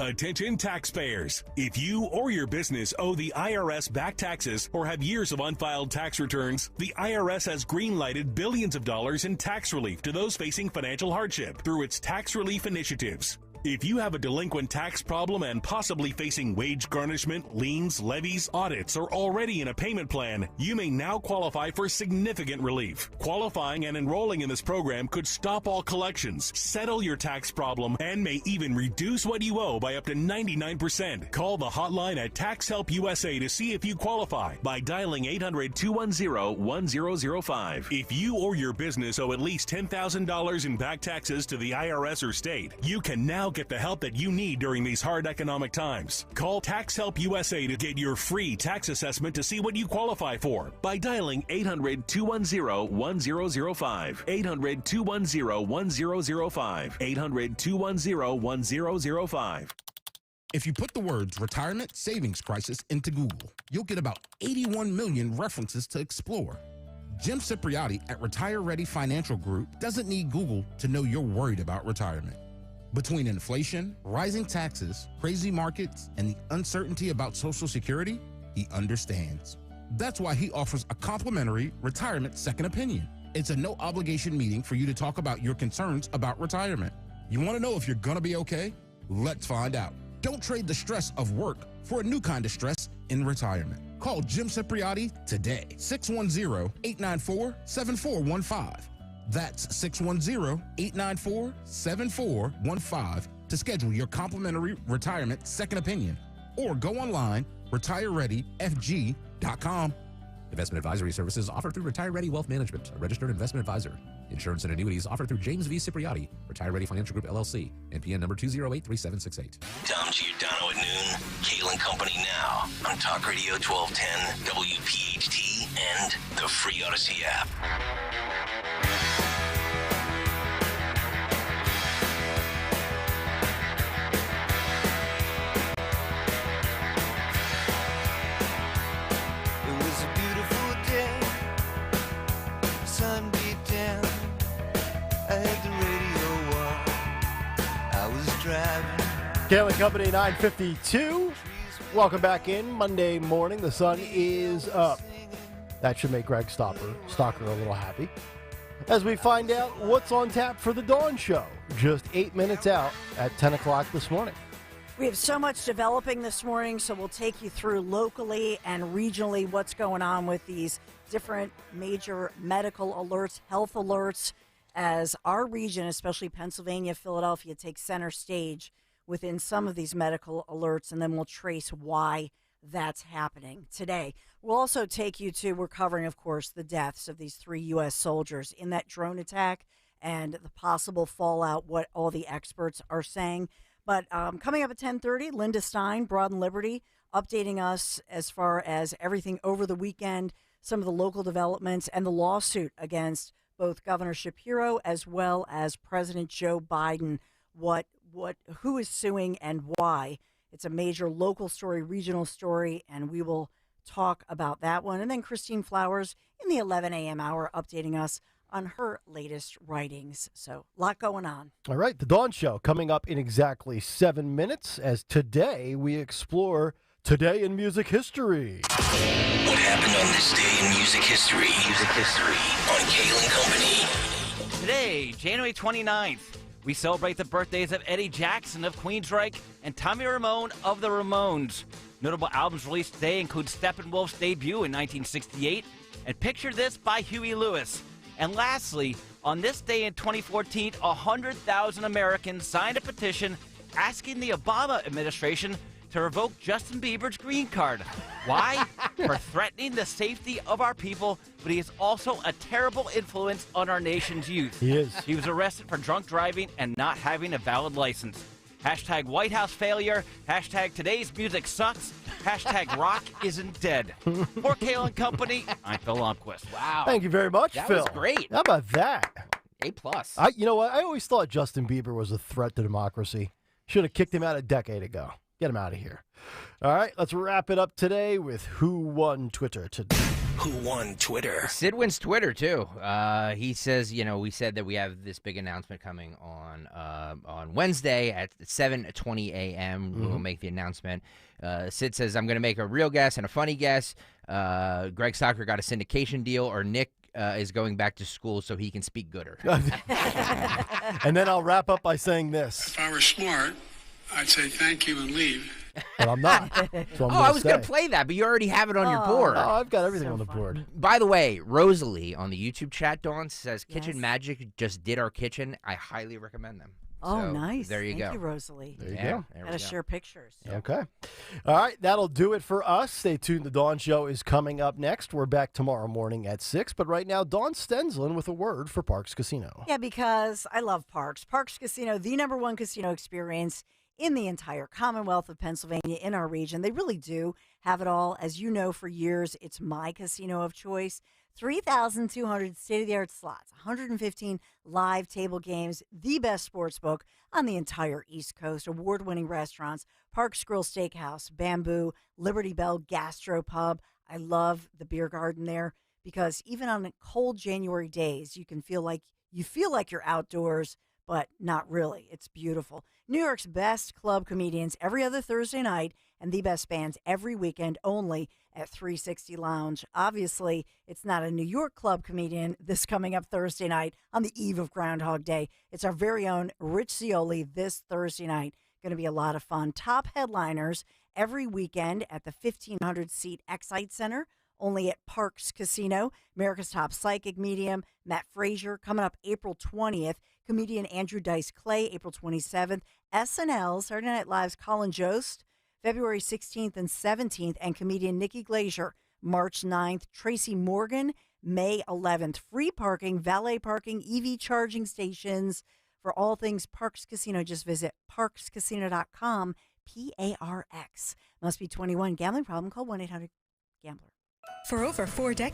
Attention taxpayers. If you or your business owe the IRS back taxes or have years of unfiled tax returns, the IRS has green-lighted billions of dollars in tax relief to those facing financial hardship through its tax relief initiatives. If you have a delinquent tax problem and possibly facing wage garnishment, liens, levies, audits, or already in a payment plan, you may now qualify for significant relief. Qualifying and enrolling in this program could stop all collections, settle your tax problem, and may even reduce what you owe by up to 99%. Call the hotline at Tax Help USA to see if you qualify by dialing 800-210-1005. If you or your business owe at least $10,000 in back taxes to the IRS or state, you can now get the help that you need during these hard economic times. Call Tax Help USA to get your free tax assessment to see what you qualify for by dialing 800-210-1005. 800-210-1005. 800-210-1005. If you put the words retirement savings crisis into Google, you'll get about 81 million references to explore. Jim Cipriotti at Retire Ready Financial Group doesn't need Google to know you're worried about retirement. Between inflation, rising taxes, crazy markets, and the uncertainty about Social Security, he understands. That's why he offers a complimentary retirement second opinion. It's a no-obligation meeting for you to talk about your concerns about retirement. You want to know if you're going to be okay? Let's find out. Don't trade the stress of work for a new kind of stress in retirement. Call Jim Cipriotti today, 610-894-7415. That's 610-894-7415 to schedule your complimentary retirement second opinion. Or go online, retirereadyfg.com. Investment advisory services offered through Retire Ready Wealth Management, a registered investment advisor. Insurance and annuities offered through James V. Cipriotti, Retire Ready Financial Group, LLC, NPN number 2083768. Dom Giordano at noon, Kayal and Company now on Talk Radio 1210, WPHT, and the free Odyssey app. Kayal and Company, 9:52. Welcome back in. Monday morning. The sun is up. That should make Greg Stalker a little happy. As we find out what's on tap for the Dawn Show, just 8 minutes out at 10 o'clock this morning. We have so much developing this morning, so we'll take you through locally and regionally what's going on with these different major medical alerts, health alerts, as our region, especially Pennsylvania, Philadelphia, takes center stage within some of these medical alerts, and then we'll trace why that's happening today. We'll also take you to, we're covering, of course, the deaths of these 3 U.S. soldiers in that drone attack and the possible fallout, what all the experts are saying. But coming up at 10:30, Linda Stein, Broad and Liberty, updating us as far as everything over the weekend, some of the local developments, and the lawsuit against both Governor Shapiro as well as President Joe Biden. Who is suing and why. It's a major local story, regional story, and we will talk about that one. And then Christine Flowers in the 11 a.m. hour updating us on her latest writings. So a lot going on. All right, the Dawn Show coming up in exactly 7 minutes, as today we explore Today in Music History. What happened on this day in music history? Music history on Kayal and Company. Today, January 29th, we celebrate the birthdays of Eddie Jackson of Queensryche and Tommy Ramone of the Ramones. Notable albums released today include Steppenwolf's debut in 1968 and Picture This by Huey Lewis. And lastly, on this day in 2014, 100,000 Americans signed a petition asking the Obama administration to revoke Justin Bieber's green card. Why? For threatening the safety of our people, but he is also a terrible influence on our nation's youth. He is. He was arrested for drunk driving and not having a valid license. Hashtag White House failure. Hashtag today's music sucks. Hashtag rock isn't dead. For Kayal and Company, I'm Phil Lundquist. Wow. Thank you very much, that Phil. That was great. How about that? A+. You know what? I always thought Justin Bieber was a threat to democracy. Should have kicked him out a decade ago. Get him out of here. All right, let's wrap it up today with Who Won Twitter today. Who won Twitter? Sid wins Twitter, too. He says, we said that we have this big announcement coming on Wednesday at 7:20 a.m. Mm-hmm. We'll make the announcement. Sid says, I'm going to make a real guess and a funny guess. Greg Stocker got a syndication deal, or Nick is going back to school so he can speak gooder. And then I'll wrap up by saying this. If I were smart, I'd say thank you and leave. But I'm not. So I was going to play that, but you already have it on your board. Oh, I've got everything on the board. By the way, Rosalie on the YouTube chat, Dawn, says Kitchen Yes. Magic just did our kitchen. I highly recommend them. Oh, So, nice. There you Thank go. you, Rosalie. There you go. There we Gotta go. share pictures. Okay. All right, that'll do it for us. Stay tuned. The Dawn Show is coming up next. We're back tomorrow morning at 6. But right now, Dawn Stensland with a word for Parks Casino. Yeah, because I love Parks. Parks Casino, the #1 casino experience in the entire Commonwealth of Pennsylvania, in our region. They really do have it all. As you know, for years, it's my casino of choice. 3,200 state-of-the-art slots, 115 live table games, the best sports book on the entire East Coast, award-winning restaurants, Parks Grill Steakhouse, Bamboo, Liberty Bell Gastro Pub. I love the beer garden there because even on cold January days, you feel like you're outdoors, but not really. It's beautiful. New York's best club comedians every other Thursday night and the best bands every weekend only at 360 Lounge. Obviously, it's not a New York club comedian this coming up Thursday night on the eve of Groundhog Day. It's our very own Rich Zioli this Thursday night. Going to be a lot of fun. Top headliners every weekend at the 1,500-seat Excite Center, only at Parks Casino. America's Top Psychic Medium, Matt Frazier, coming up April 20th. Comedian Andrew Dice Clay, April 27th. SNL, Saturday Night Live's Colin Jost, February 16th and 17th. And comedian Nikki Glazer, March 9th. Tracy Morgan, May 11th. Free parking, valet parking, EV charging stations. For all things Parks Casino, just visit parkscasino.com, PARX. Must be 21. Gambling problem? Call 1-800-GAMBLER. For over 4 decades.